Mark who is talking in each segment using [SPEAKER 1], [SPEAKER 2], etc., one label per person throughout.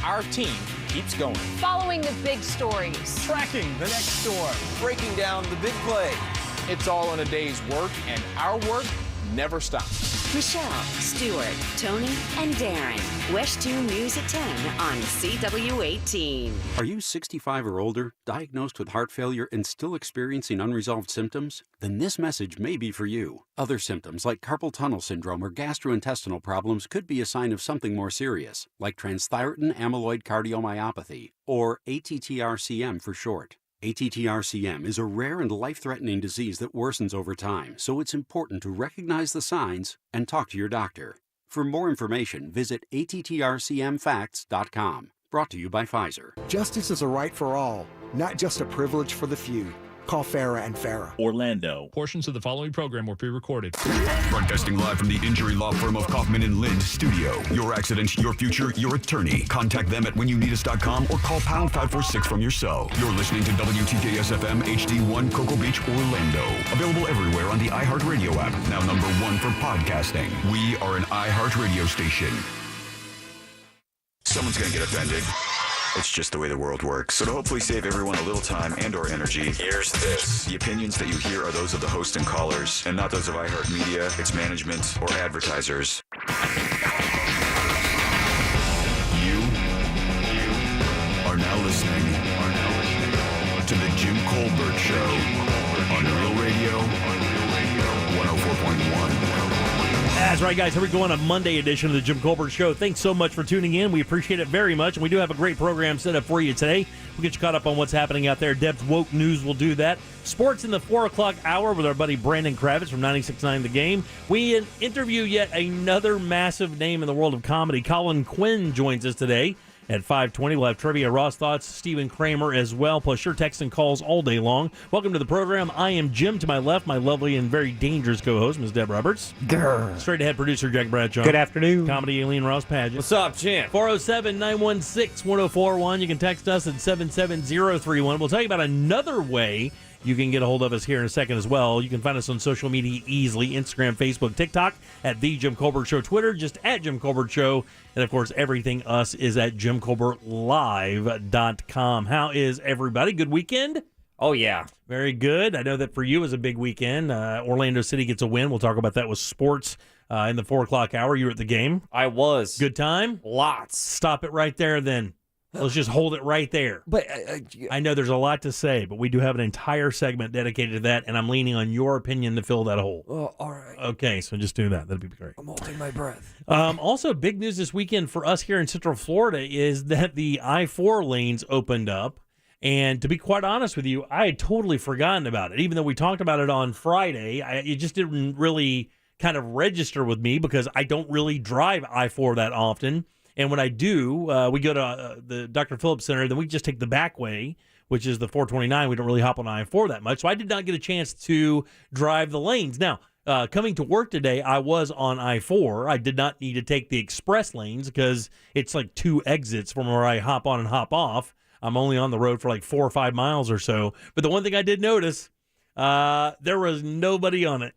[SPEAKER 1] our team keeps going.
[SPEAKER 2] Following the big stories.
[SPEAKER 1] Tracking the next storm.
[SPEAKER 3] Breaking down the big play.
[SPEAKER 1] It's all in a day's work, and our work never stops.
[SPEAKER 4] Michelle, Stuart, Tony, and Darren. West 2 News at 10 on CW18.
[SPEAKER 5] Are you 65 or older, diagnosed with heart failure, and still experiencing unresolved symptoms? Then this message may be for you. Other symptoms like carpal tunnel syndrome or gastrointestinal problems could be a sign of something more serious, like transthyretin amyloid cardiomyopathy, or ATTR-CM for short. ATTR-CM is a rare and life-threatening disease that worsens over time, so it's important to recognize the signs and talk to your doctor. For more information, visit attrcmfacts.com. Brought to you by Pfizer.
[SPEAKER 6] Justice is a right for all, not just a privilege for the few. Call Farah and Farah.
[SPEAKER 7] Orlando.
[SPEAKER 8] Portions of the following program were pre-recorded.
[SPEAKER 9] Broadcasting live from the injury law firm of Kaufman and Lind studio. Your accident, your future, your attorney. Contact them at whenyounneedus.com or call pound 546 from your cell. You're listening to WTKS FM HD1 Cocoa Beach, Orlando. Available everywhere on the iHeartRadio app. Now #1 for podcasting. We are an iHeartRadio station. Someone's going to get offended. It's just the way the world works. So to hopefully save everyone a little time and or energy, here's this. The opinions that you hear are those of the host and callers, and not those of iHeartMedia, its management, or advertisers. You are now listening to the Jim Colbert Show on Real Radio 104.1.
[SPEAKER 7] That's right, guys. Here we go on a Monday edition of the Jim Colbert Show. Thanks so much for tuning in. We appreciate it very much. And we do have a great program set up for you today. We'll get you caught up on what's happening out there. Deb's Woke News will do that. Sports in the 4 o'clock hour with our buddy Brandon Kravitz from 96.9 The Game. We interview yet another massive name in the world of comedy. Colin Quinn joins us today. At 5:20, we'll have trivia, Ross Thoughts, Stephen Kramer as well, plus your texts and calls all day long. Welcome to the program. I am Jim. To my left, my lovely and very dangerous co-host, Ms. Deb Roberts.
[SPEAKER 10] Grr.
[SPEAKER 7] Straight ahead producer, Jack Bradshaw.
[SPEAKER 10] Good afternoon.
[SPEAKER 7] Comedy alien Ross Padgett.
[SPEAKER 3] What's up, Jim?
[SPEAKER 7] 407-916-1041. You can text us at 77031. We'll tell you about another way you can get a hold of us here in a second as well. You can find us on social media easily, Instagram, Facebook, TikTok, at The Jim Colbert Show, Twitter, just at Jim Colbert Show. And, of course, everything us is at JimColbertLive.com. How is everybody? Good weekend?
[SPEAKER 3] Oh, yeah.
[SPEAKER 7] Very good. I know that for you it was a big weekend. Orlando City gets a win. We'll talk about that with sports in the 4 o'clock hour. You were at the game.
[SPEAKER 3] I was.
[SPEAKER 7] Good time?
[SPEAKER 3] Lots.
[SPEAKER 7] Stop it right there then. Let's just hold it right there.
[SPEAKER 3] But
[SPEAKER 7] I know there's a lot to say, but we do have an entire segment dedicated to that, and I'm leaning on your opinion to fill that hole.
[SPEAKER 3] Oh, all right.
[SPEAKER 7] Okay, so just do that. That'd be great.
[SPEAKER 3] I'm holding my breath.
[SPEAKER 7] Also, big news this weekend for us here in Central Florida is that the I-4 lanes opened up, and to be quite honest with you, I had totally forgotten about it. Even though we talked about it on Friday, it just didn't really kind of register with me because I don't really drive I-4 that often. And when I do, we go to the Dr. Phillips Center, then we just take the back way, which is the 429. We don't really hop on I-4 that much. So I did not get a chance to drive the lanes. Now, coming to work today, I was on I-4. I did not need to take the express lanes because it's like 2 exits from where I hop on and hop off. I'm only on the road for like 4 or 5 miles or so. But the one thing I did notice, there was nobody on it.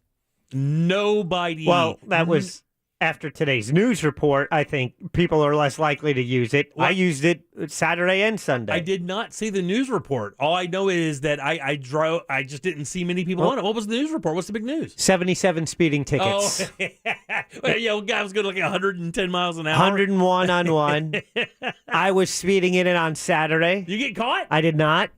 [SPEAKER 7] Nobody.
[SPEAKER 10] Well, that was after today's news report. I think people are less likely to use it. Well, I used it Saturday and Sunday.
[SPEAKER 7] I did not see the news report. All I know is that I just didn't see many people on it. What was the news report? What's the big news?
[SPEAKER 10] 77 speeding tickets.
[SPEAKER 7] Oh, well, yeah, guy was going like 110 miles an hour.
[SPEAKER 10] 101 on one. I was speeding in it on Saturday.
[SPEAKER 7] You get caught?
[SPEAKER 10] I did not.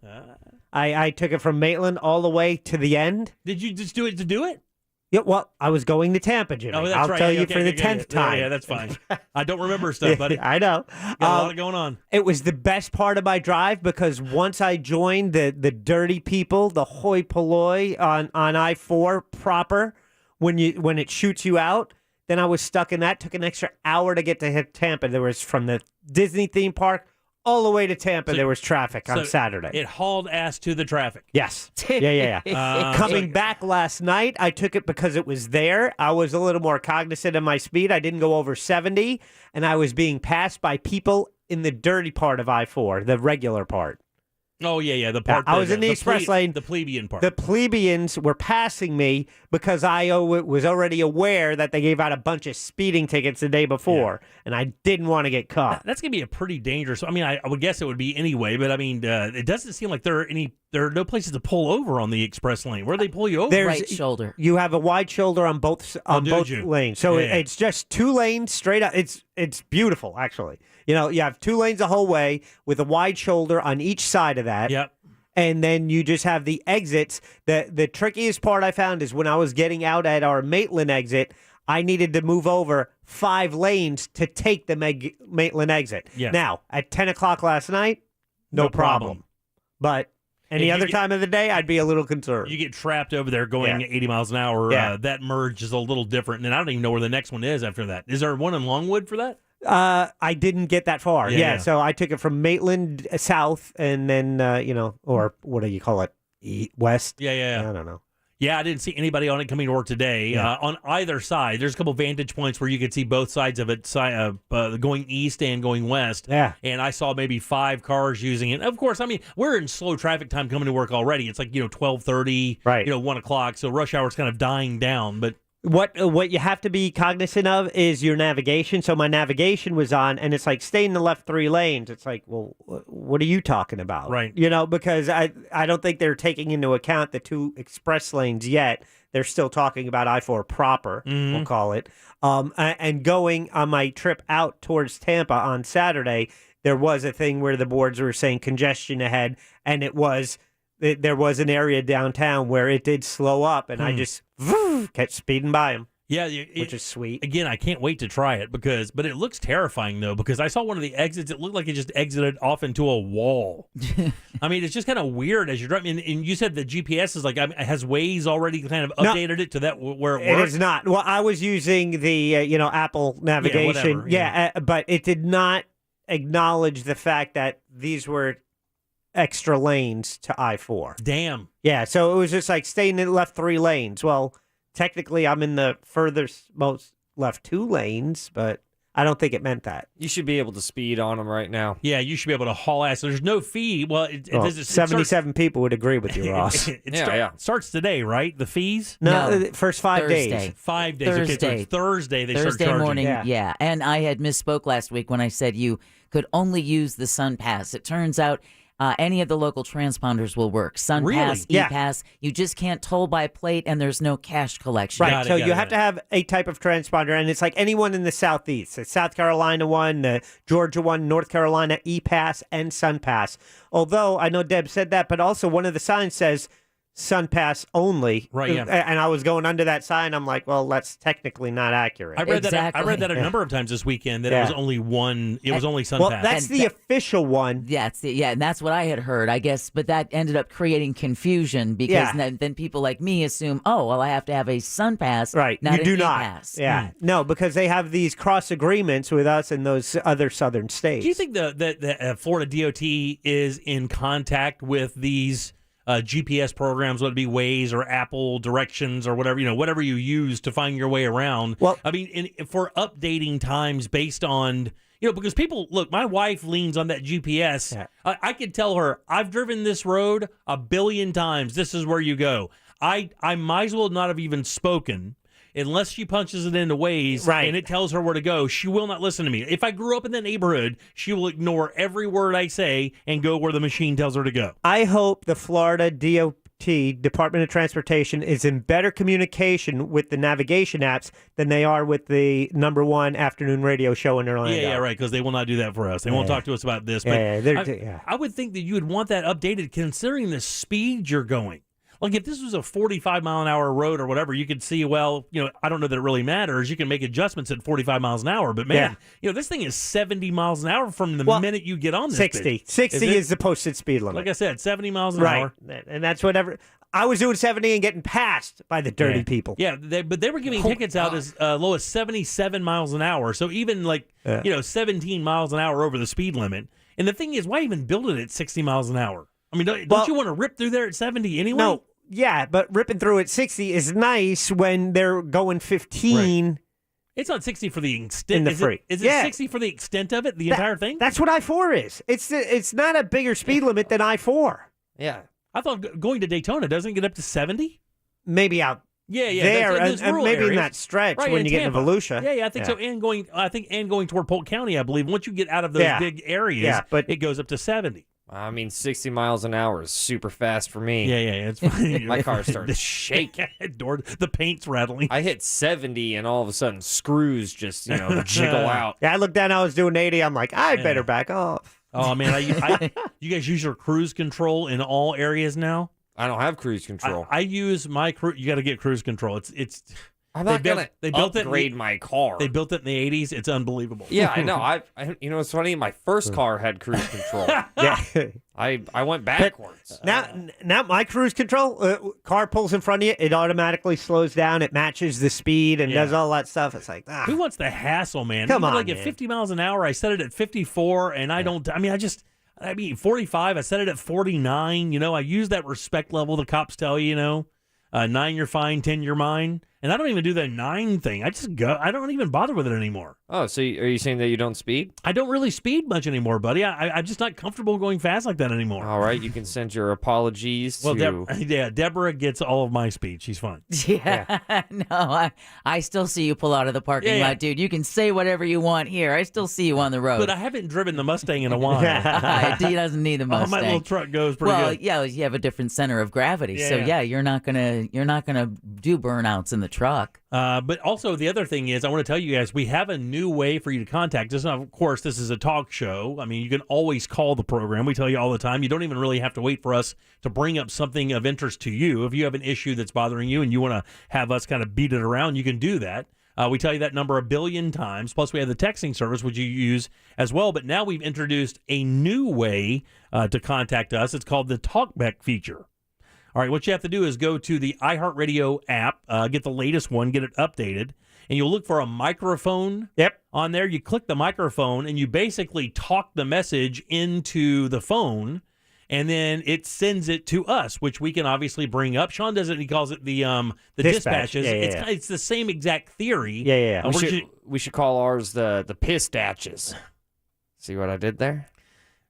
[SPEAKER 10] I took it from Maitland all the way to the end.
[SPEAKER 7] Did you just do it to do it?
[SPEAKER 10] Yeah, well, I was going to Tampa, Jimmy.
[SPEAKER 7] Oh, that's
[SPEAKER 10] I'll
[SPEAKER 7] right.
[SPEAKER 10] tell
[SPEAKER 7] yeah,
[SPEAKER 10] you
[SPEAKER 7] okay,
[SPEAKER 10] for the
[SPEAKER 7] okay,
[SPEAKER 10] 10th time.
[SPEAKER 7] Yeah, that's fine. I don't remember stuff, buddy.
[SPEAKER 10] I know.
[SPEAKER 7] Got a lot going on.
[SPEAKER 10] It was the best part of my drive because once I joined the dirty people, the hoi polloi on I-4 proper, when it shoots you out, then I was stuck in that. Took an extra hour to get to hit Tampa. There was from the Disney theme park all the way to Tampa, there was traffic on Saturday.
[SPEAKER 7] It hauled ass to the traffic.
[SPEAKER 10] Yes. Yeah. Coming back last night, I took it because it was there. I was a little more cognizant of my speed. I didn't go over 70, and I was being passed by people in the dirty part of I-4, the regular part.
[SPEAKER 7] Oh, yeah. The part
[SPEAKER 10] I was in the express lane.
[SPEAKER 7] The plebeian part.
[SPEAKER 10] The plebeians were passing me because I was already aware that they gave out a bunch of speeding tickets the day before, and I didn't want to get caught.
[SPEAKER 7] That's going to be a pretty dangerous. I mean, I would guess it would be anyway, but I mean, it doesn't seem like there are no places to pull over on the express lane. Where do they pull you over?
[SPEAKER 2] Right shoulder.
[SPEAKER 10] You have a wide shoulder on both lanes, so it's just 2 lanes straight up. It's beautiful, actually. You have 2 lanes the whole way with a wide shoulder on each side of that.
[SPEAKER 7] Yep.
[SPEAKER 10] And then you just have the exits. The trickiest part I found is when I was getting out at our Maitland exit, I needed to move over 5 lanes to take the Maitland exit.
[SPEAKER 7] Yes.
[SPEAKER 10] Now, at 10 o'clock last night, no problem. But any other time of the day, I'd be a little concerned.
[SPEAKER 7] You get trapped over there going 80 miles an hour.
[SPEAKER 10] Yeah.
[SPEAKER 7] That merge is a little different, and I don't even know where the next one is after that. Is there one in Longwood for that?
[SPEAKER 10] I didn't get that far.
[SPEAKER 7] Yeah.
[SPEAKER 10] So I took it from Maitland south, and then or what do you call it, west?
[SPEAKER 7] Yeah.
[SPEAKER 10] I don't know.
[SPEAKER 7] Yeah, I didn't see anybody on it coming to work today.
[SPEAKER 10] Yeah.
[SPEAKER 7] On either side, there's a couple vantage points where you could see both sides of it, going east and going west.
[SPEAKER 10] Yeah.
[SPEAKER 7] And I saw maybe 5 cars using it. Of course, I mean, we're in slow traffic time coming to work already. It's like 12:30,
[SPEAKER 10] right?
[SPEAKER 7] 1 o'clock. So rush hour's kind of dying down, but.
[SPEAKER 10] What you have to be cognizant of is your navigation. So my navigation was on, and it's like, stay in the left 3 lanes. It's like, well, what are you talking about?
[SPEAKER 7] Right.
[SPEAKER 10] Because I don't think they're taking into account the 2 express lanes yet. They're still talking about I-4 proper, we'll call it. And going on my trip out towards Tampa on Saturday, there was a thing where the boards were saying congestion ahead, and there was an area downtown where it did slow up, and I just kept speeding by them.
[SPEAKER 7] Yeah,
[SPEAKER 10] which is sweet.
[SPEAKER 7] Again, I can't wait to try it but it looks terrifying though, because I saw one of the exits. It looked like it just exited off into a wall. I mean, it's just kind of weird as you're driving. And you said the GPS is like, has Waze already kind of updated it to that where it works?
[SPEAKER 10] It is not. Well, I was using the Apple navigation. But it did not acknowledge the fact that these were extra lanes to I-4.
[SPEAKER 7] Damn.
[SPEAKER 10] Yeah, so it was just like staying in the left 3 lanes. Well, technically I'm in the furthest most left 2 lanes, but I don't think it meant that.
[SPEAKER 3] You should be able to speed on them right now.
[SPEAKER 7] Yeah, you should be able to haul ass. There's no fee. Well,
[SPEAKER 10] 77 people would agree with you, Ross.
[SPEAKER 7] It starts today, right? The fees?
[SPEAKER 10] No, first 5 days.
[SPEAKER 2] Thursday.
[SPEAKER 7] 5 days.
[SPEAKER 2] Thursday.
[SPEAKER 7] Okay, so it's Thursday they start
[SPEAKER 2] Thursday
[SPEAKER 7] charging.
[SPEAKER 2] morning, yeah. And I had misspoke last week when I said you could only use the Sun Pass. It turns out any of the local transponders will work. Sun Pass, E-Pass. You just can't toll by plate, and there's no cash collection.
[SPEAKER 10] Right, so you have to have a type of transponder, and it's like anyone in the Southeast. The South Carolina one, the Georgia one, North Carolina, E-Pass, and Sun Pass. Although, I know Deb said that, but also one of the signs says Sun Pass only.
[SPEAKER 7] Right, yeah.
[SPEAKER 10] And I was going under that sign. I'm like, well, that's technically not accurate.
[SPEAKER 7] I read that a number of times this weekend that it was only one. It was only Sun Pass.
[SPEAKER 10] Well, that's the official one.
[SPEAKER 2] Yeah, and that's what I had heard, I guess. But that ended up creating confusion because then people like me assume, oh, well, I have to have a Sun Pass,
[SPEAKER 10] right?
[SPEAKER 2] Not
[SPEAKER 10] you do
[SPEAKER 2] an
[SPEAKER 10] not.
[SPEAKER 2] E-Pass.
[SPEAKER 10] Yeah, no, because they have these cross agreements with us and those other southern states.
[SPEAKER 7] Do you think the Florida DOT is in contact with these GPS programs, whether it be Waze or Apple Directions or whatever, whatever you use to find your way around?
[SPEAKER 10] Well,
[SPEAKER 7] I mean, for updating times based on, because people, look, my wife leans on that GPS.
[SPEAKER 10] Yeah.
[SPEAKER 7] I could tell her, I've driven this road 1 billion times. This is where you go. I might as well not have even spoken. Unless she punches it into Waze and it tells her where to go, she will not listen to me. If I grew up in that neighborhood, she will ignore every word I say and go where the machine tells her to go.
[SPEAKER 10] I hope the Florida DOT, Department of Transportation, is in better communication with the navigation apps than they are with the #1 afternoon radio show in Orlando.
[SPEAKER 7] Yeah, right, because they will not do that for us. They won't talk to us about this. But I would think that you would want that updated considering the speed you're going. Like, if this was a 45-mile-an-hour road or whatever, you could see, well, I don't know that it really matters. You can make adjustments at 45 miles an hour. But, man, this thing is 70 miles an hour from the minute you get on this
[SPEAKER 10] 60.
[SPEAKER 7] thing.
[SPEAKER 10] 60 is the posted speed limit.
[SPEAKER 7] Like I said, 70 miles an hour.
[SPEAKER 10] And that's whatever. I was doing 70 and getting passed by the dirty people.
[SPEAKER 7] Yeah, but they were giving tickets out as low as 77 miles an hour. So even 17 miles an hour over the speed limit. And the thing is, why even build it at 60 miles an hour? I mean, don't you want to rip through there at 70 anyway?
[SPEAKER 10] No, yeah, but ripping through at 60 is nice when they're going 15
[SPEAKER 7] It's not 60 for the extent.
[SPEAKER 10] In the
[SPEAKER 7] is
[SPEAKER 10] free.
[SPEAKER 7] Is it 60 for the extent of it, the entire thing?
[SPEAKER 10] That's what I-4 is. It's not a bigger speed limit than I-4.
[SPEAKER 3] Yeah.
[SPEAKER 7] I thought going to Daytona doesn't get up to 70?
[SPEAKER 10] Maybe out
[SPEAKER 7] there,
[SPEAKER 10] and maybe in that stretch
[SPEAKER 7] right,
[SPEAKER 10] when you get into
[SPEAKER 7] Tampa.
[SPEAKER 10] Volusia.
[SPEAKER 7] Yeah, I think so. And going toward Polk County, I believe. Once you get out of those big areas, it goes up to 70.
[SPEAKER 3] I mean, 60 miles an hour is super fast for me.
[SPEAKER 7] Yeah, it's fine.
[SPEAKER 3] My car starts shaking.
[SPEAKER 7] The paint's rattling.
[SPEAKER 3] I hit 70, and all of a sudden, screws just, jiggle out.
[SPEAKER 10] Yeah, I looked down, I was doing 80. I'm like, I better back off.
[SPEAKER 7] Oh, man. You guys use your cruise control in all areas now?
[SPEAKER 3] I don't have cruise control.
[SPEAKER 7] I use my cruise. You got to get cruise control. It's.
[SPEAKER 3] I'm not going to upgrade my car.
[SPEAKER 7] They built it in the 80s. It's unbelievable.
[SPEAKER 3] Yeah, I know. It's funny. My first car had cruise control.
[SPEAKER 10] Yeah.
[SPEAKER 3] I went backwards.
[SPEAKER 10] Now my cruise control, car pulls in front of you, it automatically slows down. It matches the speed and does all that stuff. It's like,
[SPEAKER 7] who wants the hassle, man?
[SPEAKER 10] Come on,
[SPEAKER 7] like
[SPEAKER 10] man.
[SPEAKER 7] At 50 miles an hour, I set it at 54, and I don't. I mean, 45. I set it at 49. I use that respect level the cops tell you. 9 you're fine, 10 you're mine. And I don't even do that 9 thing. I just go. I don't even bother with it anymore.
[SPEAKER 3] Oh, so are you saying that you don't speed?
[SPEAKER 7] I don't really speed much anymore, buddy. I'm just not comfortable going fast like that anymore.
[SPEAKER 3] All right, you can send your apologies to...
[SPEAKER 7] Deborah gets all of my speed. She's fine.
[SPEAKER 2] Yeah. No, I still see you pull out of the parking lot, dude. You can say whatever you want here. I still see you on the road.
[SPEAKER 7] But I haven't driven the Mustang in a while.
[SPEAKER 2] He doesn't need the Mustang.
[SPEAKER 7] My little truck goes pretty good.
[SPEAKER 2] Well, yeah, you have a different center of gravity. So you're not gonna do burnouts in the truck.
[SPEAKER 7] But also the other thing is, I want to tell you guys, we have a new way for you to contact us. Now, of course, this is a talk show. I mean, you can always call the program. We tell you all the time. You don't even really have to wait for us to bring up something of interest to you. If you have an issue that's bothering you and you want to have us kind of beat it around, you can do that. We tell you that number 1 billion times. Plus, we have the texting service, which you use as well. But now we've introduced a new way to contact us. It's called the talkback feature. All right, what you have to do is go to the iHeartRadio app, get the latest one, get it updated, and you'll look for a microphone on there. You click the microphone, and you basically talk the message into the phone, and then it sends it to us, which we can obviously bring up. Sean does it, he calls it the dispatches. It's the same exact theory.
[SPEAKER 10] Yeah.
[SPEAKER 3] We should call ours the pistatches. See what I did there?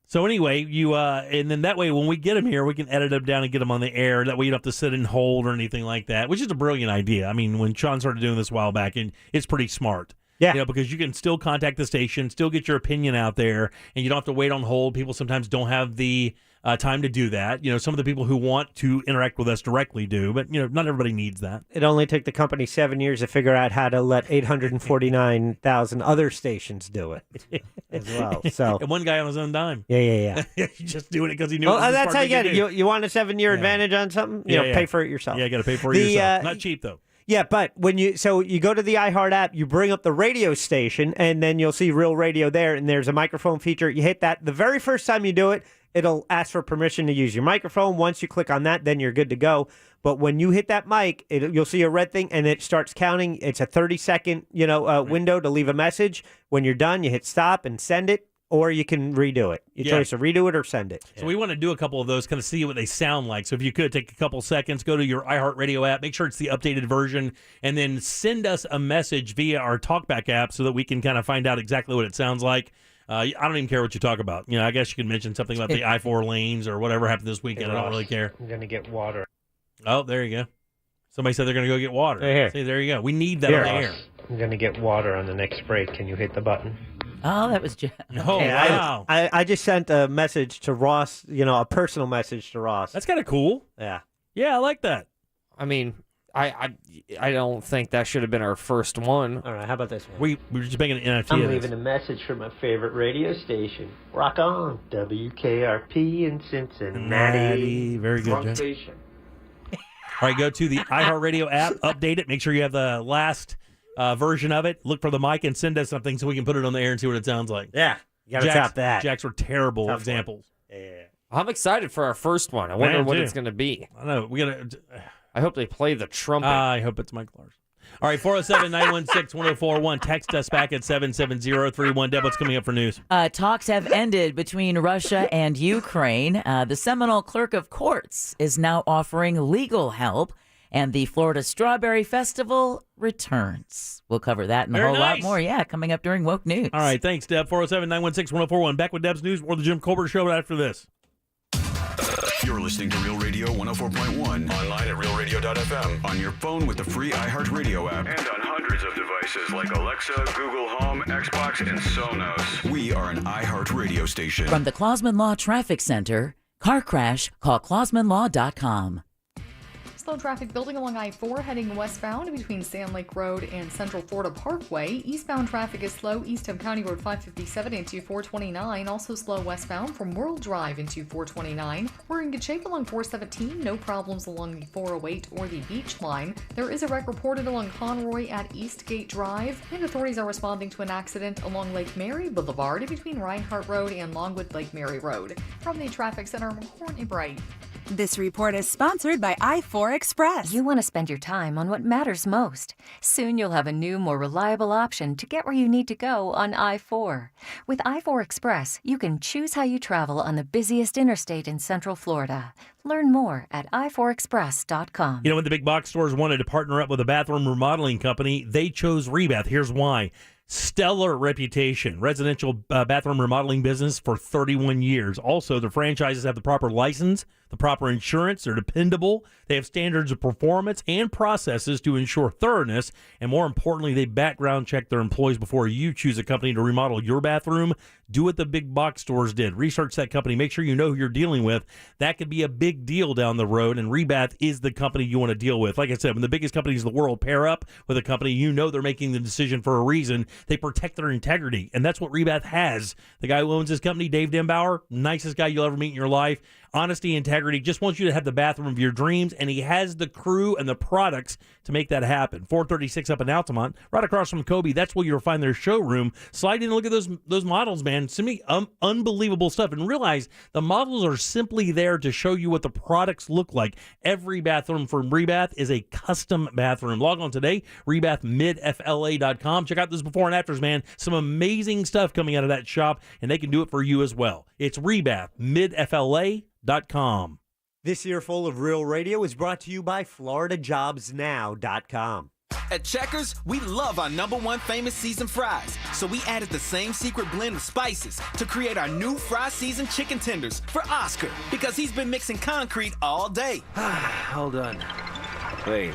[SPEAKER 7] So anyway, and then that way when we get them here, we can edit them down and get them on the air. That way you don't have to sit and hold or anything like that, which is a brilliant idea. I mean, when Sean started doing this a while back, and it's pretty smart.
[SPEAKER 10] Yeah.
[SPEAKER 7] Because you can still contact the station, still get your opinion out there, and you don't have to wait on hold. People sometimes don't have the time to do that. Some of the people who want to interact with us directly do, but not everybody needs that.
[SPEAKER 10] It only took the company 7 years to figure out how to let 849,000 other stations do it as well. So
[SPEAKER 7] and one guy on his own dime.
[SPEAKER 10] Yeah.
[SPEAKER 7] He's just doing it because he knew.
[SPEAKER 10] Well, that's how you get it. You want a 7-year advantage on something? Pay for it yourself.
[SPEAKER 7] Yeah, you got to pay for it yourself. Not cheap though.
[SPEAKER 10] Yeah, but you go to the iHeart app, you bring up the radio station, and then you'll see Real Radio there, and there's a microphone feature. You hit that. The very first time you do it, it'll ask for permission to use your microphone. Once you click on that, then you're good to go. But when you hit that mic, you'll see a red thing, and it starts counting. It's a 30-second window to leave a message. When you're done, you hit stop and send it. Or you can redo it. Your choice to redo it or send it.
[SPEAKER 7] So we want to do a couple of those, kind of see what they sound like. So if you could take a couple seconds, go to your iHeartRadio app, make sure it's the updated version, and then send us a message via our TalkBack app so that we can kind of find out exactly what it sounds like. I don't even care what you talk about. I guess you can mention something about the I-4 lanes or whatever happened this weekend. I don't really care.
[SPEAKER 10] I'm going to get water.
[SPEAKER 7] Oh, there you go. Somebody said they're going to go get water.
[SPEAKER 10] Here.
[SPEAKER 7] See, there you go. We need that on the air.
[SPEAKER 10] I'm going to get water on the next break. Can you hit the button?
[SPEAKER 2] Oh, that was just...
[SPEAKER 7] Oh, wow.
[SPEAKER 10] I just sent a message to Ross, a personal message to Ross.
[SPEAKER 7] That's kind of cool.
[SPEAKER 10] Yeah.
[SPEAKER 7] Yeah, I like that.
[SPEAKER 3] I mean, I don't think that should have been our first one.
[SPEAKER 10] All right, how about this one?
[SPEAKER 7] We were just making an NFT.
[SPEAKER 10] I'm leaving a message from my favorite radio station. Rock on, WKRP in Cincinnati.
[SPEAKER 7] Very good, Jen.
[SPEAKER 10] Station.
[SPEAKER 7] All right, go to the iHeartRadio app, update it, make sure you have the last version of it. Look for the mic and send us something so we can put it on the air and see what it sounds like.
[SPEAKER 10] Yeah, you got to tap that.
[SPEAKER 7] Jacks were terrible examples.
[SPEAKER 10] Yeah.
[SPEAKER 3] I'm excited for our first one. I wonder what it's going to be.
[SPEAKER 7] I know.
[SPEAKER 3] I hope they play the trumpet.
[SPEAKER 7] I hope it's Mike Lars. All right, 407-916-1041. Text us back at 77031. Deb, what's coming up for news?
[SPEAKER 2] Talks have ended between Russia and Ukraine. The Seminole Clerk of Courts is now offering legal help And the Florida Strawberry Festival returns. We'll cover that and a
[SPEAKER 7] Very
[SPEAKER 2] whole lot
[SPEAKER 7] nice.
[SPEAKER 2] more, coming up during Woke News.
[SPEAKER 7] All right, thanks, Deb. 407-916-1041. Back with Deb's News or the Jim Colbert Show right after this.
[SPEAKER 9] You're listening to Real Radio 104.1. Online at realradio.fm. On your phone with the free iHeartRadio app. And on hundreds of devices like Alexa, Google Home, Xbox, and Sonos. We are an iHeartRadio station.
[SPEAKER 2] From the Clausman Law Traffic Center, car crash, call clausmanlaw.com.
[SPEAKER 11] Slow traffic building along I-4 heading westbound between Sand Lake Road and Central Florida Parkway. Eastbound traffic is slow east of County Road 557 into 429. Also slow westbound from World Drive into 429. We're in good shape along 417. No problems along the 408 or the Beach Line. There is a wreck reported along Conroy at Eastgate Drive. And authorities are responding to an accident along Lake Mary Boulevard between Reinhardt Road and Longwood Lake Mary Road. From the Traffic Center, I'm Courtney Bright.
[SPEAKER 12] This report is sponsored by I-4 Express.
[SPEAKER 13] You want to spend your time on what matters most. Soon you'll have a new, more reliable option to get where you need to go on I-4. With I-4 Express, you can choose how you travel on the busiest interstate in Central Florida. Learn more at i4express.com.
[SPEAKER 7] You know, when the big box stores wanted to partner up with a bathroom remodeling company, they chose Rebath. Here's why. Stellar reputation, residential bathroom remodeling business for 31 years. Also, the franchises have the proper license, the proper insurance, they're dependable, they have standards of performance and processes to ensure thoroughness, and more importantly, they background check their employees before you choose a company to remodel your bathroom. Do what the big box stores did. Research that company. Make sure you know who you're dealing with. That could be a big deal down the road, and Rebath is the company you want to deal with. Like I said, when the biggest companies in the world pair up with a company, you know they're making the decision for a reason. They protect their integrity, and that's what Rebath has. The guy who owns this company, Dave Denbauer, nicest guy you'll ever meet in your life. Honesty, integrity, just wants you to have the bathroom of your dreams, and he has the crew and the products to make that happen. 436 up in Altamont, right across from Kobe. That's where you'll find their showroom. Slide in and look at those models, man. Send me unbelievable stuff. And realize the models are simply there to show you what the products look like. Every bathroom from Rebath is a custom bathroom. Log on today, rebathmidfla.com. Check out those before and afters, man. Some amazing stuff coming out of that shop, and they can do it for you as well. It's rebathmidfla.com.
[SPEAKER 10] This earful of Real Radio is brought to you by FloridaJobsNow.com.
[SPEAKER 14] At Checkers, we love our #1 famous seasoned fries, so we added the same secret blend of spices to create our new fry seasoned chicken tenders for Oscar, because he's been mixing concrete all day.
[SPEAKER 15] Hold on. Wait,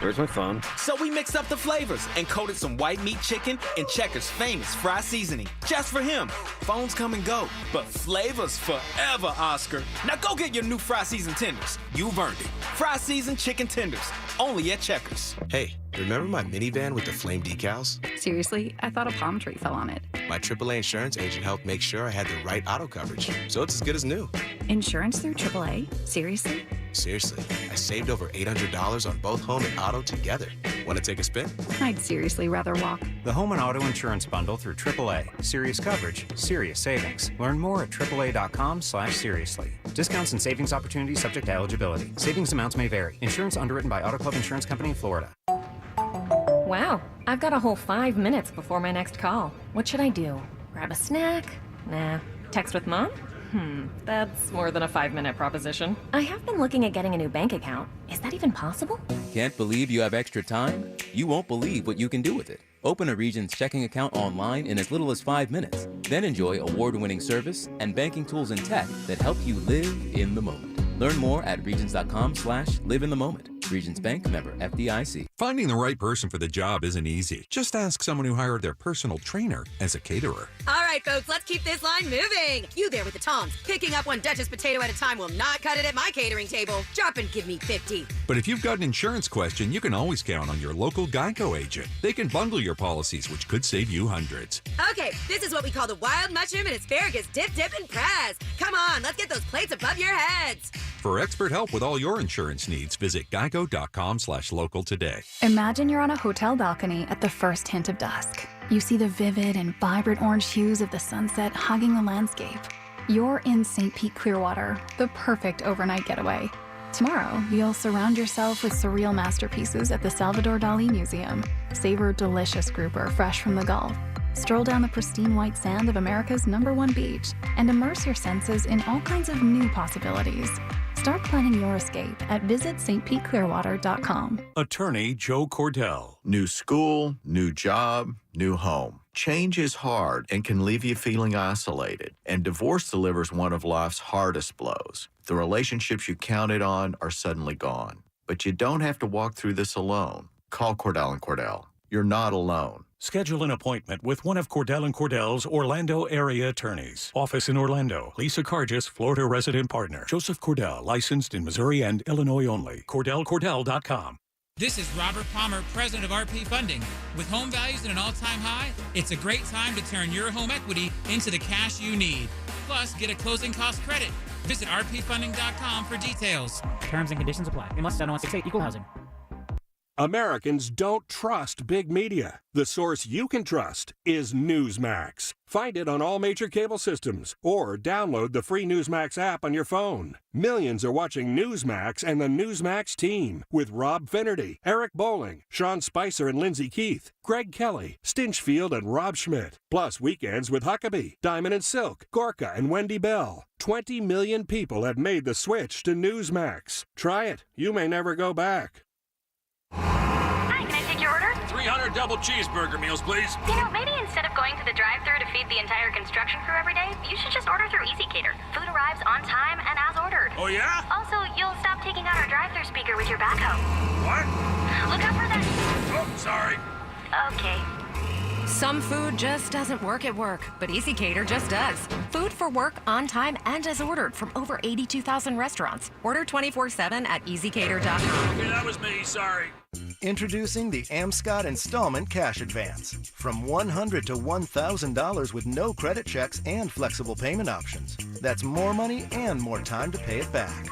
[SPEAKER 15] where's my phone?
[SPEAKER 14] So we mixed up the flavors and coated some white meat chicken in Checkers' famous fry seasoning, just for him. Phones come and go, but flavors forever, Oscar. Now go get your new fry seasoned tenders. You've earned it. Fry seasoned chicken tenders, only at Checkers.
[SPEAKER 16] Hey, remember my minivan with the flame decals?
[SPEAKER 17] Seriously, I thought a palm tree fell on it.
[SPEAKER 16] My AAA insurance agent helped make sure I had the right auto coverage, so it's as good as new.
[SPEAKER 17] Insurance through AAA? Seriously?
[SPEAKER 16] Seriously, I saved over $800 on both home and auto together. Want to take a spin?
[SPEAKER 17] I'd seriously rather walk.
[SPEAKER 18] The home and auto insurance bundle through AAA. Serious coverage, serious savings. Learn more at AAA.com/seriously. Discounts and savings opportunities subject to eligibility. Savings amounts may vary. Insurance underwritten by Auto Club Insurance Company in Florida.
[SPEAKER 13] Wow, I've got a whole 5 minutes before my next call. What should I do? Grab a snack? Nah. Text with mom? That's more than a 5-minute proposition. I have been looking at getting a new bank account. Is that even possible?
[SPEAKER 19] Can't believe you have extra time? You won't believe what you can do with it. Open a Regions checking account online in as little as 5 minutes. Then enjoy award-winning service and banking tools and tech that help you live in the moment. Learn more at regions.com/live-in-the-moment. Regions Bank, member FDIC.
[SPEAKER 20] Finding the right person for the job isn't easy. Just ask someone who hired their personal trainer as a caterer.
[SPEAKER 21] All right, folks, let's keep this line moving. You there with the Toms. Picking up one Duchess potato at a time will not cut it at my catering table. Drop and give me 50.
[SPEAKER 20] But if you've got an insurance question, you can always count on your local Geico agent. They can bundle your policies, which could save you hundreds.
[SPEAKER 21] Okay, this is what we call the wild mushroom and asparagus dip, and press. Come on, let's get those plates above your heads.
[SPEAKER 20] For expert help with all your insurance needs, visit geico.com/local today.
[SPEAKER 22] Imagine you're on a hotel balcony at the first hint of dusk. You see the vivid and vibrant orange hues of the sunset hugging the landscape. You're in St. Pete Clearwater, the perfect overnight getaway. Tomorrow, you'll surround yourself with surreal masterpieces at the Salvador Dali Museum. Savor delicious grouper fresh from the Gulf. Stroll down the pristine white sand of America's #1 beach and immerse your senses in all kinds of new possibilities. Start planning your escape at visitstpeteclearwater.com.
[SPEAKER 1] Attorney Joe Cordell. New school, new job, new home. Change is hard and can leave you feeling isolated. And divorce delivers one of life's hardest blows. The relationships you counted on are suddenly gone. But you don't have to walk through this alone. Call Cordell & Cordell. You're not alone. Schedule an appointment with one of Cordell & Cordell's Orlando area attorneys. Office in Orlando. Lisa Cargis, Florida resident partner. Joseph Cordell, licensed in Missouri and Illinois only. CordellCordell.com.
[SPEAKER 4] This is Robert Palmer, president of RP Funding. With home values at an all-time high, it's a great time to turn your home equity into the cash you need. Plus, get a closing cost credit. Visit rpfunding.com for details.
[SPEAKER 23] Terms and conditions apply. Unless 7168 equal housing.
[SPEAKER 24] Americans don't trust big media. The source you can trust is Newsmax. Find it on all major cable systems or download the free Newsmax app on your phone. Millions are watching Newsmax and the Newsmax team with Rob Finnerty, Eric Bowling, Sean Spicer and Lindsey Keith, Greg Kelly, Stinchfield and Rob Schmidt. Plus weekends with Huckabee, Diamond and Silk, Gorka and Wendy Bell. 20 million people have made the switch to Newsmax. Try it. You may never go back.
[SPEAKER 25] Hi, can I take your order?
[SPEAKER 26] 300 double cheeseburger meals, please.
[SPEAKER 25] You know, maybe instead of going to the drive-thru to feed the entire construction crew every day, you should just order through EasyCater. Food arrives on time and as ordered.
[SPEAKER 26] Oh, yeah?
[SPEAKER 25] Also, you'll stop taking out our drive-thru speaker with your backhoe.
[SPEAKER 26] What?
[SPEAKER 25] Look out for that.
[SPEAKER 26] Oh, sorry.
[SPEAKER 25] Okay.
[SPEAKER 27] Some food just doesn't work at work, but EasyCater just does. Food for work, on time, and as ordered from over 82,000 restaurants. Order 24/7 at EasyCater.com.
[SPEAKER 26] Okay, that was me. Sorry.
[SPEAKER 28] Introducing the Amscott Installment Cash Advance. From $100 to $1,000 with no credit checks and flexible payment options. That's more money and more time to pay it back.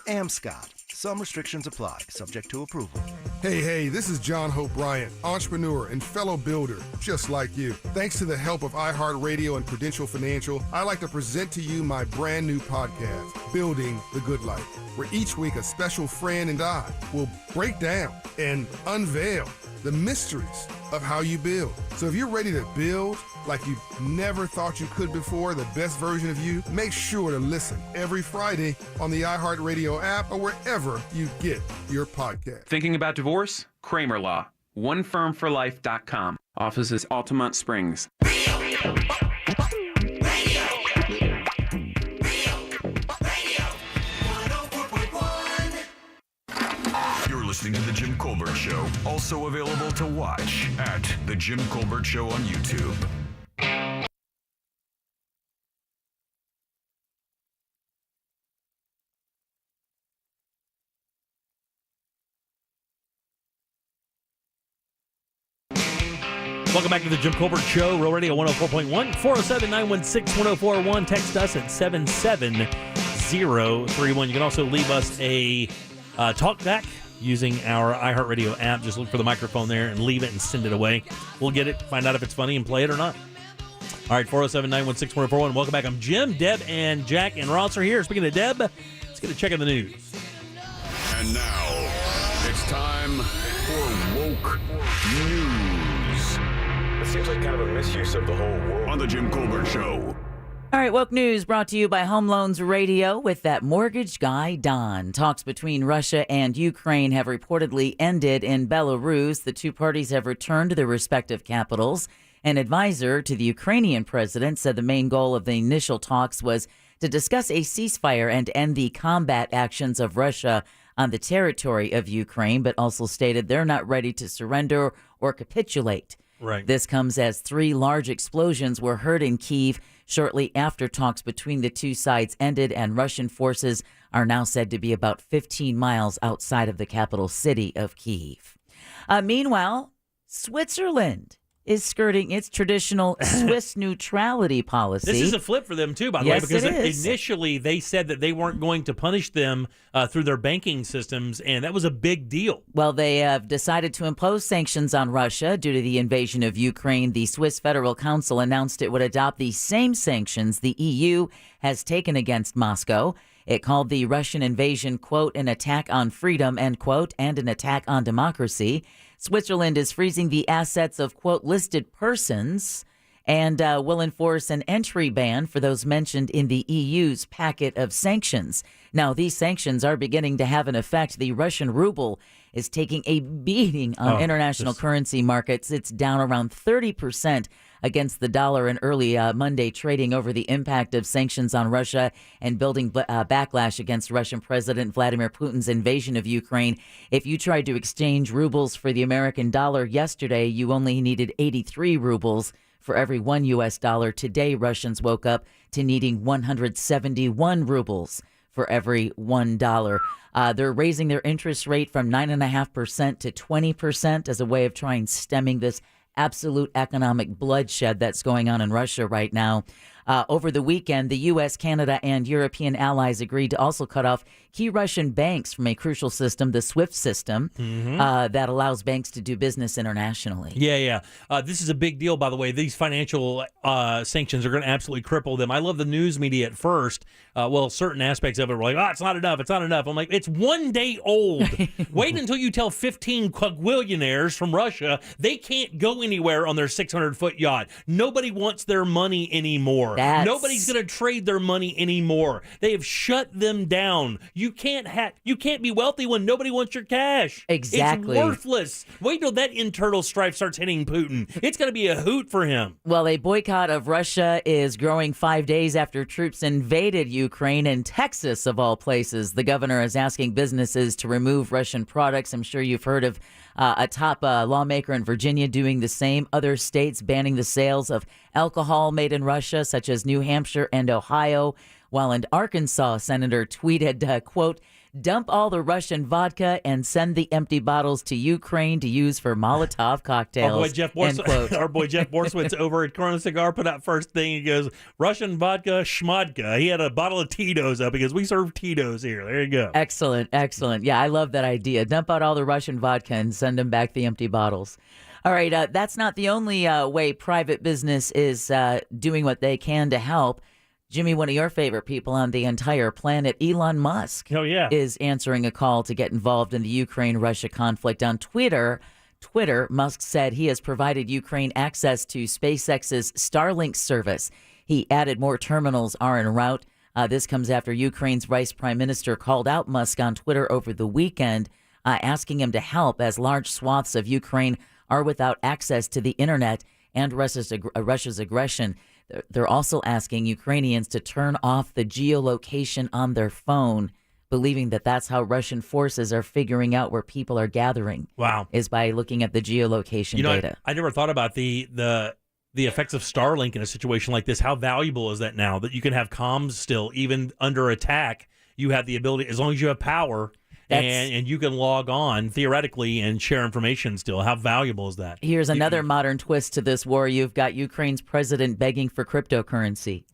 [SPEAKER 28] Amscott. Some restrictions apply, subject to approval.
[SPEAKER 29] Hey, this is John Hope Bryant, entrepreneur and fellow builder, just like you. Thanks to the help of iHeartRadio and Prudential Financial, I'd like to present to you my brand new podcast, Building the Good Life, where each week a special friend and I will break down and unveil the mysteries of how you build. So if you're ready to build like you never thought you could before, the best version of you, make sure to listen every Friday on the iHeartRadio app or wherever you get your podcast.
[SPEAKER 30] Thinking about divorce? Kramer Law. OneFirmForLife.com. Offices Altamont Springs.
[SPEAKER 9] You're listening to The Jim Colbert Show, also available to watch at The Jim Colbert Show on YouTube.
[SPEAKER 7] Welcome back to the Jim Colbert Show, Real Radio 104.1, 407-916-1041. Text us at 77031. You can also leave us a talkback using our iHeartRadio app. Just look for the microphone there and leave it and send it away. We'll get it, find out if it's funny, and play it or not. All right, 407-916-1041. Welcome back. I'm Jim, Deb, and Jack and Ross are here. Speaking of Deb, let's get a check of the news.
[SPEAKER 9] And now, it's time for Woke News.
[SPEAKER 31] It seems like kind of a misuse of the whole world.
[SPEAKER 9] On the Jim Colbert Show.
[SPEAKER 2] All right, Woke News brought to you by Home Loans Radio with that mortgage guy, Don. Talks between Russia and Ukraine have reportedly ended in Belarus. The two parties have returned to their respective capitals. An advisor to the Ukrainian president said the main goal of the initial talks was to discuss a ceasefire and end the combat actions of Russia on the territory of Ukraine, but also stated they're not ready to surrender or capitulate.
[SPEAKER 7] Right.
[SPEAKER 2] This comes as 3 large explosions were heard in Kyiv shortly after talks between the two sides ended, and Russian forces are now said to be about 15 miles outside of the capital city of Kyiv. Meanwhile, Switzerland is skirting its traditional Swiss neutrality policy.
[SPEAKER 7] This is a flip for them, too, by the way, because
[SPEAKER 2] it is.
[SPEAKER 7] initially they said that they weren't going to punish them through their banking systems, and that was a big deal.
[SPEAKER 2] Well, they have decided to impose sanctions on Russia due to the invasion of Ukraine. The Swiss Federal Council announced it would adopt the same sanctions the EU has taken against Moscow. It called the Russian invasion, quote, an attack on freedom, end quote, and an attack on democracy. Switzerland is freezing the assets of, quote, listed persons and will enforce an entry ban for those mentioned in the EU's packet of sanctions. Now, these sanctions are beginning to have an effect. The Russian ruble is taking a beating on international currency markets. It's down around 30% against the dollar in early Monday trading over the impact of sanctions on Russia and building backlash against Russian President Vladimir Putin's invasion of Ukraine. If you tried to exchange rubles for the American dollar yesterday, you only needed 83 rubles for every one U.S. dollar. Today, Russians woke up to needing 171 rubles for every $1. They're raising their interest rate from 9.5% to 20% as a way of trying stemming this absolute economic bloodshed that's going on in Russia right now. Over the weekend, the U.S., Canada, and European allies agreed to also cut off key Russian banks from a crucial system, the SWIFT system, that allows banks to do business internationally.
[SPEAKER 7] Yeah. This is a big deal, by the way. These financial sanctions are going to absolutely cripple them. I love the news media at first. Certain aspects of it were like, it's not enough. I'm like, it's 1 day old. Wait until you tell 15 quadrillionaires from Russia they can't go anywhere on their 600-foot yacht. Nobody wants their money anymore. Nobody's going to trade their money anymore. They have shut them down. You can't be wealthy when nobody wants your cash.
[SPEAKER 2] Exactly.
[SPEAKER 7] It's worthless. Wait till that internal strife starts hitting Putin. It's going to be a hoot for him.
[SPEAKER 2] Well, a boycott of Russia is growing 5 days after troops invaded Ukraine and Texas, of all places. The governor is asking businesses to remove Russian products. I'm sure you've heard of a top lawmaker in Virginia doing the same. Other states banning the sales of alcohol made in Russia, such as New Hampshire and Ohio. While in Arkansas, a senator tweeted, quote, "Dump all the Russian vodka and send the empty bottles to Ukraine to use for Molotov cocktails."
[SPEAKER 7] Our boy Jeff Borswitz over at Corona Cigar put out first thing. He goes, Russian vodka, schmodka. He had a bottle of Tito's up because we serve Tito's here. There you go.
[SPEAKER 2] Excellent. Yeah, I love that idea. Dump out all the Russian vodka and send them back the empty bottles. All right, that's not the only way private business is doing what they can to help. Jimmy, one of your favorite people on the entire planet, Elon Musk, is answering a call to get involved in the Ukraine-Russia conflict. On Twitter, Musk said he has provided Ukraine access to SpaceX's Starlink service. He added more terminals are en route. This comes after Ukraine's vice prime minister called out Musk on Twitter over the weekend, asking him to help as large swaths of Ukraine are without access to the internet and Russia's aggression. They're also asking Ukrainians to turn off the geolocation on their phone, believing that that's how Russian forces are figuring out where people are gathering.
[SPEAKER 7] Wow.
[SPEAKER 2] Is by looking at the geolocation data.
[SPEAKER 7] I never thought about the effects of Starlink in a situation like this. How valuable is that now that you can have comms still, even under attack? You have the ability, as long as you have power, and you can log on theoretically and share information still. How valuable is that?
[SPEAKER 2] Here's another modern twist to this war. You've got Ukraine's president begging for cryptocurrency.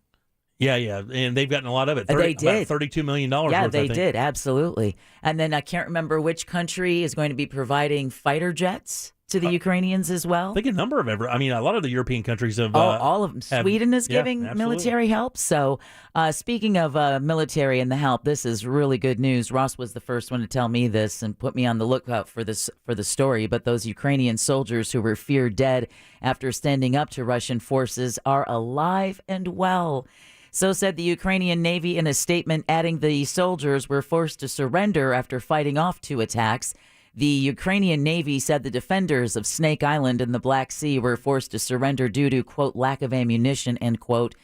[SPEAKER 7] Yeah, and they've gotten a lot of it.
[SPEAKER 2] They did.
[SPEAKER 7] About $32 million
[SPEAKER 2] Yeah,
[SPEAKER 7] worth,
[SPEAKER 2] they did, absolutely. And then I can't remember which country is going to be providing fighter jets to the Ukrainians as well.
[SPEAKER 7] I think a number of a lot of the European countries have.
[SPEAKER 2] All of them. Sweden is giving military help. So speaking of military and the help, this is really good news. Ross was the first one to tell me this and put me on the lookout for the story. But those Ukrainian soldiers who were feared dead after standing up to Russian forces are alive and well. So said the Ukrainian Navy in a statement, adding the soldiers were forced to surrender after fighting off 2 attacks. The Ukrainian Navy said the defenders of Snake Island in the Black Sea were forced to surrender due to, quote, lack of ammunition, end quote.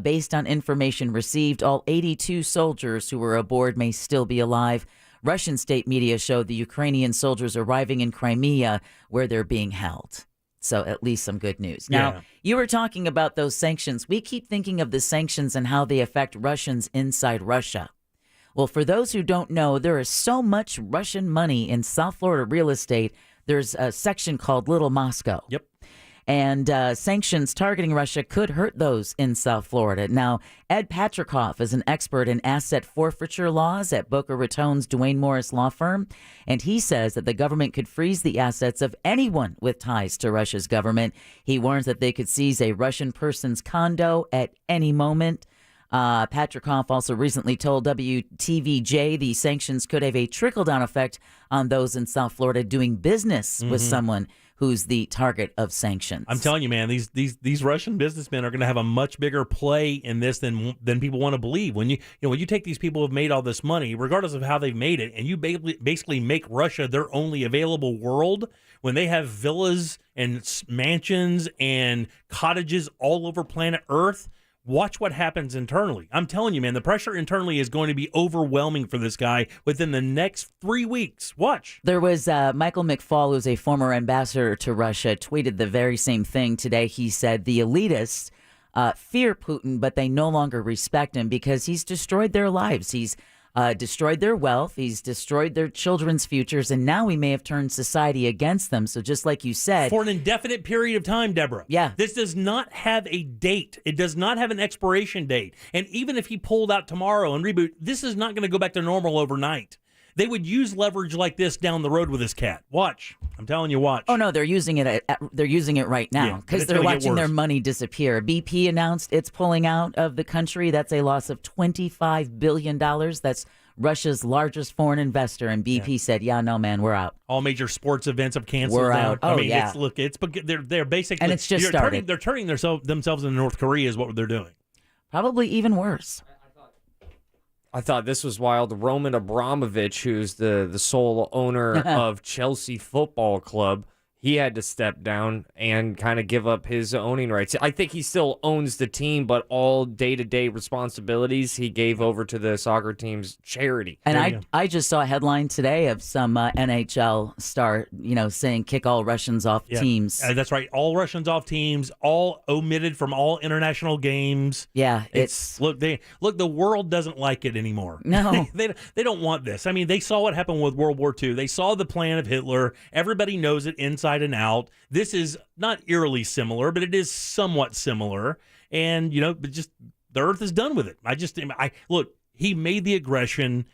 [SPEAKER 2] Based on information received, all 82 soldiers who were aboard may still be alive. Russian state media showed the Ukrainian soldiers arriving in Crimea where they're being held. So at least some good news. Now, you were talking about those sanctions. We keep thinking of the sanctions and how they affect Russians inside Russia. Well, for those who don't know, there is so much Russian money in South Florida real estate. There's a section called Little Moscow.
[SPEAKER 7] Yep.
[SPEAKER 2] And sanctions targeting Russia could hurt those in South Florida. Now, Ed Patrikoff is an expert in asset forfeiture laws at Boca Raton's Duane Morris law firm. And he says that the government could freeze the assets of anyone with ties to Russia's government. He warns that they could seize a Russian person's condo at any moment. Patrikoff also recently told WTVJ the sanctions could have a trickle-down effect on those in South Florida doing business with someone who's the target of sanctions.
[SPEAKER 7] I'm telling you, man, these Russian businessmen are going to have a much bigger play in this than people want to believe. When when you take these people who have made all this money, regardless of how they've made it, and you basically make Russia their only available world, when they have villas and mansions and cottages all over planet Earth, watch what happens internally. I'm telling you, man, the pressure internally is going to be overwhelming for this guy within the next 3 weeks. Watch.
[SPEAKER 2] There was Michael McFaul, who's a former ambassador to Russia, tweeted the very same thing today. He said the elitists fear Putin, but they no longer respect him because he's destroyed their lives. He's destroyed their wealth. He's destroyed their children's futures. And now he may have turned society against them. So just like you said.
[SPEAKER 7] For an indefinite period of time, Deborah.
[SPEAKER 2] Yeah.
[SPEAKER 7] This does not have a date. It does not have an expiration date. And even if he pulled out tomorrow and reboot, this is not going to go back to normal overnight. They would use leverage like this down the road with this cat. Watch. I'm telling you, watch.
[SPEAKER 2] Oh, no, they're using it. They're using it right now because they're watching their money disappear. BP announced it's pulling out of the country. That's a loss of $25 billion. That's Russia's largest foreign investor. And BP said, yeah, no, man, we're out.
[SPEAKER 7] All major sports events have canceled.
[SPEAKER 2] We're
[SPEAKER 7] down.
[SPEAKER 2] out. Oh,
[SPEAKER 7] I mean,
[SPEAKER 2] yeah.
[SPEAKER 7] They're basically.
[SPEAKER 2] And it's just started.
[SPEAKER 7] They're turning themselves into North Korea is what they're doing.
[SPEAKER 2] Probably even worse.
[SPEAKER 3] I thought this was wild. Roman Abramovich, who's the sole owner of Chelsea Football Club, he had to step down and kind of give up his owning rights. I think he still owns the team, but all day-to-day responsibilities he gave over to the soccer team's charity.
[SPEAKER 2] And I just saw a headline today of some NHL star, saying kick all Russians off teams.
[SPEAKER 7] That's right. All Russians off teams, all omitted from all international games.
[SPEAKER 2] Yeah,
[SPEAKER 7] look, the world doesn't like it anymore.
[SPEAKER 2] No.
[SPEAKER 7] they don't want this. I mean, they saw what happened with World War II. They saw the plan of Hitler. Everybody knows it inside and out. This is not eerily similar, but it is somewhat similar. And, but just the Earth is done with it. Look, he made the aggression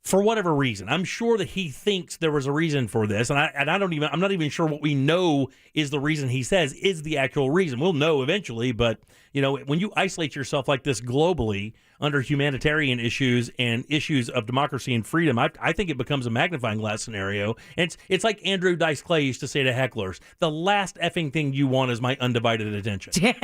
[SPEAKER 7] for whatever reason. I'm sure that he thinks there was a reason for this. And I'm not even sure what we know is the reason he says is the actual reason. We'll know eventually, but when you isolate yourself like this globally under humanitarian issues and issues of democracy and freedom, I think it becomes a magnifying glass scenario. And it's like Andrew Dice Clay used to say to hecklers, the last effing thing you want is my undivided attention.
[SPEAKER 2] Good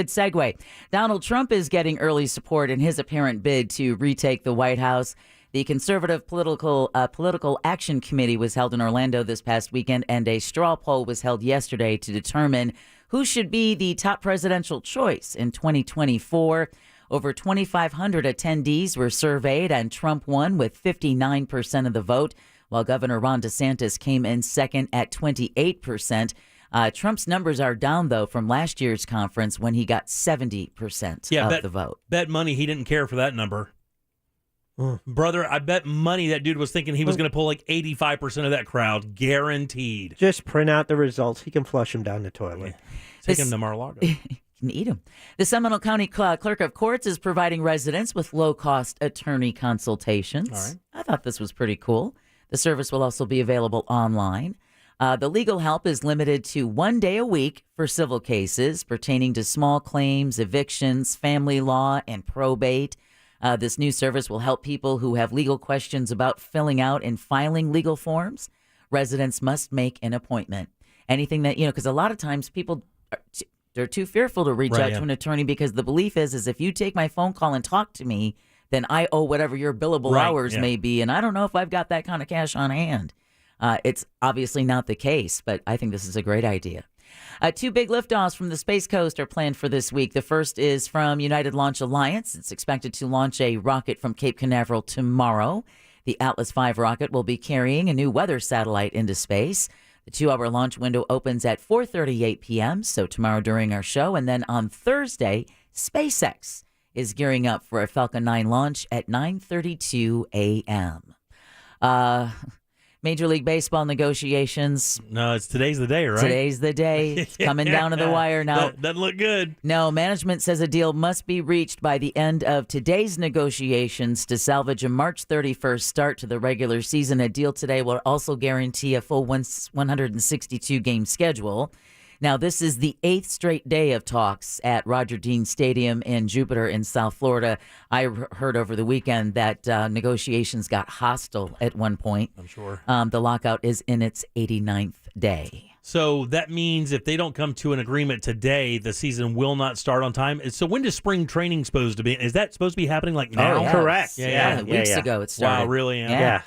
[SPEAKER 2] segue. Donald Trump is getting early support in his apparent bid to retake the White House. The Conservative Political Action Committee was held in Orlando this past weekend, and a straw poll was held yesterday to determine who should be the top presidential choice in 2024. Over 2,500 attendees were surveyed, and Trump won with 59% of the vote, while Governor Ron DeSantis came in second at 28%. Trump's numbers are down, though, from last year's conference when he got 70% of the vote.
[SPEAKER 7] Bet money he didn't care for that number. Brother, I bet money that dude was thinking he was going to pull like 85% of that crowd. Guaranteed.
[SPEAKER 5] Just print out the results. He can flush them down the toilet.
[SPEAKER 7] Take him to Mar-a-Lago.
[SPEAKER 2] You can eat them. The Seminole County Clerk of Courts is providing residents with low-cost attorney consultations.
[SPEAKER 7] All right.
[SPEAKER 2] I thought this was pretty cool. The service will also be available online. The legal help is limited to 1 day a week for civil cases pertaining to small claims, evictions, family law, and probate. This new service will help people who have legal questions about filling out and filing legal forms. Residents must make an appointment. Anything that, because a lot of times people, they're too fearful to reach out to an attorney because the belief is if you take my phone call and talk to me, then I owe whatever your billable hours may be. And I don't know if I've got that kind of cash on hand. It's obviously not the case, but I think this is a great idea. 2 big liftoffs from the Space Coast are planned for this week. The first is from United Launch Alliance. It's expected to launch a rocket from Cape Canaveral tomorrow. The Atlas V rocket will be carrying a new weather satellite into space. The 2-hour launch window opens at 4:38 p.m., so tomorrow during our show. And then on Thursday, SpaceX is gearing up for a Falcon 9 launch at 9:32 a.m. Major League Baseball negotiations.
[SPEAKER 7] No, today's the day, right?
[SPEAKER 2] Today's the day. It's coming down to the wire now.
[SPEAKER 7] Doesn't look good.
[SPEAKER 2] No, management says a deal must be reached by the end of today's negotiations to salvage a March 31st start to the regular season. A deal today will also guarantee a full 162-game schedule. Now, this is the 8th straight day of talks at Roger Dean Stadium in Jupiter in South Florida. I heard over the weekend that negotiations got hostile at one point.
[SPEAKER 7] I'm sure.
[SPEAKER 2] The lockout is in its 89th day.
[SPEAKER 7] So that means if they don't come to an agreement today, the season will not start on time. So when is spring training supposed to be? Is that supposed to be happening like now?
[SPEAKER 2] Oh, yes.
[SPEAKER 5] Correct.
[SPEAKER 2] Yeah, weeks ago it started.
[SPEAKER 7] Wow, really?
[SPEAKER 2] Yeah.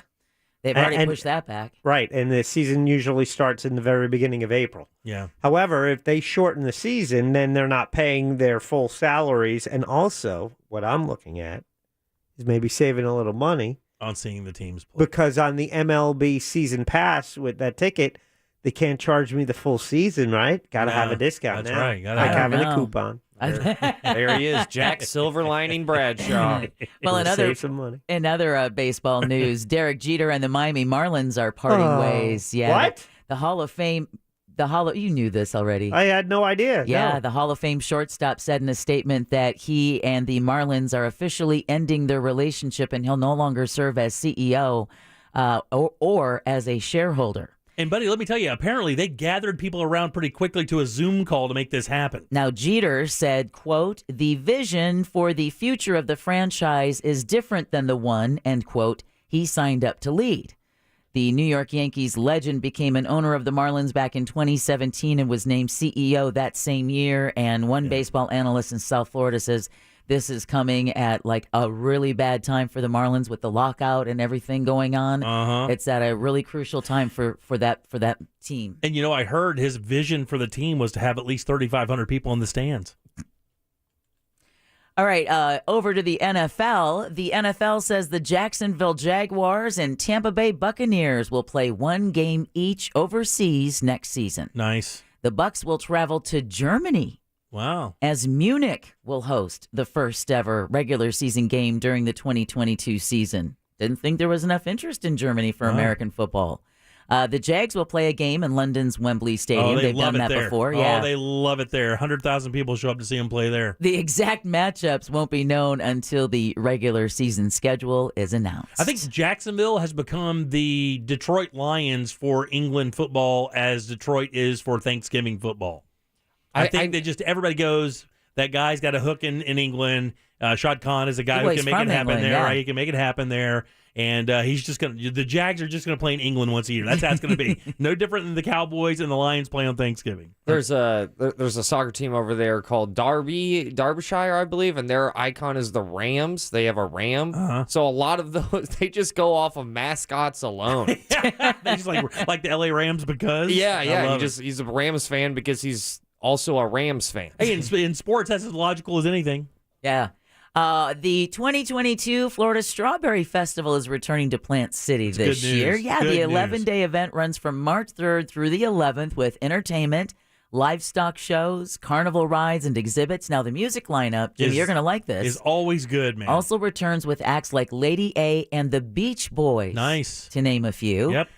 [SPEAKER 2] They've already
[SPEAKER 5] And-
[SPEAKER 2] pushed that back.
[SPEAKER 5] Right, and the season usually starts in the very beginning of April.
[SPEAKER 7] Yeah.
[SPEAKER 5] However, if they shorten the season, then they're not paying their full salaries. And also, what I'm looking at is maybe saving a little money
[SPEAKER 7] On seeing the teams play.
[SPEAKER 5] because on the MLB season pass with that ticket, they can't charge me the full season, right? Got to have a discount
[SPEAKER 7] that's
[SPEAKER 5] now.
[SPEAKER 7] right. Gotta
[SPEAKER 5] Like
[SPEAKER 7] have
[SPEAKER 5] having
[SPEAKER 2] it.
[SPEAKER 5] a coupon.
[SPEAKER 3] There he is, Jack Silverlining Bradshaw.
[SPEAKER 2] Well,
[SPEAKER 5] Save some money.
[SPEAKER 2] in other baseball news, Derek Jeter and the Miami Marlins are parting ways. Yeah,
[SPEAKER 5] What?
[SPEAKER 2] The Hall of Fame. You knew this already.
[SPEAKER 5] I had no idea.
[SPEAKER 2] Yeah,
[SPEAKER 5] No.
[SPEAKER 2] the Hall of Fame shortstop said in a statement that he and the Marlins are officially ending their relationship, and he'll no longer serve as CEO or as a shareholder.
[SPEAKER 7] And, buddy, let me tell you, apparently they gathered people around pretty quickly to a Zoom call to make this happen.
[SPEAKER 2] Now, Jeter said, quote, "The vision for the future of the franchise is different than the one," end quote, "he signed up to lead." The New York Yankees legend became an owner of the Marlins back in 2017 and was named CEO that same year. And one baseball analyst in South Florida says this is coming at like a really bad time for the Marlins with the lockout and everything going on. It's at a really crucial time for that team.
[SPEAKER 7] And, you know, I heard his vision for the team was to have at least 3,500 people in the stands.
[SPEAKER 2] All right, over to the NFL. The NFL says the Jacksonville Jaguars and Tampa Bay Buccaneers will play one game each overseas next season.
[SPEAKER 7] Nice.
[SPEAKER 2] The Bucs will travel to Germany.
[SPEAKER 7] Wow.
[SPEAKER 2] As Munich will host the first ever regular season game during the 2022 season. Didn't think there was enough interest in Germany for American football. The Jags will play a game in London's Wembley Stadium.
[SPEAKER 7] They've
[SPEAKER 2] done that
[SPEAKER 7] there.
[SPEAKER 2] before.
[SPEAKER 7] Oh, they love it there. 100,000 people show up to see them play there.
[SPEAKER 2] The exact matchups won't be known until the regular season schedule is announced.
[SPEAKER 7] I think Jacksonville has become the Detroit Lions for England football as Detroit is for Thanksgiving football. I think everybody goes, that guy's got a hook in England. Shad Khan is a guy who can make it happen there.
[SPEAKER 2] Yeah.
[SPEAKER 7] Right? He can make it happen there. And the Jags are just going to play in England once a year. That's how it's going to be. No different than the Cowboys and the Lions play on Thanksgiving.
[SPEAKER 3] There's a soccer team over there called Derbyshire, I believe, and their icon is the Rams. They have a ram. So a lot of those, they just go off of mascots alone.
[SPEAKER 7] They just like the LA Rams because?
[SPEAKER 3] Yeah. He's a Rams fan because he's also a Rams fan.
[SPEAKER 7] Hey, in sports, that's as logical as anything.
[SPEAKER 2] Yeah. The 2022 Florida Strawberry Festival is returning to Plant City this year. Yeah, the 11-day event runs from March 3rd through the 11th with entertainment, livestock shows, carnival rides, and exhibits. Now, the music lineup, Jimmy, you're going to like this,
[SPEAKER 7] is always good, man.
[SPEAKER 2] Also returns with acts like Lady A and the Beach Boys.
[SPEAKER 7] Nice.
[SPEAKER 2] To name a few.
[SPEAKER 7] Yep.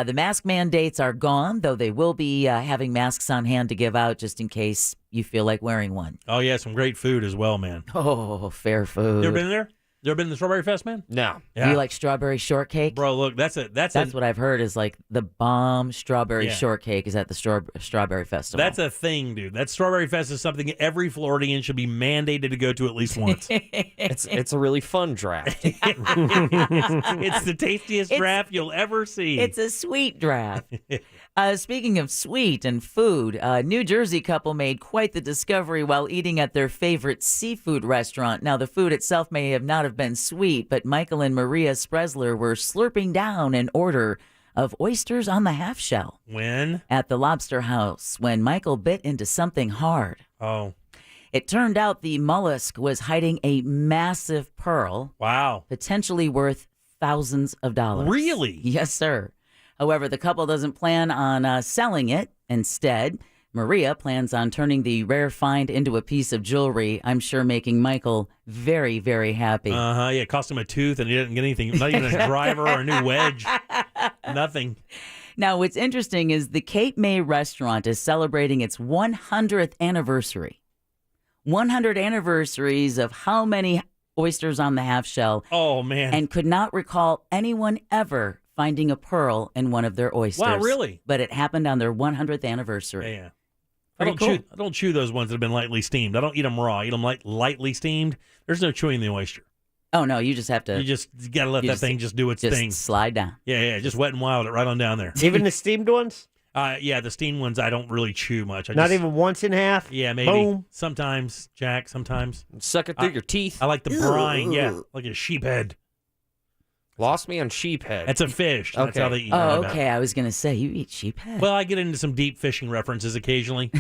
[SPEAKER 2] The mask mandates are gone, though they will be having masks on hand to give out just in case you feel like wearing one.
[SPEAKER 7] Oh, yeah, some great food as well, man.
[SPEAKER 2] Oh, fair food.
[SPEAKER 7] You ever been there? You ever been to the Strawberry Fest, man?
[SPEAKER 3] No.
[SPEAKER 2] Yeah. Do you like strawberry shortcake?
[SPEAKER 7] Bro, look, that's
[SPEAKER 2] what I've heard is like the bomb strawberry shortcake is at the Strawberry Festival.
[SPEAKER 7] That's a thing, dude. That Strawberry Fest is something every Floridian should be mandated to go to at least once.
[SPEAKER 3] It's a really fun draft.
[SPEAKER 7] It's the tastiest draft you'll ever see.
[SPEAKER 2] It's a sweet draft. Speaking of sweet and food, a New Jersey couple made quite the discovery while eating at their favorite seafood restaurant. Now, the food itself may not have been sweet, but Michael and Maria Spresler were slurping down an order of oysters on the half shell.
[SPEAKER 7] When?
[SPEAKER 2] At the Lobster House, when Michael bit into something hard.
[SPEAKER 7] Oh.
[SPEAKER 2] It turned out the mollusk was hiding a massive pearl.
[SPEAKER 7] Wow.
[SPEAKER 2] Potentially worth thousands of dollars.
[SPEAKER 7] Really?
[SPEAKER 2] Yes, sir. However, the couple doesn't plan on selling it. Instead, Maria plans on turning the rare find into a piece of jewelry, I'm sure making Michael very, very happy.
[SPEAKER 7] Yeah, it cost him a tooth and he didn't get anything, not even a driver or a new wedge. Nothing.
[SPEAKER 2] Now, what's interesting is the Cape May restaurant is celebrating its 100th anniversary. 100 anniversaries of how many oysters on the half shell.
[SPEAKER 7] Oh, man.
[SPEAKER 2] And could not recall anyone ever finding a pearl in one of their oysters.
[SPEAKER 7] Wow, really?
[SPEAKER 2] But it happened on their 100th anniversary.
[SPEAKER 7] Yeah. I don't chew those ones that have been lightly steamed. I don't eat them raw. I eat them lightly steamed. There's no chewing the oyster.
[SPEAKER 2] Oh, no, you just have to.
[SPEAKER 7] You got to let that thing just do its thing.
[SPEAKER 2] Slide down.
[SPEAKER 7] Yeah, just Wet and Wild it right on down there.
[SPEAKER 5] Even the steamed ones?
[SPEAKER 7] Yeah, the steamed ones I don't really chew much.
[SPEAKER 5] Not even once in half?
[SPEAKER 7] Yeah, maybe.
[SPEAKER 5] Boom.
[SPEAKER 7] Sometimes, Jack, sometimes.
[SPEAKER 3] Suck it through your teeth.
[SPEAKER 7] I like the brine, like a sheep head.
[SPEAKER 3] Lost me on sheep head.
[SPEAKER 7] That's a fish. That's how they eat.
[SPEAKER 2] Oh, okay. I was going to say, you eat sheep head.
[SPEAKER 7] Well, I get into some deep fishing references occasionally.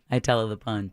[SPEAKER 2] I tell her the pun.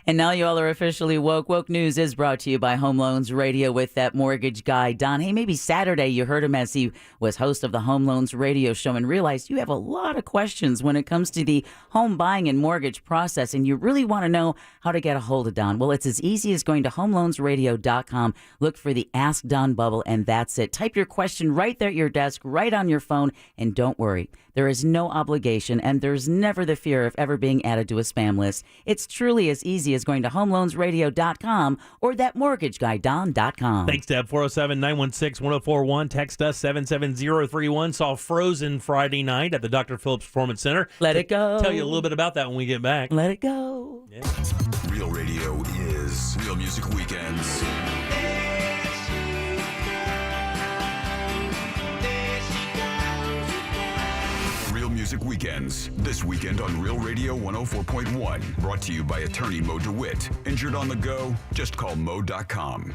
[SPEAKER 2] And now you all are officially woke. Woke News is brought to you by Home Loans Radio with that mortgage guy, Don. Hey, maybe Saturday you heard him as he was host of the Home Loans Radio show and realized you have a lot of questions when it comes to the home buying and mortgage process, and you really want to know how to get a hold of Don. Well, it's as easy as going to homeloansradio.com, look for the Ask Don bubble, and that's it. Type your question right there at your desk, right on your phone, and don't worry. There is no obligation, and there's never the fear of ever being added to a spam list. It's truly as easy as going to homeloansradio.com or thatmortgageguyDon.com.
[SPEAKER 7] Thanks, Deb. 407-916-1041. Text us 77031. Saw Frozen Friday night at the Dr. Phillips Performance Center.
[SPEAKER 2] Let it go.
[SPEAKER 7] Tell you a little bit about that when we get back.
[SPEAKER 2] Let it go.
[SPEAKER 7] Yeah.
[SPEAKER 9] Real radio is Real Music Weekends. Music Weekends, this weekend on Real Radio 104.1. Brought to you by attorney Mo DeWitt. Injured on the go? Just call Mo.com.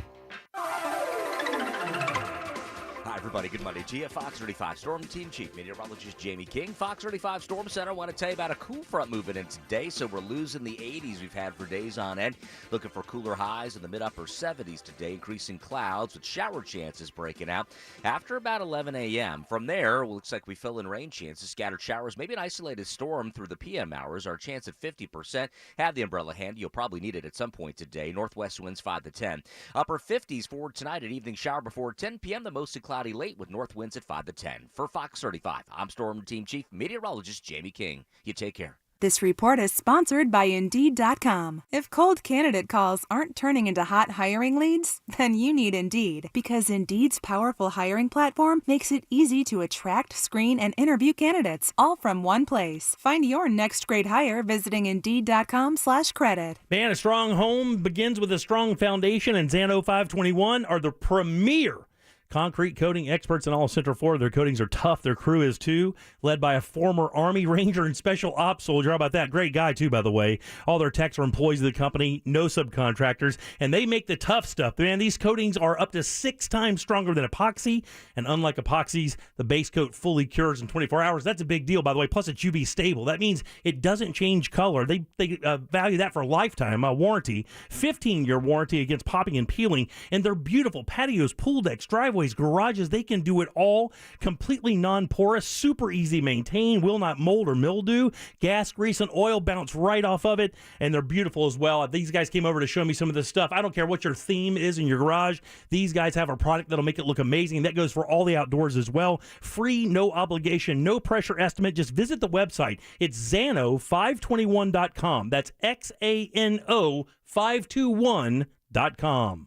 [SPEAKER 6] Hi, everybody. Good Monday to you. Fox 35 Storm Team Chief Meteorologist Jamie King. Fox 35 Storm Center. I want to tell you about a cool front moving in today, so we're losing the 80s we've had for days on end. Looking for cooler highs in the mid-upper 70s today, increasing clouds with shower chances breaking out after about 11 a.m. From there, it looks like we fill in rain chances, scattered showers, maybe an isolated storm through the p.m. hours. Our chance at 50%. Have the umbrella handy. You'll probably need it at some point today. Northwest winds 5 to 10. Upper 50s forward tonight. An evening shower before 10 p.m. The mostly cloudy late with north winds at 5 to 10. For Fox 35, I'm Storm Team Chief Meteorologist Jamie King. You take care.
[SPEAKER 8] This report is sponsored by Indeed.com. If cold candidate calls aren't turning into hot hiring leads, then you need Indeed, because Indeed's powerful hiring platform makes it easy to attract, screen, and interview candidates, all from one place. Find your next great hire visiting Indeed.com/credit.
[SPEAKER 7] Man, a strong home begins with a strong foundation, and Zano 521 are the premier concrete coating experts in all Central Florida. Their coatings are tough. Their crew is too, led by a former Army Ranger and Special Ops soldier. How about that? Great guy too, by the way. All their techs are employees of the company, no subcontractors, and they make the tough stuff. Man, these coatings are up to 6 times stronger than epoxy, and unlike epoxies, the base coat fully cures in 24 hours. That's a big deal, by the way. Plus, it's UV stable. That means it doesn't change color. They value that for a lifetime warranty, 15-year warranty against popping and peeling, and they're beautiful patios, pool decks, driveways, garages. They can do it all. Completely non-porous, super easy to maintain, will not mold or mildew. Gas, grease, and oil bounce right off of it, and they're beautiful as well. These guys came over to show me some of this stuff. I don't care what your theme is in your garage. These guys have a product that'll make it look amazing. That goes for all the outdoors as well. Free, no obligation, no pressure estimate. Just visit the website. It's Zano521.com. That's XANO 521.com.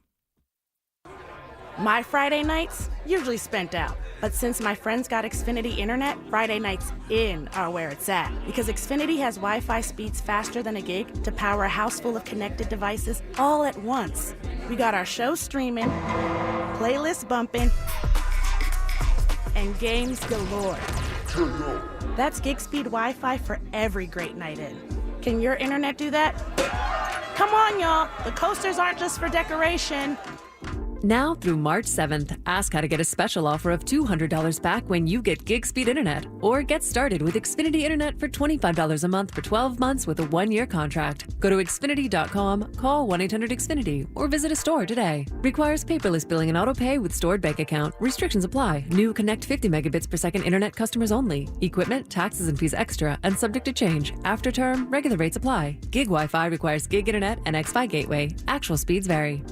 [SPEAKER 10] My Friday nights usually spent out, but since my friends got Xfinity Internet, Friday nights in are where it's at. Because Xfinity has Wi-Fi speeds faster than a gig to power a house full of connected devices all at once. We got our show streaming, playlists bumping, and games galore. That's gig speed Wi-Fi for every great night in. Can your internet do that? Come on, y'all. The coasters aren't just for decoration.
[SPEAKER 11] Now through March 7th, ask how to get a special offer of $200 back when you get gig speed internet. Or get started with Xfinity Internet for $25 a month for 12 months with a 1-year contract. Go to Xfinity.com, call 1-800-XFINITY, or visit a store today. Requires paperless billing and auto pay with stored bank account. Restrictions apply. New Connect 50 megabits per second internet customers only. Equipment, taxes, and fees extra and subject to change. After term, regular rates apply. Gig Wi-Fi requires gig internet and X-Fi gateway. Actual speeds vary.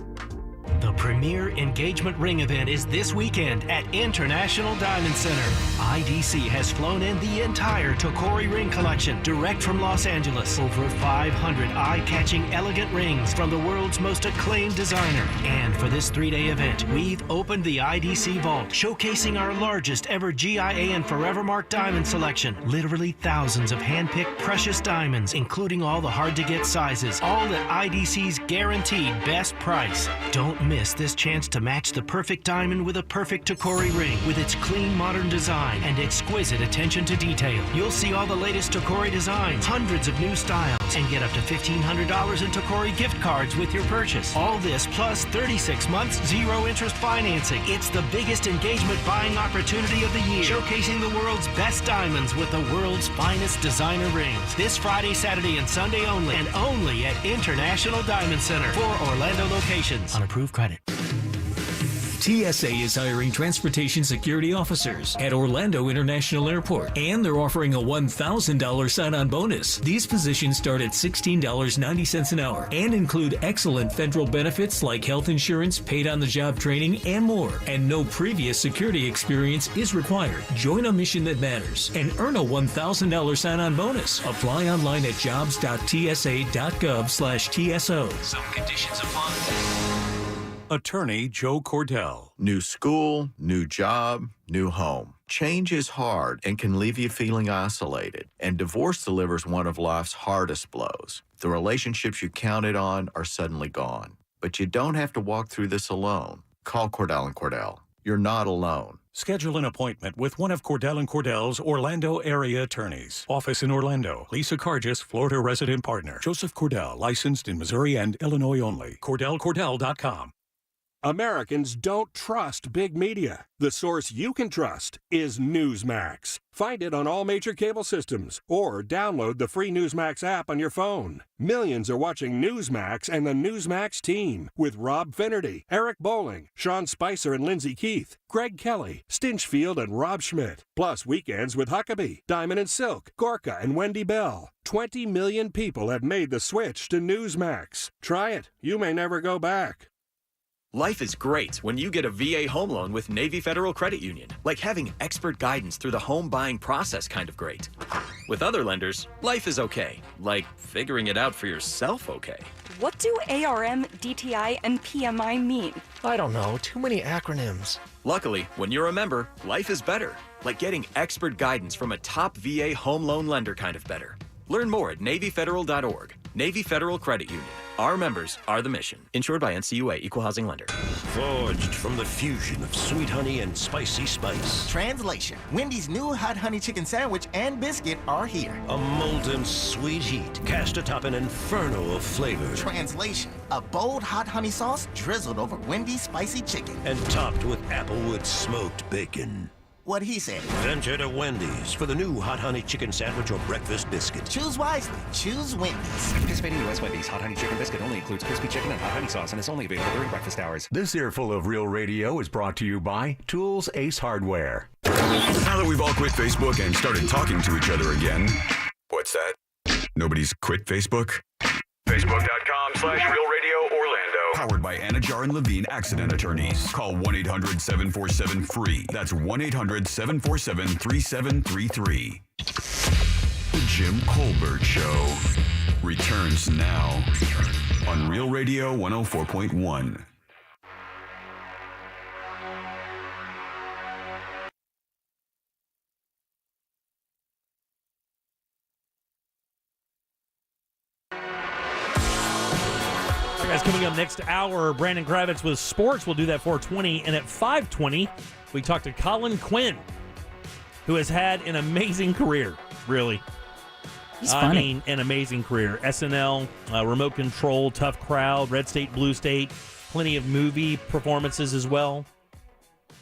[SPEAKER 12] The premier engagement ring event is this weekend at International Diamond Center. IDC has flown in the entire Tokori ring collection direct from Los Angeles. Over 500 eye-catching elegant rings from the world's most acclaimed designer. And for this 3-day event, we've opened the IDC vault, showcasing our largest ever GIA and Forevermark diamond selection. Literally thousands of hand-picked precious diamonds, including all the hard-to-get sizes, all at IDC's guaranteed best price. Don't miss this chance to match the perfect diamond with a perfect Tokori ring with its clean modern design and exquisite attention to detail. You'll see all the latest Tokori designs, hundreds of new styles, and get up to $1,500 in Tokori gift cards with your purchase. All this plus 36 months zero interest financing. It's the biggest engagement buying opportunity of the year, showcasing the world's best diamonds with the world's finest designer rings. This Friday, Saturday, and Sunday only, and only at International Diamond Center. 4 Orlando locations on approved credit.
[SPEAKER 13] TSA is hiring transportation security officers at Orlando International Airport, and they're offering a $1,000 sign-on bonus. These positions start at $16.90 an hour and include excellent federal benefits like health insurance, paid on-the-job training, and more. And no previous security experience is required. Join a mission that matters and earn a $1,000 sign-on bonus. Apply online at jobs.tsa.gov/TSO. Some conditions apply.
[SPEAKER 1] Attorney Joe Cordell. New school, new job, new home. Change is hard and can leave you feeling isolated. And divorce delivers one of life's hardest blows. The relationships you counted on are suddenly gone. But you don't have to walk through this alone. Call Cordell & Cordell. You're not alone.
[SPEAKER 14] Schedule an appointment with one of Cordell & Cordell's Orlando area attorneys. Office in Orlando. Lisa Cargis, Florida resident partner. Joseph Cordell, licensed in Missouri and Illinois only. CordellCordell.com.
[SPEAKER 24] Americans don't trust big media. The source you can trust is Newsmax. Find it on all major cable systems or download the free Newsmax app on your phone. Millions are watching Newsmax and the Newsmax team with Rob Finnerty, Eric Bowling, Sean Spicer and Lindsey Keith, Greg Kelly, Stinchfield and Rob Schmidt. Plus weekends with Huckabee, Diamond and Silk, Gorka and Wendy Bell. 20 million people have made the switch to Newsmax. Try it. You may never go back.
[SPEAKER 15] Life is great when you get a VA home loan with Navy Federal Credit Union. Like having expert guidance through the home buying process kind of great. With other lenders, life is okay. Like figuring it out for yourself okay.
[SPEAKER 16] What do ARM, DTI, and PMI mean?
[SPEAKER 15] I don't know. Too many acronyms. Luckily, when you're a member, life is better. Like getting expert guidance from a top VA home loan lender kind of better. Learn more at NavyFederal.org. Navy Federal Credit Union. Our members are the mission. Insured by NCUA, Equal Housing Lender.
[SPEAKER 17] Forged from the fusion of sweet honey and spicy spice.
[SPEAKER 18] Translation. Wendy's new hot honey chicken sandwich and biscuit are here.
[SPEAKER 17] A molten sweet heat cast atop an inferno of flavor.
[SPEAKER 18] Translation. A bold hot honey sauce drizzled over Wendy's spicy chicken.
[SPEAKER 17] And topped with Applewood smoked bacon.
[SPEAKER 18] What he said.
[SPEAKER 17] Venture to Wendy's for the new hot honey chicken sandwich or breakfast biscuit.
[SPEAKER 18] Choose wisely. Choose Wendy's.
[SPEAKER 19] Participating U.S. Wendy's hot honey chicken biscuit only includes crispy chicken and hot honey sauce and is only available during breakfast hours.
[SPEAKER 20] This earful of Real Radio is brought to you by Tools Ace Hardware.
[SPEAKER 9] Now that we've all quit Facebook and started talking to each other again. What's that? Nobody's quit Facebook? Facebook.com/RealRadioOrlando. Powered by Anajar and Levine Accident Attorneys. Call 1-800-747-FREE. That's 1-800-747-3733. The Jim Colbert Show returns now on Real Radio 104.1.
[SPEAKER 7] Guys, coming up next hour, Brandon Kravitz with sports. We'll do that 4:20, and at 5:20, we talk to Colin Quinn, who has had an amazing career. Really,
[SPEAKER 2] he's funny.
[SPEAKER 7] I mean, an amazing career. SNL, Remote Control, Tough Crowd, Red State, Blue State, plenty of movie performances as well.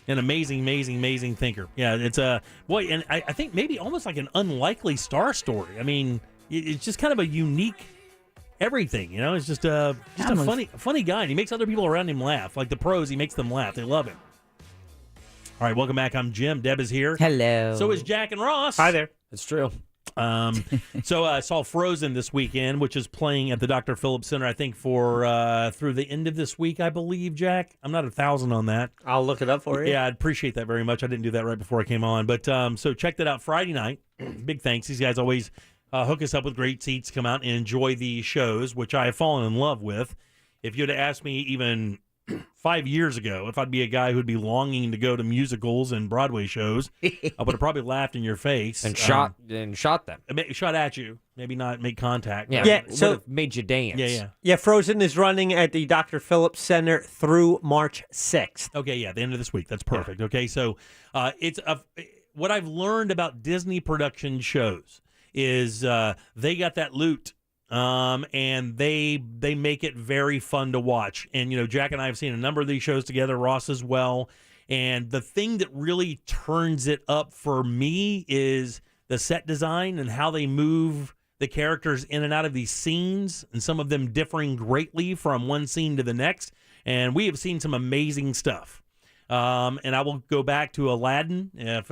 [SPEAKER 7] An amazing thinker. Yeah, it's a boy, and I think maybe almost like an unlikely star story. I mean, it's just kind of a unique. Everything, you know, it's just a funny guy, and he makes other people around him laugh. Like the pros, he makes them laugh. They love him. All right, welcome back. I'm Jim. Deb is here.
[SPEAKER 2] Hello.
[SPEAKER 7] So is Jack and Ross.
[SPEAKER 5] Hi there.
[SPEAKER 3] It's true.
[SPEAKER 7] So I saw Frozen this weekend, which is playing at the Dr. Phillips Center, I think, for through the end of this week, I believe, Jack. I'm not 1,000 on that.
[SPEAKER 5] I'll look it up for you.
[SPEAKER 7] Yeah, I'd appreciate that very much. I didn't do that right before I came on. But so check that out Friday night. Big thanks. These guys always hook us up with great seats, come out and enjoy the shows, which I have fallen in love with. If you'd have asked me even 5 years ago if I'd be a guy who'd be longing to go to musicals and Broadway shows, I would have probably laughed in your face
[SPEAKER 3] and shot them,
[SPEAKER 7] shot at you. Maybe not make contact.
[SPEAKER 5] Yeah. So
[SPEAKER 3] would have made you dance.
[SPEAKER 5] Yeah. Frozen is running at the Dr. Phillips Center through March 6th.
[SPEAKER 7] Okay. Yeah, the end of this week. That's perfect. Okay. So it's what I've learned about Disney production shows is they got that loot. And they make it very fun to watch. And, Jack and I have seen a number of these shows together, Ross as well. And the thing that really turns it up for me is the set design and how they move the characters in and out of these scenes, and some of them differing greatly from one scene to the next. And we have seen some amazing stuff. And I will go back to Aladdin. If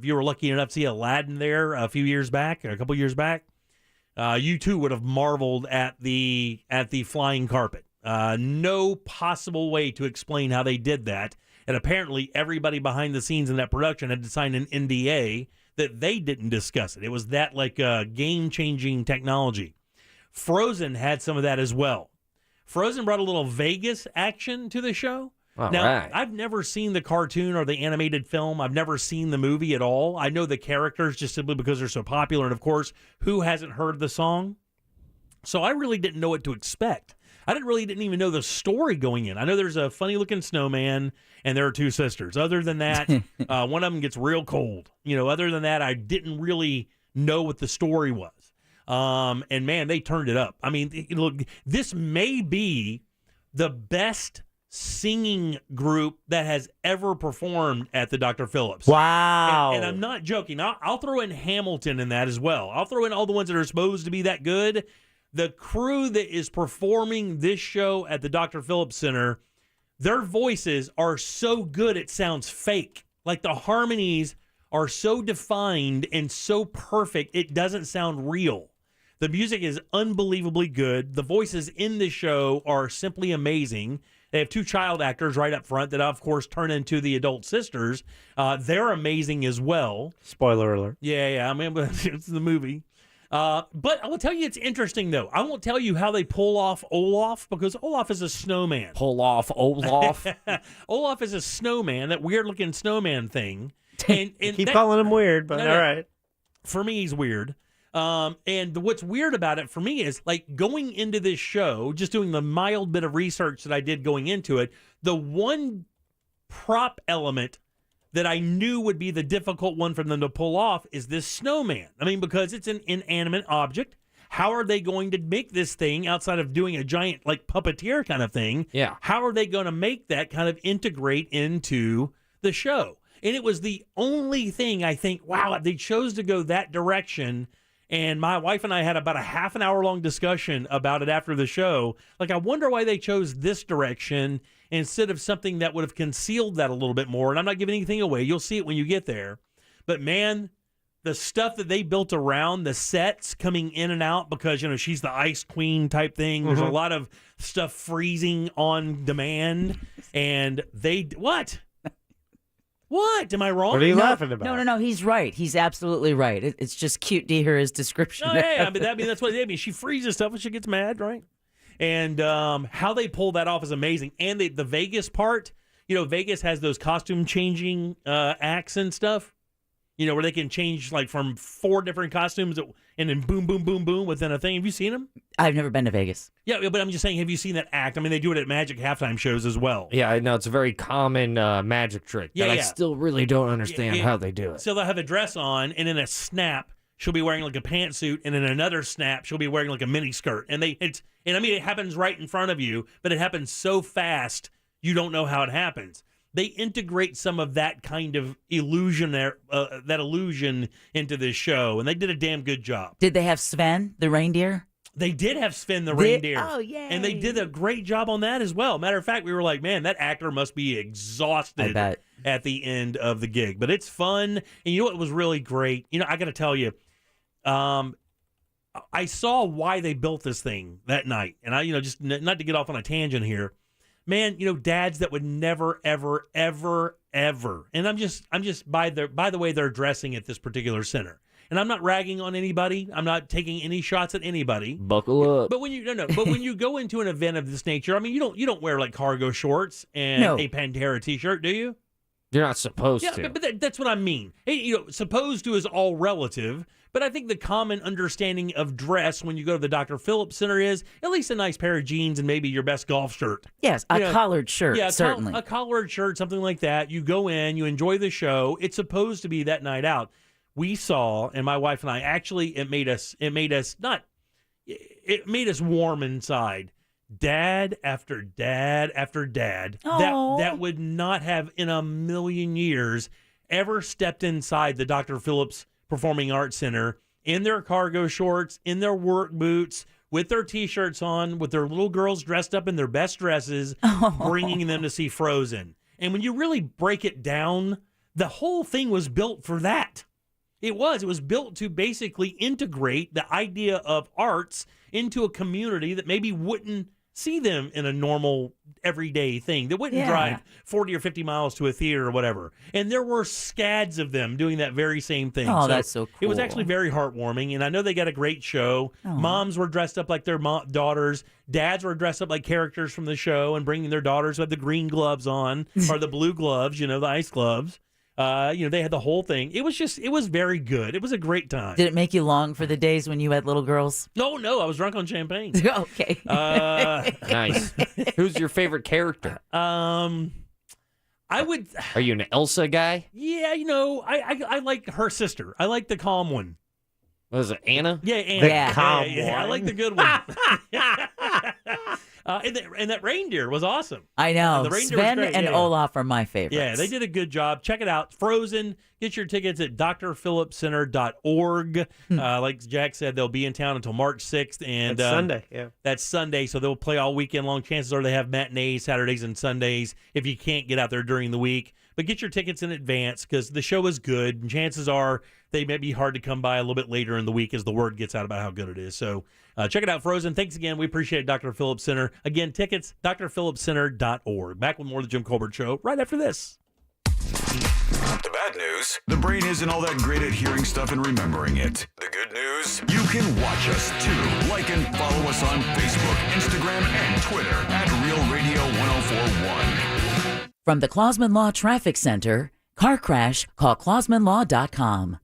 [SPEAKER 7] you were lucky enough to see Aladdin there a couple years back, you too would have marveled at the flying carpet. No possible way to explain how they did that. And apparently everybody behind the scenes in that production had to sign an NDA that they didn't discuss it. It was that game-changing technology. Frozen had some of that as well. Frozen brought a little Vegas action to the show. Now, I've never seen the cartoon or the animated film. I've never seen the movie at all. I know the characters just simply because they're so popular. And, of course, who hasn't heard the song? So I really didn't know what to expect. I didn't even know the story going in. I know there's a funny-looking snowman, and there are two sisters. Other than that, one of them gets real cold. Other than that, I didn't really know what the story was. And, man, they turned it up. I mean, look, this may be the best singing group that has ever performed at the Dr. Phillips.
[SPEAKER 5] Wow.
[SPEAKER 7] And I'm not joking. I'll throw in Hamilton in that as well. I'll throw in all the ones that are supposed to be that good. The crew that is performing this show at the Dr. Phillips Center, their voices are so good it sounds fake. Like the harmonies are so defined and so perfect it doesn't sound real. The music is unbelievably good. The voices in the show are simply amazing. They have two child actors right up front that, of course, turn into the adult sisters. They're amazing as well.
[SPEAKER 5] Spoiler alert.
[SPEAKER 7] Yeah. I mean, it's the movie. But I will tell you it's interesting, though. I won't tell you how they pull off Olaf, because Olaf is a snowman.
[SPEAKER 3] Pull off Olaf?
[SPEAKER 7] Olaf is a snowman, that weird-looking snowman thing. And
[SPEAKER 5] keep calling him weird, but all right.
[SPEAKER 7] For me, he's weird. And what's weird about it for me is, like, going into this show, just doing the mild bit of research that I did going into it, the one prop element that I knew would be the difficult one for them to pull off is this snowman. I mean, because it's an inanimate object. How are they going to make this thing outside of doing a giant, like, puppeteer kind of thing?
[SPEAKER 3] Yeah.
[SPEAKER 7] How are they going to make that kind of integrate into the show? And it was the only thing I think, wow, they chose to go that direction. And my wife and I had about a half an hour long discussion about it after the show. Like, I wonder why they chose this direction instead of something that would have concealed that a little bit more. And I'm not giving anything away. You'll see it when you get there. But, man, the stuff that they built around the sets coming in and out, because, she's the ice queen type thing. There's a lot of stuff freezing on demand. And what? What? Am I wrong?
[SPEAKER 5] What are you laughing about?
[SPEAKER 2] No. He's right. He's absolutely right. It's just cute to hear his description.
[SPEAKER 7] Oh, yeah. That's what I mean. She freezes stuff and she gets mad, right? And how they pull that off is amazing. And the Vegas part, Vegas has those costume changing acts and stuff. Where they can change like from 4 different costumes and then boom, boom, boom, boom within a thing. Have you seen them?
[SPEAKER 2] I've never been to Vegas.
[SPEAKER 7] Yeah, but I'm just saying, have you seen that act? I mean, they do it at Magic halftime shows as well.
[SPEAKER 3] Yeah, I know. It's a very common magic trick that I still really don't understand how they do it.
[SPEAKER 7] So they'll have a dress on, and in a snap, she'll be wearing like a pantsuit, and in another snap, she'll be wearing like a mini skirt. And it happens right in front of you, but it happens so fast, you don't know how it happens. They integrate some of that kind of illusion into this show, and they did a damn good job.
[SPEAKER 2] Did they have Sven, the reindeer?
[SPEAKER 7] They did have Sven the reindeer.
[SPEAKER 2] Oh, yay.
[SPEAKER 7] And they did a great job on that as well. Matter of fact, we were like, man, that actor must be exhausted at the end of the gig. But it's fun. And you know what was really great? I got to tell you, I saw why they built this thing that night, and I, just not to get off on a tangent here, man. Dads that would never, ever, ever, ever, and I'm just by the way they're dressing at this particular center. And I'm not ragging on anybody. I'm not taking any shots at anybody.
[SPEAKER 3] Buckle up.
[SPEAKER 7] But when you but when you go into an event of this nature, I mean, you don't wear like cargo shorts and a Pantera t-shirt, do you?
[SPEAKER 3] You're not supposed to.
[SPEAKER 7] Yeah, but that's what I mean. Hey, supposed to is all relative. But I think the common understanding of dress when you go to the Dr. Phillips Center is at least a nice pair of jeans and maybe your best golf shirt.
[SPEAKER 2] Yes, a collared shirt,
[SPEAKER 7] yeah,
[SPEAKER 2] certainly.
[SPEAKER 7] A collared shirt, something like that. You go in, you enjoy the show. It's supposed to be that night out. We saw, and my wife and I, actually, it made us warm inside. Dad after dad after dad that would not have in a million years ever stepped inside the Dr. Phillips Performing Arts Center in their cargo shorts, in their work boots, with their T-shirts on, with their little girls dressed up in their best dresses, bringing them to see Frozen. And when you really break it down, the whole thing was built for that. It was built to basically integrate the idea of arts into a community that maybe wouldn't see them in a normal everyday thing, that wouldn't drive 40 or 50 miles to a theater or whatever. And there were scads of them doing that very same thing.
[SPEAKER 2] Oh, that's so cool.
[SPEAKER 7] It was actually very heartwarming, and I know they got a great show.
[SPEAKER 2] Oh.
[SPEAKER 7] Moms were dressed up like their daughters. Dads were dressed up like characters from the show and bringing their daughters with the green gloves on or the blue gloves, the ice gloves. They had the whole thing. It was very good. It was a great time.
[SPEAKER 2] Did it make you long for the days when you had little girls?
[SPEAKER 7] No, I was drunk on champagne.
[SPEAKER 2] Okay.
[SPEAKER 3] Nice. Who's your favorite character?
[SPEAKER 7] I would.
[SPEAKER 3] Are you an Elsa guy?
[SPEAKER 7] Yeah, I like her sister. I like the calm one.
[SPEAKER 3] Was it Anna?
[SPEAKER 7] Yeah, Anna.
[SPEAKER 5] The calm
[SPEAKER 7] one. I like the good one. And that reindeer was awesome.
[SPEAKER 2] I know.
[SPEAKER 7] The reindeer
[SPEAKER 2] Sven
[SPEAKER 7] was great.
[SPEAKER 2] and Olaf are my favorites.
[SPEAKER 7] Yeah, they did a good job. Check it out. Frozen. Get your tickets at drphillipscenter.org. Like Jack said, they'll be in town until March 6th. And
[SPEAKER 5] That's Sunday, yeah.
[SPEAKER 7] That's Sunday, so they'll play all weekend long. Chances are they have matinees, Saturdays and Sundays, if you can't get out there during the week. But get your tickets in advance because the show is good, and chances are they may be hard to come by a little bit later in the week as the word gets out about how good it is. So check it out, Frozen. Thanks again. We appreciate it, Dr. Phillips Center. Again, tickets, drphillipscenter.org. Back with more of the Jim Colbert Show right after this.
[SPEAKER 9] The bad news: the brain isn't all that great at hearing stuff and remembering it. The good news: you can watch us too. Like and follow us on Facebook, Instagram, and Twitter at Real Radio 1041.
[SPEAKER 2] From the Clausman Law Traffic Center, car crash, call ClausmanLaw.com.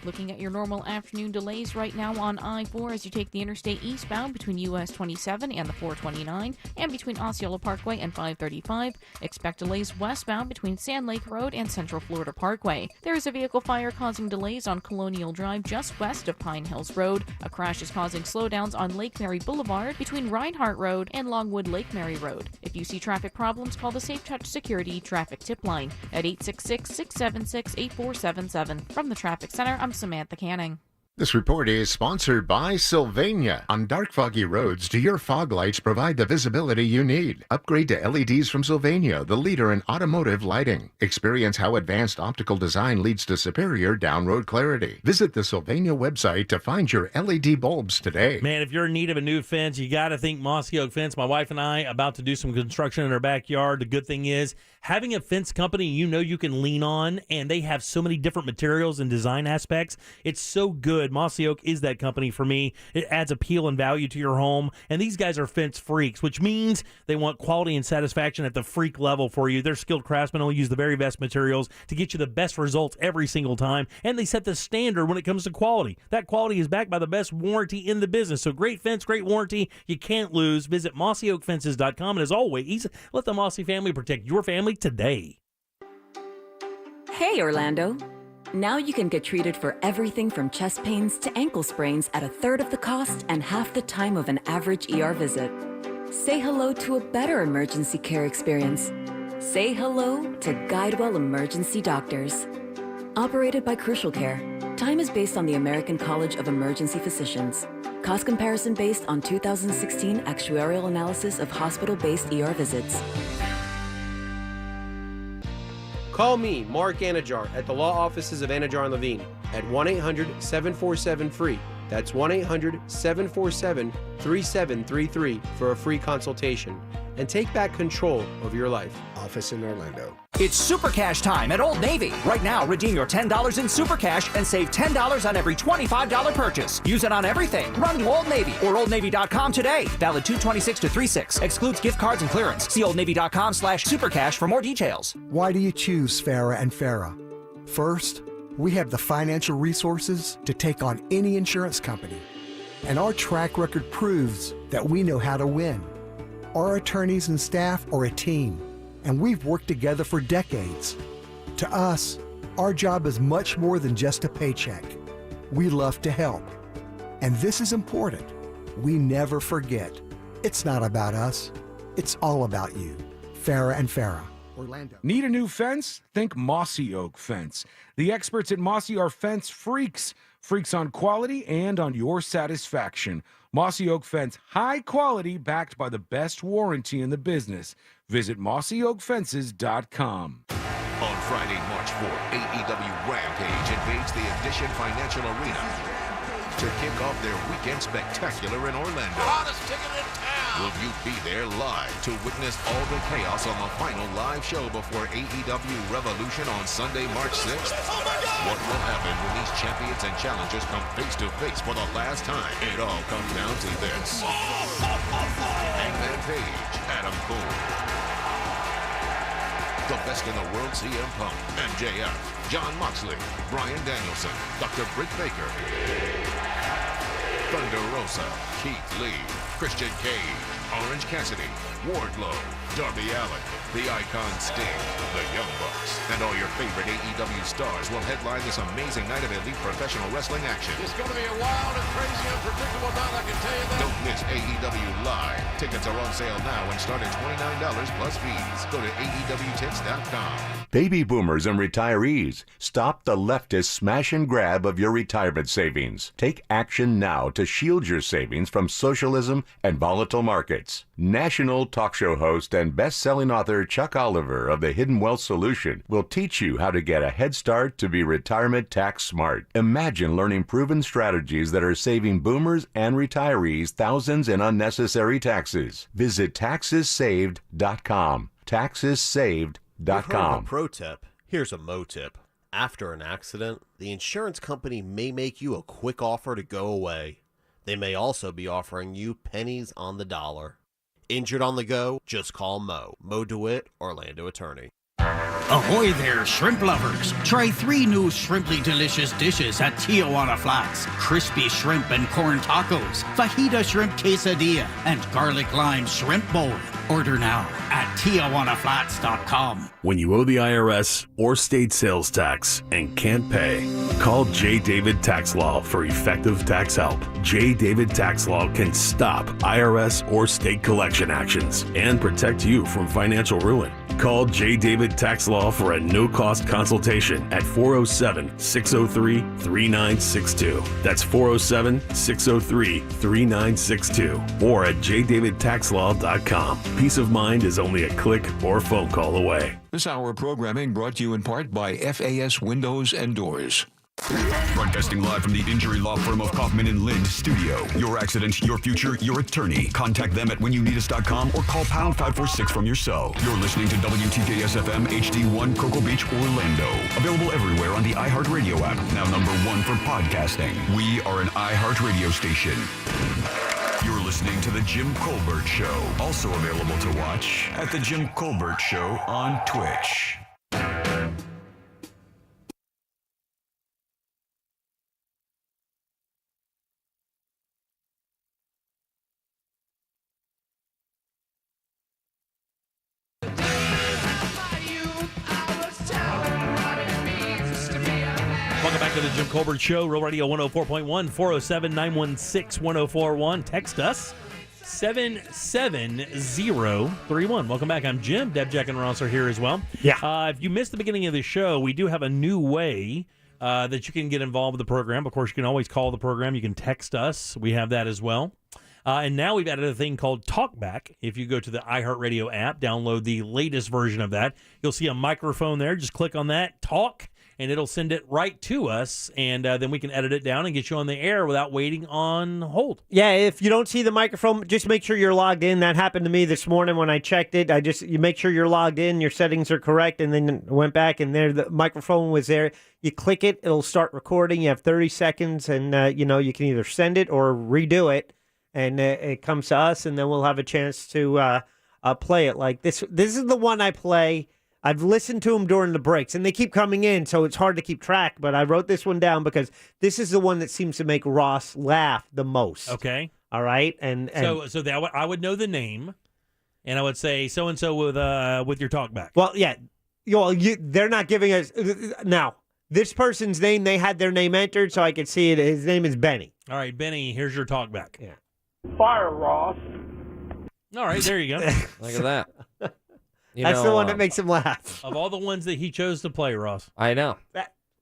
[SPEAKER 4] Looking at your normal afternoon delays right now on I-4 as you take the interstate eastbound between US 27 and the 429 and between Osceola Parkway and 535. Expect delays westbound between Sand Lake Road and Central Florida Parkway. There is a vehicle fire causing delays on Colonial Drive just west of Pine Hills Road. A crash is causing slowdowns on Lake Mary Boulevard between Reinhardt Road and Longwood Lake Mary Road. If you see traffic problems, call the Safe Touch Security Traffic Tip Line at 866-676-8477. From the Traffic Center, I'm Samantha Canning.
[SPEAKER 21] This report is sponsored by Sylvania. On dark, foggy roads, do your fog lights provide the visibility you need? Upgrade to LEDs from Sylvania, the leader in automotive lighting. Experience how advanced optical design leads to superior down-road clarity. Visit the Sylvania website to find your LED bulbs today.
[SPEAKER 7] Man, if you're in need of a new fence, you got to think Mossy Oak Fence. My wife and I about to do some construction in our backyard. The good thing is, having a fence company you can lean on, and they have so many different materials and design aspects. It's so good. Mossy Oak is that company for me. It adds appeal and value to your home, and these guys are fence freaks, which means they want quality and satisfaction at the freak level for you. They're skilled craftsmen who use the very best materials to get you the best results every single time, and they set the standard when it comes to quality. That quality is backed by the best warranty in the business. So great fence, great warranty. You can't lose. Visit mossyoakfences.com, and as always, let the Mossy family protect your family today.
[SPEAKER 22] Hey, Orlando. Now you can get treated for everything from chest pains to ankle sprains at a third of the cost and half the time of an average ER visit. Say hello to a better emergency care experience. Say hello to GuideWell Emergency Doctors. Operated by Crucial Care, time is based on the American College of Emergency Physicians. Cost comparison based on 2016 actuarial analysis of hospital-based ER visits.
[SPEAKER 6] Call me, Mark Anajar, at the law offices of Anajar and Levine at 1-800-747-FREE. That's 1-800-747-3733 for a free consultation. And take back control of your life.
[SPEAKER 8] Office in Orlando.
[SPEAKER 10] It's Super Cash time at Old Navy. Right now, redeem your $10 in Super Cash and save $10 on every $25 purchase. Use it on everything. Run to Old Navy or OldNavy.com today. Valid 2/26 to 3/6. Excludes gift cards and clearance. See OldNavy.com/supercash for more details.
[SPEAKER 8] Why do you choose Farah and Farah? First, we have the financial resources to take on any insurance company. And our track record proves that we know how to win. Our attorneys and staff are a team, and we've worked together for decades. To us, our job is much more than just a paycheck. We love to help. And this is important. We never forget. It's not about us. It's all about you. Farah and Farah. Orlando.
[SPEAKER 23] Need a new fence? Think Mossy Oak Fence. The experts at Mossy are fence freaks. Freaks on quality and on your satisfaction. Mossy Oak Fence, high quality backed by the best warranty in the business. Visit mossyoakfences.com.
[SPEAKER 25] On Friday, March 4th, AEW Rampage invades the Edition Financial Arena to kick off their weekend spectacular in Orlando.
[SPEAKER 26] Hottest ticket in town!
[SPEAKER 25] Will you be there live to witness all the chaos on the final live show before AEW Revolution on Sunday, March 6th? What will happen when these champions and challengers come face to face for the last time? It all comes down to this. Hangman Page, Adam Cole. The best in the world, CM Punk, MJF, John Moxley, Bryan Danielson, Dr. Britt Baker, Thunder Rosa, Keith Lee, Christian Cage, Orange Cassidy, Wardlow, Darby Allin, the Icon Sting, the Young Bucks, and all your favorite AEW stars will headline this amazing night of elite professional wrestling action.
[SPEAKER 26] It's going to be a wild and crazy, unpredictable night, I can tell you that.
[SPEAKER 25] Don't miss AEW Live. Tickets are on sale now and start at $29 plus fees. Go to AEWTix.com.
[SPEAKER 20] Baby boomers and retirees, stop the leftist smash and grab of your retirement savings. Take action now to shield your savings from socialism and volatile markets. National talk show host and best-selling author Chuck Oliver of The Hidden Wealth Solution will teach you how to get a head start to be retirement tax smart. Imagine learning proven strategies that are saving boomers and retirees thousands in unnecessary taxes. Visit taxessaved.com. Taxessaved.com.
[SPEAKER 27] You've heard of a pro tip. Here's a mo tip. After an accident, the insurance company may make you a quick offer to go away. They may also be offering you pennies on the dollar. Injured on the go? Just call Mo. Mo DeWitt, Orlando attorney.
[SPEAKER 28] Ahoy there, shrimp lovers. Try 3 new shrimply delicious dishes at Tijuana Flats. Crispy shrimp and corn tacos, fajita shrimp quesadilla, and garlic lime shrimp bowl. Order now at TijuanaFlats.com.
[SPEAKER 29] When you owe the IRS or state sales tax and can't pay, call J. David Tax Law for effective tax help. J. David Tax Law can stop IRS or state collection actions and protect you from financial ruin. Call J. David Tax Law for a no-cost consultation at 407-603-3962. That's 407-603-3962 or at jdavidtaxlaw.com. Peace of mind is only a click or phone call away.
[SPEAKER 9] This hour of programming brought to you in part by FAS Windows and Doors. Broadcasting live from the injury law firm of Kaufman and Lind studio. Your accident, your future, your attorney. Contact them at whenyounneedus.com or call pound 546 from your cell. You're listening to WTKS FM HD1 Cocoa Beach, Orlando. Available everywhere on the iHeartRadio app. Now number 1 for podcasting. We are an iHeartRadio station. You're listening to The Jim Colbert Show. Also available to watch at The Jim Colbert Show on Twitch.
[SPEAKER 7] Welcome back to the Jim Colbert Show, Real Radio 104.1, 407-916-1041. Text us, 77031. Welcome back. I'm Jim. Deb, Jack, and Ross are here as well.
[SPEAKER 5] Yeah.
[SPEAKER 7] If you missed the beginning of the show, we do have a new way that you can get involved with the program. Of course, you can always call the program. You can text us. We have that as well. And now we've added a thing called talkback. If you go to the iHeartRadio app, download the latest version of that, you'll see a microphone there. Just click on that, talk, and it'll send it right to us, and then we can edit it down and get you on the air without waiting on hold.
[SPEAKER 5] Yeah, if you don't see the microphone, just make sure you're logged in. That happened to me this morning when I checked it. You make sure you're logged in, your settings are correct, and then went back, and there the microphone was there. You click it, it'll start recording. You have 30 seconds, and you can either send it or redo it, and it comes to us, and then we'll have a chance to play it. Like this. This is the one I play. I've listened to them during the breaks, and they keep coming in, so it's hard to keep track. But I wrote this one down because this is the one that seems to make Ross laugh the most.
[SPEAKER 7] Okay.
[SPEAKER 5] All right. And
[SPEAKER 7] so that I would know the name, and I would say so and so with your talkback.
[SPEAKER 5] Well, yeah. They're not giving us now. This person's name, they had their name entered, so I could see it. His name is Benny.
[SPEAKER 7] All right, Benny. Here's your talkback.
[SPEAKER 5] Yeah.
[SPEAKER 1] Fire, Ross.
[SPEAKER 7] All right, there you go.
[SPEAKER 3] Look at that.
[SPEAKER 5] That's the one that makes him laugh.
[SPEAKER 7] Of all the ones that he chose to play, Ross.
[SPEAKER 3] I know.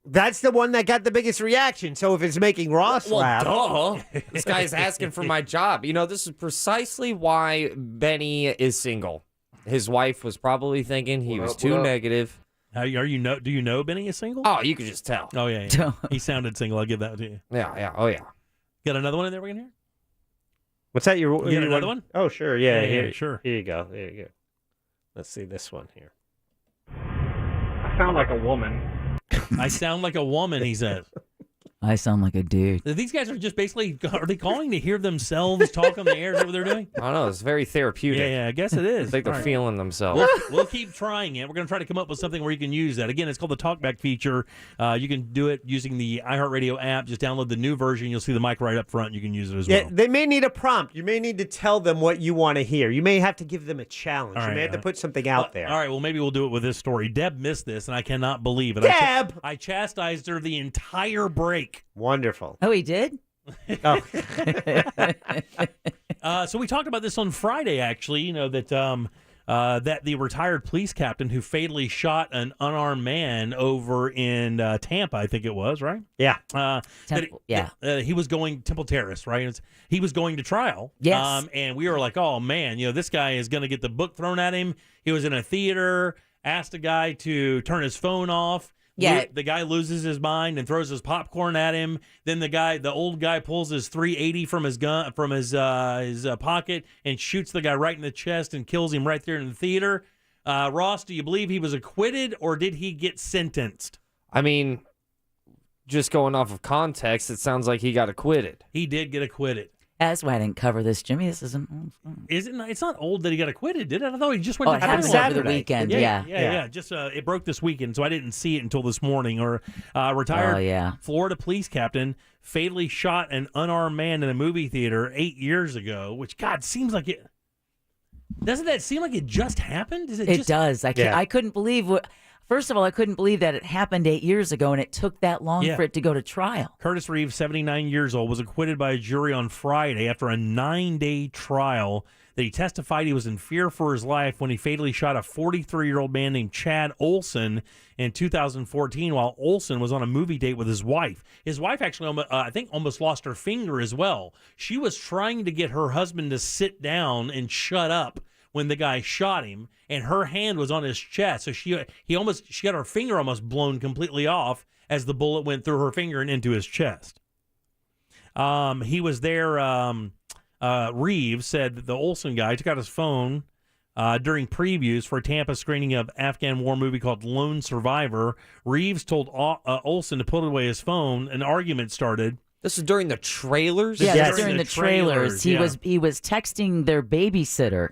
[SPEAKER 5] That's the one that got the biggest reaction. So if it's making Ross laugh.
[SPEAKER 3] Duh. This guy's asking for my job. This is precisely why Benny is single. His wife was probably thinking he was too negative.
[SPEAKER 7] Do you know Benny is single?
[SPEAKER 3] Oh, you could just tell.
[SPEAKER 7] Oh, yeah. He sounded single. I'll give that to you.
[SPEAKER 3] Yeah. Oh, yeah.
[SPEAKER 7] Got another one in there we can hear?
[SPEAKER 5] What's that?
[SPEAKER 7] You got another one?
[SPEAKER 5] Oh, sure. Yeah,
[SPEAKER 7] here, sure.
[SPEAKER 5] Here you go. Let's see this one here.
[SPEAKER 1] I sound like a woman.
[SPEAKER 7] I sound like a woman, he says.
[SPEAKER 2] I sound like a dude.
[SPEAKER 7] These guys are just basically, are they calling to hear themselves talk on the air? Is that what they're doing?
[SPEAKER 3] I don't know. It's very therapeutic.
[SPEAKER 7] Yeah, I guess it is.
[SPEAKER 3] I think they're
[SPEAKER 7] All right.
[SPEAKER 3] feeling themselves.
[SPEAKER 7] We'll keep trying it. We're going to try to come up with something where you can use that. Again, it's called the Talkback feature. You can do it using the iHeartRadio app. Just download the new version. You'll see the mic right up front. You can use it as well.
[SPEAKER 5] They may need a prompt. You may need to tell them what you want to hear. You may have to give them a challenge. You may have to put something out there.
[SPEAKER 7] All right, well, maybe we'll do it with this story. Deb missed this, and I cannot believe it.
[SPEAKER 5] Deb!
[SPEAKER 7] I chastised her the entire break.
[SPEAKER 5] Wonderful.
[SPEAKER 2] Oh, he did?
[SPEAKER 5] Oh.
[SPEAKER 7] So we talked about this on Friday, actually, that the retired police captain who fatally shot an unarmed man over in Tampa, I think it was, right?
[SPEAKER 5] Yeah.
[SPEAKER 7] He was going, Temple Terrace, right? He was going to trial.
[SPEAKER 2] Yes.
[SPEAKER 7] And we were like, oh, man, this guy is going to get the book thrown at him. He was in a theater, asked a guy to turn his phone off.
[SPEAKER 2] Yeah.
[SPEAKER 7] The guy loses his mind and throws his popcorn at him. Then the old guy pulls his .380 from his gun, from his pocket, and shoots the guy right in the chest and kills him right there in the theater. Ross, do you believe he was acquitted or did he get sentenced?
[SPEAKER 3] I mean, just going off of context, it sounds like he got acquitted.
[SPEAKER 7] He did get acquitted.
[SPEAKER 2] That's why I didn't cover this, Jimmy. This isn't.
[SPEAKER 7] It's not old that he got acquitted, did it? I thought he just went to
[SPEAKER 2] it happened
[SPEAKER 7] trial
[SPEAKER 2] over the weekend. Yeah.
[SPEAKER 7] Just it broke this weekend, so I didn't see it until this morning. Or retired Florida police captain fatally shot an unarmed man in a movie theater 8 years ago. Which seems like it. Doesn't that seem like it just happened?
[SPEAKER 2] It does. I couldn't believe what. First of all, I couldn't believe that it happened 8 years ago and it took that long for it to go to trial.
[SPEAKER 7] Curtis Reeves, 79 years old, was acquitted by a jury on Friday after a 9-day trial that he testified he was in fear for his life when he fatally shot a 43-year-old man named Chad Olson in 2014 while Olson was on a movie date with his wife. His wife actually, I think, almost lost her finger as well. She was trying to get her husband to sit down and shut up when the guy shot him, and her hand was on his chest, so she got her finger almost blown completely off as the bullet went through her finger and into his chest. He was there. Reeves said that the Olson guy took out his phone during previews for a Tampa screening of Afghan war movie called Lone Survivor. Reeves told Olson to put away his phone. An argument started.
[SPEAKER 3] This is during the trailers?
[SPEAKER 2] Yeah, during the trailers. He was texting their babysitter,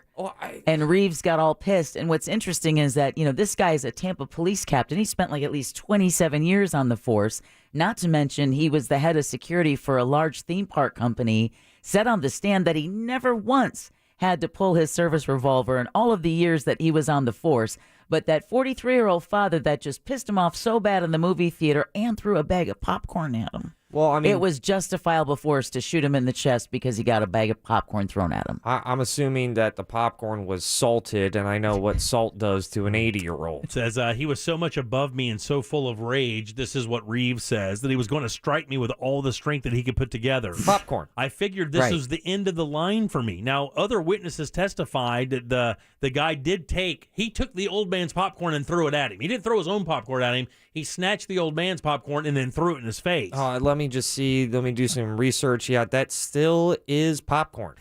[SPEAKER 2] and Reeves got all pissed. And what's interesting is that, this guy is a Tampa police captain. He spent at least 27 years on the force, not to mention he was the head of security for a large theme park company, said on the stand that he never once had to pull his service revolver in all of the years that he was on the force. But that 43-year-old father that just pissed him off so bad in the movie theater and threw a bag of popcorn at him.
[SPEAKER 3] Well, I mean,
[SPEAKER 2] it was justifiable force to shoot him in the chest because he got a bag of popcorn thrown at him.
[SPEAKER 3] I'm assuming that the popcorn was salted, and I know what salt does to an 80-year-old.
[SPEAKER 7] It says, he was so much above me and so full of rage, this is what Reeves says, that he was going to strike me with all the strength that he could put together.
[SPEAKER 3] Popcorn.
[SPEAKER 7] I figured this was the end of the line for me. Now, other witnesses testified that the guy he took the old man's popcorn and threw it at him. He didn't throw his own popcorn at him. He snatched the old man's popcorn and then threw it in his face.
[SPEAKER 3] Let me just see. Let me do some research. Yeah, that still is popcorn.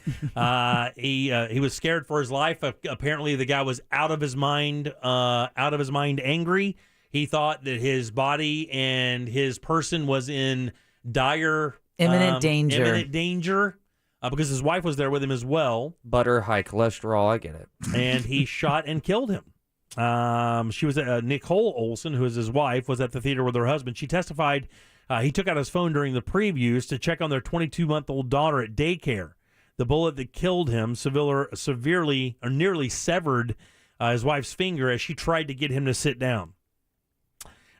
[SPEAKER 7] He was scared for his life. Apparently, the guy was out of his mind angry. He thought that his body and his person was in dire
[SPEAKER 2] imminent
[SPEAKER 7] danger because his wife was there with him as well.
[SPEAKER 3] Butter, high cholesterol, I get it.
[SPEAKER 7] And he shot and killed him. She was Nicole Olson, who is his wife, was at the theater with her husband. She testified he took out his phone during the previews to check on their 22-month-old daughter at daycare. The bullet that killed him severely or nearly severed his wife's finger as she tried to get him to sit down.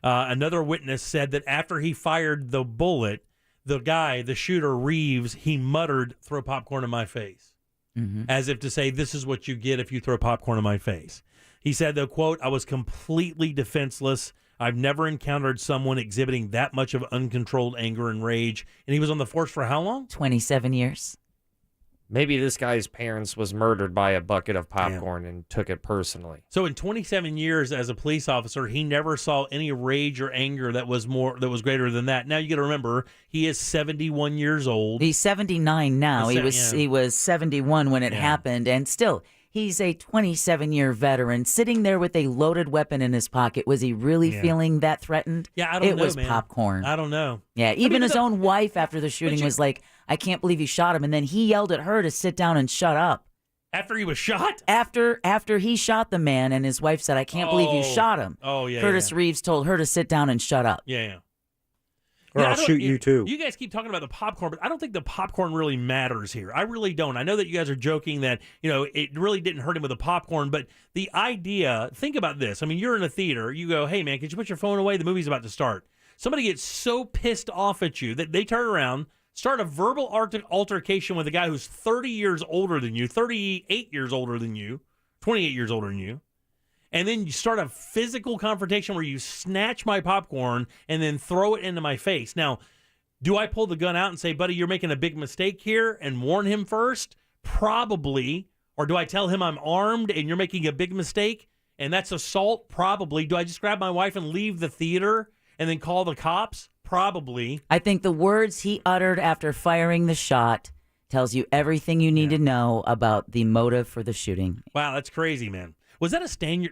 [SPEAKER 7] Another witness said that after he fired the bullet, the shooter, Reeves, he muttered, "Throw popcorn in my face," as if to say, "This is what you get if you throw popcorn in my face." He said, though, quote, "I was completely defenseless. I've never encountered someone exhibiting that much of uncontrolled anger and rage." And he was on the force for how long?
[SPEAKER 2] 27 years.
[SPEAKER 3] Maybe this guy's parents was murdered by a bucket of popcorn and took it personally.
[SPEAKER 7] So in 27 years as a police officer, he never saw any rage or anger that was greater than that. Now you got to remember, he is 71 years old.
[SPEAKER 2] He's 79 now. He was 71 when it happened, and still, he's a 27-year veteran sitting there with a loaded weapon in his pocket. Was he really feeling that threatened?
[SPEAKER 7] Yeah, I don't know,
[SPEAKER 2] It was
[SPEAKER 7] man.
[SPEAKER 2] popcorn.
[SPEAKER 7] I don't know.
[SPEAKER 2] Yeah, even his own wife after the shooting was like, "I can't believe he shot him." And then he yelled at her to sit down and shut up.
[SPEAKER 7] After he was shot?
[SPEAKER 2] After he shot the man, and his wife said, "I can't believe you shot him."
[SPEAKER 7] Oh, yeah.
[SPEAKER 2] Curtis Reeves told her to sit down and shut up.
[SPEAKER 7] Yeah.
[SPEAKER 5] Or I'll shoot you too.
[SPEAKER 7] You guys keep talking about the popcorn, but I don't think the popcorn really matters here. I really don't. I know that you guys are joking that, it really didn't hurt him with the popcorn, but the idea, think about this. I mean, you're in a theater. You go, "Hey, man, could you put your phone away? The movie's about to start." Somebody gets so pissed off at you that they turn around, start a verbal altercation with a guy who's 30 years older than you, 38 years older than you, 28 years older than you. And then you start a physical confrontation where you snatch my popcorn and then throw it into my face. Now, do I pull the gun out and say, "Buddy, you're making a big mistake here," and warn him first? Probably. Or do I tell him I'm armed and you're making a big mistake and that's assault? Probably. Do I just grab my wife and leave the theater and then call the cops? Probably.
[SPEAKER 2] I think the words he uttered after firing the shot tells you everything you need to know about the motive for the shooting.
[SPEAKER 7] Wow, that's crazy, man. Was that a stand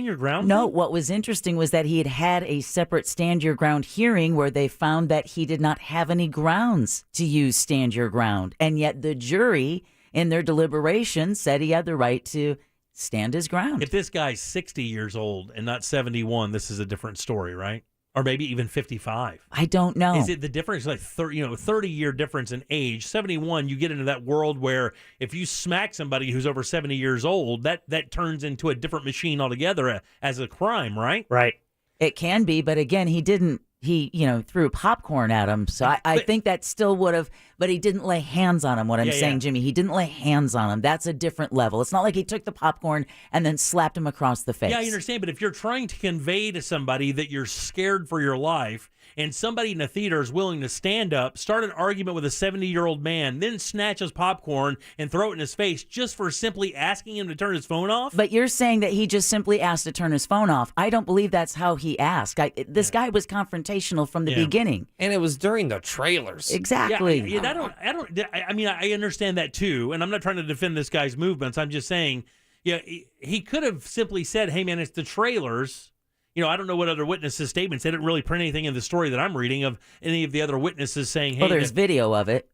[SPEAKER 7] your ground?
[SPEAKER 2] No, what was interesting was that he had a separate stand your ground hearing where they found that he did not have any grounds to use stand your ground. And yet the jury in their deliberations said he had the right to stand his ground.
[SPEAKER 7] If this guy's 60 years old and not 71, this is a different story, right? Or maybe even 55.
[SPEAKER 2] I don't know.
[SPEAKER 7] Is it the difference, like 30-year difference in age? 71, you get into that world where if you smack somebody who's over 70 years old, that turns into a different machine altogether as a crime, right?
[SPEAKER 5] Right.
[SPEAKER 2] It can be, but again, he didn't. He, threw popcorn at him. So I think that still would have, but he didn't lay hands on him. What I'm saying, Jimmy, he didn't lay hands on him. That's a different level. It's not like he took the popcorn and then slapped him across the face.
[SPEAKER 7] Yeah, I understand. But if you're trying to convey to somebody that you're scared for your life, and somebody in the theater is willing to stand up, start an argument with a 70-year-old man, then snatch his popcorn and throw it in his face just for simply asking him to turn his phone off?
[SPEAKER 2] But you're saying that he just simply asked to turn his phone off. I don't believe that's how he asked. This guy was confrontational from the beginning.
[SPEAKER 3] And it was during the trailers.
[SPEAKER 2] Exactly.
[SPEAKER 7] I understand that too, and I'm not trying to defend this guy's movements. I'm just saying, he could have simply said, "Hey, man, it's the trailers." I don't know what other witnesses' statements. They didn't really print anything in the story that I'm reading of any of the other witnesses saying, "Hey."
[SPEAKER 2] Well, there's video of it.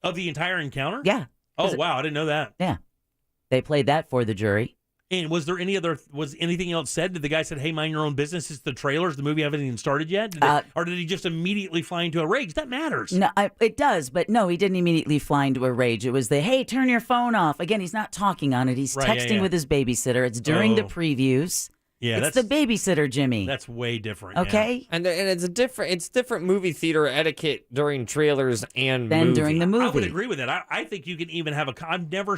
[SPEAKER 7] Of the entire encounter?
[SPEAKER 2] Yeah.
[SPEAKER 7] Oh, wow. I didn't know that.
[SPEAKER 2] Yeah. They played that for the jury.
[SPEAKER 7] And was anything else said? Did the guy said, "Hey, mind your own business. It's the trailers. The movie hasn't even started yet"? Or did he just immediately fly into a rage? That matters.
[SPEAKER 2] No, it does. But no, he didn't immediately fly into a rage. It was "Hey, turn your phone off." Again, he's not talking on it. He's texting with his babysitter. It's during the previews.
[SPEAKER 7] Yeah,
[SPEAKER 2] it's the babysitter, Jimmy.
[SPEAKER 7] That's way different.
[SPEAKER 2] Okay,
[SPEAKER 3] and it's different movie theater etiquette during trailers and
[SPEAKER 2] then during the movie.
[SPEAKER 7] I would agree with that. I think you can even have I've never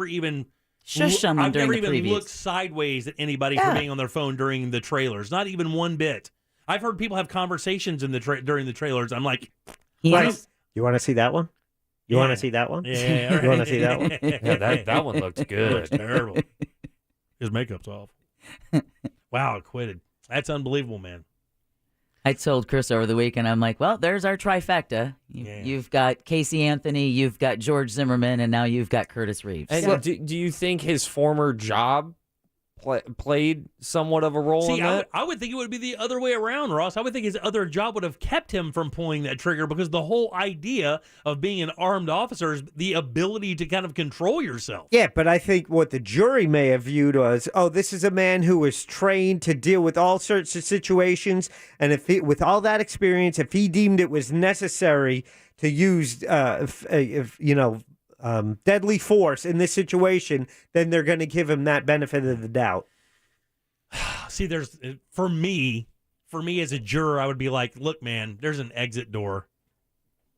[SPEAKER 7] even
[SPEAKER 2] shush someone
[SPEAKER 7] I've
[SPEAKER 2] during
[SPEAKER 7] never
[SPEAKER 2] the
[SPEAKER 7] even
[SPEAKER 2] previews.
[SPEAKER 7] looked sideways at anybody for being on their phone during the trailers. Not even one bit. I've heard people have conversations in during the trailers. I'm like,
[SPEAKER 5] You want to see that one? You want to see that one?
[SPEAKER 7] Yeah, right.
[SPEAKER 5] You want to see that one?
[SPEAKER 3] Yeah, that one looked good.
[SPEAKER 7] It looks terrible. His makeup's off. Wow, acquitted. That's unbelievable, man.
[SPEAKER 2] I told Chris over the weekend, I'm like, well, there's our trifecta. You've got Casey Anthony, you've got George Zimmerman, and now you've got Curtis Reeves.
[SPEAKER 3] And do you think his former job played somewhat of a role in that?
[SPEAKER 7] I would think it would be the other way around, Ross. I would think his other job would have kept him from pulling that trigger because the whole idea of being an armed officer is the ability to kind of control yourself.
[SPEAKER 5] Yeah, but I think what the jury may have viewed as, this is a man who was trained to deal with all sorts of situations, and with all that experience, if he deemed it was necessary to use, deadly force in this situation, then they're going to give him that benefit of the doubt.
[SPEAKER 7] See, for me as a juror, I would be like, look, man, there's an exit door.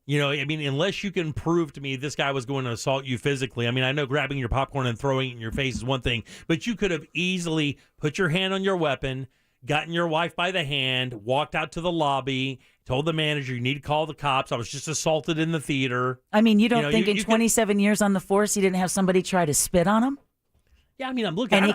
[SPEAKER 7] Unless you can prove to me this guy was going to assault you physically. I know grabbing your popcorn and throwing it in your face is one thing, but you could have easily put your hand on your weapon, gotten your wife by the hand, walked out to the lobby, told the manager, you need to call the cops. I was just assaulted in the theater.
[SPEAKER 2] You don't think in 27 years on the force, he didn't have somebody try to spit on him?
[SPEAKER 7] Yeah, I'm looking.
[SPEAKER 2] And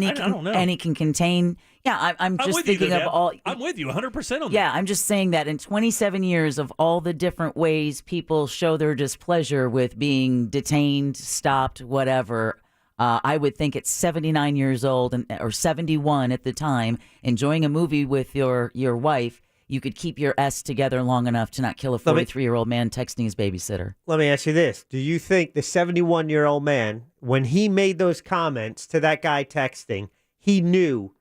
[SPEAKER 7] I don't know.
[SPEAKER 2] And he can contain. Yeah, I'm just thinking of all.
[SPEAKER 7] I'm with you 100% on that.
[SPEAKER 2] Yeah, I'm just saying that in 27 years of all the different ways people show their displeasure with being detained, stopped, whatever. I would think at 79 years old or 71 at the time, enjoying a movie with your wife, you could keep your S together long enough to not kill a 43-year-old man texting his babysitter.
[SPEAKER 5] Let me ask you this. Do you think the 71-year-old man, when he made those comments to that guy texting, he knew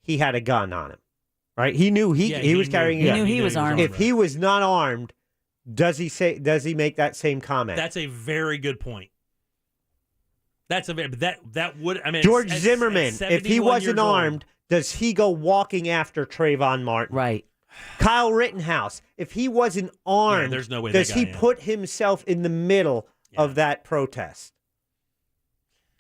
[SPEAKER 5] he had a gun on him, right? He knew he was carrying a gun.
[SPEAKER 2] He knew he was armed.
[SPEAKER 5] If he was not armed, does he make that same comment?
[SPEAKER 7] That's a very good point.
[SPEAKER 5] George Zimmerman, if he wasn't armed, does he go walking after Trayvon Martin?
[SPEAKER 2] Right.
[SPEAKER 5] Kyle Rittenhouse, if he wasn't armed,
[SPEAKER 7] there's no way
[SPEAKER 5] does
[SPEAKER 7] that guy
[SPEAKER 5] he put himself in the middle of that protest?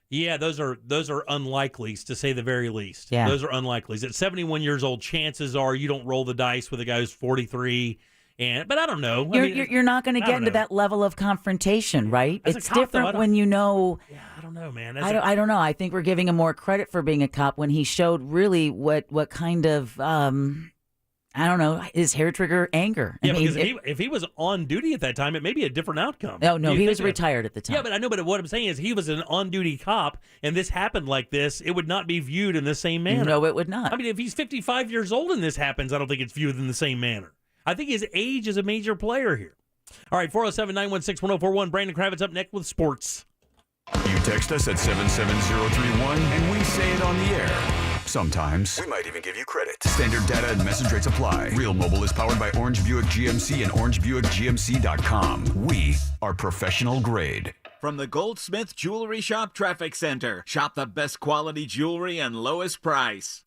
[SPEAKER 7] Yeah, those are unlikelies, to say the very least.
[SPEAKER 2] Yeah.
[SPEAKER 7] Those are unlikelies. At 71 years old, chances are you don't roll the dice with a guy who's 43. But I don't know.
[SPEAKER 2] You're not going to get into that level of confrontation, right?
[SPEAKER 7] As a
[SPEAKER 2] It's
[SPEAKER 7] cop,
[SPEAKER 2] different
[SPEAKER 7] though,
[SPEAKER 2] when you know.
[SPEAKER 7] Yeah, I don't know, man.
[SPEAKER 2] I don't know. I think we're giving him more credit for being a cop when he showed really what kind of his hair trigger anger.
[SPEAKER 7] Yeah, because if he was on duty at that time, it may be a different outcome.
[SPEAKER 2] No, he was retired at the time.
[SPEAKER 7] Yeah, but I know. But what I'm saying is, he was an on-duty cop, and this happened like this. It would not be viewed in the same manner.
[SPEAKER 2] No, it would not.
[SPEAKER 7] If he's 55 years old and this happens, I don't think it's viewed in the same manner. I think his age is a major player here. All right, 407-916-1041. Brandon Kravitz up next with sports.
[SPEAKER 9] You text us at 77031 and we say it on the air. Sometimes. We might even give you credit. Standard data and message rates apply. Real Mobile is powered by Orange Buick GMC and OrangeBuickGMC.com. We are professional grade.
[SPEAKER 11] From the Goldsmith Jewelry Shop Traffic Center. Shop the best quality jewelry and lowest price.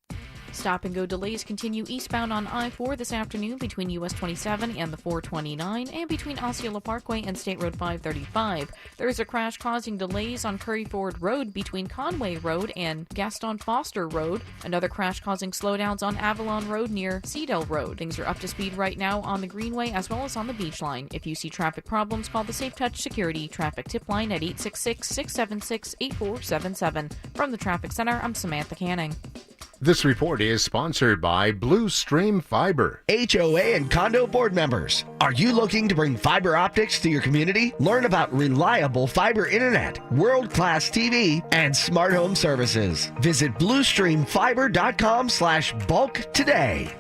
[SPEAKER 4] Stop-and-go delays continue eastbound on I-4 this afternoon between US 27 and the 429 and between Osceola Parkway and State Road 535. There is a crash causing delays on Curry Ford Road between Conway Road and Gaston Foster Road. Another crash causing slowdowns on Avalon Road near Cedar Road. Things are up to speed right now on the Greenway as well as on the Beach Line. If you see traffic problems, call the Safe Touch Security Traffic Tip Line at 866-676-8477. From the Traffic Center, I'm Samantha Canning.
[SPEAKER 21] This report is sponsored by Blue Stream Fiber.
[SPEAKER 12] HOA and condo board members, are you looking to bring fiber optics to your community? Learn about reliable fiber internet, world-class TV, and smart home services. Visit bluestreamfiber.com/bulk today.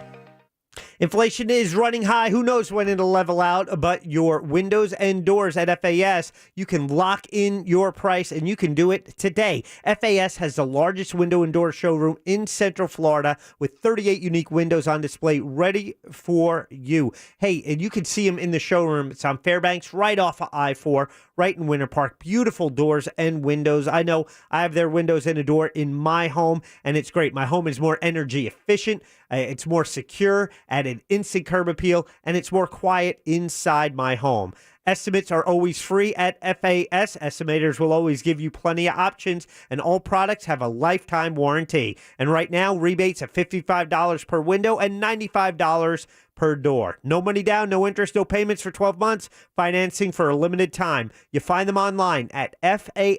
[SPEAKER 5] Inflation is running high. Who knows when it'll level out? But your windows and doors at FAS, you can lock in your price, and you can do it today. FAS has the largest window and door showroom in Central Florida with 38 unique windows on display ready for you. Hey, and you can see them in the showroom. It's on Fairbanks, right off of I-4, right in Winter Park. Beautiful doors and windows. I know I have their windows and a door in my home, and it's great. My home is more energy efficient. It's more secure, added instant curb appeal, and it's more quiet inside my home. Estimates are always free at FAS. Estimators will always give you plenty of options, and all products have a lifetime warranty. And right now, rebates at $55 per window and $95 per door. No money down, no interest, no payments for 12 months. Financing for a limited time. You find them online at FASWD.com.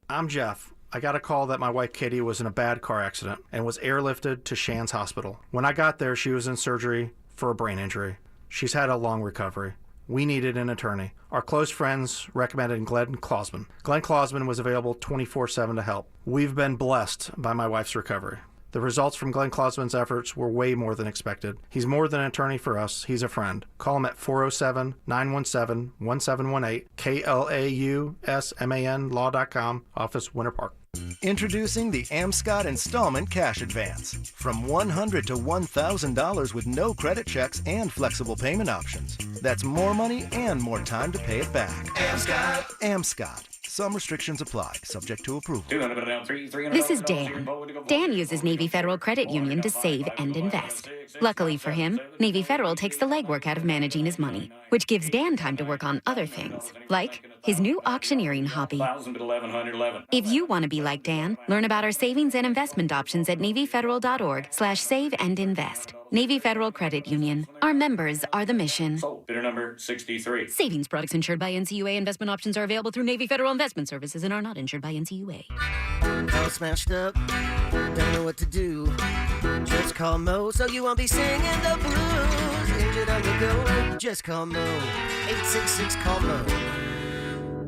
[SPEAKER 13] I'm Jeff. I got a call that my wife Katie was in a bad car accident and was airlifted to Shands Hospital. When I got there, she was in surgery for a brain injury. She's had a long recovery. We needed an attorney. Our close friends recommended Glenn Klausman. Glenn Klausman was available 24/7 to help. We've been blessed by my wife's recovery. The results from Glenn Klausman's efforts were way more than expected. He's more than an attorney for us. He's a friend. Call him at 407-917-1718, KLAUSMAN law.com, office Winter Park.
[SPEAKER 14] Introducing the Amscott Installment Cash Advance. From $100 to $1,000 with no credit checks and flexible payment options. That's more money and more time to pay it back. Amscott. Some restrictions apply, subject to approval.
[SPEAKER 15] This is Dan. Dan uses Navy Federal Credit Union to save and invest. Luckily for him, Navy Federal takes the legwork out of managing his money, which gives Dan time to work on other things, like his new auctioneering hobby. If you want to be like Dan, learn about our savings and investment options at NavyFederal.org/save and invest. Navy Federal Credit Union. Our members are the mission.
[SPEAKER 16] Bidder number 63.
[SPEAKER 15] Savings products insured by NCUA. Investment options are available through Navy Federal Investment Services and are not insured by NCUA.
[SPEAKER 17] All smashed up, don't know what to do. Just call Mo so you won't be singing the blues. Injured on the go, just call Mo. 866-CALL-MO.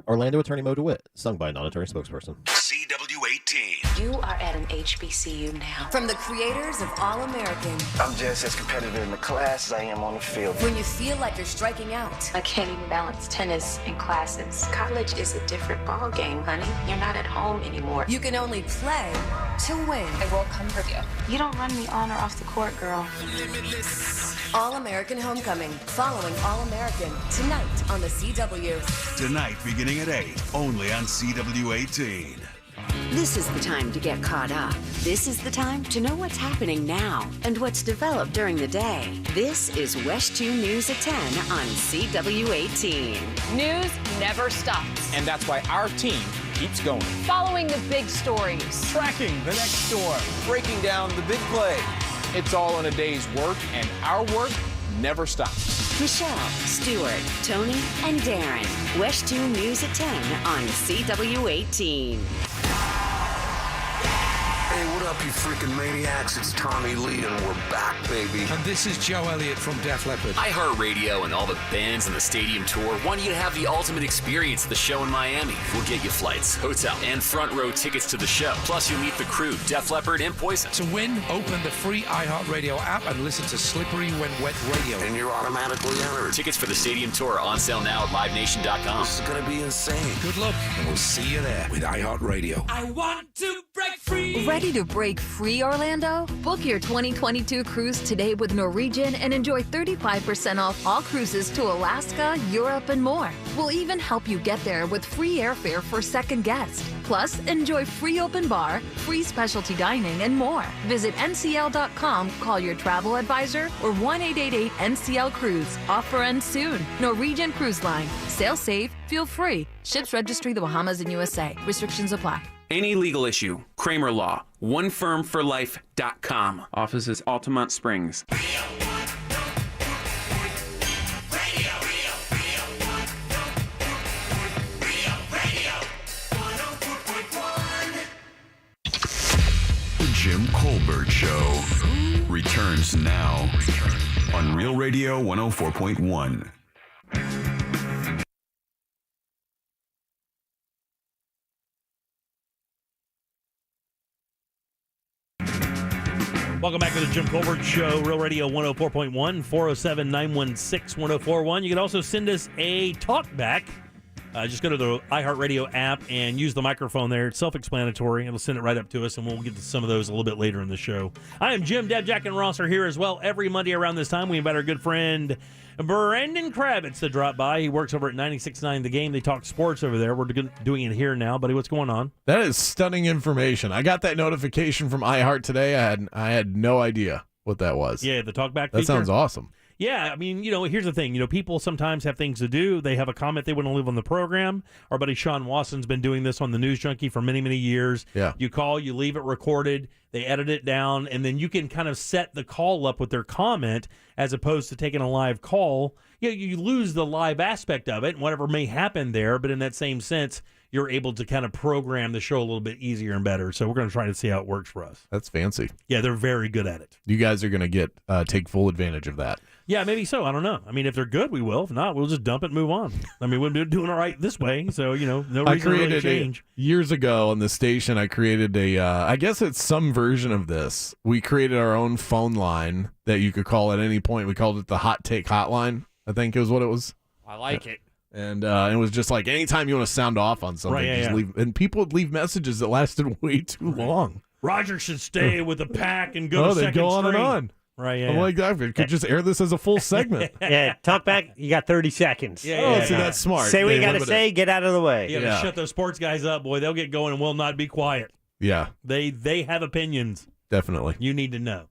[SPEAKER 27] Orlando attorney Mo DeWitt, sung by a non-attorney spokesperson.
[SPEAKER 18] CW18.
[SPEAKER 19] You are at an HBCU now.
[SPEAKER 18] From the creators of All American.
[SPEAKER 17] I'm just as competitive in the class as I am on the field.
[SPEAKER 18] When you feel like you're striking out.
[SPEAKER 19] I can't even balance tennis and classes. College is a different ball game, honey. You're not at home anymore.
[SPEAKER 18] You can only play to win.
[SPEAKER 19] I will come for you. You don't run me on or off the court, girl.
[SPEAKER 18] All American Homecoming. Following All American. Tonight on the CW.
[SPEAKER 9] Tonight beginning at 8, only on CW18.
[SPEAKER 22] This is the time to get caught up. This is the time to know what's happening now and what's developed during the day. This is West 2 News at 10 on CW18.
[SPEAKER 24] News never stops.
[SPEAKER 30] And that's why our team keeps going.
[SPEAKER 24] Following the big stories.
[SPEAKER 30] Tracking the next storm. Breaking down the big play. It's all in a day's work, and our work never stops.
[SPEAKER 22] Michelle, Stuart, Tony, and Darren. West 2 News at 10 on CW18.
[SPEAKER 31] Hey, what up, you freaking maniacs? It's Tommy Lee, and we're back, baby.
[SPEAKER 32] And this is Joe Elliott from Def Leppard.
[SPEAKER 33] iHeartRadio and all the bands in the stadium tour want you to have the ultimate experience at the show in Miami. We'll get you flights, hotel, and front row tickets to the show. Plus, you'll meet the crew, Def Leppard and Poison.
[SPEAKER 32] To win, open the free iHeartRadio app and listen to Slippery When Wet Radio.
[SPEAKER 31] And you're automatically entered.
[SPEAKER 33] Tickets for the stadium tour are on sale now at LiveNation.com.
[SPEAKER 31] This is going to be insane.
[SPEAKER 32] Good luck, and we'll see you there with iHeartRadio.
[SPEAKER 18] I want to break free. Ready to break free, Orlando? Book your 2022 cruise today with Norwegian and enjoy 35% off all cruises to Alaska, Europe, and more. We'll even help you get there with free airfare for second guest. Plus, enjoy free open bar, free specialty dining, and more. Visit ncl.com, call your travel advisor, or 1-888-NCL-CRUISE. Offer ends soon. Norwegian Cruise Line. Sail safe, feel free. Ships registry the Bahamas and USA. Restrictions apply.
[SPEAKER 34] Any legal issue, Kramer Law, onefirmforlife.com. Offices Altamont Springs.
[SPEAKER 9] The Jim Colbert Show returns now on Real Radio 104.1.
[SPEAKER 1] Welcome back to the Jim Colbert Show, Real Radio 104.1, 407-916-1041. You can also send us a talkback. Just go to the iHeartRadio app and use the microphone there. It's self-explanatory. It'll send it right up to us, and we'll get to some of those a little bit later in the show. I am Jim, Deb, Jack, and Ross are here as well. Every Monday around this time, we invite our good friend Brandon Kravitz to drop by. He works over at 96.9 The Game. They talk sports over there. We're doing it here now. Buddy, what's going on?
[SPEAKER 2] That is stunning information. I got that notification from iHeart today. I had no idea what that was.
[SPEAKER 1] Yeah, the talkback feature.
[SPEAKER 2] That sounds awesome.
[SPEAKER 1] Yeah, I mean, here's the thing. People sometimes have things to do. They have a comment they want to leave on the program. Our buddy Sean Wasson's been doing this on the News Junkie for many, many years.
[SPEAKER 2] Yeah.
[SPEAKER 1] You call, you leave it recorded, they edit it down, and then you can kind of set the call up with their comment as opposed to taking a live call. You lose the live aspect of it and whatever may happen there, but in that same sense, you're able to kind of program the show a little bit easier and better. So we're going to try to see how it works for us.
[SPEAKER 2] That's fancy.
[SPEAKER 1] Yeah, they're very good at it.
[SPEAKER 2] You guys are going to take full advantage of that.
[SPEAKER 1] Yeah, maybe so. I don't know. I mean, if they're good, we will. If not, we'll just dump it and move on. I mean, we've been doing all right this way, so, no reason to really change.
[SPEAKER 2] Years ago on the station, I created I guess it's some version of this. We created our own phone line that you could call at any point. We called it the Hot Take Hotline, I think is what it was.
[SPEAKER 3] I like it.
[SPEAKER 2] And it was just like anytime you want to sound off on something,
[SPEAKER 1] right,
[SPEAKER 2] leave. And people would leave messages that lasted way too long.
[SPEAKER 1] Roger should stay with the pack and go to
[SPEAKER 2] they
[SPEAKER 1] second
[SPEAKER 2] go on
[SPEAKER 1] string.
[SPEAKER 2] and on.
[SPEAKER 1] Right, yeah.
[SPEAKER 2] I'm like, I could just air this as a full segment.
[SPEAKER 5] Yeah, talk back. You got 30 seconds.
[SPEAKER 1] Yeah,
[SPEAKER 2] see, that's smart.
[SPEAKER 5] Say what you got to say. Get out of the way.
[SPEAKER 1] Yeah, shut those sports guys up, boy. They'll get going and will not be quiet.
[SPEAKER 2] Yeah.
[SPEAKER 1] They have opinions.
[SPEAKER 2] Definitely.
[SPEAKER 1] You need to know.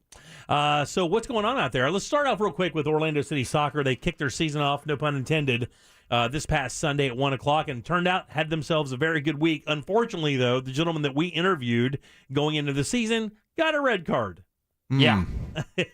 [SPEAKER 1] So what's going on out there? Let's start off real quick with Orlando City Soccer. They kicked their season off, no pun intended, this past Sunday at 1 o'clock, and turned out had themselves a very good week. Unfortunately, though, the gentleman that we interviewed going into the season got a red card.
[SPEAKER 3] Yeah.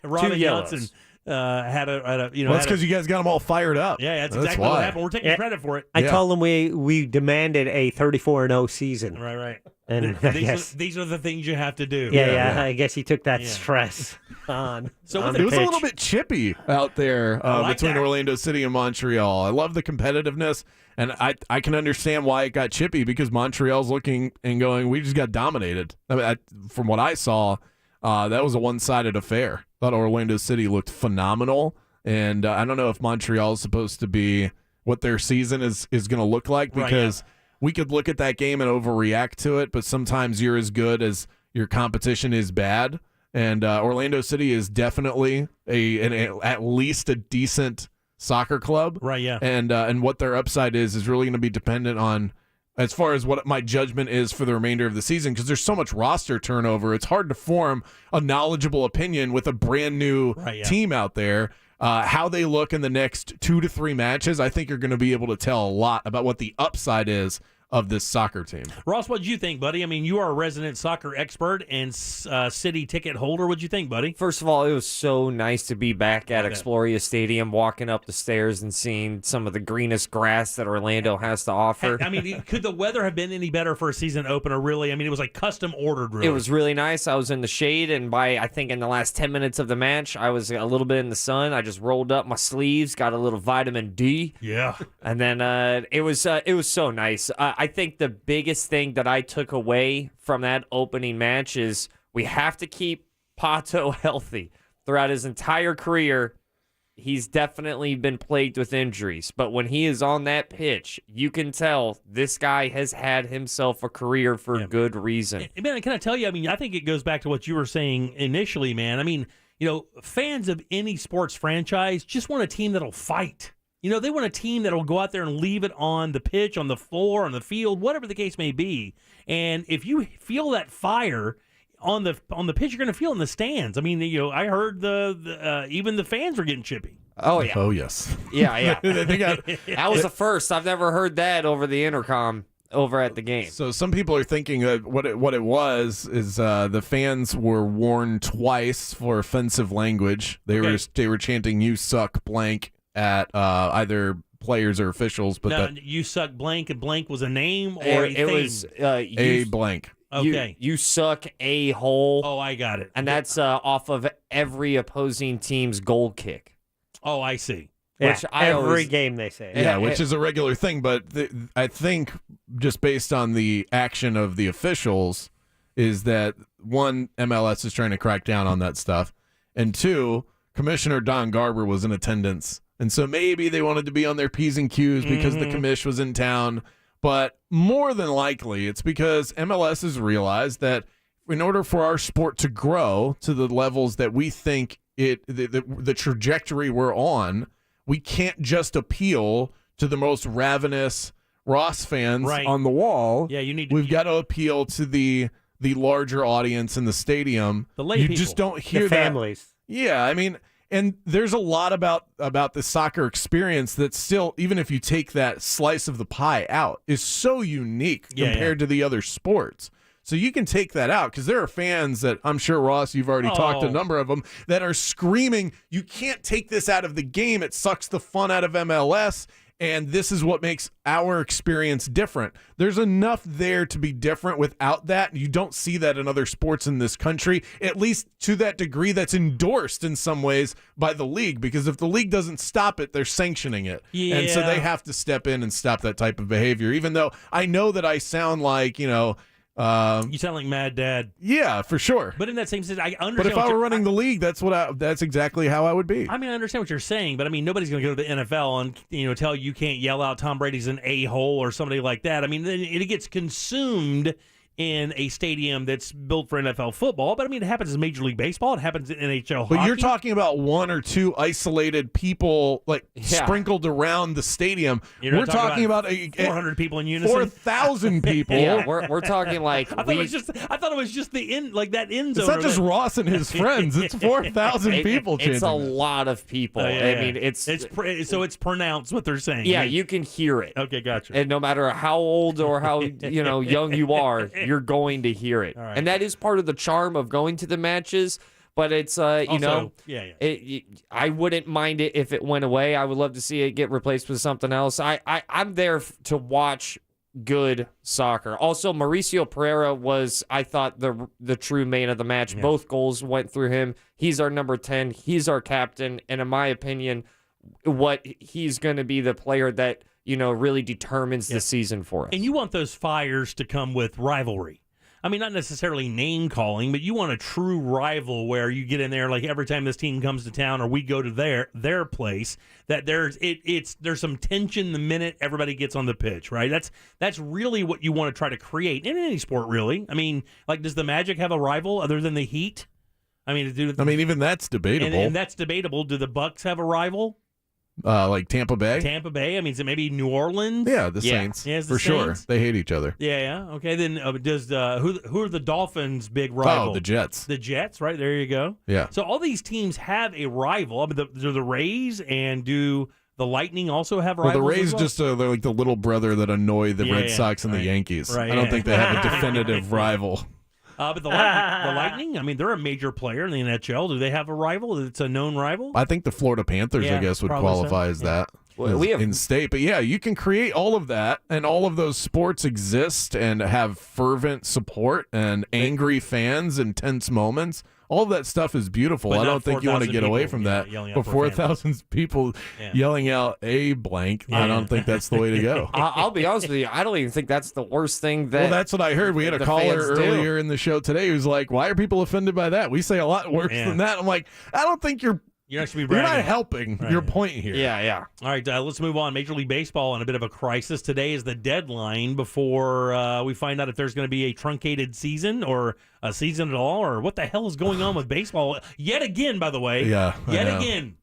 [SPEAKER 1] Robin Johnson had a
[SPEAKER 2] Well, that's because you guys got them all fired up.
[SPEAKER 1] Yeah, that's exactly what happened. We're taking credit for it.
[SPEAKER 5] I told him we demanded a 34-0 season.
[SPEAKER 1] Right.
[SPEAKER 5] And
[SPEAKER 1] these are the things you have to do.
[SPEAKER 5] Yeah. I guess he took that stress on.
[SPEAKER 1] So
[SPEAKER 2] it was a little bit chippy out there between
[SPEAKER 1] that.
[SPEAKER 2] Orlando City and Montreal. I love the competitiveness, and I can understand why it got chippy because Montreal's looking and going, we just got dominated. I mean, from what I saw, that was a one-sided affair. Thought Orlando City looked phenomenal, and I don't know if Montreal is supposed to be what their season is going to look like because we could look at that game and overreact to it, but sometimes you're as good as your competition is bad, and Orlando City is definitely at least a decent soccer club.
[SPEAKER 1] Right, yeah.
[SPEAKER 2] And what their upside is really going to be dependent on as far as what my judgment is for the remainder of the season, because there's so much roster turnover. It's hard to form a knowledgeable opinion with a brand new team out there. How they look in the next 2 to 3 matches, I think you're going to be able to tell a lot about what the upside is of this soccer team.
[SPEAKER 1] Ross, what did you think, buddy? I mean, you are a resident soccer expert and city ticket holder. What did you think, buddy?
[SPEAKER 3] First of all, it was so nice to be back at Exploria Stadium, walking up the stairs and seeing some of the greenest grass that Orlando has to offer.
[SPEAKER 1] I mean, could the weather have been any better for a season opener, really? I mean, it was like custom ordered, really.
[SPEAKER 3] It was really nice. I was in the shade, and I think in the last 10 minutes of the match, I was a little bit in the sun. I just rolled up my sleeves, got a little vitamin D.
[SPEAKER 1] Yeah.
[SPEAKER 3] And then it was so nice. I think the biggest thing that I took away from that opening match is we have to keep Pato healthy. Throughout his entire career, he's definitely been plagued with injuries. But when he is on that pitch, you can tell this guy has had himself a career for good reason.
[SPEAKER 1] Man, can I tell you, I mean, I think it goes back to what you were saying initially, man. I mean, fans of any sports franchise just want a team that'll fight. They want a team that will go out there and leave it on the pitch, on the floor, on the field, whatever the case may be. And if you feel that fire on the pitch, you're going to feel it in the stands. I mean, I heard even the fans were getting chippy.
[SPEAKER 3] Oh, yeah.
[SPEAKER 2] Oh, yes.
[SPEAKER 3] Yeah. That was the first. I've never heard that over the intercom over at the game.
[SPEAKER 2] So some people are thinking that what it was is the fans were warned twice for offensive language. They were chanting "You suck" blank at either players or officials, but
[SPEAKER 1] you suck blank, and blank was a name or
[SPEAKER 3] it was
[SPEAKER 2] a blank.
[SPEAKER 1] Okay,
[SPEAKER 3] you suck a hole.
[SPEAKER 1] Oh, I got it.
[SPEAKER 3] And that's off of every opposing team's goal kick.
[SPEAKER 1] Oh, I see.
[SPEAKER 5] Which every game they say.
[SPEAKER 2] Yeah, which is a regular thing, but I think just based on the action of the officials, is that, one, MLS is trying to crack down on that stuff, and two, Commissioner Don Garber was in attendance. And so maybe they wanted to be on their P's and Q's because the commish was in town. But more than likely, it's because MLS has realized that in order for our sport to grow to the levels that we think the trajectory we're on, we can't just appeal to the most ravenous Ross fans on the wall.
[SPEAKER 1] Yeah,
[SPEAKER 2] we've got to appeal to the larger audience in the stadium.
[SPEAKER 1] The lay
[SPEAKER 2] you
[SPEAKER 1] people.
[SPEAKER 2] just don't hear
[SPEAKER 5] The families.
[SPEAKER 2] Yeah, I mean, and there's a lot about the soccer experience that still, even if you take that slice of the pie out, is so unique compared to the other sports. So you can take that out because there are fans that I'm sure, Ross, you've already talked to a number of them that are screaming, you can't take this out of the game. It sucks the fun out of MLS. And this is what makes our experience different. There's enough there to be different without that. You don't see that in other sports in this country, at least to that degree that's endorsed in some ways by the league, because if the league doesn't stop it, they're sanctioning it.
[SPEAKER 1] Yeah.
[SPEAKER 2] And so they have to step in and stop that type of behavior, even though I know that I sound like,
[SPEAKER 1] you sound like Mad Dad.
[SPEAKER 2] Yeah, for sure.
[SPEAKER 1] But in that same sense, I understand.
[SPEAKER 2] But if I were running the league, that's exactly how I would be.
[SPEAKER 1] I mean, I understand what you're saying, but I mean, nobody's going to go to the NFL and tell you can't yell out Tom Brady's an a-hole or somebody like that. I mean, it gets consumed in a stadium that's built for NFL football, but I mean, it happens in Major League Baseball. It happens in NHL hockey.
[SPEAKER 2] But you're talking about one or two isolated people sprinkled around the stadium.
[SPEAKER 1] We're
[SPEAKER 2] talking about
[SPEAKER 1] 400 people in unison.
[SPEAKER 2] 4,000 people.
[SPEAKER 3] Yeah, we're talking like
[SPEAKER 1] I thought it was just the end, like that end zone.
[SPEAKER 2] It's not just Ross and his friends. It's 4,000 people.
[SPEAKER 3] It's a lot of people. I mean,
[SPEAKER 1] so it's pronounced what they're saying.
[SPEAKER 3] Yeah, you can hear it.
[SPEAKER 1] Okay, gotcha.
[SPEAKER 3] And no matter how old or how young you are, you're going to hear it.
[SPEAKER 1] Right.
[SPEAKER 3] And that is part of the charm of going to the matches. But it's I wouldn't mind it if it went away. I would love to see it get replaced with something else. I'm there to watch good soccer. Also, Mauricio Pereira was, I thought, the true man of the match. Yeah. Both goals went through him. He's our number 10. He's our captain. And in my opinion, he's going to be the player that really determines the season for us.
[SPEAKER 1] And you want those fires to come with rivalry. I mean, not necessarily name calling, but you want a true rival where you get in there like every time this team comes to town or we go to their place, that there's some tension the minute everybody gets on the pitch, right? That's really what you want to try to create in any sport, really. I mean, like, does the Magic have a rival other than the Heat? I mean,
[SPEAKER 2] even that's debatable.
[SPEAKER 1] And that's debatable. Do the Bucks have a rival?
[SPEAKER 2] Like Tampa Bay?
[SPEAKER 1] Tampa Bay. I mean, is it maybe New Orleans?
[SPEAKER 2] Yeah, the Saints.
[SPEAKER 1] Yeah,
[SPEAKER 2] for sure. They hate each other.
[SPEAKER 1] Yeah. Okay, then who are the Dolphins' big rival?
[SPEAKER 2] Oh, the Jets.
[SPEAKER 1] The Jets, right? There you go.
[SPEAKER 2] Yeah.
[SPEAKER 1] So all these teams have a rival. I mean, do the Rays and do the Lightning also have rivals?
[SPEAKER 2] Well, the Rays
[SPEAKER 1] as well?
[SPEAKER 2] they're like the little brother that annoy the Red Sox and the Yankees.
[SPEAKER 1] Right,
[SPEAKER 2] I don't think they have a definitive rival.
[SPEAKER 1] But the Lightning, I mean, they're a major player in the NHL. Do they have a rival? It's a known rival?
[SPEAKER 2] I think the Florida Panthers, I guess, would qualify as that.
[SPEAKER 3] Well, we have
[SPEAKER 2] in state, but yeah, you can create all of that, and all of those sports exist and have fervent support and angry fans and tense moments. All of that stuff is beautiful. I don't think you want to get away from that. But 4,000 people yelling out a blank, I don't think that's the way to go.
[SPEAKER 3] I'll be honest with you, I don't even think that's the worst thing that.
[SPEAKER 2] Well, that's what I heard. We had a caller earlier in the show today who's like, "Why are people offended by that? We say a lot worse than that." I'm like, I don't think you're not helping your point here.
[SPEAKER 3] Yeah.
[SPEAKER 1] All right, let's move on. Major League Baseball in a bit of a crisis. Today is the deadline before we find out if there's going to be a truncated season or a season at all, or what the hell is going on with baseball yet again, by the way.
[SPEAKER 2] Yeah.
[SPEAKER 1] Yet again.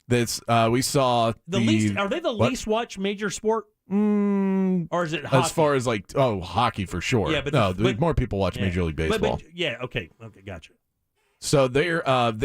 [SPEAKER 2] This we saw
[SPEAKER 1] the least. Are they the least watched major sport? Or is it hockey?
[SPEAKER 2] As far as hockey for sure. Yeah, but more people watch Major League Baseball.
[SPEAKER 1] Okay, gotcha.
[SPEAKER 2] So they're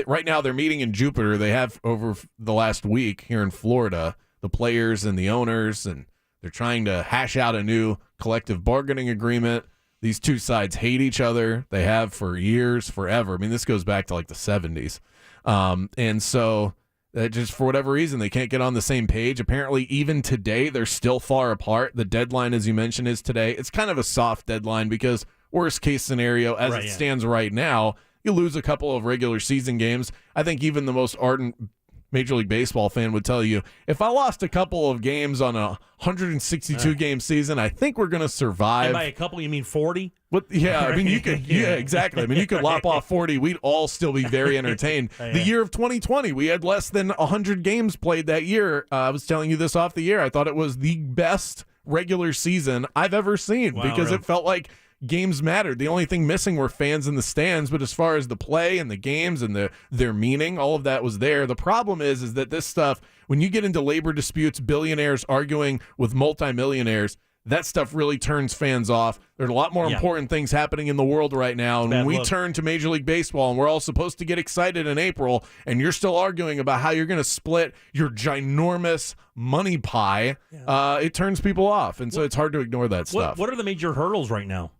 [SPEAKER 2] right now they're meeting in Jupiter. They have over the last week here in Florida, the players and the owners, and they're trying to hash out a new collective bargaining agreement. These two sides hate each other. They have for years, forever. I mean, this goes back to like the 70s. And so just for whatever reason, they can't get on the same page. Apparently, even today, they're still far apart. The deadline, as you mentioned, is today. It's kind of a soft deadline because worst case scenario, as it stands right now, you lose a couple of regular season games. I think even the most ardent Major League Baseball fan would tell you, if I lost a couple of games on a 162-game season, I think we're going to survive.
[SPEAKER 1] And by a couple, you mean 40?
[SPEAKER 2] Yeah, I mean, you could, yeah, exactly. I mean, you could lop off 40. We'd all still be very entertained. The year of 2020, we had less than 100 games played that year. I was telling you this off the air. I thought it was the best regular season I've ever seen because it felt like games mattered. The only thing missing were fans in the stands, but as far as the play and the games and their meaning, all of that was there. The problem is that this stuff, when you get into labor disputes, billionaires arguing with multimillionaires, that stuff really turns fans off. There's a lot more important things happening in the world right now. And when we turn to Major League Baseball and we're all supposed to get excited in April, and you're still arguing about how you're going to split your ginormous money pie, it turns people off. And so it's hard to ignore that stuff.
[SPEAKER 1] What are the major hurdles right now?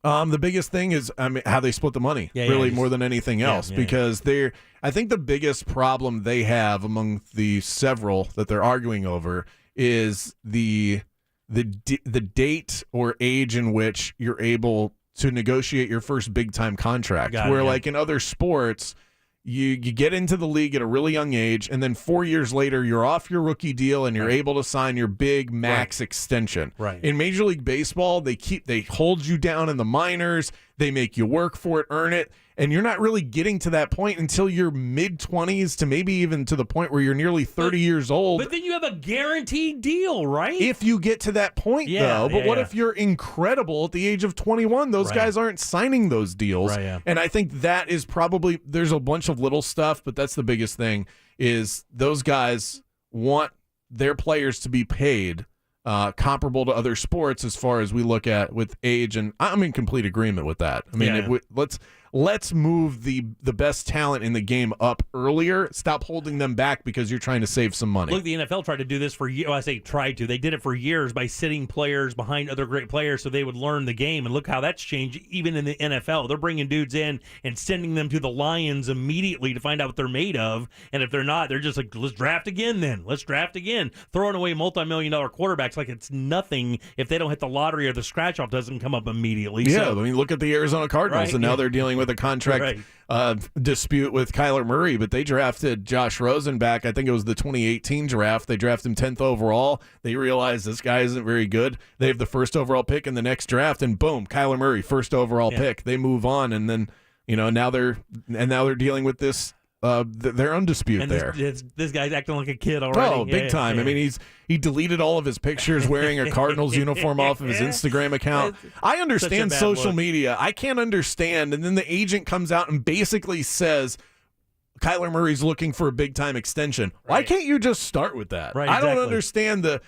[SPEAKER 2] The biggest thing is how they split the money, more than anything else, because I think the biggest problem they have among the several that they're arguing over is the date or age in which you're able to negotiate your first big time contract. Like in other sports, you get into the league at a really young age, and then 4 years later, you're off your rookie deal and you're able to sign your big max extension. In Major League Baseball, they hold you down in the minors, they make you work for it, earn it, and you're not really getting to that point until you're mid-20s to maybe even to the point where you're nearly 30 years old.
[SPEAKER 1] But then you have a guaranteed deal, right?
[SPEAKER 2] If you get to that point, though. But what if you're incredible at the age of 21? Those guys aren't signing those deals. And I think that is probably, there's a bunch of little stuff, but that's the biggest thing, is those guys want their players to be paid comparable to other sports as far as we look at with age, and I'm in complete agreement with that. I mean, let's move the best talent in the game up earlier. Stop holding them back because you're trying to save some money.
[SPEAKER 1] Look, the NFL tried to do this for years. Well, I say tried to. They did it for years by sitting players behind other great players so they would learn the game. And look how that's changed even in the NFL. They're bringing dudes in and sending them to the Lions immediately to find out what they're made of. And if they're not, they're just like, let's draft again then. Let's draft again. Throwing away multi-million-dollar quarterbacks like it's nothing if they don't hit the lottery or the scratch-off doesn't come up immediately.
[SPEAKER 2] Yeah, I mean, look at the Arizona Cardinals, and now they're dealing with a contract dispute with Kyler Murray, but they drafted Josh Rosen back. I think it was the 2018 draft. They drafted him 10th overall. They realized this guy isn't very good. They have the first overall pick in the next draft, and boom, Kyler Murray, first overall pick. They move on, and then now they're dealing with this. Their own dispute there.
[SPEAKER 1] This guy's acting like a kid already.
[SPEAKER 2] Oh, big time. I mean, he deleted all of his pictures wearing a Cardinals uniform off of his Instagram account. I understand social media. I can't understand. And then the agent comes out and basically says, Kyler Murray's looking for a big-time extension. Why can't you just start with that? I don't understand the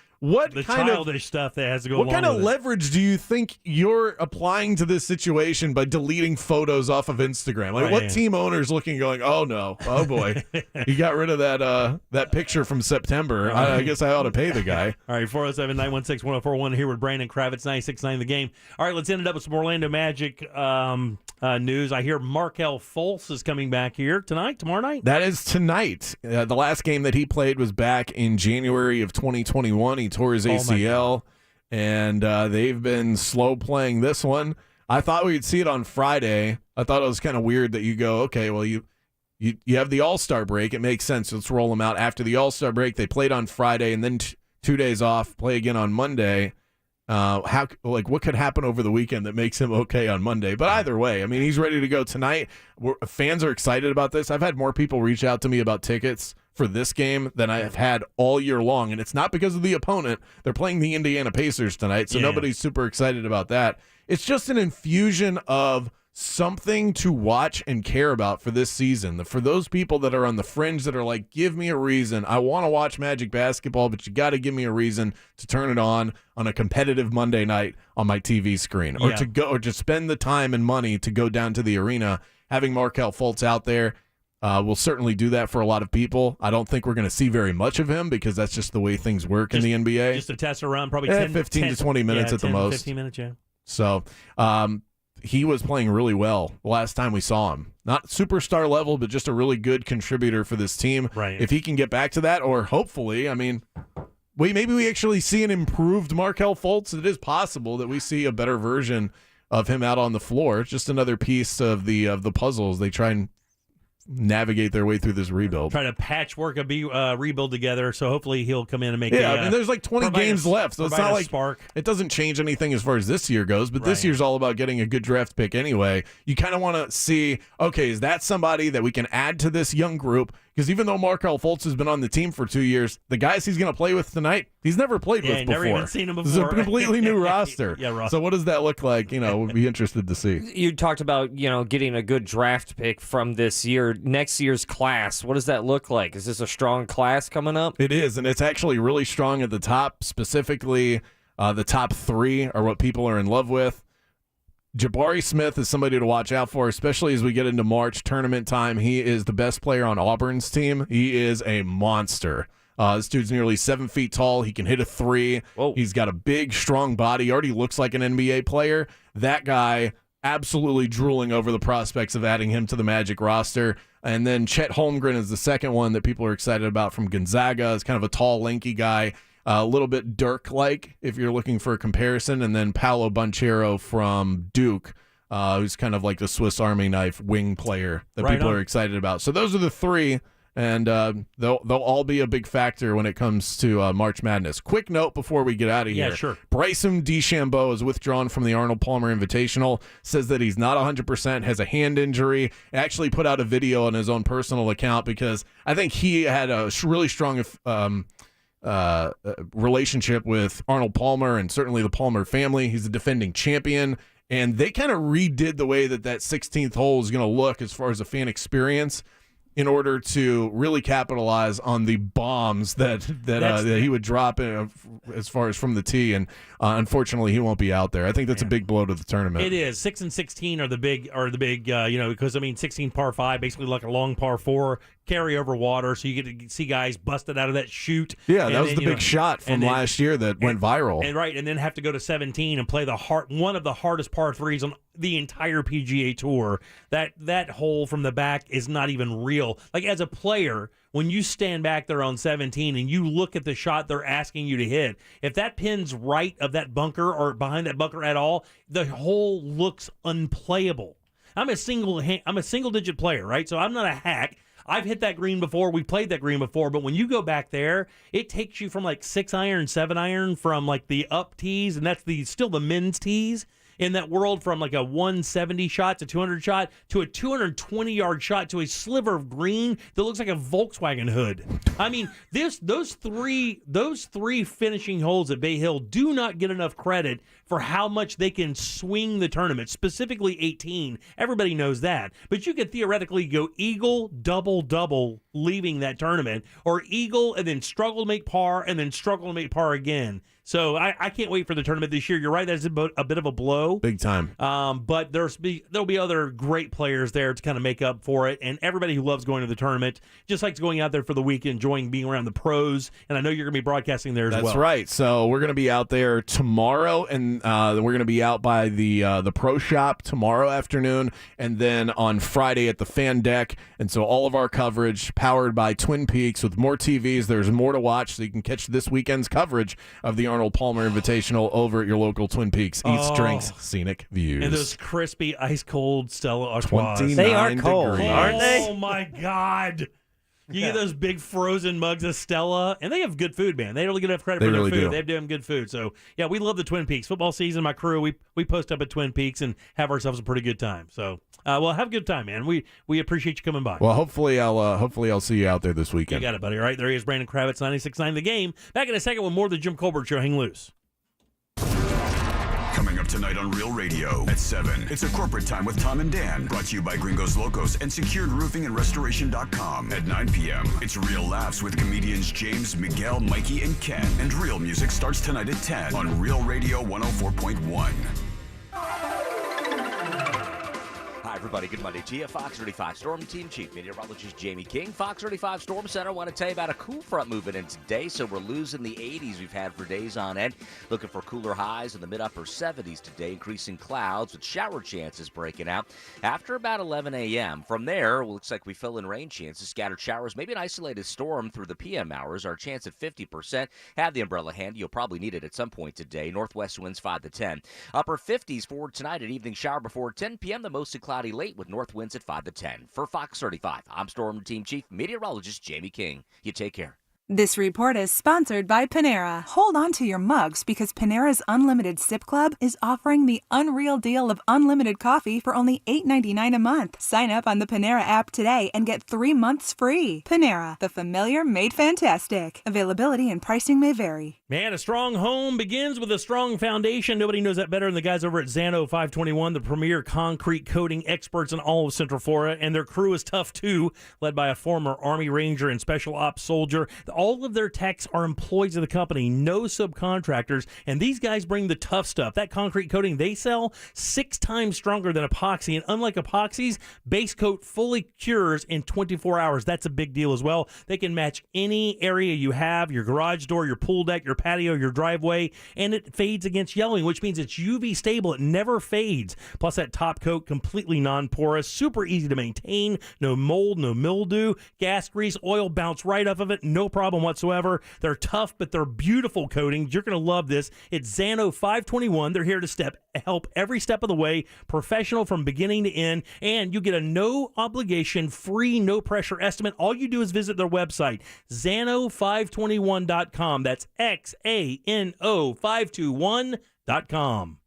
[SPEAKER 1] childish stuff that has to go along
[SPEAKER 2] What kind of
[SPEAKER 1] with
[SPEAKER 2] leverage do you think you're applying to this situation by deleting photos off of Instagram? Like, what team owner's looking going, oh, no, oh, boy, you got rid of that picture from September. I guess I ought to pay the guy.
[SPEAKER 1] All right, 407-916-1041 here with Brandon Kravitz, 96.9 The Game. All right, let's end it up with some Orlando Magic news. I hear Markelle Fultz is coming back here tomorrow night.
[SPEAKER 2] That is tonight. The last game that he played was back in January of 2021. He tore his ACL, and they've been slow playing this one. I thought we'd see it on Friday. I thought it was kind of weird that you go, okay, well, you have the All-Star break. It makes sense. Let's roll them out. After the All-Star break, they played on Friday, and then 2 days off, play again on Monday. What could happen over the weekend that makes him okay on Monday? But either way, I mean, he's ready to go tonight. Fans are excited about this. I've had more people reach out to me about tickets for this game than I have had all year long, and it's not because of the opponent. They're playing the Indiana Pacers tonight, so nobody's super excited about that. It's just an infusion of something to watch and care about for this season. For those people that are on the fringe that are like, give me a reason. I want to watch Magic basketball, but you got to give me a reason to turn it on a competitive Monday night on my TV screen, or to spend the time and money to go down to the arena. Having Markelle Fultz out there will certainly do that for a lot of people. I don't think we're going to see very much of him because that's just the way things work in the NBA.
[SPEAKER 1] Just a test run, probably
[SPEAKER 2] 15 to 20 minutes at the most.
[SPEAKER 1] 15 minutes, yeah.
[SPEAKER 2] So he was playing really well the last time we saw him. Not superstar level, but just a really good contributor for this team.
[SPEAKER 1] Right.
[SPEAKER 2] If he can get back to that, or hopefully, I mean, maybe we actually see an improved Markelle Fultz. It is possible that we see a better version of him out on the floor. It's just another piece of the puzzles they try and navigate their way through this rebuild.
[SPEAKER 1] Try to patchwork a rebuild together, so hopefully he'll come in and make
[SPEAKER 2] I mean, there's like 20 games left, so it's not like
[SPEAKER 1] spark.
[SPEAKER 2] It doesn't change anything as far as this year goes, but this year's all about getting a good draft pick anyway. You kind of want to see, okay, is that somebody that we can add to this young group? Because even though Markelle Fultz has been on the team for 2 years, the guys he's going to play with tonight, he's never played with before.
[SPEAKER 1] Never even seen him before.
[SPEAKER 2] This is a completely new roster.
[SPEAKER 1] Ross.
[SPEAKER 2] So what does that look like? We'd be interested to see.
[SPEAKER 3] You talked about, getting a good draft pick from this year. Next year's class, what does that look like? Is this a strong class coming up?
[SPEAKER 2] It is, and it's actually really strong at the top. Specifically, the top 3 are what people are in love with. Jabari Smith is somebody to watch out for, especially as we get into March tournament time. He is the best player on Auburn's team. He is a monster. This dude's nearly 7 feet tall. He can hit a 3. Whoa. He's got a big, strong body. He already looks like an NBA player. That guy, absolutely drooling over the prospects of adding him to the Magic roster. And then Chet Holmgren is the second one that people are excited about from Gonzaga. He's kind of a tall, lanky guy. A little bit Dirk-like, if you're looking for a comparison. And then Paolo Banchero from Duke, who's kind of like the Swiss Army knife wing player that people are excited about. So those are the 3, and they'll all be a big factor when it comes to March Madness. Quick note before we get out of here.
[SPEAKER 1] Yeah, sure.
[SPEAKER 2] Bryson DeChambeau is withdrawn from the Arnold Palmer Invitational, says that he's not 100%, has a hand injury. Actually put out a video on his own personal account because I think he had a really strong relationship with Arnold Palmer and certainly the Palmer family. He's a defending champion, and they kind of redid the way that 16th hole is going to look as far as a fan experience in order to really capitalize on the bombs that he would drop as far as from the tee. And unfortunately, he won't be out there. I think that's a big blow to the tournament.
[SPEAKER 1] It is. 6 and 16 are the big because 16 par 5, basically like a long par 4, carry over water, so you get to see guys busted out of that chute.
[SPEAKER 2] Yeah, that was the big shot from last year that went viral.
[SPEAKER 1] And then have to go to 17 and play one of the hardest par 3s on the entire PGA Tour. That hole from the back is not even real. Like, as a player, when you stand back there on 17 and you look at the shot they're asking you to hit, if that pin's right of that bunker or behind that bunker at all, the hole looks unplayable. I'm a single-digit player, right? So I'm not a hack. I've hit that green before. We played that green before. But when you go back there, it takes you from like 6-iron, 7-iron from like the up tees, and that's still the men's tees in that world, from like a 170 shot to 200 shot to a 220-yard shot to a sliver of green that looks like a Volkswagen hood. I mean, those three finishing holes at Bay Hill do not get enough credit for how much they can swing the tournament, specifically 18. Everybody knows that. But you could theoretically go eagle, double, leaving that tournament, or eagle and then struggle to make par and then struggle to make par again. So I can't wait for the tournament this year. You're right, that's a bit of a blow.
[SPEAKER 2] Big time.
[SPEAKER 1] But there'll be other great players there to kind of make up for it. And everybody who loves going to the tournament just likes going out there for the week, enjoying being around the pros. And I know you're going to be broadcasting there as well.
[SPEAKER 2] That's right. So we're going to be out there tomorrow, and we're going to be out by the pro shop tomorrow afternoon, and then on Friday at the fan deck. And so all of our coverage powered by Twin Peaks with more TVs. There's more to watch, so you can catch this weekend's coverage of the Arnold Palmer Invitational over at your local Twin Peaks Eats, Drinks, Scenic Views.
[SPEAKER 1] And those crispy, ice-cold Stella Artois.
[SPEAKER 5] They are cold, aren't they?
[SPEAKER 1] Oh, my God. You get those big frozen mugs of Stella, and they have good food, man. They don't get enough credit for their food. They have damn good food. So, yeah, we love the Twin Peaks. Football season, my crew, we post up at Twin Peaks and have ourselves a pretty good time. So, well, have a good time, man. We appreciate you coming by.
[SPEAKER 2] Well, hopefully I'll see you out there this weekend.
[SPEAKER 1] You got it, buddy. All right, there he is, Brandon Kravitz, 96.9 The Game. Back in a second with more of the Jim Colbert Show. Hang loose.
[SPEAKER 9] Coming up tonight on Real Radio at 7. It's a corporate time with Tom and Dan, brought to you by Gringos Locos and SecuredRoofingAndRestoration.com. At 9 p.m., it's Real Laughs with comedians James, Miguel, Mikey, and Ken. And Real Music starts tonight at 10 on Real Radio 104.1.
[SPEAKER 4] Hi, everybody. Good Monday to you. Fox 35 Storm Team Chief Meteorologist Jamie King. Fox 35 Storm Center. I want to tell you about a cool front moving in today. So we're losing the 80s we've had for days on end. Looking for cooler highs in the mid-upper 70s today. Increasing clouds with shower chances breaking out after about 11 a.m. From there, it looks like we fill in rain chances, scattered showers, maybe an isolated storm through the p.m. hours. Our chance at 50%. Have the umbrella handy. You'll probably need it at some point today. Northwest winds 5 to 10. Upper 50s for tonight. An evening shower before 10 p.m. The mostly cloudy late with north winds at 5 to 10. For Fox 35, I'm Storm Team Chief Meteorologist Jamie King. You take care.
[SPEAKER 6] This report is sponsored by Panera. Hold on to your mugs because Panera's Unlimited Sip Club is offering the unreal deal of unlimited coffee for only $8.99 a month. Sign up on the Panera app today and get 3 months free. Panera, the familiar made fantastic. Availability and pricing may vary.
[SPEAKER 1] Man, a strong home begins with a strong foundation. Nobody knows that better than the guys over at Zano 521, the premier concrete coating experts in all of Central Florida. And their crew is tough, too, led by a former Army Ranger and Special Ops soldier. All of their techs are employees of the company, no subcontractors, and these guys bring the tough stuff. That concrete coating they sell, 6 times stronger than epoxy, and unlike epoxies, base coat fully cures in 24 hours. That's a big deal as well. They can match any area you have, your garage door, your pool deck, your patio, your driveway, and it fades against yellowing, which means it's UV stable. It never fades. Plus, that top coat, completely non-porous, super easy to maintain, no mold, no mildew, gas, grease, oil bounce right off of it, no problem whatsoever. They're tough, but they're beautiful coatings. You're going to love this. It's Zano 521. They're here to help every step of the way, professional from beginning to end, and you get a no obligation, free, no pressure estimate. All you do is visit their website, Zano521.com. That's XANO521.com.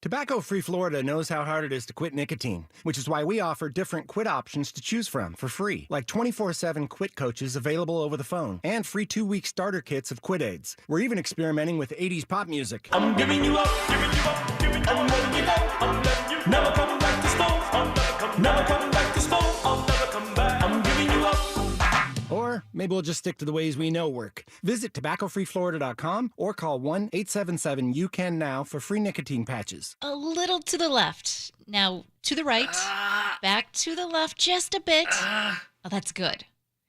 [SPEAKER 7] Tobacco-free Florida knows how hard it is to quit nicotine, which is why we offer different quit options to choose from for free, like 24/7 quit coaches available over the phone, and free 2-week starter kits of quit aids. We're even experimenting with 80s pop music.
[SPEAKER 8] I'm giving you up, giving you up, giving I'm letting you go, I'm letting you never come back to smoke, I'll never come back to smoke, I'll never come back, I'm giving you up.
[SPEAKER 7] Or maybe we'll just stick to the ways we know work. Visit tobaccofreeflorida.com or call 1-877-YOU-CAN-NOW for free nicotine patches.
[SPEAKER 10] A little to the left. Now, to the right. Back to the left just a bit. Oh, that's good.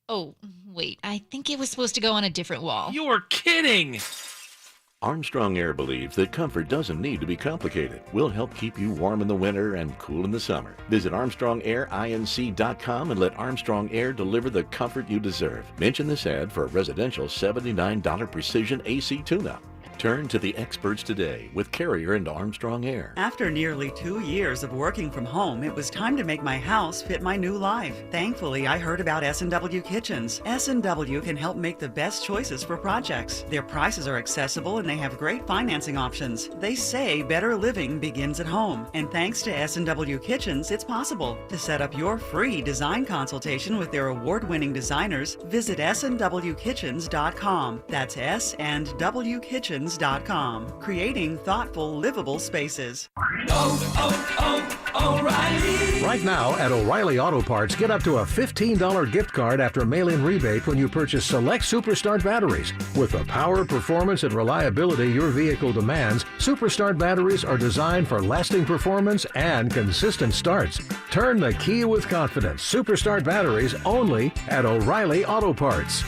[SPEAKER 10] Oh, wait. I think it was supposed to go on a different wall.
[SPEAKER 11] You're kidding!
[SPEAKER 12] Armstrong Air believes that comfort doesn't need to be complicated. We'll help keep you warm in the winter and cool in the summer. Visit ArmstrongAirInc.com and let Armstrong Air deliver the comfort you deserve. Mention this ad for a residential $79 precision AC tune-up. Turn to the experts today with Carrier and Armstrong Air.
[SPEAKER 13] After nearly 2 years of working from home, it was time to make my house fit my new life. Thankfully, I heard about S&W Kitchens. S&W can help make the best choices for projects. Their prices are accessible and they have great financing options. They say better living begins at home. And thanks to S&W Kitchens, it's possible. To set up your free design consultation with their award-winning designers, visit SNWKitchens.com. That's SNWKitchens.com. Creating thoughtful, livable spaces.
[SPEAKER 20] O'Reilly! Right now at O'Reilly Auto Parts, get up to a $15 gift card after mail-in rebate when you purchase select Superstart batteries. With the power, performance, and reliability your vehicle demands, Superstart batteries are designed for lasting performance and consistent starts. Turn the key with confidence. Superstart batteries only at O'Reilly Auto Parts.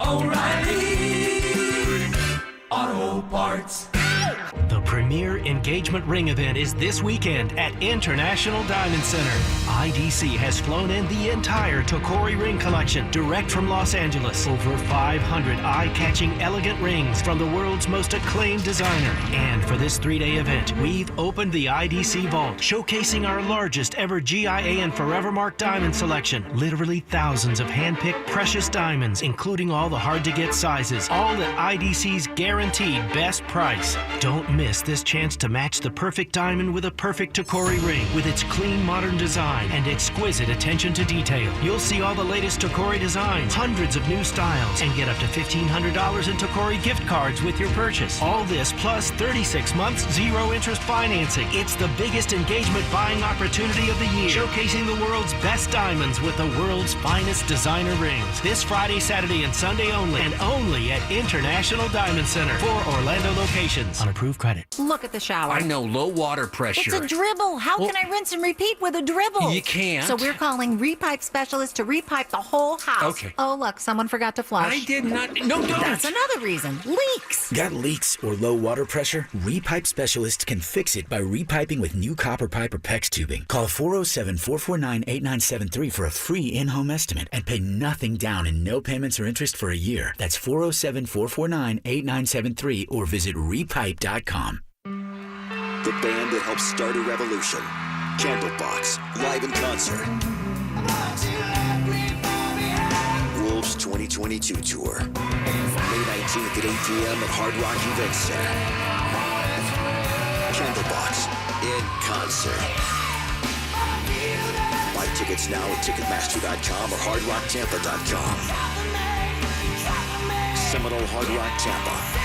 [SPEAKER 8] O'Reilly Auto Parts.
[SPEAKER 21] The premier engagement ring event is this weekend at International Diamond Center. IDC has flown in the entire Tokori ring collection direct from Los Angeles. Over 500 eye-catching elegant rings from the world's most acclaimed designer. And for this 3-day event, we've opened the IDC vault, showcasing our largest ever GIA and Forevermark diamond selection. Literally thousands of hand-picked precious diamonds, including all the hard-to-get sizes, all at IDC's guaranteed best price. Don't miss this chance to match the perfect diamond with a perfect Tokori ring with its clean modern design and exquisite attention to detail. You'll see all the latest Tokori designs, hundreds of new styles, and get up to $1,500 in Tokori gift cards with your purchase. All this plus 36 months zero interest financing. It's the biggest engagement buying opportunity of the year, showcasing the world's best diamonds with the world's finest designer rings. This Friday, Saturday, and Sunday only, and only at International Diamond Center. 4 Orlando locations on approved credit.
[SPEAKER 23] Look at the shower.
[SPEAKER 32] I know, low water pressure.
[SPEAKER 23] It's a dribble. How can I rinse and repeat with a dribble?
[SPEAKER 32] You can't.
[SPEAKER 23] So we're calling Repipe Specialists to repipe the whole house.
[SPEAKER 32] Okay.
[SPEAKER 23] Oh, look, someone forgot to flush.
[SPEAKER 32] I did not. No, don't.
[SPEAKER 23] That's another reason. Leaks.
[SPEAKER 25] Got leaks or low water pressure? Repipe Specialists can fix it by repiping with new copper pipe or PEX tubing. Call 407-449-8973 for a free in-home estimate and pay nothing down and no payments or interest for a year. That's 407-449-8973 or visit repipe.com.
[SPEAKER 11] the band that helped start a revolution. Candlebox, live in concert. Wolves 2022 tour. May 19th at 8 p.m. at Hard Rock Event Center. Candlebox in concert. Buy tickets now at Ticketmaster.com or HardRockTampa.com. Seminole Hard Rock Tampa.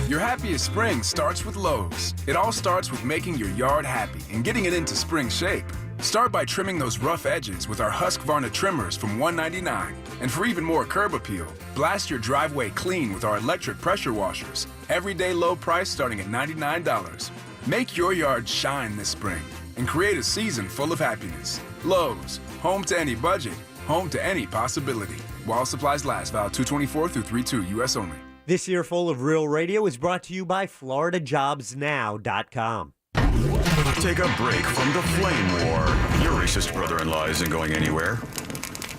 [SPEAKER 14] Your happiest spring starts with Lowe's. It all starts with making your yard happy and getting it into spring shape. Start by trimming those rough edges with our Husqvarna trimmers from $199. And for even more curb appeal, blast your driveway clean with our electric pressure washers. Everyday low price starting at $99. Make your yard shine this spring and create a season full of happiness. Lowe's, home to any budget, home to any possibility. While supplies last, valid 2/24 through 3/2, U.S. only.
[SPEAKER 5] This Earful of Real Radio is brought to you by FloridaJobsNow.com.
[SPEAKER 9] Take a break from the flame war. Your racist brother-in-law isn't going anywhere.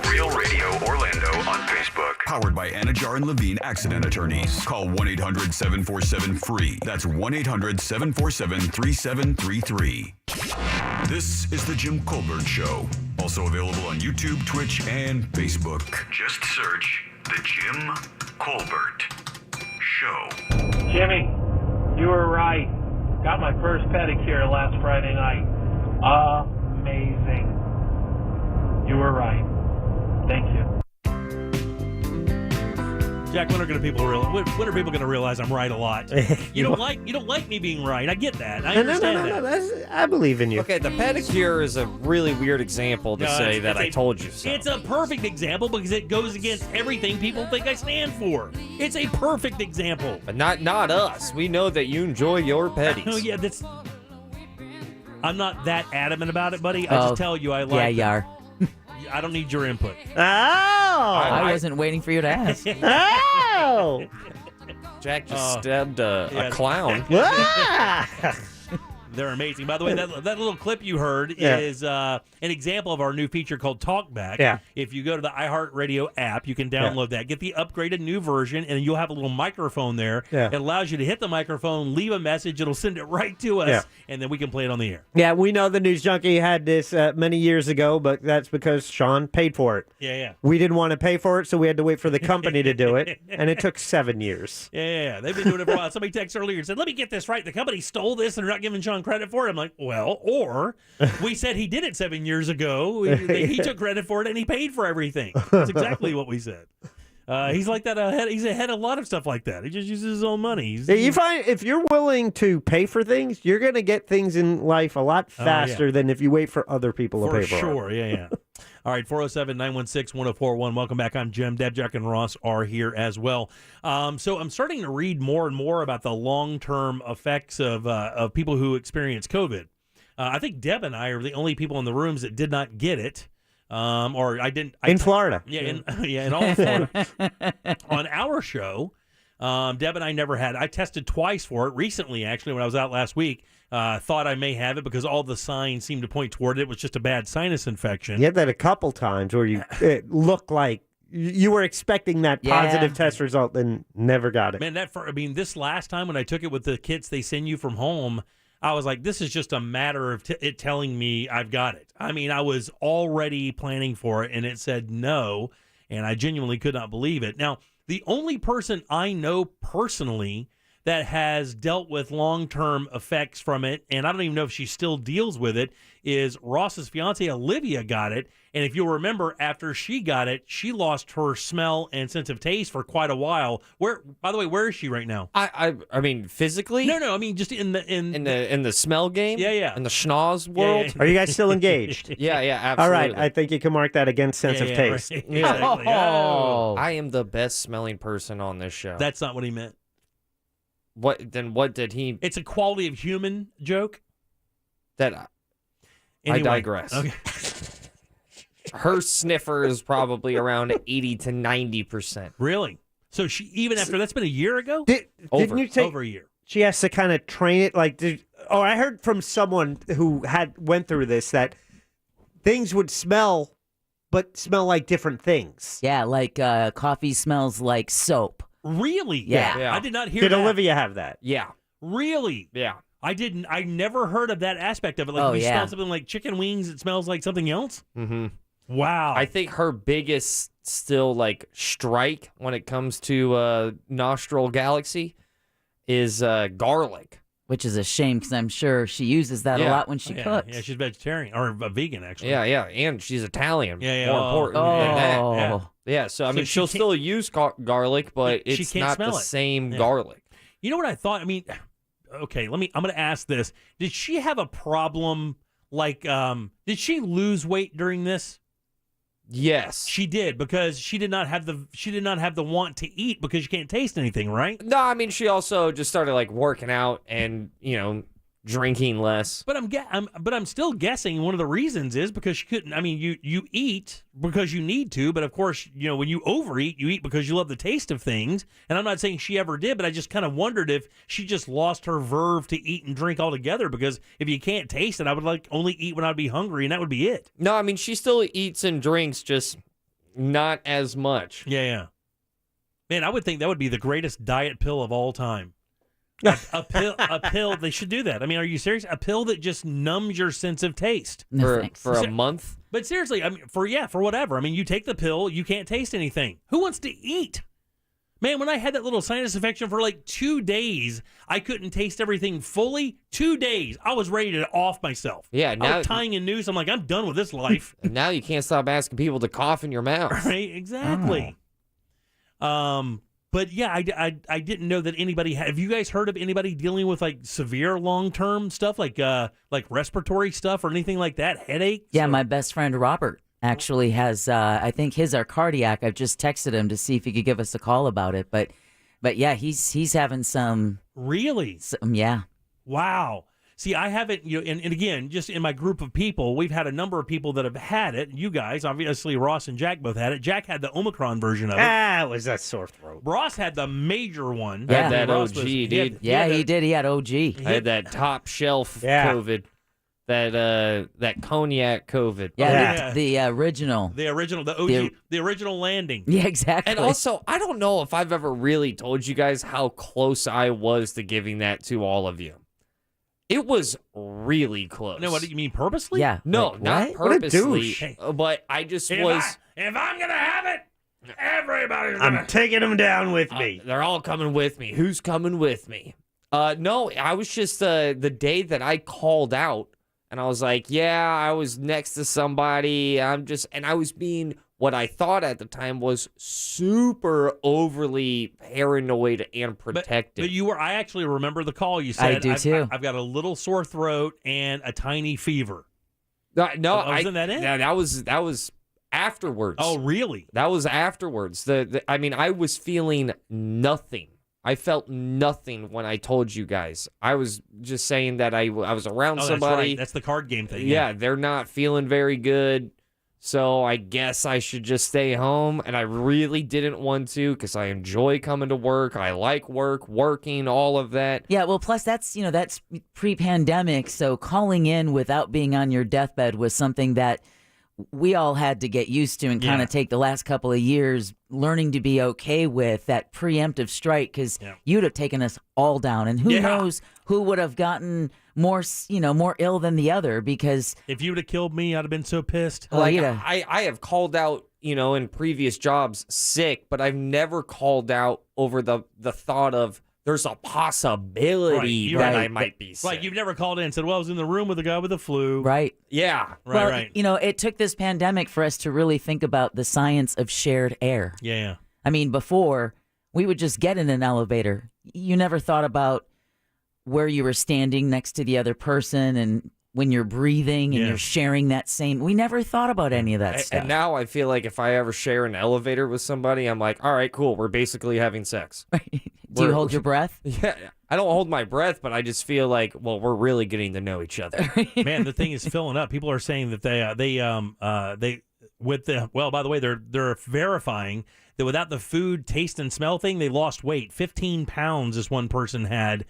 [SPEAKER 9] Real Radio Orlando on Facebook. Powered by Anajar and Levine Accident Attorneys. Call 1-800-747-FREE. That's 1-800-747-3733. This is The Jim Colbert Show. Also available on YouTube, Twitch, and Facebook. Just search The Jim Colbert Show.
[SPEAKER 15] Jimmy, you were right. Got my first pedicure last Friday night. Amazing. You were right. Thank you.
[SPEAKER 1] Jack, when are people going to realize I'm right a lot? You don't like me being right. I get that. I understand that.
[SPEAKER 5] I believe in you.
[SPEAKER 3] Okay, the pedicure is a really weird example to say that I told you so.
[SPEAKER 1] It's a perfect example because it goes against everything people think I stand for. It's a perfect example.
[SPEAKER 3] But not us. We know that you enjoy your petties.
[SPEAKER 1] Oh yeah, I'm not that adamant about it, buddy. I just tell you I like.
[SPEAKER 16] Yeah, you are.
[SPEAKER 1] I don't need your input.
[SPEAKER 5] Oh!
[SPEAKER 16] I wasn't waiting for you to ask.
[SPEAKER 5] Oh!
[SPEAKER 3] Jack just stabbed a clown.
[SPEAKER 1] They're amazing. By the way, that little clip you heard is an example of our new feature called Talkback.
[SPEAKER 5] Yeah.
[SPEAKER 1] If you go to the iHeartRadio app, you can download that. Get the upgraded new version, and you'll have a little microphone there.
[SPEAKER 5] Yeah.
[SPEAKER 1] It allows you to hit the microphone, leave a message. It'll send it right to us, and then we can play it on the air.
[SPEAKER 5] Yeah, we know the News Junkie had this many years ago, but that's because Sean paid for it.
[SPEAKER 1] Yeah.
[SPEAKER 5] We didn't want to pay for it, so we had to wait for the company to do it, and it took 7 years.
[SPEAKER 1] Yeah. They've been doing it for a while. Somebody texted earlier and said, let me get this right. The company stole this, and they're not giving Sean credit for it. I'm like, well, or we said he did it 7 years ago. He took credit for it, and he paid for everything. That's exactly what we said. He's like that. He's ahead of a lot of stuff like that. He just uses his own money.
[SPEAKER 5] You find if you're willing to pay for things, you're going to get things in life a lot faster than if you wait for other people to pay for it.
[SPEAKER 1] For sure, yeah. All right, 407-916-1041. Welcome back. I'm Jim. Deb, Jack, and Ross are here as well. So I'm starting to read more and more about the long-term effects of people who experience COVID. I think Deb and I are the only people in the rooms that did not get it. Or I didn't.
[SPEAKER 5] In Florida.
[SPEAKER 1] Yeah, in all of Florida. On our show, Deb and I never had. I tested twice for it recently, actually, when I was out last week. Thought I may have it because all the signs seemed to point toward it. It was just a bad sinus infection.
[SPEAKER 5] You had that a couple times where it looked like you were expecting that positive test result and never got it.
[SPEAKER 1] Man, this last time when I took it with the kits they send you from home, I was like, this is just a matter of it telling me I've got it. I mean, I was already planning for it, and it said no, and I genuinely could not believe it. Now, the only person I know personally that has dealt with long-term effects from it, and I don't even know if she still deals with it, is Ross's fiance Olivia got it. And if you'll remember, after she got it, she lost her smell and sense of taste for quite a while. By the way, where is she right now?
[SPEAKER 3] I mean, physically?
[SPEAKER 1] No. I mean, just in
[SPEAKER 3] the smell game.
[SPEAKER 1] Yeah.
[SPEAKER 3] In the schnoz world.
[SPEAKER 5] Are you guys still engaged?
[SPEAKER 3] Yeah, absolutely.
[SPEAKER 5] All right, I think you can mark that against sense of taste.
[SPEAKER 1] Right. Exactly. Oh.
[SPEAKER 3] I am the best smelling person on this show.
[SPEAKER 1] That's not what he meant.
[SPEAKER 3] What did he?
[SPEAKER 1] It's a quality of human joke.
[SPEAKER 3] I digress.
[SPEAKER 1] Okay.
[SPEAKER 3] Her sniffer is probably around 80 to 90%.
[SPEAKER 1] Really? So she even after that's been a year ago?
[SPEAKER 5] Didn't you take
[SPEAKER 1] over a year?
[SPEAKER 5] She has to kind of train it. I heard from someone who went through this that things would smell like different things.
[SPEAKER 16] Yeah, like coffee smells like soap.
[SPEAKER 1] Really?
[SPEAKER 16] Yeah.
[SPEAKER 1] I did not hear
[SPEAKER 5] Did
[SPEAKER 1] that.
[SPEAKER 5] Olivia have that?
[SPEAKER 3] Yeah.
[SPEAKER 1] Really?
[SPEAKER 3] Yeah.
[SPEAKER 1] I never heard of that aspect of it. Like, if you smell something like chicken wings, it smells like something else?
[SPEAKER 3] Mm-hmm.
[SPEAKER 1] Wow.
[SPEAKER 3] I think her biggest still like strike when it comes to nostril galaxy is garlic.
[SPEAKER 16] Which is a shame because I'm sure she uses that a lot when she cooks.
[SPEAKER 1] Yeah, she's vegetarian or a vegan, actually.
[SPEAKER 3] Yeah, and she's Italian.
[SPEAKER 1] Yeah.
[SPEAKER 3] More important than that.
[SPEAKER 16] Oh.
[SPEAKER 3] Yeah, so I mean,
[SPEAKER 1] she
[SPEAKER 3] she'll
[SPEAKER 1] can't-
[SPEAKER 3] still use garlic, but
[SPEAKER 1] She
[SPEAKER 3] it's
[SPEAKER 1] can't
[SPEAKER 3] not
[SPEAKER 1] smell
[SPEAKER 3] the
[SPEAKER 1] it.
[SPEAKER 3] same
[SPEAKER 1] Yeah.
[SPEAKER 3] garlic.
[SPEAKER 1] You know what I thought? I mean, okay, I'm going to ask this. Did she have a problem like did she lose weight during this?
[SPEAKER 3] Yes.
[SPEAKER 1] She did, because she did not have the want to eat because you can't taste anything, right?
[SPEAKER 3] No, I mean, she also just started like working out and, drinking less.
[SPEAKER 1] But I'm still guessing one of the reasons is because she couldn't. I mean, you eat because you need to, but of course, when you overeat, you eat because you love the taste of things. And I'm not saying she ever did, but I just kind of wondered if she just lost her verve to eat and drink altogether. Because if you can't taste it, I would like only eat when I'd be hungry, and that would be it.
[SPEAKER 3] No, I mean, she still eats and drinks, just not as much.
[SPEAKER 1] Yeah. Man, I would think that would be the greatest diet pill of all time. A pill. They should do that. I mean, are you serious? A pill that just numbs your sense of taste
[SPEAKER 3] for a month.
[SPEAKER 1] But seriously, I mean, for whatever. I mean, you take the pill, you can't taste anything. Who wants to eat? Man, when I had that little sinus infection for like 2 days, I couldn't taste everything fully. 2 days, I was ready to off myself.
[SPEAKER 3] Yeah,
[SPEAKER 1] I
[SPEAKER 3] now
[SPEAKER 1] was tying in noose. I'm like, I'm done with this life.
[SPEAKER 3] And now you can't stop asking people to cough in your mouth.
[SPEAKER 1] Right? Exactly. But yeah, I didn't know that anybody have you guys heard of anybody dealing with like severe long-term stuff like respiratory stuff or anything like that, headaches?
[SPEAKER 16] Yeah, my best friend Robert actually has I think his are cardiac. I've just texted him to see if he could give us a call about it, but yeah, he's having some.
[SPEAKER 1] Really?
[SPEAKER 16] Yeah.
[SPEAKER 1] Wow. See, I haven't, and again, just in my group of people, we've had a number of people that have had it. You guys, obviously, Ross and Jack both had it. Jack had the Omicron version of it.
[SPEAKER 5] It was that sore throat.
[SPEAKER 1] Ross had the major one.
[SPEAKER 3] I had that
[SPEAKER 1] Ross
[SPEAKER 3] OG,
[SPEAKER 1] was-
[SPEAKER 3] dude.
[SPEAKER 1] he had
[SPEAKER 16] He did. He had OG.
[SPEAKER 3] I had that top shelf COVID, that cognac COVID.
[SPEAKER 16] Yeah, the original.
[SPEAKER 1] The OG, the original landing.
[SPEAKER 16] Yeah, exactly.
[SPEAKER 3] And also, I don't know if I've ever really told you guys how close I was to giving that to all of you. It was really close.
[SPEAKER 1] No, what do you mean, purposely?
[SPEAKER 16] Yeah.
[SPEAKER 3] No,
[SPEAKER 16] Like,
[SPEAKER 3] not
[SPEAKER 16] what? What a
[SPEAKER 3] purposely.
[SPEAKER 16] douche.
[SPEAKER 3] But I just
[SPEAKER 1] If
[SPEAKER 3] was.
[SPEAKER 1] if I'm gonna have it, everybody's gonna.
[SPEAKER 5] I'm taking them down with me.
[SPEAKER 3] They're all coming with me. Who's coming with me? No, I was just the day that I called out, and I was like, yeah, I was next to somebody. And I was being what I thought at the time was super overly paranoid and protective.
[SPEAKER 1] But you were. I actually remember the call. You said,
[SPEAKER 16] I do too.
[SPEAKER 1] I've got a little sore throat and a tiny fever.
[SPEAKER 3] No,
[SPEAKER 1] wasn't that it?
[SPEAKER 3] Yeah, that was afterwards.
[SPEAKER 1] Oh, really?
[SPEAKER 3] That was afterwards. I mean, I was feeling nothing. I felt nothing when I told you guys. I was just saying that I was around somebody.
[SPEAKER 1] That's right. That's the card game thing.
[SPEAKER 3] Yeah, they're not feeling very good. So I guess I should just stay home. And I really didn't want to because I enjoy coming to work. I like working, all of that.
[SPEAKER 16] Yeah, well, plus that's pre-pandemic, so calling in without being on your deathbed was something that we all had to get used to and kind of take the last couple of years learning to be okay with that preemptive strike because you'd have taken us all down. And who knows who would have gotten more ill than the other because...
[SPEAKER 1] If you would have killed me, I'd have been so pissed.
[SPEAKER 3] Like, I have called out, in previous jobs sick, but I've never called out over the thought of there's a possibility that I might be sick.
[SPEAKER 1] Right, you've never called in and said, well, I was in the room with a guy with the flu.
[SPEAKER 16] Right.
[SPEAKER 3] Yeah.
[SPEAKER 1] Right.
[SPEAKER 16] It took this pandemic for us to really think about the science of shared air.
[SPEAKER 1] Yeah.
[SPEAKER 16] I mean, before, we would just get in an elevator. You never thought about where you were standing next to the other person and when you're breathing and you're sharing that same... We never thought about any of that stuff.
[SPEAKER 3] And now I feel like if I ever share an elevator with somebody, I'm like, all right, cool. We're basically having sex.
[SPEAKER 16] Do you hold your breath?
[SPEAKER 3] Yeah, I don't hold my breath, but I just feel like, well, we're really getting to know each other.
[SPEAKER 1] Man, the thing is filling up. People are saying that by the way, they're verifying that without the food, taste, and smell thing, they lost weight. 15 pounds this one person had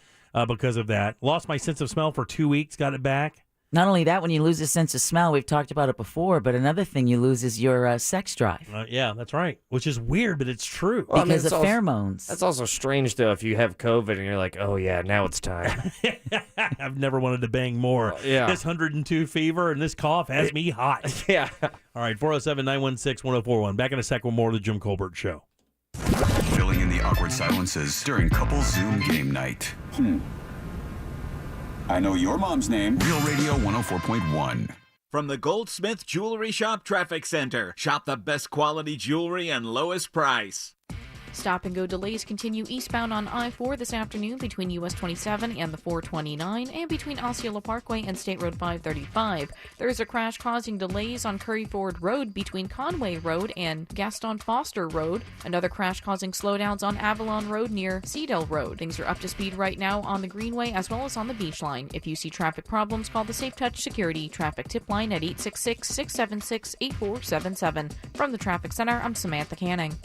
[SPEAKER 1] because of that. Lost my sense of smell for 2 weeks, got it back.
[SPEAKER 16] Not only that, when you lose a sense of smell, we've talked about it before, but another thing you lose is your sex drive.
[SPEAKER 1] Yeah, that's right. Which is weird, but it's true.
[SPEAKER 3] Well, I mean,
[SPEAKER 16] Because
[SPEAKER 3] it's
[SPEAKER 16] of
[SPEAKER 3] also-
[SPEAKER 16] pheromones.
[SPEAKER 3] That's also strange, though, if you have COVID and you're like, oh, yeah, now it's time.
[SPEAKER 1] I've never wanted to bang more.
[SPEAKER 3] Yeah.
[SPEAKER 1] This 102 fever and this cough has me hot.
[SPEAKER 3] Yeah.
[SPEAKER 1] All right, 407-916-1041. Back in a sec with more of the Jim Colbert Show.
[SPEAKER 9] Filling in the awkward silences during couple Zoom game night.
[SPEAKER 2] I know your mom's name.
[SPEAKER 9] Real Radio 104.1.
[SPEAKER 17] From the Goldsmith Jewelry Shop Traffic Center. Shop the best quality jewelry and lowest price.
[SPEAKER 18] Stop and go delays continue eastbound on I-4 this afternoon between US 27 and the 429 and between Osceola Parkway and State Road 535. There is a crash causing delays on Curry Ford Road between Conway Road and Gaston Foster Road. Another crash causing slowdowns on Avalon Road near Cedar Road. Things are up to speed right now on the Greenway as well as on the Beach Line. If you see traffic problems, call the Safe Touch Security Traffic Tip Line at 866-676-8477. From the Traffic Center, I'm Samantha Canning.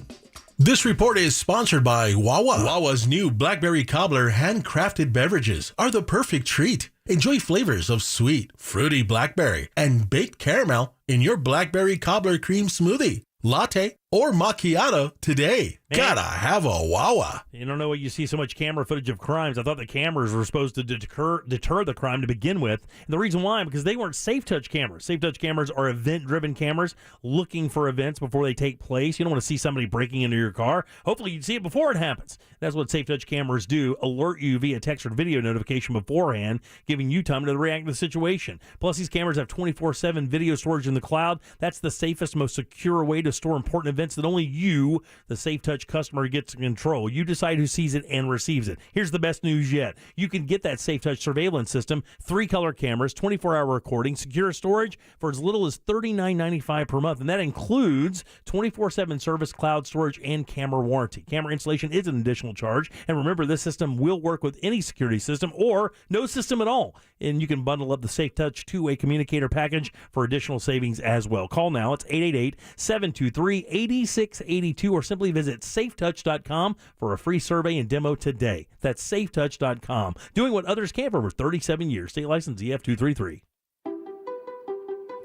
[SPEAKER 19] This report is sponsored by Wawa. Wawa's new Blackberry Cobbler handcrafted beverages are the perfect treat. Enjoy flavors of sweet, fruity blackberry and baked caramel in your Blackberry Cobbler cream smoothie, latte, or macchiato today. Gotta have a Wawa.
[SPEAKER 1] You don't know why you see so much camera footage of crimes. I thought the cameras were supposed to deter the crime to begin with. And the reason why, because they weren't Safe Touch cameras. Safe Touch cameras are event-driven cameras looking for events before they take place. You don't want to see somebody breaking into your car. Hopefully you'd see it before it happens. That's what Safe Touch cameras do, alert you via text or video notification beforehand, giving you time to react to the situation. Plus, these cameras have 24/7 video storage in the cloud. That's the safest, most secure way to store important events that only you, the Safe Touch customer, gets in control. You decide who sees it and receives it. Here's the best news yet. You can get that Safe Touch surveillance system, 3-color cameras, 24-hour recording, secure storage for as little as $39.95 per month. And that includes 24/7 service, cloud storage, and camera warranty. Camera installation is an additional charge. And remember, this system will work with any security system or no system at all. And you can bundle up the Safe Touch two-way communicator package for additional savings as well. Call now. It's 888-723-8682 or simply visit safetouch.com for a free survey and demo today. That's safetouch.com. Doing what others can for over 37 years. State license EF233.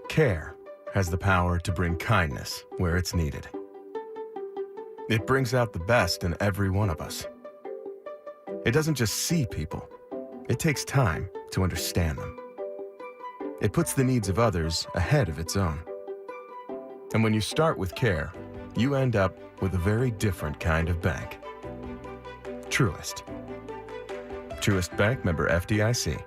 [SPEAKER 22] Care has the power to bring kindness where it's needed. It brings out the best in every one of us. It doesn't just see people. It takes time to understand them. It puts the needs of others ahead of its own. And when you start with care, you end up with a very different kind of bank. Truist. Truist Bank, member FDIC.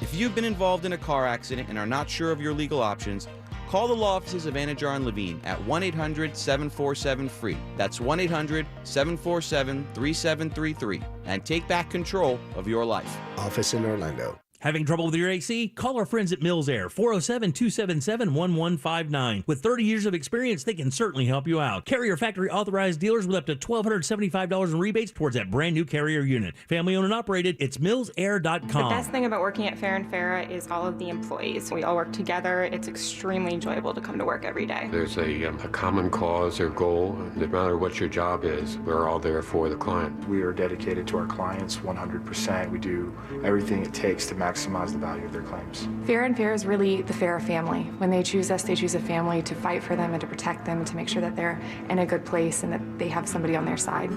[SPEAKER 24] If you've been involved in a car accident and are not sure of your legal options, call the law offices of Anajar and Levine at 1-800-747-FREE. That's 1-800-747-3733 and take back control of your life.
[SPEAKER 26] Office in Orlando.
[SPEAKER 1] Having trouble with your AC? Call our friends at Mills Air, 407-277-1159. With 30 years of experience, they can certainly help you out. Carrier factory authorized dealers with up to $1,275 in rebates towards that brand new Carrier unit. Family owned and operated, it's millsair.com.
[SPEAKER 27] The best thing about working at Fair & Farah is all of the employees. We all work together. It's extremely enjoyable to come to work every day.
[SPEAKER 28] There's a common cause or goal. No matter what your job is, we're all there for the client.
[SPEAKER 29] We are dedicated to our clients 100%. We do everything it takes to maximize the value of their claims.
[SPEAKER 27] Fair & Farah is really the Farah family. When they choose us, they choose a family to fight for them and to protect them and to make sure that they're in a good place and that they have somebody on their side.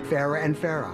[SPEAKER 32] Farah & Farah,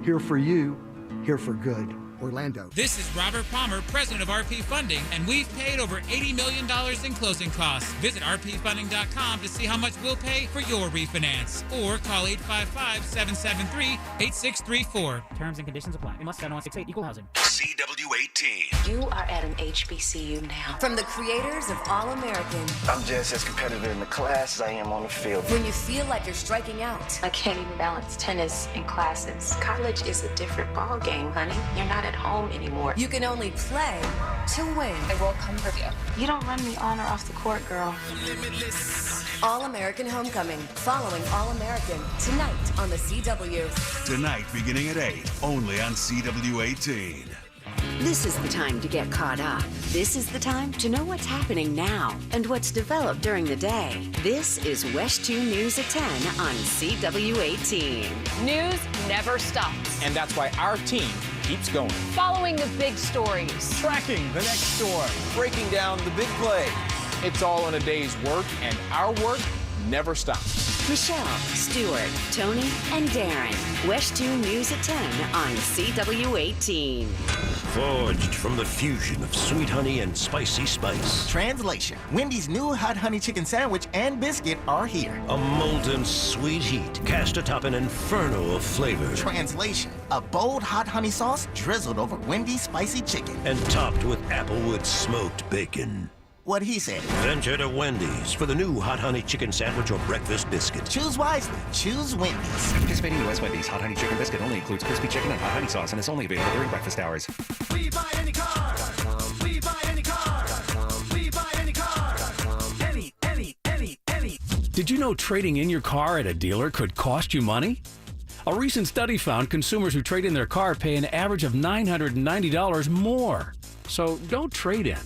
[SPEAKER 32] here for you, here for good. Orlando.
[SPEAKER 30] This is Robert Palmer, president of RP Funding, and we've paid over $80 million in closing costs. Visit rpfunding.com to see how much we'll pay for your refinance, or call 855-773-8634.
[SPEAKER 31] Terms and conditions apply. We must sign on 68 Equal Housing.
[SPEAKER 11] CW18.
[SPEAKER 33] You are at an HBCU now. From the creators of All American.
[SPEAKER 7] I'm just as competitive in the class as I am on the field.
[SPEAKER 33] When you feel like you're striking out.
[SPEAKER 34] I can't even balance tennis and classes. College is a different ball game, honey. You're not at home anymore.
[SPEAKER 33] You can only play to win.
[SPEAKER 34] I will come for you. You don't run me on or off the court, girl.
[SPEAKER 33] All-American Homecoming. Following All-American. Tonight on the CW.
[SPEAKER 35] Tonight beginning at 8. Only on CW18.
[SPEAKER 36] This is the time to get caught up. This is the time to know what's happening now and what's developed during the day. This is West 2 News at 10 on CW18.
[SPEAKER 37] News never stops.
[SPEAKER 38] And that's why our team
[SPEAKER 2] keeps going.
[SPEAKER 4] Following the big stories.
[SPEAKER 2] Tracking the next story. Breaking down the big play. It's all in a day's work, and our work never stops.
[SPEAKER 36] Michelle, Stuart, Tony, and Darren. West 2 News at 10 on CW18.
[SPEAKER 5] Forged from the fusion of sweet honey and spicy spice.
[SPEAKER 6] Translation: Wendy's new hot honey chicken sandwich and biscuit are here.
[SPEAKER 5] A molten sweet heat cast atop an inferno of flavor.
[SPEAKER 6] Translation: a bold hot honey sauce drizzled over Wendy's spicy chicken.
[SPEAKER 5] And topped with applewood smoked bacon.
[SPEAKER 6] What he said.
[SPEAKER 5] Venture to Wendy's for the new hot honey chicken sandwich or breakfast biscuit.
[SPEAKER 6] Choose wisely. Choose Wendy's.
[SPEAKER 8] Participating U.S. Wendy's hot honey chicken biscuit only includes crispy chicken and hot honey sauce and is only available during breakfast hours.
[SPEAKER 10] We buy any car. We buy any car. We buy any car. Any.
[SPEAKER 12] Did you know trading in your car at a dealer could cost you money? A recent study found consumers who trade in their car pay an average of $990 more. So don't trade in.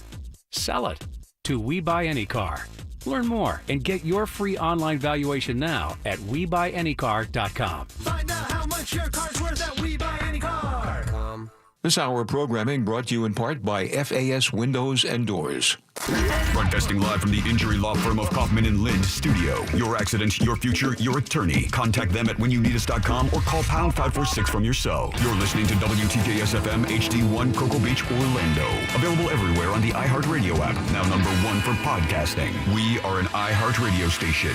[SPEAKER 12] Sell it to We Buy Any Car. Learn more and get your free online valuation now at WeBuyAnyCar.com.
[SPEAKER 10] Find out how much your car's worth at We Buy Any Car.
[SPEAKER 13] This hour of programming brought to you in part by FAS Windows and Doors.
[SPEAKER 9] Broadcasting live from the injury law firm of Kaufman and Lind studio. Your accident, your future, your attorney. Contact them at whenyounneedus.com or call pound 546 from your cell. You're listening to WTKS FM HD1 Cocoa Beach, Orlando. Available everywhere on the iHeartRadio app. Now number 1 for podcasting. We are an iHeartRadio station.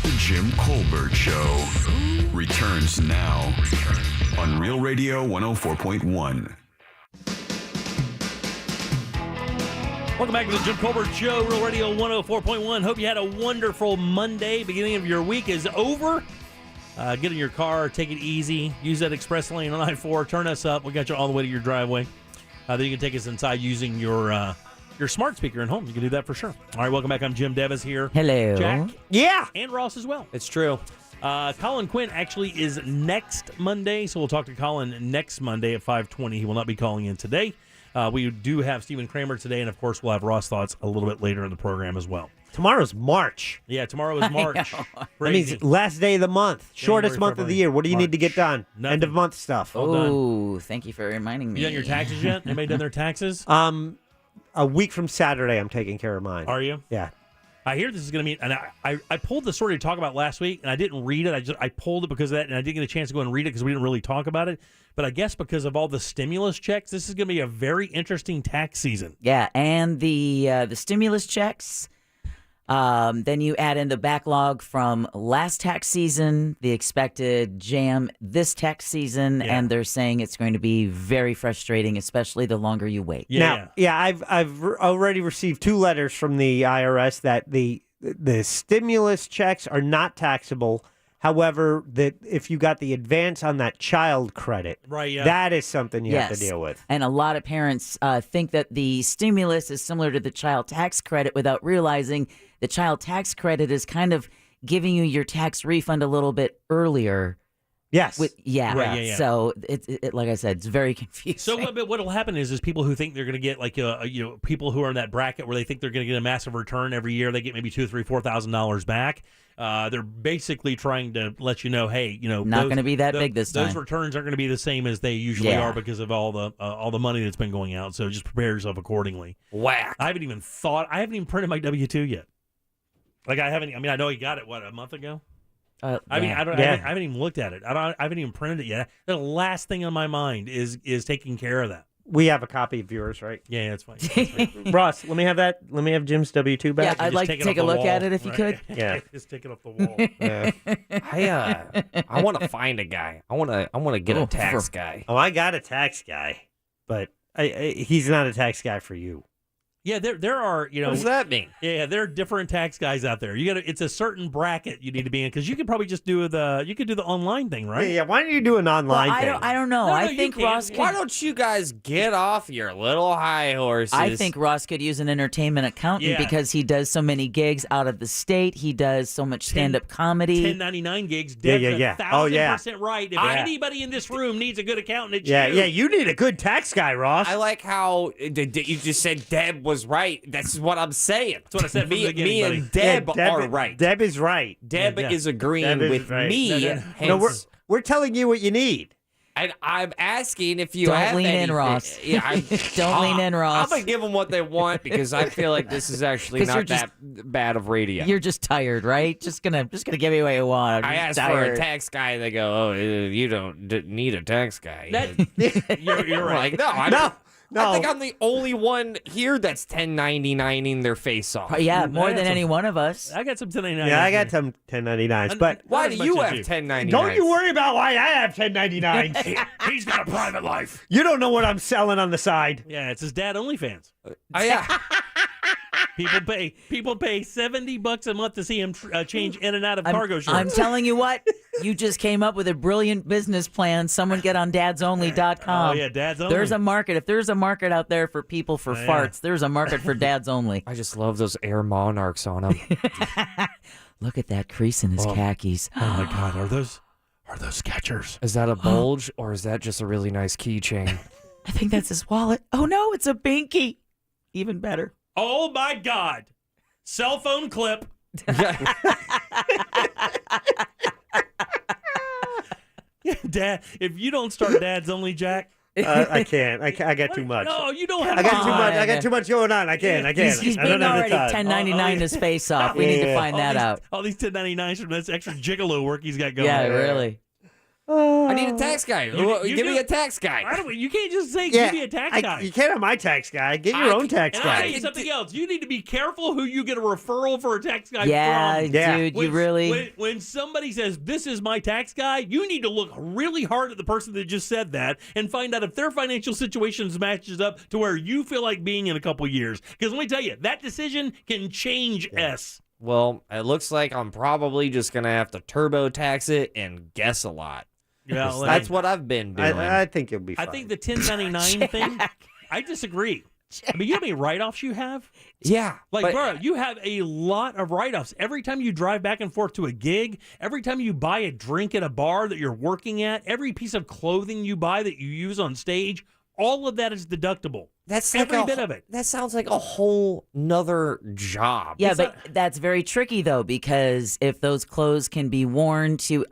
[SPEAKER 9] The Jim Colbert Show returns now on Real Radio 104.1.
[SPEAKER 1] Welcome back to the Jim Colbert Show, Real Radio 104.1. Hope you had a wonderful Monday. Beginning of your week is over. Get in your car, take it easy. Use that express lane on I-4. Turn us up. We got you all the way to your driveway. Then you can take us inside using your smart speaker at home. You can do that for sure. All right, welcome back. I'm Jim Devis here.
[SPEAKER 14] Hello.
[SPEAKER 1] Jack.
[SPEAKER 14] Yeah.
[SPEAKER 1] And Ross as well.
[SPEAKER 3] It's true.
[SPEAKER 1] Colin Quinn actually is next Monday, so we'll talk to Colin next Monday at 5:20. He will not be calling in today. We do have Stephen Kramer today, and of course we'll have Ross Thoughts a little bit later in the program as well.
[SPEAKER 14] Tomorrow's March.
[SPEAKER 1] Yeah, tomorrow is March.
[SPEAKER 14] That means last day of the month, shortest
[SPEAKER 1] January,
[SPEAKER 14] month of the year. What do you need to get done?
[SPEAKER 1] Nothing.
[SPEAKER 14] End of month stuff.
[SPEAKER 1] All
[SPEAKER 14] thank you for reminding
[SPEAKER 1] You done your taxes yet? Anybody done their taxes?
[SPEAKER 14] A week from Saturday, I'm taking care of mine.
[SPEAKER 1] Are you?
[SPEAKER 14] Yeah.
[SPEAKER 1] I hear this is going to be, and I pulled the story to talk about last week, and I didn't read it. I pulled it because of that, and I didn't get a chance to go and read it because we didn't really talk about it. But I guess because of all the stimulus checks, this is going to be a very interesting tax season.
[SPEAKER 15] Yeah, and the stimulus checks. Then you add in the backlog from last tax season, the expected jam this tax season, and they're saying it's going to be very frustrating, especially the longer you wait.
[SPEAKER 14] I've already received 2 letters from the IRS that the stimulus checks are not taxable. However, that if you got the advance on that child credit, that is something you have to deal with.
[SPEAKER 15] And a lot of parents think that the stimulus is similar to the child tax credit without realizing the child tax credit is kind of giving you your tax refund a little bit earlier.
[SPEAKER 14] Yes.
[SPEAKER 15] So it like I said, it's very confusing.
[SPEAKER 1] So what will happen is people who think they're going to get people who are in that bracket where they think they're going to get a massive return every year, they get maybe $2,000, $3,000, $4,000 back. They're basically trying to let you know, hey,
[SPEAKER 15] not going to be that big this time.
[SPEAKER 1] Those returns aren't going to be the same as they usually are because of all the money that's been going out. So just prepare yourself accordingly.
[SPEAKER 3] Whack.
[SPEAKER 1] I haven't even printed my W-2 yet. I know he got it a month ago. I haven't even looked at it. I haven't even printed it yet. The last thing on my mind is taking care of that.
[SPEAKER 14] We have a copy of yours, right?
[SPEAKER 1] Yeah, that's fine.
[SPEAKER 14] Ross, let me have that. Let me have Jim's W-2 back.
[SPEAKER 15] Yeah, I'd like to take a look at it if you could.
[SPEAKER 14] Yeah,
[SPEAKER 1] just take it off the wall.
[SPEAKER 3] I want to find a guy. I want to get a tax guy.
[SPEAKER 14] Oh, I got a tax guy, but he's not a tax guy for you.
[SPEAKER 1] Yeah, there are,
[SPEAKER 3] What does that mean?
[SPEAKER 1] Yeah, there are different tax guys out there. It's a certain bracket you need to be in because you could probably just do the online thing, right?
[SPEAKER 14] Yeah. Why don't you do an online thing?
[SPEAKER 15] I don't know. I think Ross.
[SPEAKER 3] Why don't you guys get off your little high horses?
[SPEAKER 15] I think Ross could use an entertainment accountant because he does so many gigs out of the state. He does so much stand-up comedy.
[SPEAKER 1] 1099 gigs. Deb's 1,000% right. If anybody in this room needs a good accountant, it's you.
[SPEAKER 14] Yeah, you need a good tax guy, Ross.
[SPEAKER 3] I like how you just said Deb was right. That's what I'm saying.
[SPEAKER 1] That's what I said.
[SPEAKER 3] Me and Deb are right.
[SPEAKER 14] Deb is right.
[SPEAKER 3] Deb is agreeing with me.
[SPEAKER 14] No, we're telling you what you need.
[SPEAKER 3] I'm asking if you
[SPEAKER 15] Don't
[SPEAKER 3] have
[SPEAKER 15] lean in,
[SPEAKER 3] anything.
[SPEAKER 15] Ross.
[SPEAKER 3] Yeah,
[SPEAKER 15] Don't lean in, Ross.
[SPEAKER 3] I'm gonna give them what they want because I feel like this is actually
[SPEAKER 15] 'Cause you're
[SPEAKER 3] not that bad of radio.
[SPEAKER 15] You're just tired, right? Just gonna give you what you want. I'm
[SPEAKER 3] I
[SPEAKER 15] just
[SPEAKER 3] asked for a
[SPEAKER 15] tired.
[SPEAKER 3] tax guy, and they go, "Oh, you don't need a tax guy."
[SPEAKER 1] You're right.
[SPEAKER 3] Like, no, I think I'm the only one here that's 1099ing their face off.
[SPEAKER 15] Yeah, more than any one of us.
[SPEAKER 1] I got some 1099s.
[SPEAKER 14] Yeah, I got some 1099s, but
[SPEAKER 3] why do you have 1099s?
[SPEAKER 14] Don't you worry about why I have 1099s.
[SPEAKER 1] He's got a private life.
[SPEAKER 14] You don't know what I'm selling on the side.
[SPEAKER 1] Yeah, it's his dad OnlyFans.
[SPEAKER 3] Oh yeah.
[SPEAKER 1] People pay $70 a month to see him change in and out of cargo shorts.
[SPEAKER 15] I'm telling you what, you just came up with a brilliant business plan. Someone get on dadsonly.com.
[SPEAKER 1] Oh, yeah, Dads Only.
[SPEAKER 15] There's a market. If there's a market out there for people for farts, there's a market for Dads Only.
[SPEAKER 3] I just love those Air Monarchs on him.
[SPEAKER 15] Look at that crease in his khakis.
[SPEAKER 1] Oh my God, are those Skechers?
[SPEAKER 3] Is that a bulge or is that just a really nice keychain?
[SPEAKER 15] I think that's his wallet. Oh no, it's a binky. Even better.
[SPEAKER 1] Oh my God. Cell phone clip. Dad, if you don't start Dads Only, Jack.
[SPEAKER 14] I can't. I got too much.
[SPEAKER 1] No, you don't have
[SPEAKER 14] I got too much. I got too much going on. I can't.
[SPEAKER 15] He's
[SPEAKER 14] I
[SPEAKER 15] been
[SPEAKER 14] don't have
[SPEAKER 15] already
[SPEAKER 14] the time.
[SPEAKER 15] 1099 his face off. We need to find that out.
[SPEAKER 1] All these 1099s from this extra gigolo work he's got going.
[SPEAKER 15] Yeah, really.
[SPEAKER 3] I need a tax guy.
[SPEAKER 1] You
[SPEAKER 3] Give me
[SPEAKER 1] do?
[SPEAKER 3] a tax guy.
[SPEAKER 1] You can't just say, give me a tax guy.
[SPEAKER 14] You can't have my tax guy. Get your own tax
[SPEAKER 1] And I'll
[SPEAKER 14] guy.
[SPEAKER 1] tell you something else. You need to be careful who you get a referral for a tax guy
[SPEAKER 15] Yeah,
[SPEAKER 1] from.
[SPEAKER 15] dude, you really...
[SPEAKER 1] When somebody says, this is my tax guy, you need to look really hard at the person that just said that and find out if their financial situations matches up to where you feel like being in a couple years. Because let me tell you, that decision can change S.
[SPEAKER 3] Well, it looks like I'm probably just going to have to turbo tax it and guess a lot.
[SPEAKER 1] Yeah,
[SPEAKER 3] that's what I've been doing.
[SPEAKER 14] I think you'll be fine.
[SPEAKER 1] I think the 1099 thing, I disagree. I mean, you know how many write-offs you have?
[SPEAKER 3] Yeah.
[SPEAKER 1] Like, bro, you have a lot of write-offs. Every time you drive back and forth to a gig, every time you buy a drink at a bar that you're working at, every piece of clothing you buy that you use on stage, all of that is deductible.
[SPEAKER 3] That's
[SPEAKER 1] every
[SPEAKER 3] like
[SPEAKER 1] bit of it.
[SPEAKER 3] That sounds like a whole nother job.
[SPEAKER 15] Yeah, but that's very tricky though, because if those clothes can be worn to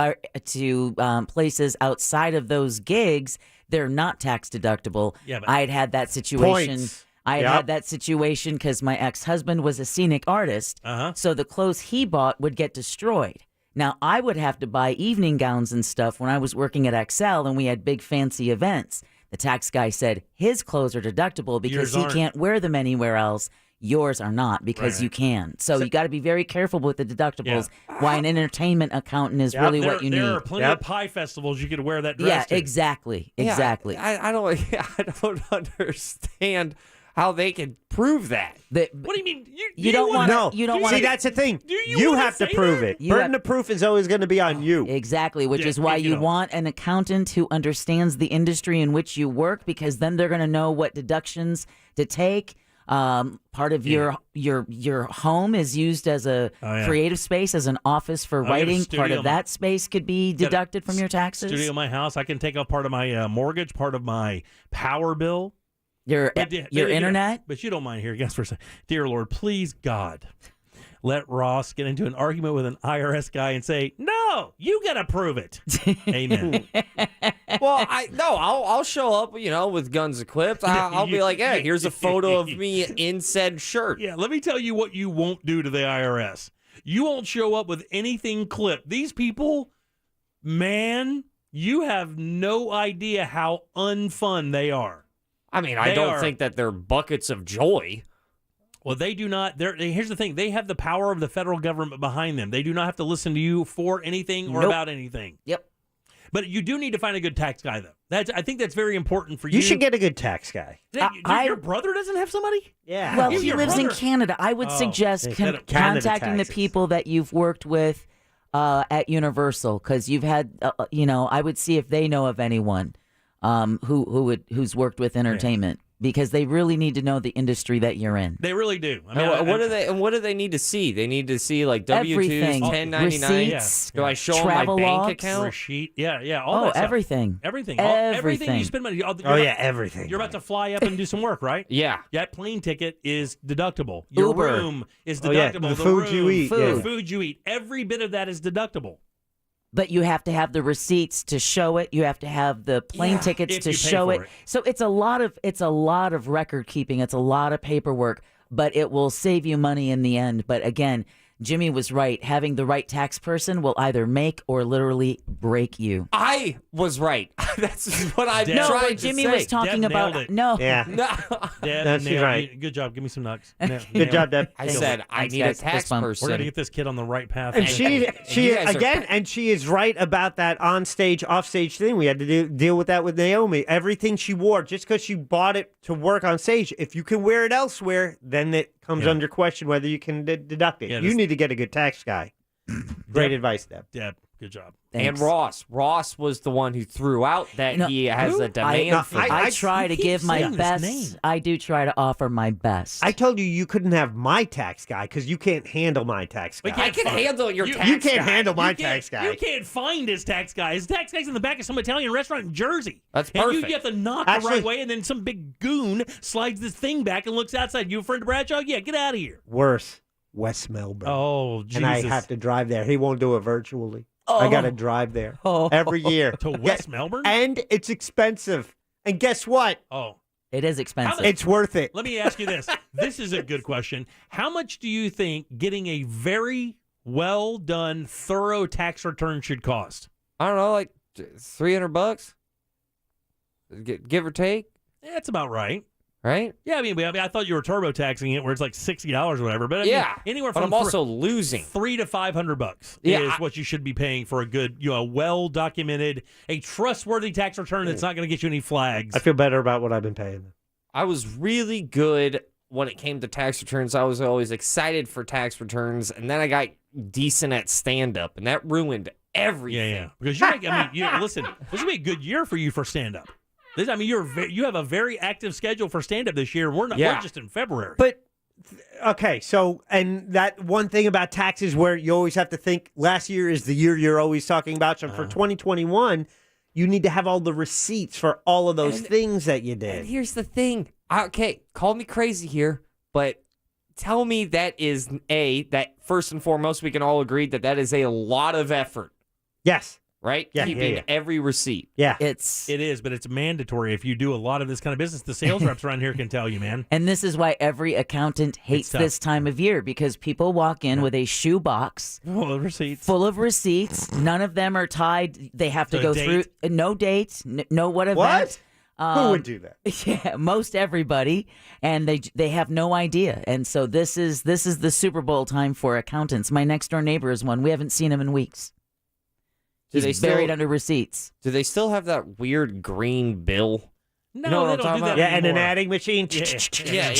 [SPEAKER 15] places outside of those gigs, they're not tax deductible.
[SPEAKER 1] Yeah, but
[SPEAKER 15] I'd had that situation.
[SPEAKER 14] Points.
[SPEAKER 15] I had that situation because my ex-husband was a scenic artist, so the clothes he bought would get destroyed. Now, I would have to buy evening gowns and stuff when I was working at XL and we had big fancy events. The tax guy said his clothes are deductible because he can't wear them anywhere else. Yours are not because you can. So you got to be very careful with the deductibles. Why an entertainment accountant is really what you need.
[SPEAKER 1] There are plenty of pie festivals you could wear that dress to.
[SPEAKER 15] Exactly. Exactly.
[SPEAKER 3] I don't understand how they can prove that.
[SPEAKER 1] What do you mean?
[SPEAKER 15] You don't want to. You don't want
[SPEAKER 14] See, that's the thing. You have to prove it. Burden of proof is always going to be on you.
[SPEAKER 15] Exactly, which is why you want an accountant who understands the industry in which you work, because then they're going to know what deductions to take. Part of your home is used as a creative space, as an office for writing. Part of that space could be deducted from your taxes.
[SPEAKER 1] Studio in my house, I can take off part of my mortgage, part of my power bill.
[SPEAKER 15] Your internet?
[SPEAKER 1] But you don't mind here. Guess for a second. Dear Lord, please, God, let Ross get into an argument with an IRS guy and say, no, you got to prove it. Amen.
[SPEAKER 3] Well, I'll show up, with guns equipped. I'll be like, hey, here's a photo of me in said shirt.
[SPEAKER 1] Yeah, let me tell you what you won't do to the IRS. You won't show up with anything clipped. These people, man, you have no idea how unfun they are.
[SPEAKER 3] I mean, I don't think that they're buckets of joy.
[SPEAKER 1] Well, they do not. Here's the thing. They have the power of the federal government behind them. They do not have to listen to you for anything or about anything.
[SPEAKER 15] Yep.
[SPEAKER 1] But you do need to find a good tax guy, though. I think that's very important for you.
[SPEAKER 14] You should get a good tax guy.
[SPEAKER 1] Your brother doesn't have somebody?
[SPEAKER 14] Yeah.
[SPEAKER 15] Well, he lives in Canada. I would suggest contacting the people that you've worked with at Universal, because you've had, I would see if they know of anyone who's worked with entertainment, because they really need to know the industry that you're in.
[SPEAKER 1] They really do. I mean,
[SPEAKER 3] what do they need to see? They need to see like W-2s, 1099s.
[SPEAKER 15] Receipts,
[SPEAKER 3] Do I show them my
[SPEAKER 15] travel
[SPEAKER 3] bank
[SPEAKER 15] logs,
[SPEAKER 3] account?
[SPEAKER 1] Receipt. Yeah. All that stuff.
[SPEAKER 15] Everything.
[SPEAKER 1] Everything you spend money.
[SPEAKER 14] Everything.
[SPEAKER 1] You're about to fly up and do some work, right?
[SPEAKER 3] Yeah.
[SPEAKER 1] That plane ticket is deductible. Your
[SPEAKER 15] Uber.
[SPEAKER 1] room is deductible.
[SPEAKER 14] The food you eat.
[SPEAKER 1] The food you eat. Every bit of that is deductible.
[SPEAKER 15] But you have to have the receipts to show it. You have to have the plane tickets to show it. So it's a lot of record keeping. It's a lot of paperwork, but it will save you money in the end. But again, Jimmy was right. Having the right tax person will either make or literally break you.
[SPEAKER 3] I was right. That's what I'm
[SPEAKER 15] no,
[SPEAKER 3] trying
[SPEAKER 15] what
[SPEAKER 3] to
[SPEAKER 15] Jimmy
[SPEAKER 3] say.
[SPEAKER 15] was talking
[SPEAKER 1] Deb
[SPEAKER 15] about.
[SPEAKER 1] nailed it.
[SPEAKER 15] No.
[SPEAKER 14] Yeah.
[SPEAKER 1] Deb,
[SPEAKER 14] That's
[SPEAKER 1] nailed
[SPEAKER 14] right.
[SPEAKER 1] it. Good job. Give me some nugs.
[SPEAKER 14] Good job, Deb.
[SPEAKER 3] I said I need a tax person.
[SPEAKER 1] We're gonna get this kid on the right path.
[SPEAKER 14] And she is right about that on-stage, off-stage thing. We had to deal with that with Naomi. Everything she wore, just because she bought it to work on stage, if you can wear it elsewhere, then it comes under question whether you can deduct it.
[SPEAKER 1] Yeah,
[SPEAKER 14] you need to get a good tax guy. Great advice, Deb.
[SPEAKER 1] Deb, good job.
[SPEAKER 3] And Ross was the one who threw out that he has a demand for
[SPEAKER 15] I try to give my best. I do try to offer my best.
[SPEAKER 14] I told you couldn't have my tax guy because you can't handle my tax guy.
[SPEAKER 3] I can handle your tax guy.
[SPEAKER 14] You can't handle my tax guy.
[SPEAKER 1] You can't find his tax guy. His tax guy's in the back of some Italian restaurant in Jersey.
[SPEAKER 3] That's
[SPEAKER 1] and
[SPEAKER 3] perfect.
[SPEAKER 1] You have to knock the right way, and then some big goon slides this thing back and looks outside. You a friend of Bradshaw? Yeah, get out of here.
[SPEAKER 14] Worse, West Melbourne.
[SPEAKER 1] Oh, Jesus.
[SPEAKER 14] And I have to drive there. He won't do it virtually. I got to drive there every year.
[SPEAKER 1] To West Melbourne?
[SPEAKER 14] And it's expensive. And guess what?
[SPEAKER 1] Oh.
[SPEAKER 15] It is expensive.
[SPEAKER 14] It's worth it.
[SPEAKER 1] Let me ask you this. This is a good question. How much do you think getting a very well done, thorough tax return should cost?
[SPEAKER 3] I don't know, like $300, give or take.
[SPEAKER 1] Yeah, that's about right.
[SPEAKER 3] Right?
[SPEAKER 1] Yeah, I mean, I thought you were turbo taxing it, where it's like $60 or whatever. But I mean, anywhere
[SPEAKER 3] but
[SPEAKER 1] from
[SPEAKER 3] I'm also losing
[SPEAKER 1] $300 to $500
[SPEAKER 3] Yeah,
[SPEAKER 1] is what you should be paying for a good, well documented, a trustworthy tax return that's not going to get you any flags.
[SPEAKER 14] I feel better about what I've been paying.
[SPEAKER 3] I was really good when it came to tax returns. I was always excited for tax returns, and then I got decent at stand-up, and that ruined everything.
[SPEAKER 1] Yeah. Because listen, this will be a good year for you for stand-up. You have a very active schedule for stand-up this year. We're just in February.
[SPEAKER 14] But okay, so and that one thing about taxes where you always have to think last year is the year you're always talking about. So for 2021, you need to have all the receipts for all of those things that you did.
[SPEAKER 3] And here's the thing. Okay, call me crazy here, but tell me that is that first and foremost we can all agree that is a lot of effort.
[SPEAKER 14] Yes.
[SPEAKER 3] Right?
[SPEAKER 14] Yeah,
[SPEAKER 3] Keeping every receipt.
[SPEAKER 14] Yeah.
[SPEAKER 1] It is, but it's mandatory if you do a lot of this kind of business. The sales reps around here can tell you, man.
[SPEAKER 15] And this is why every accountant hates this time of year, because people walk in with a shoebox
[SPEAKER 1] full of receipts.
[SPEAKER 15] None of them are tied. They have to go through no dates, no what event.
[SPEAKER 14] What? Who would do that?
[SPEAKER 15] Yeah, most everybody, and they have no idea. And so this is the Super Bowl time for accountants. My next door neighbor is one. We haven't seen him in weeks. He's buried under receipts.
[SPEAKER 3] Do they still have that weird green bill?
[SPEAKER 1] No, they don't do that
[SPEAKER 14] Yeah, and
[SPEAKER 1] anymore.
[SPEAKER 14] an adding machine.
[SPEAKER 3] Yeah.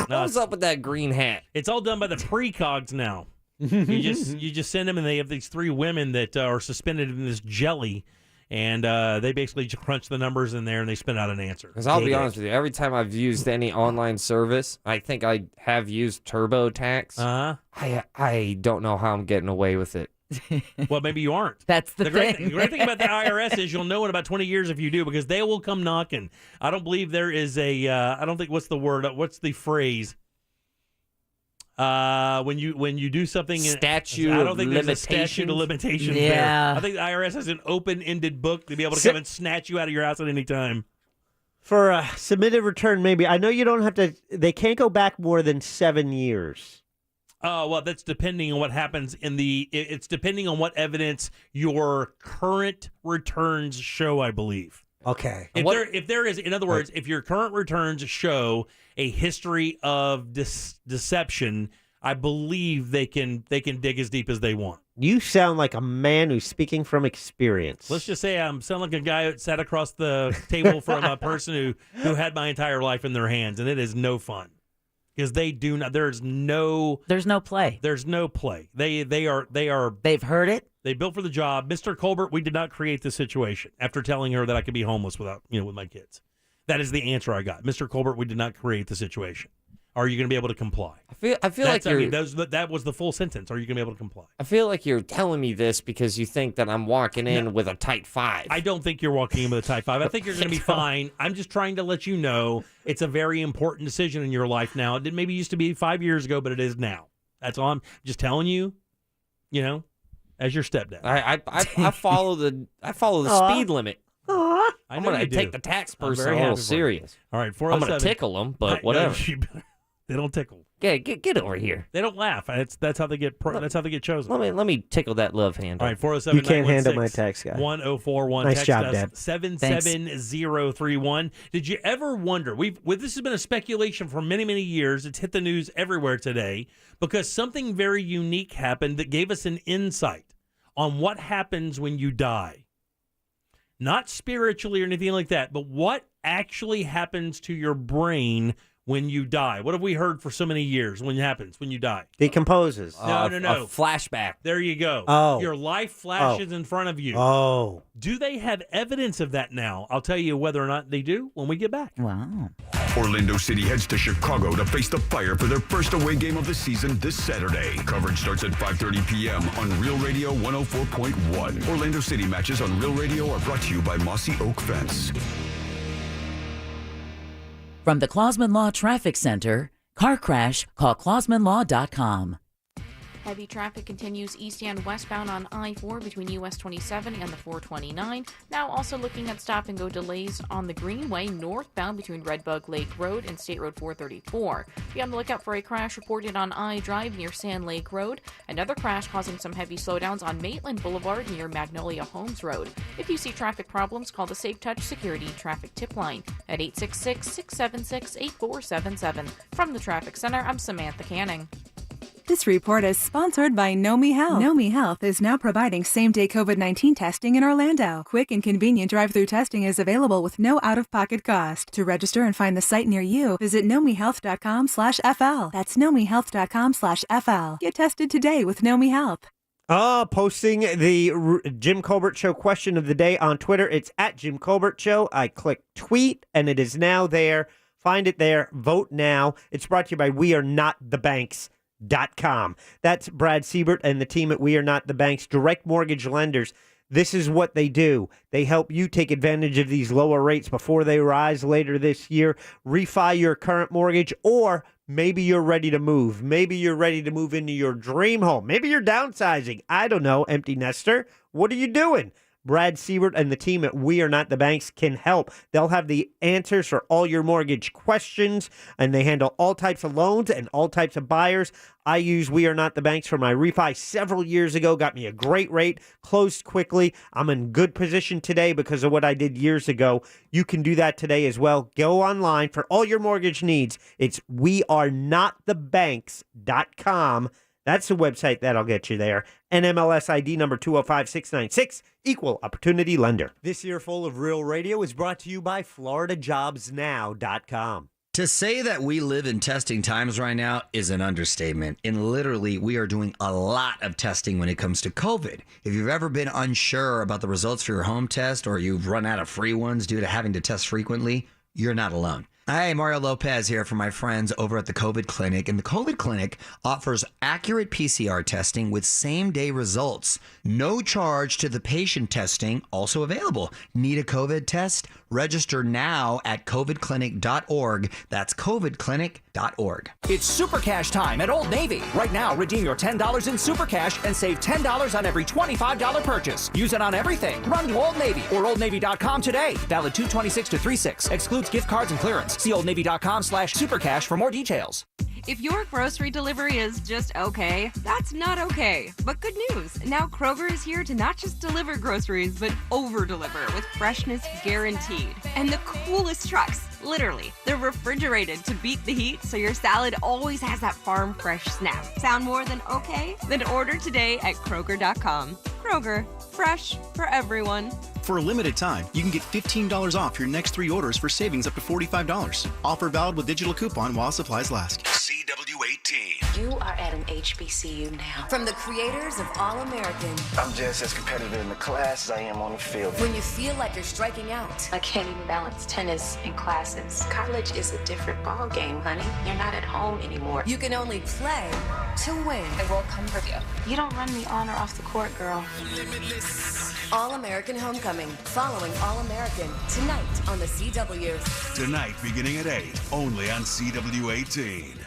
[SPEAKER 3] What's up with that green hat?
[SPEAKER 1] It's all done by the precogs now. you just send them, and they have these 3 women that are suspended in this jelly, and they basically crunch the numbers in there, and they spit out an answer.
[SPEAKER 3] Because I'll be honest with you, every time I've used any online service, I think I have used TurboTax. I don't know how I'm getting away with it.
[SPEAKER 1] Well, maybe you aren't.
[SPEAKER 15] That's the
[SPEAKER 1] great
[SPEAKER 15] thing.
[SPEAKER 1] The great thing about the IRS is you'll know in about 20 years if you do, because they will come knocking. I don't believe there is I don't think, what's the word? What's the phrase? When you do something,
[SPEAKER 3] statute
[SPEAKER 1] I don't think there's a statute
[SPEAKER 3] limitations?
[SPEAKER 1] of limitations
[SPEAKER 15] Yeah.
[SPEAKER 1] there. I think the IRS has an open-ended book to be able to come and snatch you out of your house at any time.
[SPEAKER 14] For a submitted return, maybe. I know you don't have to. They can't go back more than 7 years.
[SPEAKER 1] Well, that's depending on what happens it's depending on what evidence your current returns show, I believe.
[SPEAKER 14] Okay.
[SPEAKER 1] If there is, in other words, if your current returns show a history of deception, I believe they can dig as deep as they want.
[SPEAKER 14] You sound like a man who's speaking from experience.
[SPEAKER 1] Let's just say I sound like a guy that sat across the table from a person who had my entire life in their hands, and it is no fun. Because they do not. There's no
[SPEAKER 15] play.
[SPEAKER 1] There's no play. They are.
[SPEAKER 15] They've heard it.
[SPEAKER 1] They built for the job. Mr. Colbert, we did not create this situation. After telling her that I could be homeless with my kids, that is the answer I got. Mr. Colbert, we did not create the situation. Are you going to be able to comply?
[SPEAKER 3] I feel like
[SPEAKER 1] that was the full sentence. Are you going to be able to comply?
[SPEAKER 3] I feel like you're telling me this because you think that I'm walking in with a tight 5.
[SPEAKER 1] I don't think you're walking in with a tight 5. I think you're going to be fine. I'm just trying to let you know it's a very important decision in your life now. It maybe used to be 5 years ago, but it is now. That's all. I'm just telling you. as your stepdad.
[SPEAKER 3] I follow the speed limit. I'm going to take the tax person a little serious.
[SPEAKER 1] All right,
[SPEAKER 3] I'm
[SPEAKER 1] 407.
[SPEAKER 3] going to tickle them, but whatever.
[SPEAKER 1] They don't tickle.
[SPEAKER 3] Get over here.
[SPEAKER 1] They don't laugh. That's how they get. That's how they get chosen.
[SPEAKER 3] Let me tickle that love handle.
[SPEAKER 1] All right, 407.
[SPEAKER 14] You can't handle my text, guy.
[SPEAKER 1] 1041.
[SPEAKER 14] Nice
[SPEAKER 1] Text
[SPEAKER 14] job,
[SPEAKER 1] us
[SPEAKER 14] Dad.
[SPEAKER 1] 77031. Did you ever wonder? This has been a speculation for many, many years. It's hit the news everywhere today because something very unique happened that gave us an insight on what happens when you die. Not spiritually or anything like that, but what actually happens to your brain when you die. What have we heard for so many years when it happens when you die?
[SPEAKER 14] Decomposes.
[SPEAKER 1] No.
[SPEAKER 3] A flashback.
[SPEAKER 1] There you go.
[SPEAKER 14] Oh.
[SPEAKER 1] Your life flashes in front of you.
[SPEAKER 14] Oh.
[SPEAKER 1] Do they have evidence of that now? I'll tell you whether or not they do when we get back.
[SPEAKER 15] Wow.
[SPEAKER 9] Orlando City heads to Chicago to face the Fire for their first away game of the season this Saturday. Coverage starts at 5:30 p.m. on Real Radio 104.1. Orlando City matches on Real Radio are brought to you by Mossy Oak Fence.
[SPEAKER 15] From the Clausman Law Traffic Center, car crash, call ClausmanLaw.com.
[SPEAKER 16] Heavy traffic continues east and westbound on I-4 between US 27 and the 429. Now also looking at stop-and-go delays on the Greenway northbound between Redbug Lake Road and State Road 434. Be on the lookout for a crash reported on I-Drive near Sand Lake Road. Another crash causing some heavy slowdowns on Maitland Boulevard near Magnolia Homes Road. If you see traffic problems, call the Safe Touch Security Traffic Tip Line at 866-676-8477. From the Traffic Center, I'm Samantha Canning.
[SPEAKER 17] This report is sponsored by Nomi Health. Nomi Health is now providing same-day COVID-19 testing in Orlando. Quick and convenient drive-through testing is available with no out-of-pocket cost. To register and find the site near you, visit nomihealth.com/FL. That's nomihealth.com/FL. Get tested today with Nomi Health.
[SPEAKER 14] Posting the Jim Colbert Show question of the day on Twitter. It's at Jim Colbert Show. I click tweet, and it is now there. Find it there. Vote now. It's brought to you by WeAreNotTheBanks.com. That's Brad Siebert and the team at We Are Not the Banks, direct mortgage lenders. This is what they do. They help you take advantage of these lower rates before they rise later this year. Refi your current mortgage, or maybe you're ready to move. Maybe you're ready to move into your dream home. Maybe you're downsizing. I don't know, empty nester. What are you doing? Brad Siebert and the team at We Are Not the Banks can help. They'll have the answers for all your mortgage questions, and they handle all types of loans and all types of buyers. I used We Are Not the Banks for my refi several years ago, got me a great rate, closed quickly. I'm in good position today because of what I did years ago. You can do that today as well. Go online for all your mortgage needs. It's wearenotthebanks.com. That's the website that'll get you there. NMLS ID number 205696, Equal Opportunity Lender. This earful of Real Radio is brought to you by FloridaJobsNow.com.
[SPEAKER 18] To say that we live in testing times right now is an understatement. And literally, we are doing a lot of testing when it comes to COVID. If you've ever been unsure about the results for your home test, or you've run out of free ones due to having to test frequently, you're not alone. Hi, Mario Lopez here from my friends over at the COVID Clinic. And the COVID Clinic offers accurate PCR testing with same-day results. No charge to the patient testing, also available. Need a COVID test? Register now at covidclinic.org. That's covidclinic.org.
[SPEAKER 19] It's Super Cash time at Old Navy. Right now, redeem your $10 in Super Cash and save $10 on every $25 purchase. Use it on everything. Run to Old Navy or oldnavy.com today. Valid 2/26 to 3/6. Excludes gift cards and clearance. See oldnavy.com/supercash for more details.
[SPEAKER 20] If your grocery delivery is just okay, that's not okay. But good news, now Kroger is here to not just deliver groceries, but over-deliver with freshness guaranteed. And the coolest trucks, literally, they're refrigerated to beat the heat, so your salad always has that farm fresh snap. Sound more than okay? Then order today at Kroger.com. Kroger, fresh for everyone.
[SPEAKER 21] For a limited time, you can get $15 off your next 3 orders for savings up to $45. Offer valid with digital coupon while supplies last.
[SPEAKER 35] CW18.
[SPEAKER 33] You are at an HBCU now. From the creators of All American.
[SPEAKER 22] I'm just as competitive in the class as I am on the field.
[SPEAKER 33] When you feel like you're striking out.
[SPEAKER 34] I can't even balance tennis and classes. College is a different ball game, honey. You're not at home anymore.
[SPEAKER 33] You can only play to win.
[SPEAKER 34] I will come for you. You don't run me on or off the court, girl.
[SPEAKER 33] All American Homecoming. Following All American. Tonight on the CW.
[SPEAKER 35] Tonight beginning at 8, only on CW18.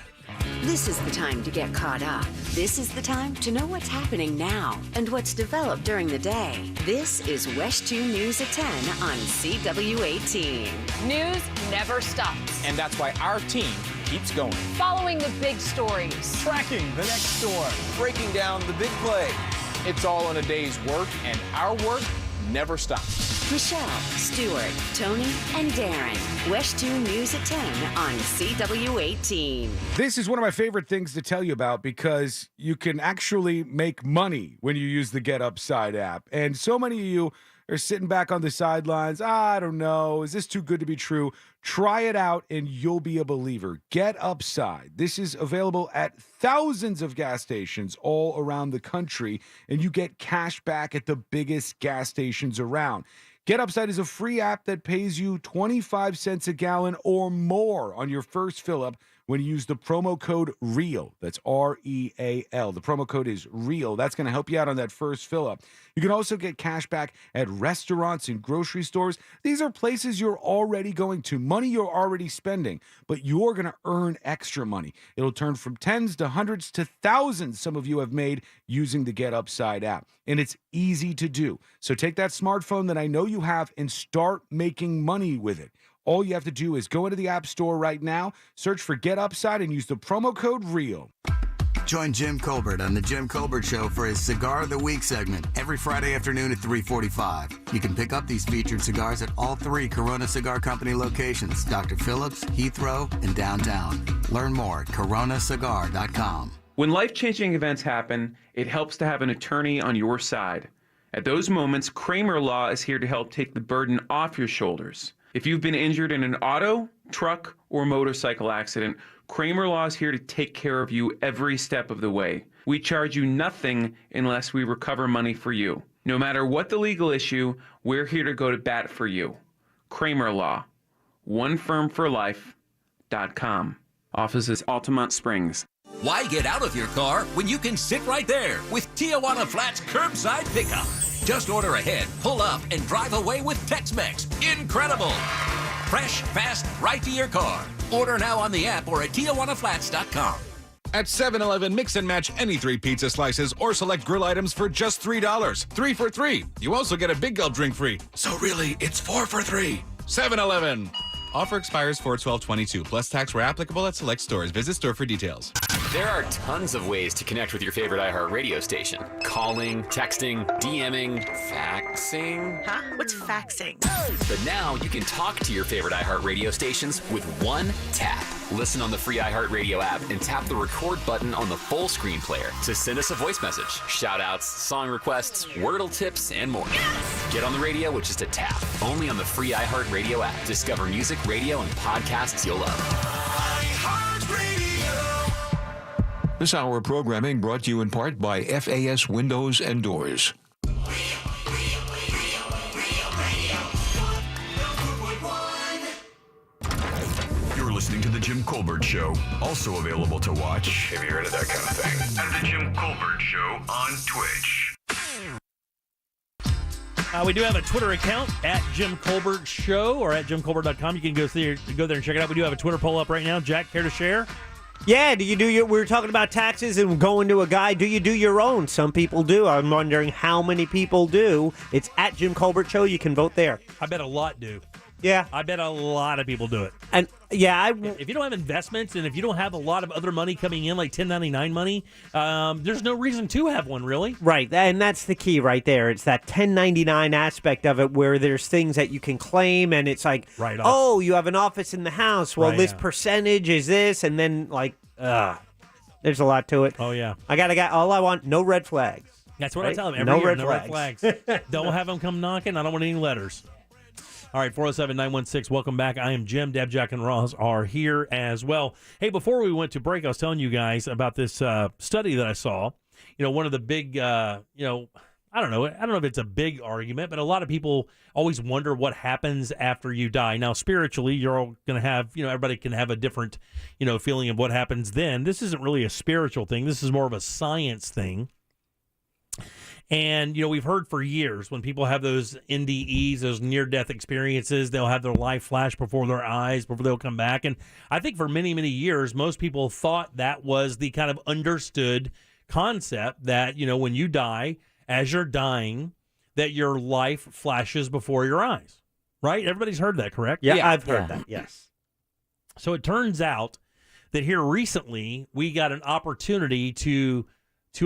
[SPEAKER 33] This is the time to get caught up. This is the time to know what's happening now and what's developed during the day. This is West 2 News at 10 on CW18.
[SPEAKER 2] News never stops.
[SPEAKER 4] And that's why our team keeps going.
[SPEAKER 2] Following the big stories.
[SPEAKER 4] Tracking the next storm. Breaking down the big play. It's all in a day's work, and our work never stops.
[SPEAKER 33] Michelle, Stuart, Tony, and Darren. West 2 News at 10 on CW18.
[SPEAKER 5] This is one of my favorite things to tell you about because you can actually make money when you use the Get Upside app. And so many of you are sitting back on the sidelines. I don't know. Is this too good to be true? Try it out and you'll be a believer. Get Upside. This is available at thousands of gas stations all around the country, and you get cash back at the biggest gas stations around. Get Upside is a free app that pays you 25 cents a gallon or more on your first fill-up when you use the promo code REAL. That's REAL. The promo code is REAL. That's going to help you out on that first fill-up. You can also get cash back at restaurants and grocery stores. These are places you're already going to, money you're already spending, but you're going to earn extra money. It'll turn from tens to hundreds to thousands some of you have made using the Get Upside app. And it's easy to do. So take that smartphone that I know you have and start making money with it. All you have to do is go into the App Store right now, search for Get Upside, and use the promo code REAL.
[SPEAKER 7] Join Jim Colbert on The Jim Colbert Show for his Cigar of the Week segment every Friday afternoon at 3:45. You can pick up these featured cigars at all 3 Corona Cigar Company locations, Dr. Phillips, Heathrow, and downtown. Learn more at coronacigar.com.
[SPEAKER 11] When life-changing events happen, it helps to have an attorney on your side. At those moments, Kramer Law is here to help take the burden off your shoulders. If you've been injured in an auto, truck, or motorcycle accident, Kramer Law is here to take care of you every step of the way. We charge you nothing unless we recover money for you. No matter what the legal issue, we're here to go to bat for you. Kramer Law. OneFirmForLife.com. Offices Altamont Springs.
[SPEAKER 23] Why get out of your car when you can sit right there with Tijuana Flats Curbside Pickup? Just order ahead, pull up, and drive away with Tex-Mex. Incredible! Fresh, fast, right to your car. Order now on the app or at TijuanaFlats.com.
[SPEAKER 24] At 7-Eleven, mix and match any 3 pizza slices or select grill items for just $3. 3 for $3. You also get a Big Gulp drink free. So really, it's 4 for $3. 7-Eleven. Offer expires 4/12/22. Plus tax where applicable at select stores. Visit store for details.
[SPEAKER 25] There are tons of ways to connect with your favorite iHeart radio station. Calling, texting, DMing, faxing.
[SPEAKER 33] Huh? What's faxing?
[SPEAKER 25] But now you can talk to your favorite iHeart radio stations with one tap. Listen on the free iHeart Radio app and tap the record button on the full screen player to send us a voice message, shout outs, song requests, Wordle tips, and more. Yes! Get on the radio with just a tap. Only on the free iHeart Radio app. Discover music, radio, and podcasts you'll love.
[SPEAKER 13] This hour of programming brought to you in part by FAS Windows and Doors.
[SPEAKER 9] You're listening to The Jim Colbert Show, also available to watch, if you're into that kind of thing, at The Jim Colbert Show on Twitch.
[SPEAKER 1] We do have a Twitter account at Jim Colbert Show or at JimColbert.com. You can go there and check it out. We do have a Twitter poll up right now. Jack, care to share?
[SPEAKER 14] Yeah, do you do your? We were talking about taxes and going to a guy. Do you do your own? Some people do. I'm wondering how many people do. It's at Jim Colbert Show. You can vote there.
[SPEAKER 1] I bet a lot do.
[SPEAKER 14] Yeah.
[SPEAKER 1] I bet a lot of people do it.
[SPEAKER 14] And yeah,
[SPEAKER 1] if you don't have investments and if you don't have a lot of other money coming in, like 1099 money, there's no reason to have one, really.
[SPEAKER 14] Right, and that's the key right there. It's that 1099 aspect of it where there's things that you can claim, and it's like,
[SPEAKER 1] right
[SPEAKER 14] oh, you have an office in the house. Well,
[SPEAKER 1] Right,
[SPEAKER 14] this
[SPEAKER 1] yeah.
[SPEAKER 14] percentage is this, and then like, there's a lot to it.
[SPEAKER 1] Oh, yeah.
[SPEAKER 14] I got all I want, no red flags.
[SPEAKER 1] That's what
[SPEAKER 14] Right?
[SPEAKER 1] I tell them every
[SPEAKER 14] No
[SPEAKER 1] year.
[SPEAKER 14] red
[SPEAKER 1] No red flags. Don't have them come knocking. I don't want any letters. All right, 407-916, welcome back. I am Jim. Deb, Jack, and Ross are here as well. Hey, before we went to break, I was telling you guys about this study that I saw. You know, one of the big, I don't know if it's a big argument, but a lot of people always wonder what happens after you die. Now, spiritually, you're all going to have, everybody can have a different, feeling of what happens then. This isn't really a spiritual thing. This is more of a science thing. And, we've heard for years when people have those NDEs, those near-death experiences, they'll have their life flash before their eyes before they'll come back. And I think for many, many years, most people thought that was the kind of understood concept that, when you die, as you're dying, that your life flashes before your eyes, right? Everybody's heard that, correct?
[SPEAKER 14] Yeah, I've heard that, yes.
[SPEAKER 1] So it turns out that here recently, we got an opportunity to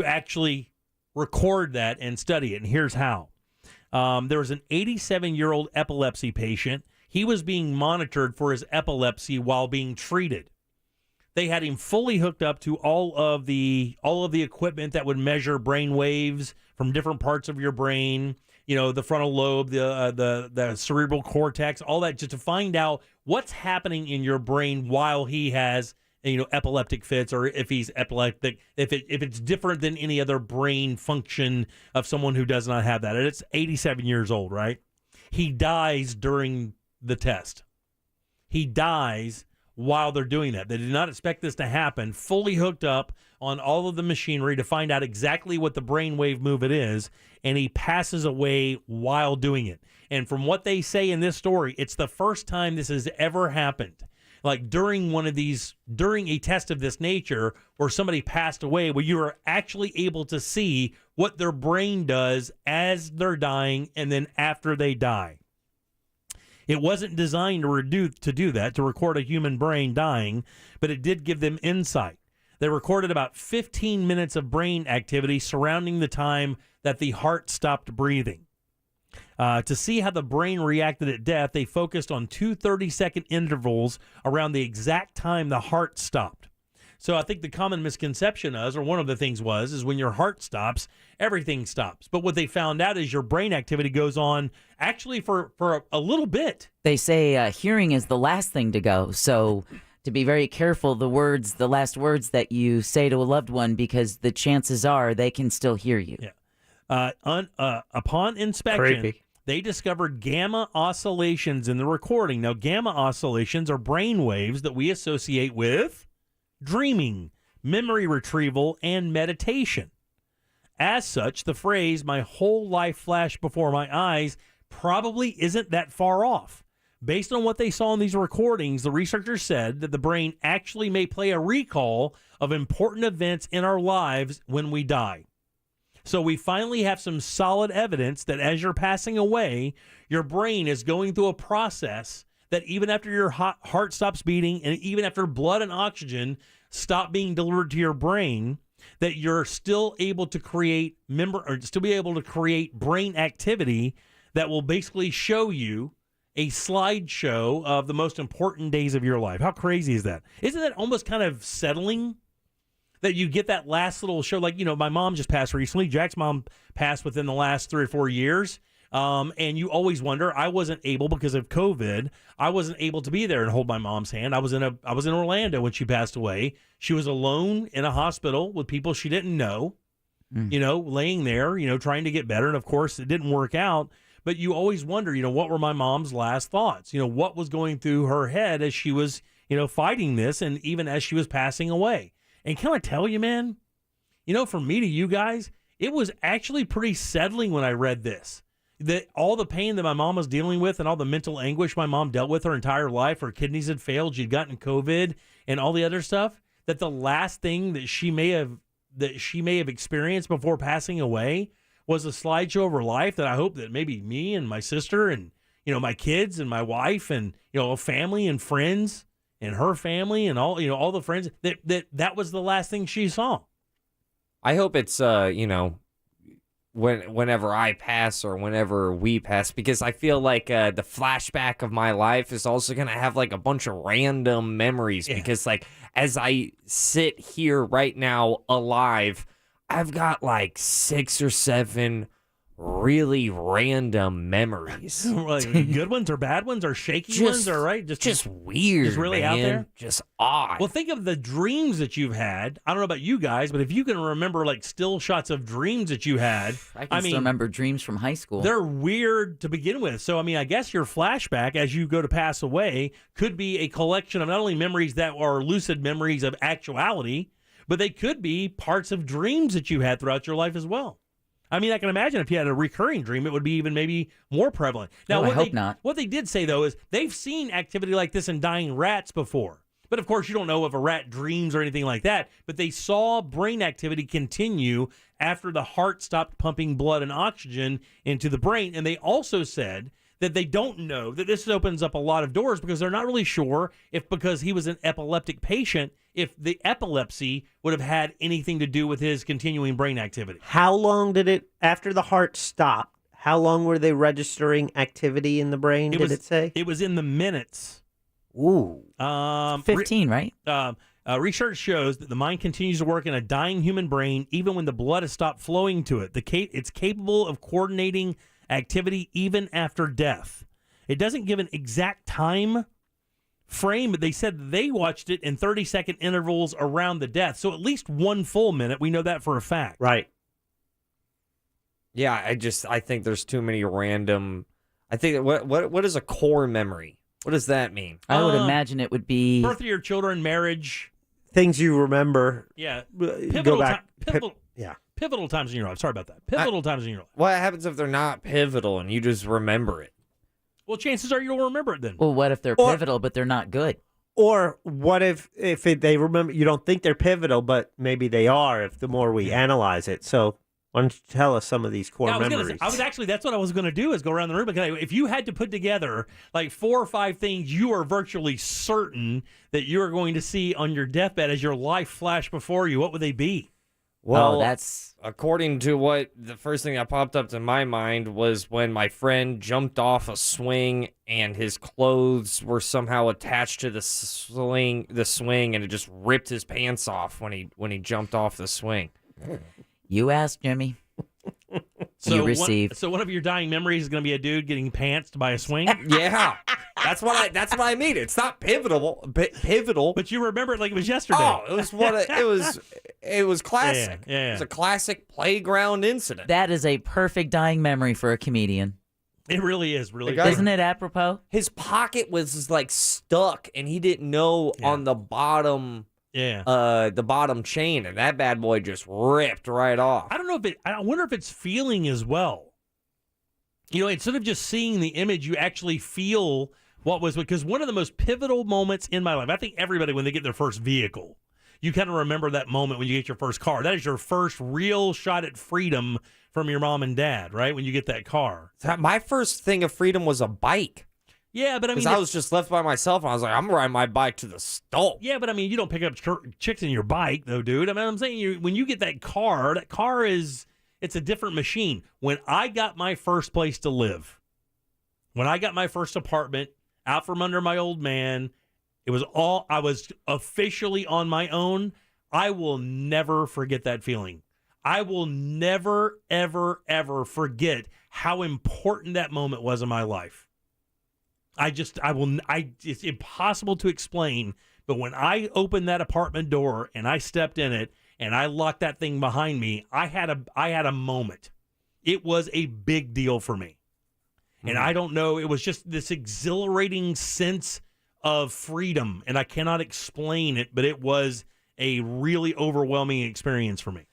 [SPEAKER 1] actually record that and study it, and here's how. There was an 87-year-old epilepsy patient. He was being monitored for his epilepsy while being treated. They had him fully hooked up to all of the equipment that would measure brain waves from different parts of your brain, the frontal lobe, the cerebral cortex, all that, just to find out what's happening in your brain while he has epileptic fits, or if he's epileptic, if it's different than any other brain function of someone who does not have that. And it's 87 years old, right? He dies during the test. He dies while they're doing that. They did not expect this to happen, fully hooked up on all of the machinery to find out exactly what the brainwave movement is, and he passes away while doing it. And from what they say in this story, it's the first time this has ever happened. Like during a test of this nature where somebody passed away, where you are actually able to see what their brain does as they're dying and then after they die. It wasn't designed to do that, to record a human brain dying, but it did give them insight. They recorded about 15 minutes of brain activity surrounding the time that the heart stopped breathing. To see how the brain reacted at death, they focused on 2 30-second intervals around the exact time the heart stopped. So I think the common misconception is, or one of the things is when your heart stops, everything stops. But what they found out is your brain activity goes on actually for a little bit.
[SPEAKER 3] They say hearing is the last thing to go. So to be very careful, the last words that you say to a loved one, because the chances are they can still hear you.
[SPEAKER 1] Yeah. Upon inspection,
[SPEAKER 3] Creepy.
[SPEAKER 1] They discovered gamma oscillations in the recording. Now, gamma oscillations are brain waves that we associate with dreaming, memory retrieval, and meditation. As such, the phrase, "my whole life flashed before my eyes," probably isn't that far off. Based on what they saw in these recordings, the researchers said that the brain actually may play a recall of important events in our lives when we die. So we finally have some solid evidence that as you're passing away, your brain is going through a process that even after your heart stops beating and even after blood and oxygen stop being delivered to your brain, that you're still able to create brain activity that will basically show you a slideshow of the most important days of your life. How crazy is that? Isn't that almost kind of settling? That you get that last little show, like, my mom just passed recently. Jack's mom passed within the last 3 or 4 years. And you always wonder, I wasn't able, because of COVID, I wasn't able to be there and hold my mom's hand. I was in Orlando when she passed away. She was alone in a hospital with people she didn't know, laying there, trying to get better. And of course, it didn't work out. But you always wonder, what were my mom's last thoughts? What was going through her head as she was, fighting this, and even as she was passing away. And can I tell you, man, from me to you guys, it was actually pretty settling when I read this. That all the pain that my mom was dealing with and all the mental anguish my mom dealt with her entire life, her kidneys had failed, she'd gotten COVID and all the other stuff, that the last thing that she may have experienced before passing away was a slideshow of her life, that I hope that maybe me and my sister and, my kids and my wife and, family and friends and her family and all the friends, that was the last thing she saw.
[SPEAKER 6] I hope it's whenever I pass or whenever we pass, because I feel like the flashback of my life is also gonna have like a bunch of random memories. Yeah. Because like as I sit here right now alive, I've got like 6 or 7 really random memories.
[SPEAKER 1] Like good ones or bad ones or shaky ones, or right?
[SPEAKER 6] Just weird,
[SPEAKER 1] just really
[SPEAKER 6] man.
[SPEAKER 1] Out there.
[SPEAKER 6] Just odd.
[SPEAKER 1] Well, think of the dreams that you've had. I don't know about you guys, but if you can remember like still shots of dreams that you had,
[SPEAKER 3] I can still remember dreams from high school.
[SPEAKER 1] They're weird to begin with. So I guess your flashback as you go to pass away could be a collection of not only memories that are lucid memories of actuality, but they could be parts of dreams that you had throughout your life as well. I mean, I can imagine if you had a recurring dream, it would be even maybe more prevalent. Now,
[SPEAKER 3] I hope not.
[SPEAKER 1] What they did say, though, is they've seen activity like this in dying rats before. But, of course, you don't know if a rat dreams or anything like that. But they saw brain activity continue after the heart stopped pumping blood and oxygen into the brain. And they also said that they don't know, that this opens up a lot of doors because they're not really sure if, because he was an epileptic patient, if the epilepsy would have had anything to do with his continuing brain activity.
[SPEAKER 14] How long did it, after the heart stopped, how long were they registering activity in the brain, did it say?
[SPEAKER 1] It was in the minutes.
[SPEAKER 14] Ooh.
[SPEAKER 3] 15, right?
[SPEAKER 1] Research shows that the mind continues to work in a dying human brain even when the blood has stopped flowing to it. It's capable of coordinating activity even after death. It doesn't give an exact time frame, but they said they watched it in 30-second intervals around the death. So at least 1 full minute. We know that for a fact.
[SPEAKER 14] Right.
[SPEAKER 6] Yeah, I think there's too many random. I think what is a core memory? What does that mean?
[SPEAKER 3] I would imagine it would be
[SPEAKER 1] birth of your children, marriage,
[SPEAKER 14] things you remember.
[SPEAKER 1] Yeah,
[SPEAKER 14] Go back.
[SPEAKER 1] pivotal times in your life. Sorry about that. Pivotal times in your life.
[SPEAKER 6] What happens if they're not pivotal and you just remember it?
[SPEAKER 1] Well, chances are you don't remember it then.
[SPEAKER 3] Well, what if they're pivotal but they're not good?
[SPEAKER 14] Or what if they remember, you don't think they're pivotal, but maybe they are if the more we analyze it. So why don't you tell us some of these core memories?
[SPEAKER 1] That's what I was going to do is go around the room. Because if you had to put together like 4 or 5 things you are virtually certain that you are going to see on your deathbed as your life flashed before you, what would they be?
[SPEAKER 6] Well, that's according to what the first thing that popped up to my mind was when my friend jumped off a swing and his clothes were somehow attached to the swing, and it just ripped his pants off when he jumped off the swing.
[SPEAKER 3] You asked, Jimmy. You received.
[SPEAKER 1] So one of your dying memories is going to be a dude getting pantsed by a swing?
[SPEAKER 6] Yeah. That's what I mean. It's not pivotal,
[SPEAKER 1] but you remember it like it was yesterday.
[SPEAKER 6] Oh, it was classic.
[SPEAKER 1] Yeah.
[SPEAKER 6] It was a classic playground incident.
[SPEAKER 3] That is a perfect dying memory for a comedian.
[SPEAKER 1] It really is. Really,
[SPEAKER 3] isn't it apropos?
[SPEAKER 6] His pocket was like stuck, and he didn't know on the bottom.
[SPEAKER 1] Yeah.
[SPEAKER 6] The bottom chain, and that bad boy just ripped right off.
[SPEAKER 1] I don't know I wonder if it's feeling as well. You know, instead of just seeing the image, you actually feel what was, because one of the most pivotal moments in my life, I think everybody, when they get their first vehicle, you kind of remember that moment when you get your first car. That is your first real shot at freedom from your mom and dad, right? When you get that car.
[SPEAKER 6] My first thing of freedom was a bike.
[SPEAKER 1] Yeah, but I mean,
[SPEAKER 6] because I was just left by myself, and I was like, I'm riding my bike to the stove.
[SPEAKER 1] Yeah, but I mean, you don't pick up chicks in your bike, though, dude. I mean, I'm saying when you get that car it's a different machine. When I got my first place to live, when I got my first apartment out from under my old man, I was officially on my own. I will never forget that feeling. I will never, ever, ever forget how important that moment was in my life. It's impossible to explain, but when I opened that apartment door and I stepped in it and I locked that thing behind me, I had a moment. It was a big deal for me. And I don't know, it was just this exhilarating sense of freedom, and I cannot explain it, but it was a really overwhelming experience for me.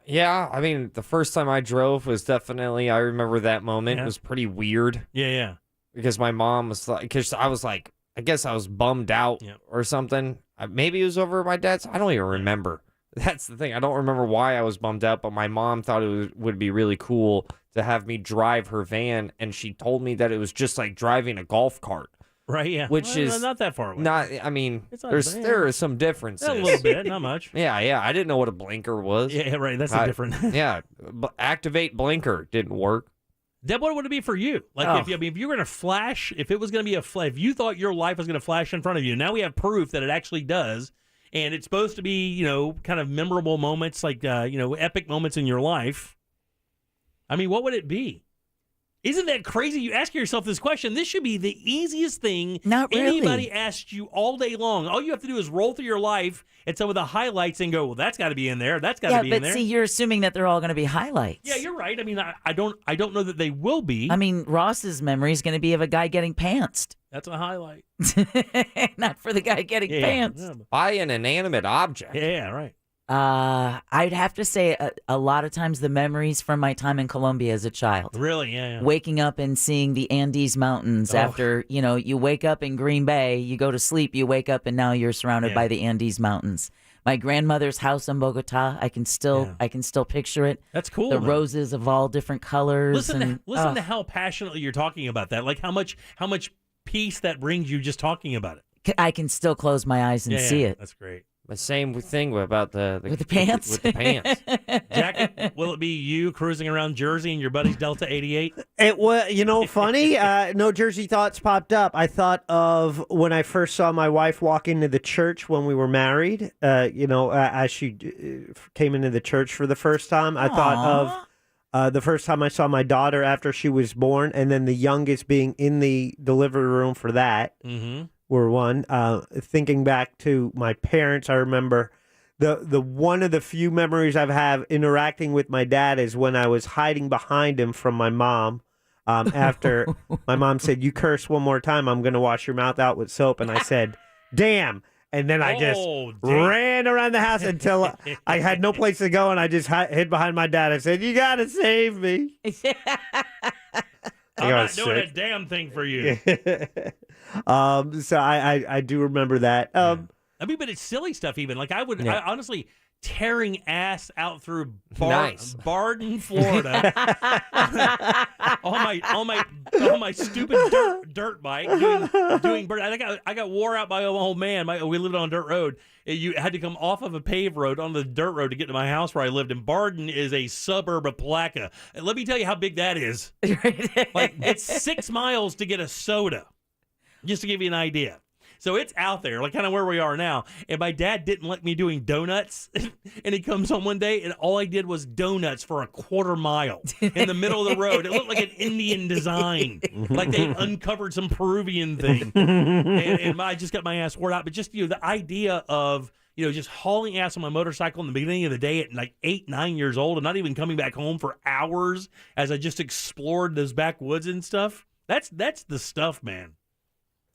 [SPEAKER 6] Yeah, I mean, the first time I drove was definitely, I remember that moment.
[SPEAKER 1] Yeah.
[SPEAKER 6] It was pretty weird.
[SPEAKER 1] Yeah.
[SPEAKER 6] Because my mom was like, because I was like, I guess I was bummed out or something. Maybe it was over at my dad's. I don't even remember. That's the thing. I don't remember why I was bummed out, but my mom thought it would be really cool to have me drive her van, and she told me that it was just like driving a golf cart.
[SPEAKER 1] Right, yeah.
[SPEAKER 6] Which is
[SPEAKER 1] not that far away.
[SPEAKER 6] I mean,
[SPEAKER 1] not
[SPEAKER 6] there are some differences.
[SPEAKER 1] A little bit, not much.
[SPEAKER 6] Yeah. I didn't know what a blinker was.
[SPEAKER 1] Yeah, right. That's a different.
[SPEAKER 6] Yeah. Activate blinker didn't work.
[SPEAKER 1] Deb, what would it be for you? Like, if you were going to flash, if it was going to be if you thought your life was going to flash in front of you, now we have proof that it actually does, and it's supposed to be, kind of memorable moments, like, epic moments in your life. I mean, what would it be? Isn't that crazy? You ask yourself this question. This should be the easiest thing anybody asks you all day long. All you have to do is roll through your life and some of the highlights and go, well, that's got to be in there. That's got to be in there.
[SPEAKER 3] Yeah, but see, you're assuming that they're all going to be highlights.
[SPEAKER 1] Yeah, you're right. I mean, I don't know that they will be.
[SPEAKER 3] I mean, Ross's memory is going to be of a guy getting pantsed.
[SPEAKER 1] That's a highlight.
[SPEAKER 3] Not for the guy getting pantsed.
[SPEAKER 6] By an inanimate object.
[SPEAKER 1] Yeah, right.
[SPEAKER 3] I'd have to say a lot of times the memories from my time in Colombia as a child.
[SPEAKER 1] Really? Yeah.
[SPEAKER 3] Waking up and seeing the Andes Mountains after, you wake up in Green Bay, you go to sleep, you wake up, and now you're surrounded by the Andes Mountains. My grandmother's house in Bogota, I can still picture it.
[SPEAKER 1] That's cool.
[SPEAKER 3] The roses of all different colors.
[SPEAKER 1] Listen to how passionately you're talking about that. Like how much peace that brings you just talking about it.
[SPEAKER 3] I can still close my eyes and see it.
[SPEAKER 1] That's great.
[SPEAKER 6] The same thing about the
[SPEAKER 3] pants.
[SPEAKER 6] With the pants.
[SPEAKER 1] Jacket, will it be you cruising around Jersey in your buddy's Delta 88?
[SPEAKER 14] It was, funny. No Jersey thoughts popped up. I thought of when I first saw my wife walk into the church when we were married. As she came into the church for the first time, I thought of the first time I saw my daughter after she was born, and then the youngest being in the delivery room for that.
[SPEAKER 1] Mm-hmm.
[SPEAKER 14] Were one. Thinking back to my parents, I remember the one of the few memories I've had interacting with my dad is when I was hiding behind him from my mom. After my mom said, "You curse one more time, I'm going to wash your mouth out with soap," and I said, "Damn." And then I just ran around the house until I had no place to go, and I just hid behind my dad. I said, "You got to save me."
[SPEAKER 1] I'm not doing a damn thing for you.
[SPEAKER 14] So I do remember that.
[SPEAKER 1] But it's silly stuff even. Like I honestly tearing ass out through Barden, Florida on my stupid dirt bike doing bird. I got wore out by an old man. We lived on a dirt road. You had to come off of a paved road onto the dirt road to get to my house where I lived. And Barden is a suburb of Palatka. And let me tell you how big that is. Like it's 6 miles to get a soda, just to give you an idea. So it's out there, like kind of where we are now. And my dad didn't like me doing donuts. And he comes home one day, and all I did was donuts for a quarter mile in the middle of the road. It looked like an Indian design, like they uncovered some Peruvian thing. And I just got my ass wore out. But just the idea of just hauling ass on my motorcycle in the beginning of the day at like 8, 9 years old, and not even coming back home for hours as I just explored those backwoods and stuff. That's the stuff, man.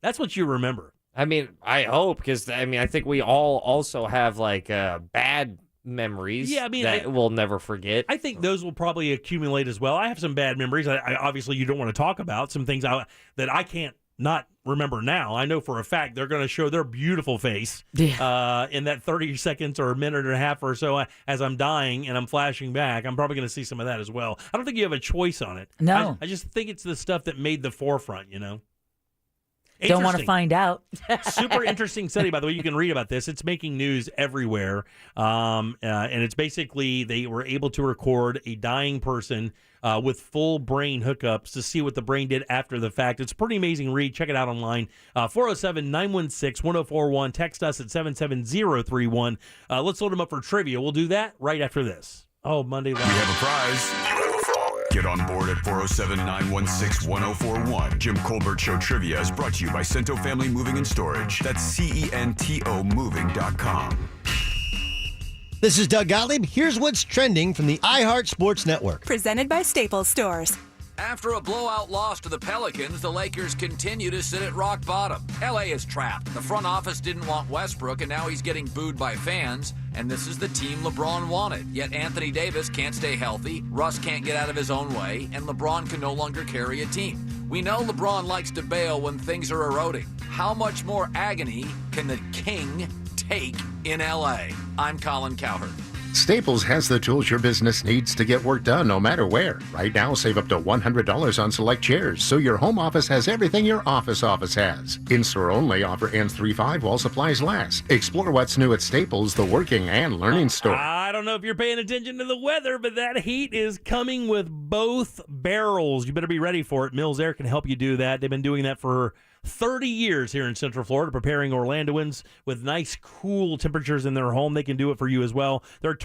[SPEAKER 1] That's what you remember.
[SPEAKER 6] I mean, I hope, because I think we all also have like bad memories that we'll never forget.
[SPEAKER 1] I think those will probably accumulate as well. I have some bad memories. I obviously you don't want to talk about some things that I can't not remember now. I know for a fact they're going to show their beautiful face in that 30 seconds or a minute and a half or so as I'm dying and I'm flashing back. I'm probably going to see some of that as well. I don't think you have a choice on it.
[SPEAKER 3] No.
[SPEAKER 1] I just think it's the stuff that made the forefront,
[SPEAKER 3] Don't want to find out.
[SPEAKER 1] Super interesting study, by the way. You can read about this. It's making news everywhere. And it's basically they were able to record a dying person with full brain hookups to see what the brain did after the fact. It's a pretty amazing read. Check it out online. 407-916-1041. Text us at 77031. Let's load them up for trivia. We'll do that right after this. Oh, Monday Live.
[SPEAKER 9] We have a prize. Get on board at 407-916-1041. Jim Colbert Show Trivia is brought to you by Cento Family Moving and Storage. That's CENTO moving.com.
[SPEAKER 8] This is Doug Gottlieb. Here's what's trending from the iHeart Sports Network.
[SPEAKER 10] Presented by Staples Stores.
[SPEAKER 23] After a blowout loss to the Pelicans, the Lakers continue to sit at rock bottom. LA is trapped. The front office didn't want Westbrook, and now he's getting booed by fans. And this is the team LeBron wanted. Yet Anthony Davis can't stay healthy, Russ can't get out of his own way, and LeBron can no longer carry a team. We know LeBron likes to bail when things are eroding. How much more agony can the King take in LA? I'm Colin Cowherd.
[SPEAKER 12] Staples has the tools your business needs to get work done no matter where. Right now, save up to $100 on select chairs, so your home office has everything your office has. In-store only offer ends 3/5 while supplies last. Explore what's new at Staples, the working and learning store.
[SPEAKER 1] I don't know if you're paying attention to the weather, but that heat is coming with both barrels. You better be ready for it. Mills Air can help you do that. They've been doing that for 30 years here in Central Florida, preparing Orlandoans with nice, cool temperatures in their home. They can do it for you as well. Their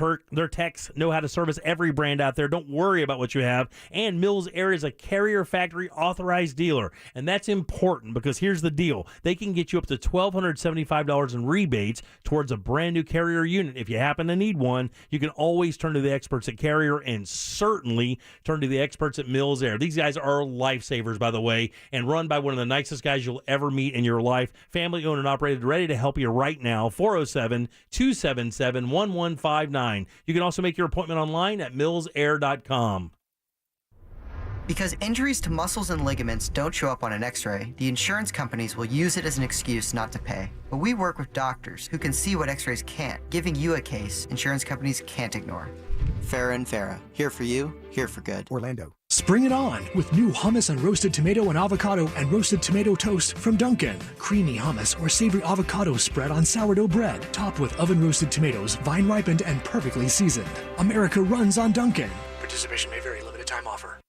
[SPEAKER 1] techs know how to service every brand out there. Don't worry about what you have. And Mills Air is a Carrier Factory authorized dealer. And that's important because here's the deal. They can get you up to $1,275 in rebates towards a brand new Carrier unit. If you happen to need one, you can always turn to the experts at Carrier and certainly turn to the experts at Mills Air. These guys are lifesavers, by the way, and run by one of the nicest guys you'll ever meet in your life. Family owned and operated, ready to help you right now. 407-277-1159. You can also make your appointment online at millsair.com.
[SPEAKER 15] Because injuries to muscles and ligaments don't show up on an x-ray, the insurance companies will use it as an excuse not to pay. But we work with doctors who can see what x-rays can't, giving you a case insurance companies can't ignore. Farah and Farah, here for you, here for good.
[SPEAKER 16] Orlando. Spring it on with new hummus on roasted tomato and avocado and roasted tomato toast from Dunkin'. Creamy hummus or savory avocado spread on sourdough bread, topped with oven-roasted tomatoes, vine-ripened and perfectly seasoned. America runs on Dunkin'. Participation may vary. Limited time offer.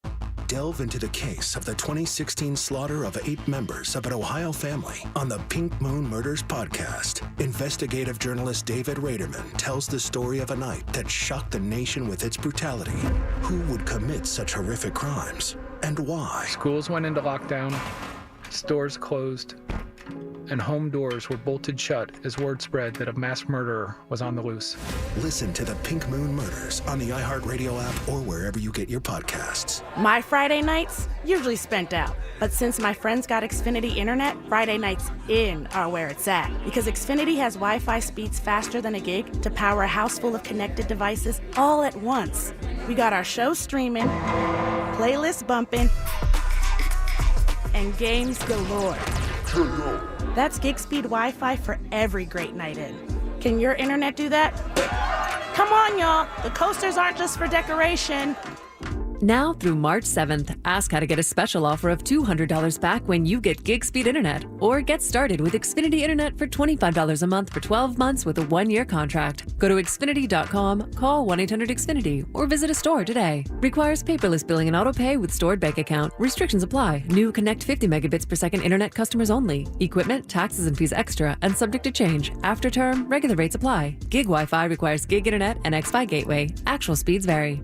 [SPEAKER 17] Delve into the case of the 2016 slaughter of 8 members of an Ohio family on the Pink Moon Murders podcast. Investigative journalist David Raderman tells the story of a night that shocked the nation with its brutality. Who would commit such horrific crimes and why?
[SPEAKER 18] Schools went into lockdown, stores closed, and home doors were bolted shut as word spread that a mass murderer was on the loose.
[SPEAKER 17] Listen to the Pink Moon Murders on the iHeartRadio app or wherever you get your podcasts.
[SPEAKER 19] My Friday nights usually spent out, but since my friends got Xfinity Internet, Friday nights in are where it's at. Because Xfinity has Wi-Fi speeds faster than a gig to power a house full of connected devices all at once. We got our show streaming, playlists bumping, and games galore. That's gig speed Wi-Fi for every great night in. Can your internet do that? Come on, y'all. The coasters aren't just for decoration.
[SPEAKER 20] Now through March 7th, ask how to get a special offer of $200 back when you get gig speed internet. Or get started with Xfinity Internet for $25 a month for 12 months with a 1-year contract. Go to Xfinity.com, call 1-800-XFINITY, or visit a store today. Requires paperless billing and auto pay with stored bank account. Restrictions apply. New Connect 50 megabits per second internet customers only. Equipment, taxes, and fees extra and subject to change. After term, regular rates apply. Gig Wi-Fi requires gig internet and Xfi gateway. Actual speeds vary.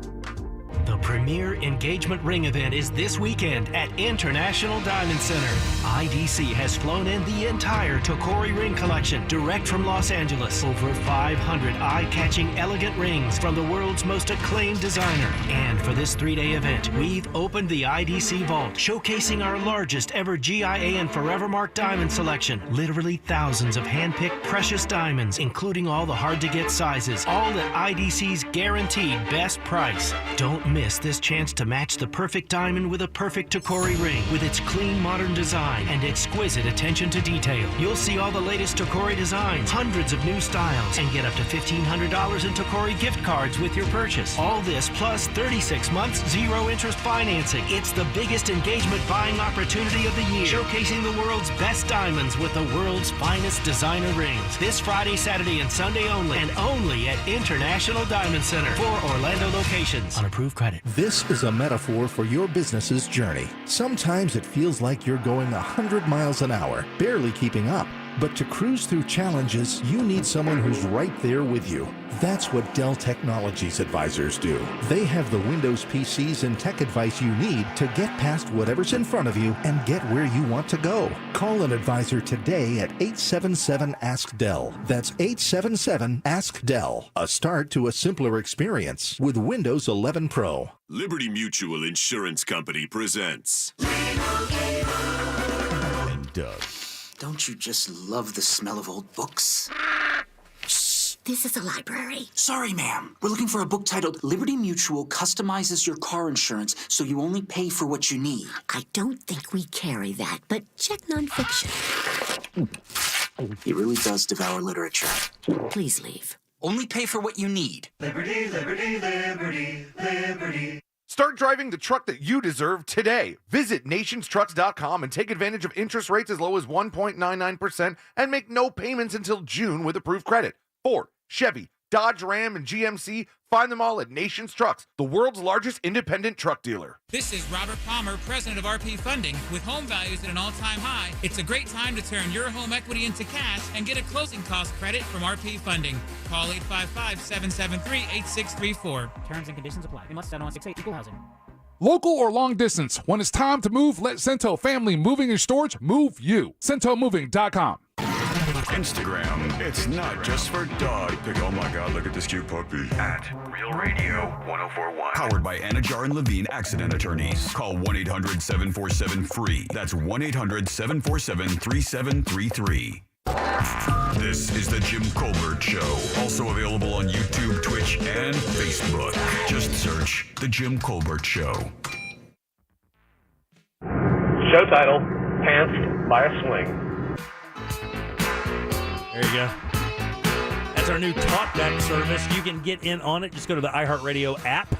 [SPEAKER 21] The premier engagement ring event is this weekend at International Diamond Center. IDC has flown in the entire Tokori ring collection direct from Los Angeles. Over 500 eye-catching elegant rings from the world's most acclaimed designer. And for this 3-day event, we've opened the IDC vault, showcasing our largest ever GIA and Forevermark diamond selection. Literally thousands of hand-picked precious diamonds, including all the hard-to-get sizes, all at IDC's guaranteed best price. Don't miss this chance to match the perfect diamond with a perfect Tokori ring with its clean modern design and exquisite attention to detail. You'll see all the latest Tokori designs, hundreds of new styles, and get up to $1,500 in Tokori gift cards with your purchase. All this plus 36 months zero interest financing. It's the biggest engagement buying opportunity of the year, showcasing the world's best diamonds with the world's finest designer rings. This Friday, Saturday, and Sunday only, and only at International Diamond Center. 4 Orlando locations on approved credit.
[SPEAKER 22] This is a metaphor for your business's journey. Sometimes it feels like you're going 100 miles an hour, barely keeping up. But to cruise through challenges, you need someone who's right there with you. That's what Dell Technologies advisors do. They have the Windows PCs and tech advice you need to get past whatever's in front of you and get where you want to go. Call an advisor today at 877-ASK-DELL. That's 877-ASK-DELL. A start to a simpler experience with Windows 11 Pro.
[SPEAKER 26] Liberty Mutual Insurance Company presents.
[SPEAKER 22] And Doug.
[SPEAKER 27] Don't you just love the smell of old books? Shh, this is a library. Sorry, ma'am. We're looking for a book titled Liberty Mutual Customizes Your Car Insurance So You Only Pay for What You Need.
[SPEAKER 28] I don't think we carry that, but check nonfiction.
[SPEAKER 27] He really does devour literature.
[SPEAKER 28] Please leave.
[SPEAKER 27] Only pay for what you need.
[SPEAKER 29] Liberty, liberty, liberty, liberty.
[SPEAKER 30] Start driving the truck that you deserve today. Visit nationstrucks.com and take advantage of interest rates as low as 1.99% and make no payments until June with approved credit. Ford, Chevy, Dodge, Ram, and GMC, find them all at Nations Trucks, the world's largest independent truck dealer.
[SPEAKER 31] This is Robert Palmer, president of RP Funding. With home values at an all-time high, it's a great time to turn your home equity into cash and get a closing cost credit from RP Funding. Call 855-773-8634.
[SPEAKER 32] Terms and conditions apply. We must settle on 68 equal housing.
[SPEAKER 24] Local or long distance, when it's time to move, let Cento Family Moving and Storage move you. CentoMoving.com.
[SPEAKER 2] Instagram, it's not just for dog. Like, oh my God, look at this cute puppy.
[SPEAKER 3] At Real Radio 1041.
[SPEAKER 2] Powered by Anajar and Levine Accident Attorneys. Call 1-800-747-FREE. That's 1-800-747-3733. This is the Jim Colbert Show. Also available on YouTube, Twitch, and Facebook. Just search The Jim Colbert Show.
[SPEAKER 4] Show title, Pants by a Swing.
[SPEAKER 1] There you go. That's our new talkback service. You can get in on it. Just go to the iHeartRadio app.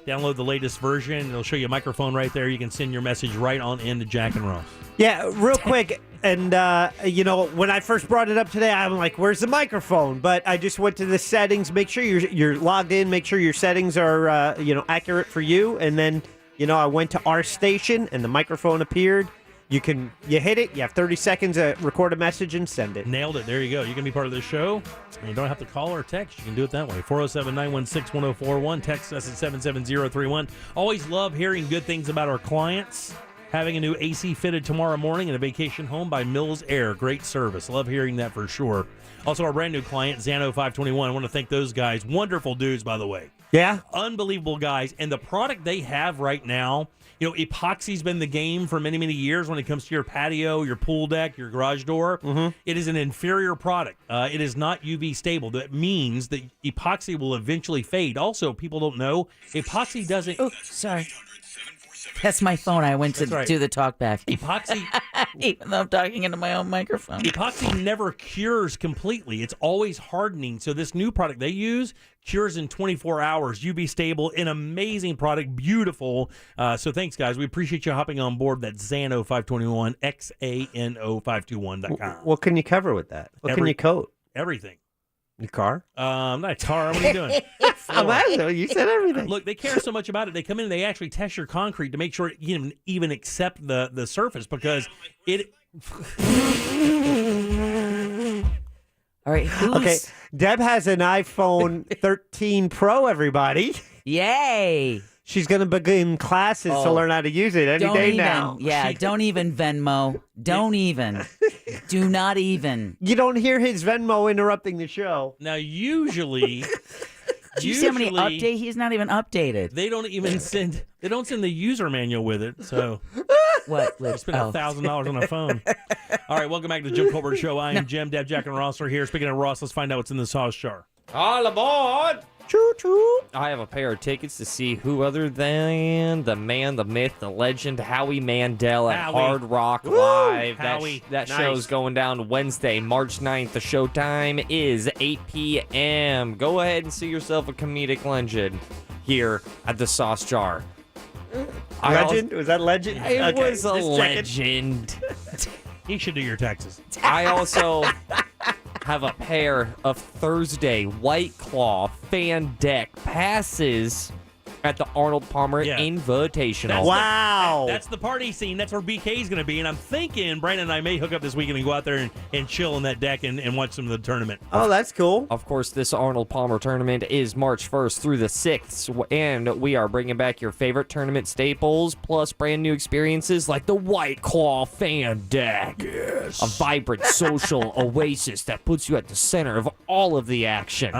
[SPEAKER 1] Download the latest version. It'll show you a microphone right there. You can send your message right on into Jack and Ross.
[SPEAKER 5] Yeah, real quick. And, when I first brought it up today, I'm like, where's the microphone? But I just went to the settings. Make sure you're logged in. Make sure your settings are, accurate for you. And then, I went to our station, and the microphone appeared. You hit it. You have 30 seconds to record a message and send it.
[SPEAKER 1] Nailed it. There you go. You can be part of this show. And you don't have to call or text. You can do it that way. 407-916-1041. Text us at 77031. Always love hearing good things about our clients. Having a new AC fitted tomorrow morning in a vacation home by Mills Air. Great service. Love hearing that for sure. Also, our brand new client, Zano 521. I want to thank those guys. Wonderful dudes, by the way.
[SPEAKER 5] Yeah.
[SPEAKER 1] Unbelievable guys. And the product they have right now, epoxy's been the game for many, many years when it comes to your patio, your pool deck, your garage door.
[SPEAKER 5] Mm-hmm.
[SPEAKER 1] It is an inferior product. It is not UV stable. That means that epoxy will eventually fade. Also, people don't know, epoxy doesn't...
[SPEAKER 6] Oh, sorry. That's my phone. I went to do the talkback.
[SPEAKER 1] Epoxy...
[SPEAKER 6] Even though I'm talking into my own microphone.
[SPEAKER 1] Epoxy never cures completely. It's always hardening. So this new product they use cures in 24 hours. UV stable, an amazing product, beautiful. So thanks, guys. We appreciate you hopping on board. That's Xano 521, XANO521.com.
[SPEAKER 5] What can you cover with that? What can you coat?
[SPEAKER 1] Everything.
[SPEAKER 5] Your car?
[SPEAKER 1] Not a car. What are you doing?
[SPEAKER 5] You said everything.
[SPEAKER 1] Look, they care so much about it. They come in and they actually test your concrete to make sure it can even accept the surface because it...
[SPEAKER 6] All right.
[SPEAKER 5] Okay. Deb has an iPhone 13 Pro, everybody.
[SPEAKER 6] Yay.
[SPEAKER 5] She's going to begin classes to learn how to use it any day now.
[SPEAKER 6] Yeah, don't even Venmo. Don't even. Do not even.
[SPEAKER 5] You don't hear his Venmo interrupting the show.
[SPEAKER 1] Now, usually...
[SPEAKER 6] Do you see how many update? He's not even updated.
[SPEAKER 1] They don't even send. They don't send the user manual with it. So
[SPEAKER 6] what?
[SPEAKER 1] They spent $1,000 on a phone. All right, welcome back to the Jim Colbert Show. I am Jim. Deb, Jack, and Ross are here. Speaking of Ross, let's find out what's in the sauce jar.
[SPEAKER 7] All aboard!
[SPEAKER 5] Choo-choo!
[SPEAKER 7] I have a pair of tickets to see who other than the man, the myth, the legend, Howie Mandel at Hard Rock Live. That show's going down Wednesday, March 9th. The show time is 8 p.m. Go ahead and see yourself a comedic legend here at the Sauce Jar.
[SPEAKER 5] Legend? Was that legend?
[SPEAKER 7] It was a legend.
[SPEAKER 1] He should do your taxes.
[SPEAKER 7] I also have a pair of Thursday White Claw fan deck passes at the Arnold Palmer Invitational.
[SPEAKER 5] Wow.
[SPEAKER 1] That's the party scene. That's where BK's going to be. And I'm thinking Brandon and I may hook up this weekend and go out there and chill on that deck and watch some of the tournament.
[SPEAKER 5] Oh, that's cool.
[SPEAKER 7] Of course, this Arnold Palmer tournament is March 1st through the 6th. And we are bringing back your favorite tournament staples, plus brand new experiences like the White Claw fan deck.
[SPEAKER 1] Yes.
[SPEAKER 7] A vibrant social oasis that puts you at the center of all of the action.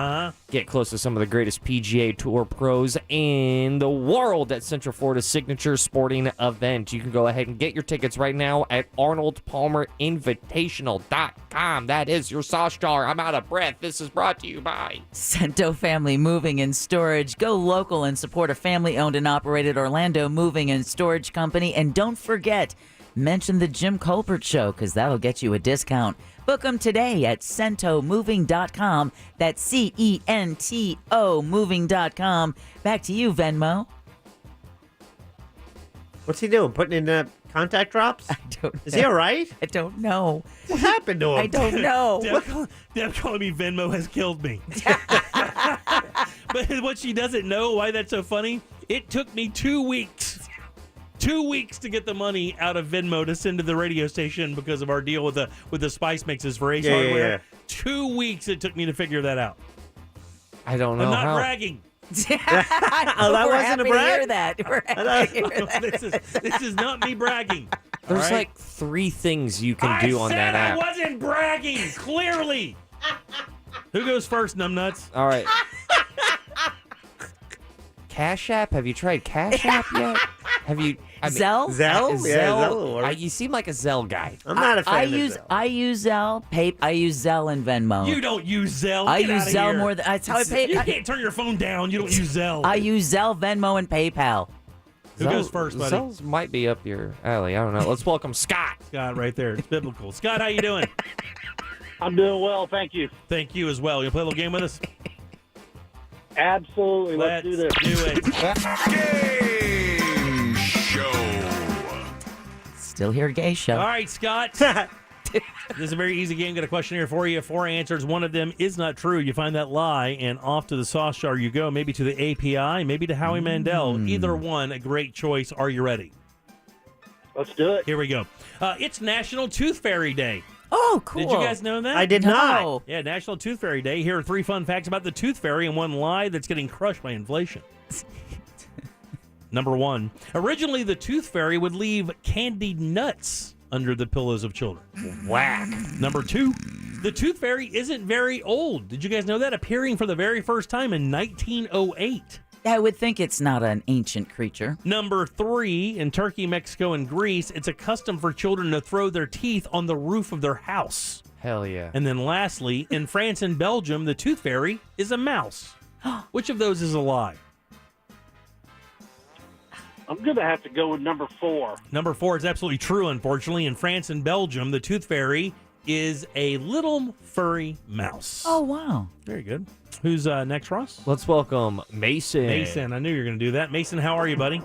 [SPEAKER 7] Get close to some of the greatest PGA Tour pros in the world at Central Florida's signature sporting event. You can go ahead and get your tickets right now at ArnoldPalmerInvitational.com. That is your sauce jar. I'm out of breath. This is brought to you by
[SPEAKER 6] Cento Family Moving and Storage. Go local and support a family-owned and operated Orlando moving and storage company. And don't forget, mention the Jim Colbert Show because that'll get you a discount. Book them today at CentoMoving.com. That's CENTO moving.com. Back to you, Venmo.
[SPEAKER 5] What's he doing? Putting in contact drops?
[SPEAKER 6] I don't know.
[SPEAKER 5] Is he all right?
[SPEAKER 6] I don't know.
[SPEAKER 5] What happened to him?
[SPEAKER 6] I don't know.
[SPEAKER 1] Deb calling me Venmo has killed me. But what she doesn't know, why that's so funny, it took me 2 weeks. 2 weeks to get the money out of Venmo to send to the radio station because of our deal with the spice mixes for Ace Hardware.
[SPEAKER 5] Yeah.
[SPEAKER 1] 2 weeks it took me to figure that out.
[SPEAKER 7] I don't know.
[SPEAKER 1] I'm not bragging.
[SPEAKER 5] That wasn't a brag?
[SPEAKER 6] We're happy to hear that.
[SPEAKER 1] This is not me bragging.
[SPEAKER 7] There's like 3 things you can do on that app.
[SPEAKER 1] I wasn't bragging, clearly. Who goes first, numbnuts?
[SPEAKER 7] All right. Cash App? Have you tried Cash App yet? Have you?
[SPEAKER 6] Zelle?
[SPEAKER 5] Zelle? Yeah, Zelle.
[SPEAKER 7] You seem like a Zelle guy.
[SPEAKER 5] I'm not a fan of Zelle.
[SPEAKER 6] I use Zelle. I use Zelle and Venmo.
[SPEAKER 1] You don't use Zelle.
[SPEAKER 6] I
[SPEAKER 1] Get
[SPEAKER 6] use
[SPEAKER 1] outta
[SPEAKER 6] Zelle
[SPEAKER 1] here.
[SPEAKER 6] more than that's how I pay.
[SPEAKER 1] You can't turn your phone down. You don't use Zelle.
[SPEAKER 6] I use Zelle, Venmo, and PayPal.
[SPEAKER 1] Who goes first, buddy?
[SPEAKER 7] Zelle's might be up your alley. I don't know. Let's welcome Scott.
[SPEAKER 1] Scott, right there. It's biblical. Scott, how you doing?
[SPEAKER 8] I'm doing well, thank you.
[SPEAKER 1] Thank you as well. You play a little game with us?
[SPEAKER 8] Absolutely. Let's do this.
[SPEAKER 1] Do it.
[SPEAKER 2] Game show.
[SPEAKER 6] Still here, gay show.
[SPEAKER 1] All right, Scott. This is a very easy game. Got a question here for you. 4 answers. One of them is not true. You find that lie, and off to the sauce jar you go. Maybe to the API, maybe to Howie Mandel. Either one, a great choice. Are you ready?
[SPEAKER 8] Let's do it.
[SPEAKER 1] Here we go. It's National Tooth Fairy Day.
[SPEAKER 6] Oh, cool.
[SPEAKER 1] Did you guys know that?
[SPEAKER 5] I did not.
[SPEAKER 1] Yeah, National Tooth Fairy Day. Here are 3 fun facts about the Tooth Fairy and one lie that's getting crushed by inflation. Number 1. Originally, the Tooth Fairy would leave candied nuts under the pillows of children.
[SPEAKER 7] Whack.
[SPEAKER 1] Number 2. The Tooth Fairy isn't very old. Did you guys know that? Appearing for the very first time in 1908.
[SPEAKER 6] I would think it's not an ancient creature.
[SPEAKER 1] Number 3, in Turkey, Mexico, and Greece, it's a custom for children to throw their teeth on the roof of their house.
[SPEAKER 7] Hell yeah.
[SPEAKER 1] And then lastly, in France and Belgium, the Tooth Fairy is a mouse. Which of those is a lie?
[SPEAKER 8] I'm going to have to go with number 4.
[SPEAKER 1] Number 4 is absolutely true, unfortunately. In France and Belgium, the Tooth Fairy is a little furry mouse.
[SPEAKER 6] Oh, wow.
[SPEAKER 1] Very good. Who's next, Ross?
[SPEAKER 7] Let's welcome Mason.
[SPEAKER 1] Mason, I knew you were going to do that. Mason, how are you, buddy?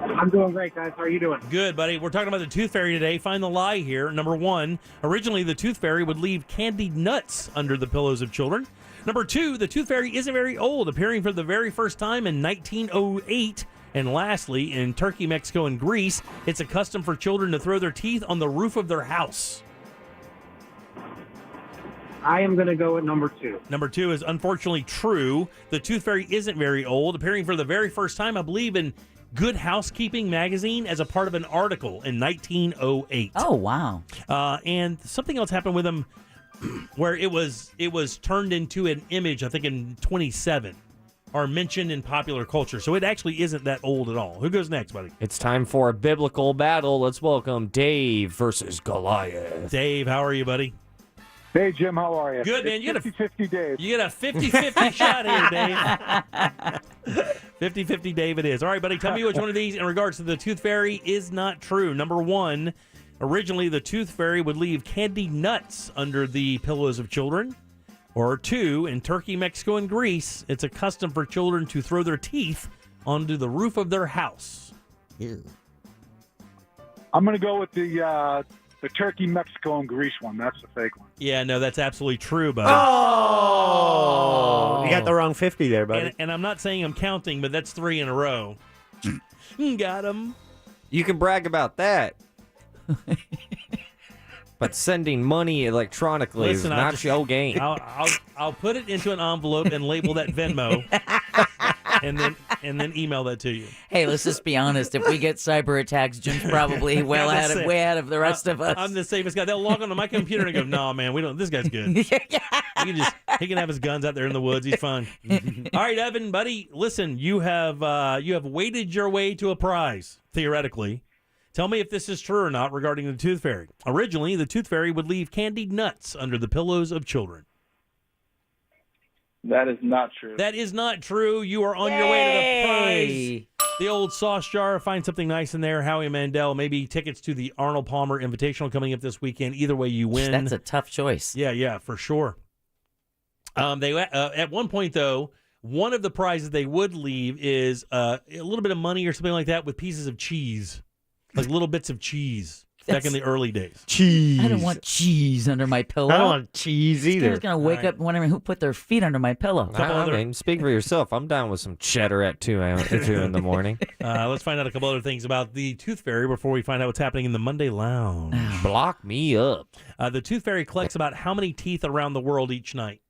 [SPEAKER 8] I'm doing great, guys. How are you doing?
[SPEAKER 1] Good, buddy. We're talking about the Tooth Fairy today. Find the lie here. Number 1, originally the Tooth Fairy would leave candied nuts under the pillows of children. Number 2, the Tooth Fairy isn't very old, appearing for the very first time in 1908. And lastly, in Turkey, Mexico, and Greece, it's a custom for children to throw their teeth on the roof of their house.
[SPEAKER 8] I am going to go with number 2.
[SPEAKER 1] Number 2 is unfortunately true. The Tooth Fairy isn't very old, appearing for the very first time, I believe, in Good Housekeeping magazine as a part of an article in 1908.
[SPEAKER 6] Oh, wow.
[SPEAKER 1] And something else happened with him where it was turned into an image, I think, in 27. Are mentioned in popular culture. So it actually isn't that old at all. Who goes next, buddy?
[SPEAKER 7] It's time for a biblical battle. Let's welcome Dave versus Goliath.
[SPEAKER 1] Dave, how are you, buddy?
[SPEAKER 9] Hey, Jim, how are you?
[SPEAKER 1] Good, man.
[SPEAKER 9] You get a 50-50 Dave.
[SPEAKER 1] You get a 50-50 shot here, Dave. 50-50 Dave it is. All right, buddy, tell me which one of these in regards to the Tooth Fairy is not true. Number 1, originally the Tooth Fairy would leave candy nuts under the pillows of children. Or 2, in Turkey, Mexico, and Greece, it's a custom for children to throw their teeth onto the roof of their house.
[SPEAKER 6] Ew.
[SPEAKER 9] I'm going to go with the Turkey, Mexico, and Greece one. That's the fake one.
[SPEAKER 1] Yeah, no, that's absolutely true, buddy.
[SPEAKER 5] Oh! You got the wrong 50 there, buddy.
[SPEAKER 1] And I'm not saying I'm counting, but that's 3 in a row. Got him.
[SPEAKER 7] You can brag about that. But sending money electronically is not your game.
[SPEAKER 1] I'll put it into an envelope and label that Venmo, and then email that to you.
[SPEAKER 6] Hey, let's just be honest. If we get cyber attacks, Jim's probably way ahead of the rest of us.
[SPEAKER 1] I'm the safest guy. They'll log onto my computer and go, "No, man, we don't. This guy's good. He can have his guns out there in the woods. He's fine." All right, Evan, buddy, listen. You have waded your way to a prize theoretically. Tell me if this is true or not regarding the Tooth Fairy. Originally, the Tooth Fairy would leave candied nuts under the pillows of children.
[SPEAKER 8] That is not true.
[SPEAKER 1] That is not true. You are on your way to the prize. The old sauce jar. Find something nice in there. Howie Mandel. Maybe tickets to the Arnold Palmer Invitational coming up this weekend. Either way, you win.
[SPEAKER 6] That's a tough choice.
[SPEAKER 1] Yeah, for sure. They at one point, though, one of the prizes they would leave is a little bit of money or something like that with pieces of cheese. Like little bits of cheese back in the early days.
[SPEAKER 5] Cheese.
[SPEAKER 6] I don't want cheese under my pillow.
[SPEAKER 5] I don't want cheese either.
[SPEAKER 6] He's going to wake up wondering who put their feet under my pillow.
[SPEAKER 7] I mean, speak for yourself. I'm down with some cheddar at 2 in the morning.
[SPEAKER 1] Let's find out a couple other things about the Tooth Fairy before we find out what's happening in the Monday Lounge.
[SPEAKER 7] Block me up.
[SPEAKER 1] The Tooth Fairy collects about how many teeth around the world each night?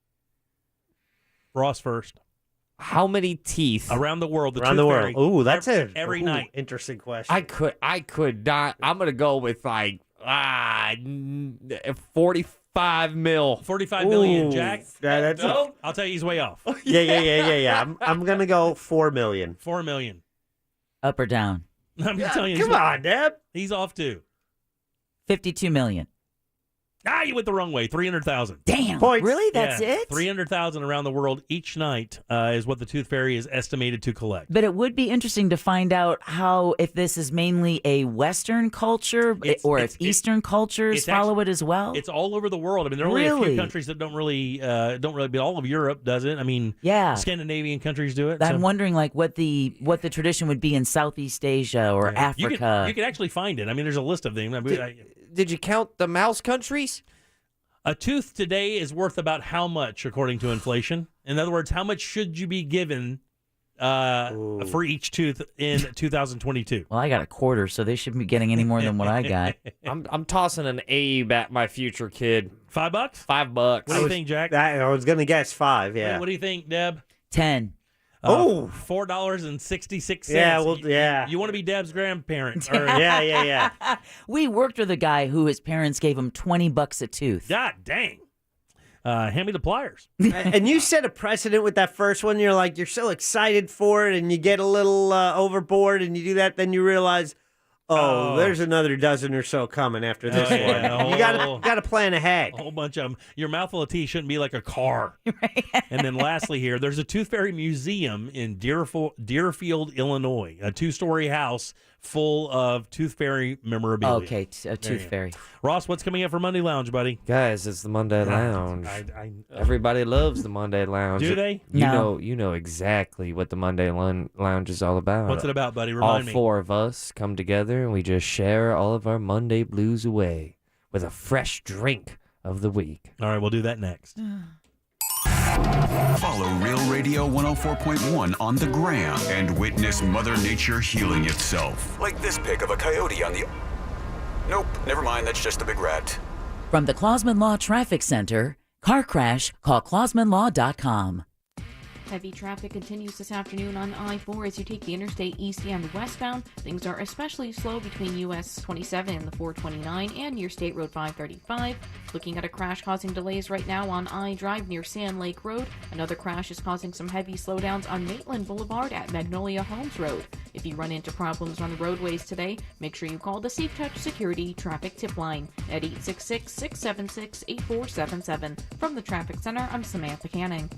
[SPEAKER 1] Ross first.
[SPEAKER 7] How many teeth
[SPEAKER 1] around the world?
[SPEAKER 5] Around the world. Ooh, that's
[SPEAKER 1] every night.
[SPEAKER 5] Interesting question.
[SPEAKER 7] I could not. I'm gonna go with like 45 mil.
[SPEAKER 1] 45 million, Jack.
[SPEAKER 5] That's
[SPEAKER 1] no? I'll tell you, he's way off.
[SPEAKER 5] Yeah. I'm gonna go 4 million.
[SPEAKER 1] 4 million.
[SPEAKER 6] Up or down?
[SPEAKER 1] I'm telling you.
[SPEAKER 5] Come on, Deb.
[SPEAKER 1] He's off too.
[SPEAKER 6] 52 million.
[SPEAKER 1] You went the wrong way. 300,000.
[SPEAKER 6] Damn.
[SPEAKER 5] Points.
[SPEAKER 6] Really? That's it?
[SPEAKER 1] 300,000 around the world each night is what the Tooth Fairy is estimated to collect.
[SPEAKER 6] But it would be interesting to find out if this is mainly a Western culture or if Eastern cultures follow it as well.
[SPEAKER 1] It's all over the world. I mean, there are only a few countries that don't really, but all of Europe does it. I mean, Scandinavian countries do it.
[SPEAKER 6] I'm wondering what the tradition would be in Southeast Asia or Africa.
[SPEAKER 1] You could actually find it. I mean, there's a list of them.
[SPEAKER 7] Did you count the mouse countries?
[SPEAKER 1] A tooth today is worth about how much, according to inflation? In other words, how much should you be given for each tooth in 2022?
[SPEAKER 6] Well, I got a quarter, so they shouldn't be getting any more than what I got.
[SPEAKER 7] I'm tossing an Abe at my future kid.
[SPEAKER 1] $5?
[SPEAKER 7] $5.
[SPEAKER 1] What do you think, Jack?
[SPEAKER 5] I was gonna guess 5. Yeah.
[SPEAKER 1] What do you think, Deb?
[SPEAKER 6] 10.
[SPEAKER 1] $4.66.
[SPEAKER 5] Yeah,
[SPEAKER 1] You want to be Deb's grandparent?
[SPEAKER 5] Yeah.
[SPEAKER 6] We worked with a guy who his parents gave him $20 a tooth.
[SPEAKER 1] God dang. Hand me the pliers.
[SPEAKER 5] And you set a precedent with that first one. You're so excited for it, and you get a little overboard, and you do that. Then you realize, there's another dozen or so coming after this one. You got to plan ahead.
[SPEAKER 1] A whole bunch of them. Your mouthful of teeth shouldn't be like a car. And then lastly here, there's a Tooth Fairy Museum in Deerfield, Illinois, a 2-story house full of Tooth Fairy memorabilia.
[SPEAKER 6] Okay, a Tooth Fairy.
[SPEAKER 1] Ross, what's coming up for Monday Lounge, buddy?
[SPEAKER 7] Guys, it's the Monday Lounge. Everybody loves the Monday Lounge.
[SPEAKER 1] Do they?
[SPEAKER 7] You know exactly what the Monday Lounge is all about.
[SPEAKER 1] What's it about, buddy? Remind me.
[SPEAKER 7] All 4 of us come together and we just share all of our Monday blues away with a fresh drink of the week.
[SPEAKER 1] All right, we'll do that next.
[SPEAKER 2] Follow Real Radio 104.1 on the gram and witness Mother Nature healing itself.
[SPEAKER 3] Like this pic of a coyote on the... Nope, never mind, that's just a big rat.
[SPEAKER 6] From the Clausman Law Traffic Center, car crash, call ClausmanLaw.com.
[SPEAKER 10] Heavy traffic continues this afternoon on I-4 as you take the interstate east and westbound. Things are especially slow between US 27 and the 429 and near State Road 535. Looking at a crash causing delays right now on I-Drive near Sand Lake Road. Another crash is causing some heavy slowdowns on Maitland Boulevard at Magnolia Homes Road. If you run into problems on the roadways today, make sure you call the Safe Touch Security Traffic Tip Line at 866-676-8477. From the Traffic Center, I'm Samantha Canning.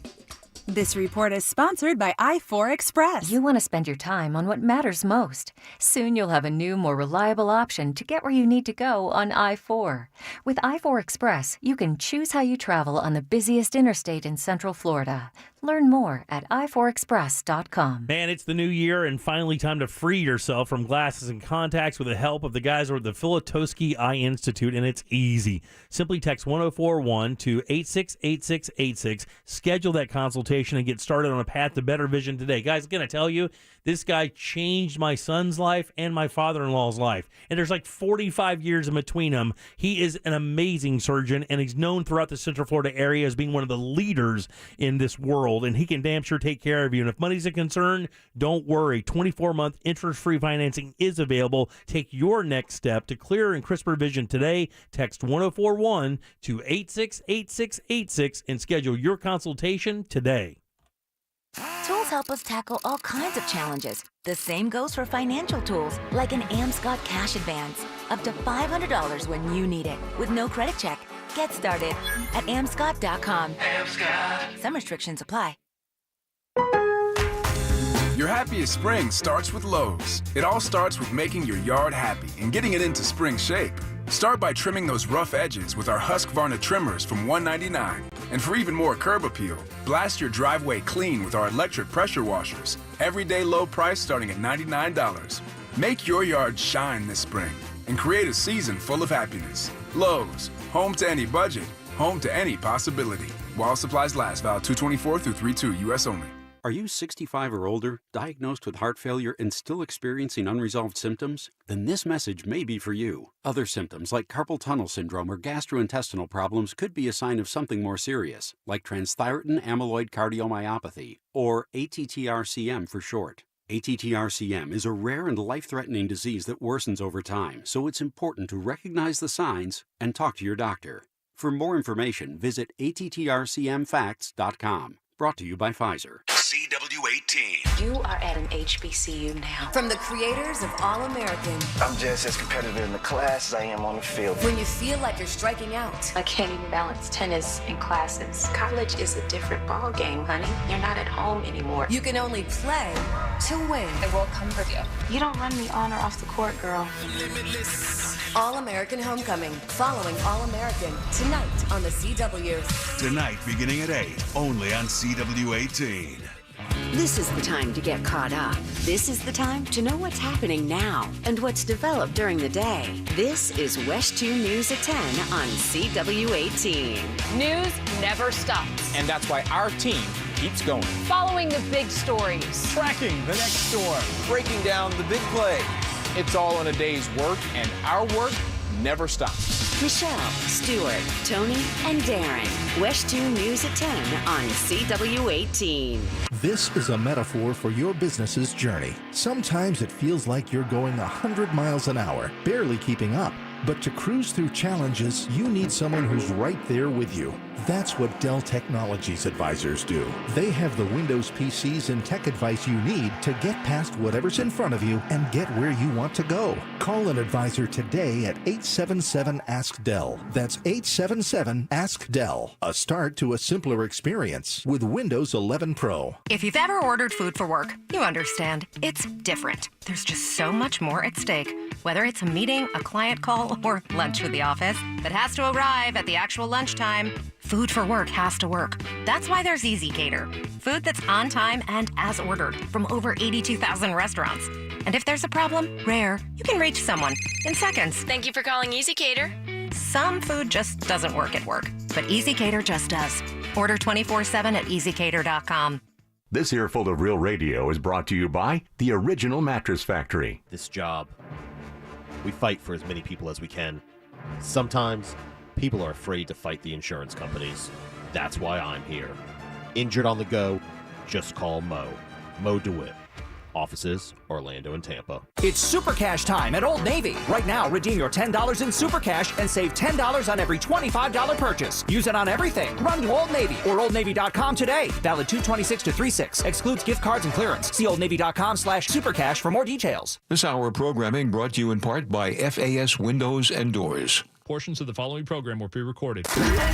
[SPEAKER 11] This report is sponsored by I-4 Express.
[SPEAKER 12] You want to spend your time on what matters most. Soon you'll have a new, more reliable option to get where you need to go on I-4. With I-4 Express, you can choose how you travel on the busiest interstate in Central Florida. Learn more at i4express.com.
[SPEAKER 1] Man, it's the new year and finally time to free yourself from glasses and contacts with the help of the guys over at the Filatowski Eye Institute, and it's easy. Simply text 1041 to 868686, schedule that consultation, and get started on a path to better vision today. Guys, can I tell you, this guy changed my son's life and my father-in-law's life. And there's like 45 years in between them. He is an amazing surgeon, and he's known throughout the Central Florida area as being one of the leaders in this world, and he can damn sure take care of you. And if money's a concern, don't worry. 24-month interest-free financing is available. Take your next step to clearer and crisper vision today. Text 1041 to 868686 and schedule your consultation today.
[SPEAKER 28] Tools help us tackle all kinds of challenges. The same goes for financial tools, like an Amscot cash advance. Up to $500 when you need it, with no credit check. Get started at amscot.com. Some restrictions apply.
[SPEAKER 13] Your happiest spring starts with Lowe's. It all starts with making your yard happy and getting it into spring shape. Start by trimming those rough edges with our Husqvarna trimmers from $199. And for even more curb appeal, blast your driveway clean with our electric pressure washers. Everyday low price starting at $99. Make your yard shine this spring and create a season full of happiness. Lowe's, home to any budget, home to any possibility. While supplies last, valid 2/24 through 3/2, U.S. only.
[SPEAKER 14] Are you 65 or older, diagnosed with heart failure, and still experiencing unresolved symptoms? Then this message may be for you. Other symptoms like carpal tunnel syndrome or gastrointestinal problems could be a sign of something more serious, like transthyretin amyloid cardiomyopathy, or ATTR-CM for short. ATTR-CM is a rare and life-threatening disease that worsens over time, so it's important to recognize the signs and talk to your doctor. For more information, visit attrcmfacts.com. Brought to you by Pfizer.
[SPEAKER 2] CW18.
[SPEAKER 15] You are at an HBCU now. From the creators of All American.
[SPEAKER 16] I'm just as competitive in the class as I am on the field.
[SPEAKER 15] When you feel like you're striking out.
[SPEAKER 17] I can't even balance tennis and classes. College is a different ball game, honey. You're not at home anymore.
[SPEAKER 15] You can only play to win.
[SPEAKER 17] I will come for you. You don't run me on or off the court, girl.
[SPEAKER 15] All American Homecoming. Following All American. Tonight on the CW.
[SPEAKER 2] Tonight beginning at 8, only on CW18.
[SPEAKER 18] This is the time to get caught up. This is the time to know what's happening now and what's developed during the day. This is West 2 News at 10 on CW18.
[SPEAKER 19] News never stops.
[SPEAKER 20] And that's why our team keeps going.
[SPEAKER 19] Following the big stories.
[SPEAKER 20] Tracking the next storm. Breaking down the big play. It's all in a day's work, and our work never stops.
[SPEAKER 18] Michelle, Stuart, Tony, and Darren. West 2 News at 10 on CW18.
[SPEAKER 21] This is a metaphor for your business's journey. Sometimes it feels like you're going 100 miles an hour, barely keeping up. But to cruise through challenges, you need someone who's right there with you. That's what Dell Technologies advisors do. They have the Windows PCs and tech advice you need to get past whatever's in front of you and get where you want to go. Call an advisor today at 877-ASK-DELL. That's 877-ASK-DELL. A start to a simpler experience with Windows 11 Pro. If you've ever ordered food for work, you understand. It's different. There's just so much more at stake. Whether it's a meeting, a client call, or lunch with the office that has to arrive at the actual lunchtime, food for work has to work. That's why there's Easy Cater. Food that's on time and as ordered from over 82,000 restaurants. And if there's a problem, rare, you can reach someone in seconds.
[SPEAKER 19] Thank you for calling Easy Cater.
[SPEAKER 21] Some food just doesn't work at work, but Easy Cater just does. Order 24/7 at easycater.com.
[SPEAKER 22] This earful of Real Radio is brought to you by the Original Mattress Factory.
[SPEAKER 23] This job, we fight for as many people as we can. Sometimes people are afraid to fight the insurance companies. That's why I'm here. Injured on the go, just call Mo. Mo DeWitt. Offices, Orlando and Tampa.
[SPEAKER 22] It's Super Cash time at Old Navy. Right now, redeem your $10 in Super Cash and save $10 on every $25 purchase. Use it on everything. Run to Old Navy or OldNavy.com today. Valid 2/26 to 3/6. Excludes gift cards and clearance. See OldNavy.com/supercash for more details.
[SPEAKER 2] This hour of programming brought to you in part by FAS Windows and Doors.
[SPEAKER 25] Portions of the following program were pre-recorded.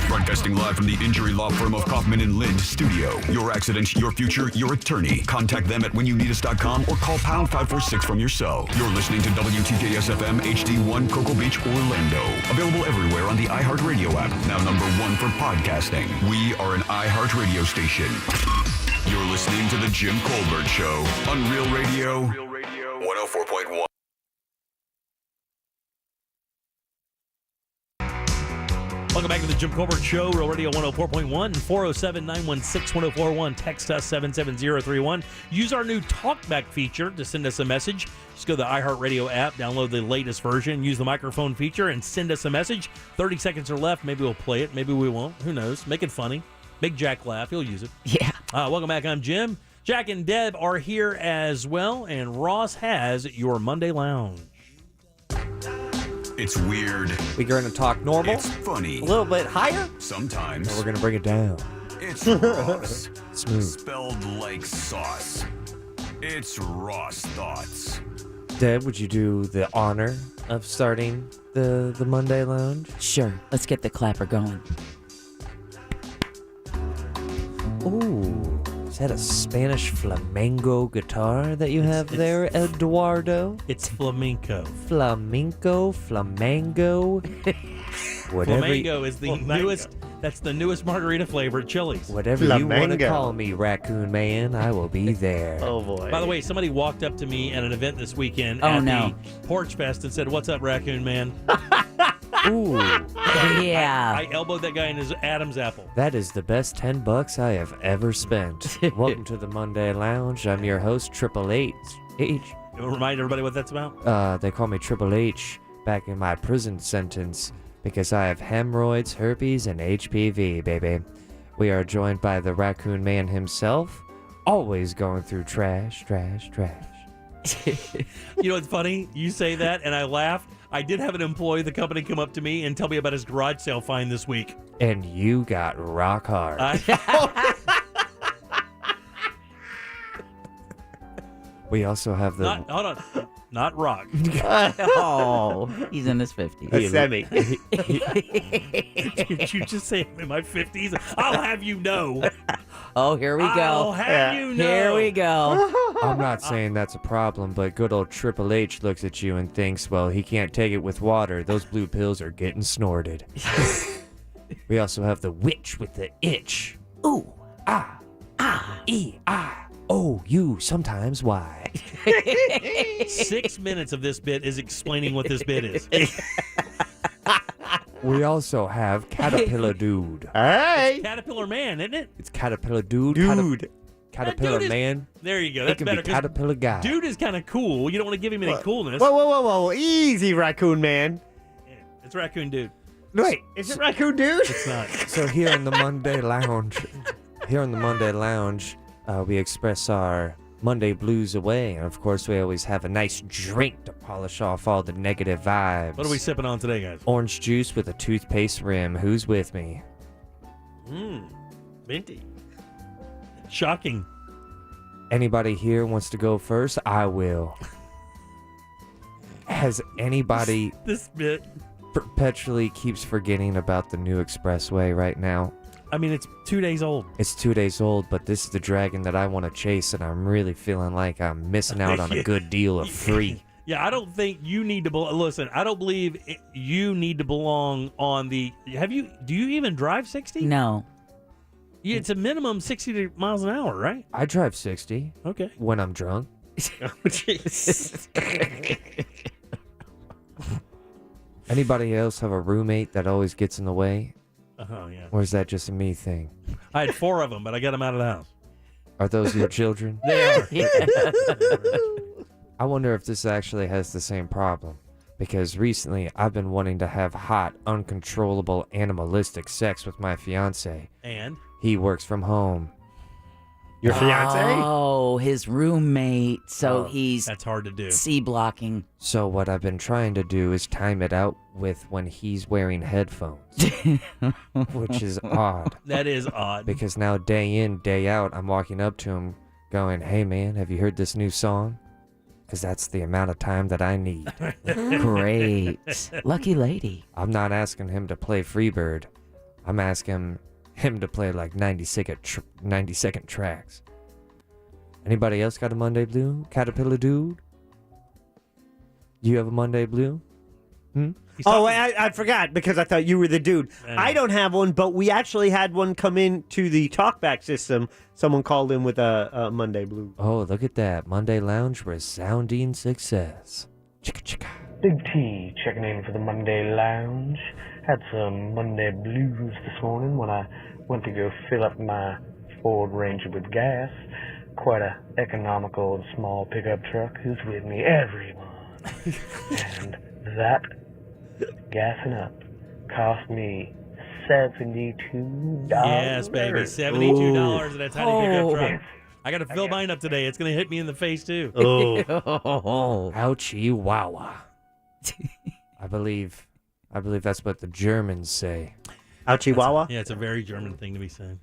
[SPEAKER 2] Broadcasting live from the injury law firm of Kaufman and Lind studio. Your accident, your future, your attorney. Contact them at whenyouneedus.com or call pound 546 from your cell. You're listening to WTJS FM HD1 Cocoa Beach, Orlando. Available everywhere on the iHeartRadio app. Now number 1 for podcasting. We are an iHeartRadio station. You're listening to the Jim Colbert Show on Real Radio 104.1.
[SPEAKER 1] Welcome back to the Jim Colbert Show, Real Radio 104.1, 407-916-1041. Text us 77031. Use our new talkback feature to send us a message. Just go to the iHeartRadio app, download the latest version, use the microphone feature, and send us a message. 30 seconds are left. Maybe we'll play it. Maybe we won't. Who knows? Make it funny. Make Jack laugh. He'll use it.
[SPEAKER 6] Yeah.
[SPEAKER 1] Welcome back. I'm Jim. Jack and Deb are here as well, and Ross has your Monday Lounge.
[SPEAKER 2] It's weird.
[SPEAKER 7] We're going to talk normal.
[SPEAKER 2] It's funny.
[SPEAKER 7] A little bit higher.
[SPEAKER 2] Sometimes.
[SPEAKER 7] And we're going to bring it down.
[SPEAKER 2] It's Ross.
[SPEAKER 7] Smooth.
[SPEAKER 2] Spelled like sauce. It's Ross Thoughts.
[SPEAKER 7] Deb, would you do the honor of starting the Monday Lounge?
[SPEAKER 6] Sure. Let's get the clapper going.
[SPEAKER 7] Ooh. Is that a Spanish flamenco guitar that you have there, Eduardo?
[SPEAKER 1] It's flamenco.
[SPEAKER 7] Flamenco.
[SPEAKER 1] Flamenco is the newest. That's the newest margarita flavor at Chili's.
[SPEAKER 7] Whatever you want to call me, Raccoon Man, I will be there.
[SPEAKER 5] Oh, boy.
[SPEAKER 1] By the way, somebody walked up to me at an event this weekend at the Porch Fest and said, "What's up, Raccoon Man?"
[SPEAKER 7] Ooh.
[SPEAKER 6] Yeah.
[SPEAKER 1] I elbowed that guy in his Adam's apple.
[SPEAKER 7] That is the best $10 I have ever spent. Welcome to the Monday Lounge. I'm your host, Triple H.
[SPEAKER 1] Remind everybody what that's about.
[SPEAKER 7] They call me Triple H back in my prison sentence because I have hemorrhoids, herpes, and HPV, baby. We are joined by the Raccoon Man himself, always going through trash.
[SPEAKER 1] You know what's funny? You say that, and I laugh. I did have an employee of the company come up to me and tell me about his garage sale find this week.
[SPEAKER 7] And you got rock hard. We also have the...
[SPEAKER 1] Hold on. Not rock.
[SPEAKER 6] Oh, he's in his 50s.
[SPEAKER 5] A semi.
[SPEAKER 1] Did you just say I'm in my 50s? I'll have you know.
[SPEAKER 6] Oh, here we go.
[SPEAKER 1] I'll have you know.
[SPEAKER 6] Here we go.
[SPEAKER 7] I'm not saying that's a problem, but good old Triple H looks at you and thinks, well, he can't take it with water. Those blue pills are getting snorted. We also have the witch with the itch. Ooh, E-I-O-U, sometimes why.
[SPEAKER 1] 6 minutes of this bit is explaining what this bit is.
[SPEAKER 7] We also have Caterpillar Dude.
[SPEAKER 5] Hey!
[SPEAKER 1] It's Caterpillar Man, isn't it?
[SPEAKER 7] It's Caterpillar Dude. Caterpillar
[SPEAKER 1] dude
[SPEAKER 7] Man.
[SPEAKER 1] There you go.
[SPEAKER 7] It
[SPEAKER 1] That's
[SPEAKER 7] can
[SPEAKER 1] better.
[SPEAKER 7] be Caterpillar Guy.
[SPEAKER 1] Dude is kind of cool. You don't want to give him any coolness.
[SPEAKER 5] Whoa. Easy, Raccoon Man.
[SPEAKER 1] Yeah, it's Raccoon Dude.
[SPEAKER 5] Wait, is it Raccoon Dude?
[SPEAKER 1] It's not.
[SPEAKER 7] So here in the Monday Lounge, we express our Monday blues away. And of course, we always have a nice drink to polish off all the negative vibes.
[SPEAKER 1] What are we sipping on today, guys?
[SPEAKER 7] Orange juice with a toothpaste rim. Who's with me?
[SPEAKER 1] Minty. Shocking.
[SPEAKER 7] Anybody here wants to go first? I will. Has anybody
[SPEAKER 1] this bit
[SPEAKER 7] perpetually keeps forgetting about the new expressway right now?
[SPEAKER 1] I mean, it's 2 days old.
[SPEAKER 7] It's 2 days old, but this is the dragon that I want to chase, and I'm really feeling like I'm missing out on a good deal of free.
[SPEAKER 1] Yeah, I don't think you need to listen. I don't believe you need to belong on the. Do you even drive 60?
[SPEAKER 6] No.
[SPEAKER 1] Yeah, it's a minimum 60 miles an hour, right?
[SPEAKER 7] I drive 60.
[SPEAKER 1] Okay.
[SPEAKER 7] When I'm drunk.
[SPEAKER 5] Oh, jeez.
[SPEAKER 7] Anybody else have a roommate that always gets in the way?
[SPEAKER 1] Oh, yeah.
[SPEAKER 7] Or is that just a me thing?
[SPEAKER 1] I had 4 of them, but I got them out of the house.
[SPEAKER 7] Are those your children?
[SPEAKER 1] They are.
[SPEAKER 7] I wonder if this actually has the same problem. Because recently, I've been wanting to have hot, uncontrollable, animalistic sex with my fiancé.
[SPEAKER 1] And?
[SPEAKER 7] He works from home.
[SPEAKER 5] Your fiancé?
[SPEAKER 6] Oh, his roommate. So he's
[SPEAKER 1] that's hard to do.
[SPEAKER 6] C blocking.
[SPEAKER 7] So what I've been trying to do is time it out with when he's wearing headphones. Which is odd.
[SPEAKER 1] That is odd.
[SPEAKER 7] Because now day in, day out, I'm walking up to him going, hey man, have you heard this new song? Because that's the amount of time that I need.
[SPEAKER 6] Great. Lucky lady.
[SPEAKER 7] I'm not asking him to play Freebird. I'm asking him to play like 90-second tracks. Anybody else got a Monday Blue? Caterpillar Dude? Do you have a Monday Blue?
[SPEAKER 5] Oh, I forgot because I thought you were the dude. I don't have one, but we actually had one come in to the talkback system. Someone called in with a Monday Blue.
[SPEAKER 7] Oh, look at that. Monday Lounge resounding success. Chicka chicka.
[SPEAKER 3] Big T checking in for the Monday Lounge. Had some Monday blues this morning when I went to go fill up my Ford Ranger with gas. Quite a economical and small pickup truck. Who's with me? Everyone. And that gassing up cost me $72.
[SPEAKER 1] Yes, baby. $72 in a tiny pickup truck. I got to fill mine up today. It's going to hit me in the face, too.
[SPEAKER 7] Oh. Ouchie wawa. I believe that's what the Germans say.
[SPEAKER 5] Ouchie wawa?
[SPEAKER 1] Yeah, it's a very German thing to be saying.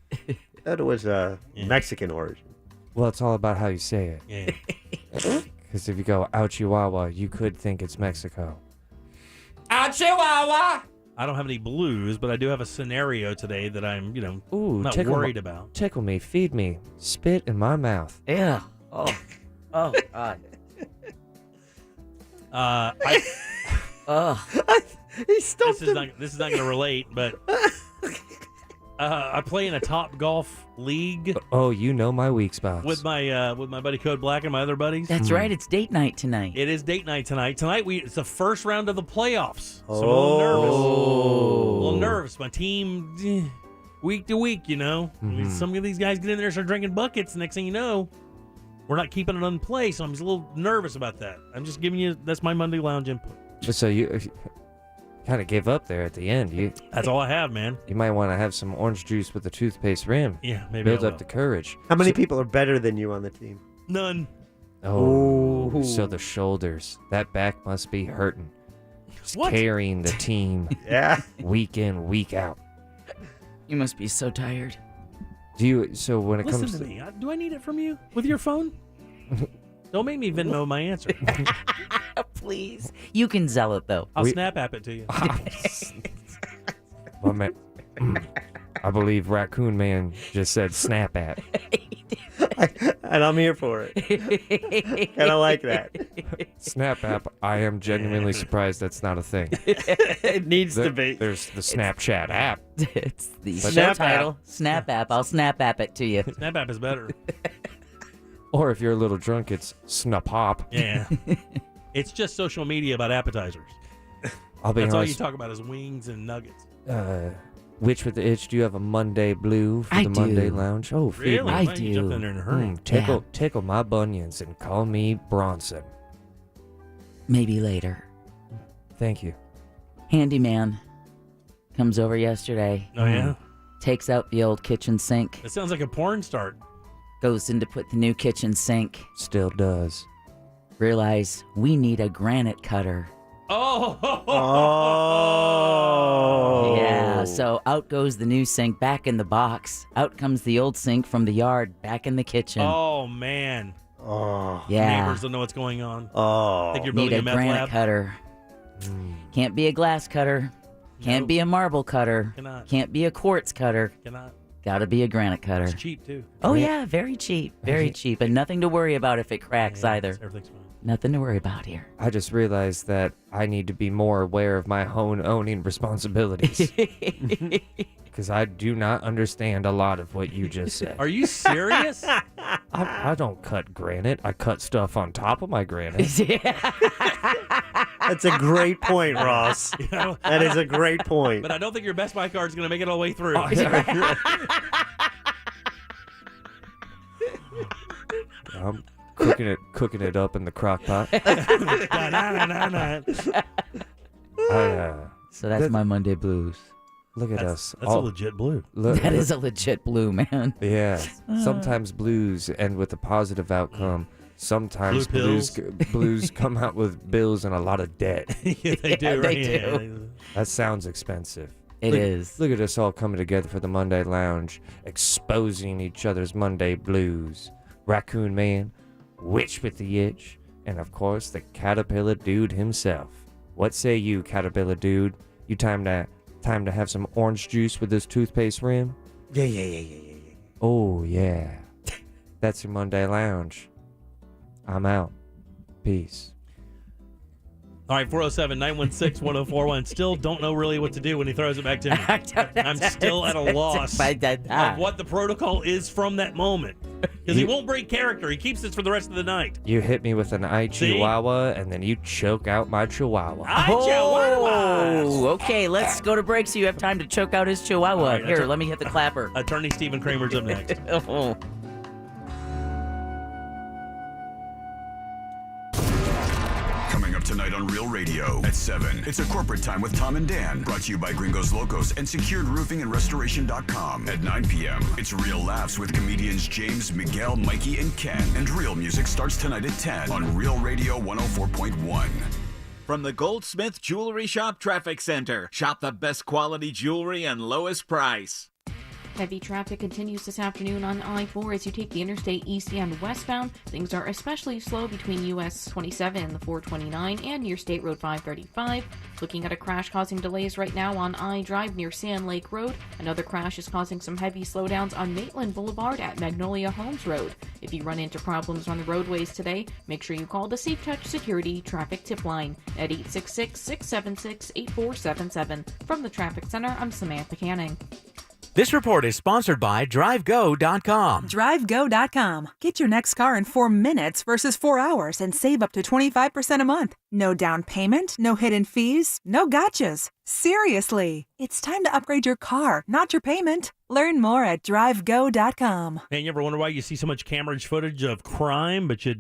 [SPEAKER 5] That was Mexican origin.
[SPEAKER 7] Well, it's all about how you say it.
[SPEAKER 1] Yeah.
[SPEAKER 7] Because if you go ouchie wawa, you could think it's Mexico.
[SPEAKER 1] Ouchie wawa! I don't have any blues, but I do have a scenario today that I'm, not worried about.
[SPEAKER 7] Tickle me, feed me, spit in my mouth.
[SPEAKER 6] Yeah. Oh, God.
[SPEAKER 5] He stumped
[SPEAKER 1] this is not going to relate, but I play in a Top Golf league.
[SPEAKER 7] Oh, you know my weak spots.
[SPEAKER 1] With my buddy Code Black and my other buddies.
[SPEAKER 6] That's right. It's date night tonight.
[SPEAKER 1] It is date night tonight. Tonight it's the first round of the playoffs. So I'm a little nervous. A little nervous. My team, week to week, you know. I mean, some of these guys get in there and start drinking buckets. Next thing you know, we're not keeping it in play. So I'm just a little nervous about that. I'm just giving you, that's my Monday Lounge input.
[SPEAKER 7] So you kind of gave up there at the end.
[SPEAKER 1] That's all I have, man.
[SPEAKER 7] You might want to have some orange juice with the toothpaste rim.
[SPEAKER 1] Yeah, maybe
[SPEAKER 7] Build
[SPEAKER 1] I
[SPEAKER 7] up
[SPEAKER 1] will.
[SPEAKER 7] the courage.
[SPEAKER 5] How many people are better than you on the team?
[SPEAKER 1] None.
[SPEAKER 7] Oh, so the shoulders. That back must be hurting. Just carrying the team.
[SPEAKER 5] Yeah.
[SPEAKER 7] Week in, week out.
[SPEAKER 6] You must be so tired.
[SPEAKER 7] So when it
[SPEAKER 1] Listen
[SPEAKER 7] comes
[SPEAKER 1] to me. Do I need it from you with your phone? Don't make me Venmo my answer.
[SPEAKER 6] Please. You can sell it, though.
[SPEAKER 1] I'll snap app it to you.
[SPEAKER 7] My man, I believe Raccoon Man just said snap app.
[SPEAKER 5] And I'm here for it. And I like that.
[SPEAKER 7] Snap app, I am genuinely surprised that's not a thing.
[SPEAKER 5] It needs to be.
[SPEAKER 7] There's the Snapchat app.
[SPEAKER 6] It's the
[SPEAKER 7] But-
[SPEAKER 6] show title. Snap app. I'll snap app it to you.
[SPEAKER 1] Snap app is better.
[SPEAKER 7] Or if you're a little drunk, it's Snap Hop.
[SPEAKER 1] Yeah. It's just social media about appetizers.
[SPEAKER 7] I'll be
[SPEAKER 1] That's all you
[SPEAKER 7] honest.
[SPEAKER 1] talk about is wings and nuggets.
[SPEAKER 7] Witch with the Itch, do you have a Monday blue for
[SPEAKER 6] I
[SPEAKER 7] the
[SPEAKER 6] do.
[SPEAKER 7] Monday Lounge? Oh, feed
[SPEAKER 1] Really?
[SPEAKER 7] me.
[SPEAKER 6] I
[SPEAKER 1] Why don't you jump
[SPEAKER 6] do.
[SPEAKER 1] in there in a hurry?
[SPEAKER 7] Tickle my bunions and call me Bronson.
[SPEAKER 6] Maybe later.
[SPEAKER 7] Thank you.
[SPEAKER 6] Handyman comes over yesterday.
[SPEAKER 1] Oh, yeah?
[SPEAKER 6] Takes out the old kitchen sink.
[SPEAKER 1] That sounds like a porn start.
[SPEAKER 6] Goes in to put the new kitchen sink.
[SPEAKER 7] Still does.
[SPEAKER 6] Realize we need a granite cutter.
[SPEAKER 1] Oh!
[SPEAKER 6] Yeah, so out goes the new sink back in the box. Out comes the old sink from the yard back in the kitchen.
[SPEAKER 1] Oh, man.
[SPEAKER 5] Oh.
[SPEAKER 6] Yeah.
[SPEAKER 1] Neighbors don't know what's going on.
[SPEAKER 5] Oh.
[SPEAKER 1] Think you're
[SPEAKER 6] Need
[SPEAKER 1] building
[SPEAKER 6] a
[SPEAKER 1] a meth
[SPEAKER 6] granite
[SPEAKER 1] lab?
[SPEAKER 6] cutter. Can't be a glass cutter. Can't
[SPEAKER 1] No.
[SPEAKER 6] be a marble cutter.
[SPEAKER 1] Cannot.
[SPEAKER 6] Can't be a quartz cutter.
[SPEAKER 1] Cannot.
[SPEAKER 6] Gotta be a granite cutter.
[SPEAKER 1] It's cheap, too.
[SPEAKER 6] Oh, yeah, very cheap. Very cheap. And nothing to worry about if it cracks
[SPEAKER 1] Yeah,
[SPEAKER 6] either.
[SPEAKER 1] Everything's fine.
[SPEAKER 6] Nothing to worry about here.
[SPEAKER 7] I just realized that I need to be more aware of my own owning responsibilities. Because I do not understand a lot of what you just said.
[SPEAKER 1] Are you serious?
[SPEAKER 7] I don't cut granite. I cut stuff on top of my granite.
[SPEAKER 5] That's a great point, Ross.
[SPEAKER 1] You know,
[SPEAKER 5] That is a great point.
[SPEAKER 1] but I don't think your Best Buy card is going to make it all the way through.
[SPEAKER 7] I'm cooking it up in the crock pot.
[SPEAKER 6] So that's my Monday blues.
[SPEAKER 7] Look at us.
[SPEAKER 1] That's a legit blue.
[SPEAKER 6] That is a legit blue, man.
[SPEAKER 7] Yeah. Sometimes blues end with a positive outcome. Sometimes
[SPEAKER 1] Blue
[SPEAKER 7] blues come out with bills and a lot of debt.
[SPEAKER 1] Yeah, they do.
[SPEAKER 6] they
[SPEAKER 1] Right?
[SPEAKER 6] do.
[SPEAKER 7] That sounds expensive.
[SPEAKER 6] It is.
[SPEAKER 7] Look at us all coming together for the Monday Lounge, exposing each other's Monday blues. Raccoon Man, Witch with the Itch, and of course the Caterpillar Dude himself. What say you, Caterpillar Dude? You time to have some orange juice with this toothpaste rim?
[SPEAKER 5] Yeah.
[SPEAKER 7] Oh yeah. That's your Monday Lounge. I'm out. Peace.
[SPEAKER 1] All right, 407-916-1041. Still don't know really what to do when he throws it back to me. I'm still at a loss of what the protocol is from that moment. Because he won't break character. He keeps this for the rest of the night.
[SPEAKER 7] You hit me with an chihuahua, and then you choke out my chihuahua.
[SPEAKER 6] Oh, okay. Let's go to break so you have time to choke out his chihuahua.
[SPEAKER 1] All right,
[SPEAKER 6] Here, let me hit the clapper.
[SPEAKER 1] Attorney Stephen Kramer's up next.
[SPEAKER 6] Oh.
[SPEAKER 2] Coming up tonight on Real Radio at 7. It's a corporate time with Tom and Dan. Brought to you by Gringos Locos and SecuredRoofingAndRestoration.com. At 9 p.m., it's Real Laughs with comedians James, Miguel, Mikey, and Ken. And Real Music starts tonight at 10 on Real Radio 104.1.
[SPEAKER 4] From the Goldsmith Jewelry Shop Traffic Center. Shop the best quality jewelry and lowest price.
[SPEAKER 8] Heavy traffic continues this afternoon on I-4 as you take the interstate east and westbound. Things are especially slow between US 27 and the 429 and near State Road 535. Looking at a crash causing delays right now on I-Drive near Sand Lake Road. Another crash is causing some heavy slowdowns on Maitland Boulevard at Magnolia Homes Road. If you run into problems on the roadways today, make sure you call the Safe Touch Security Traffic Tip Line at 866-676-8477. From the Traffic Center, I'm Samantha Canning.
[SPEAKER 9] This report is sponsored by DriveGo.com.
[SPEAKER 10] DriveGo.com. Get your next car in 4 minutes versus 4 hours and save up to 25% a month. No down payment, no hidden fees, no gotchas. Seriously, it's time to upgrade your car, not your payment. Learn more at DriveGo.com.
[SPEAKER 1] And you ever wonder why you see so much camera footage of crime, but you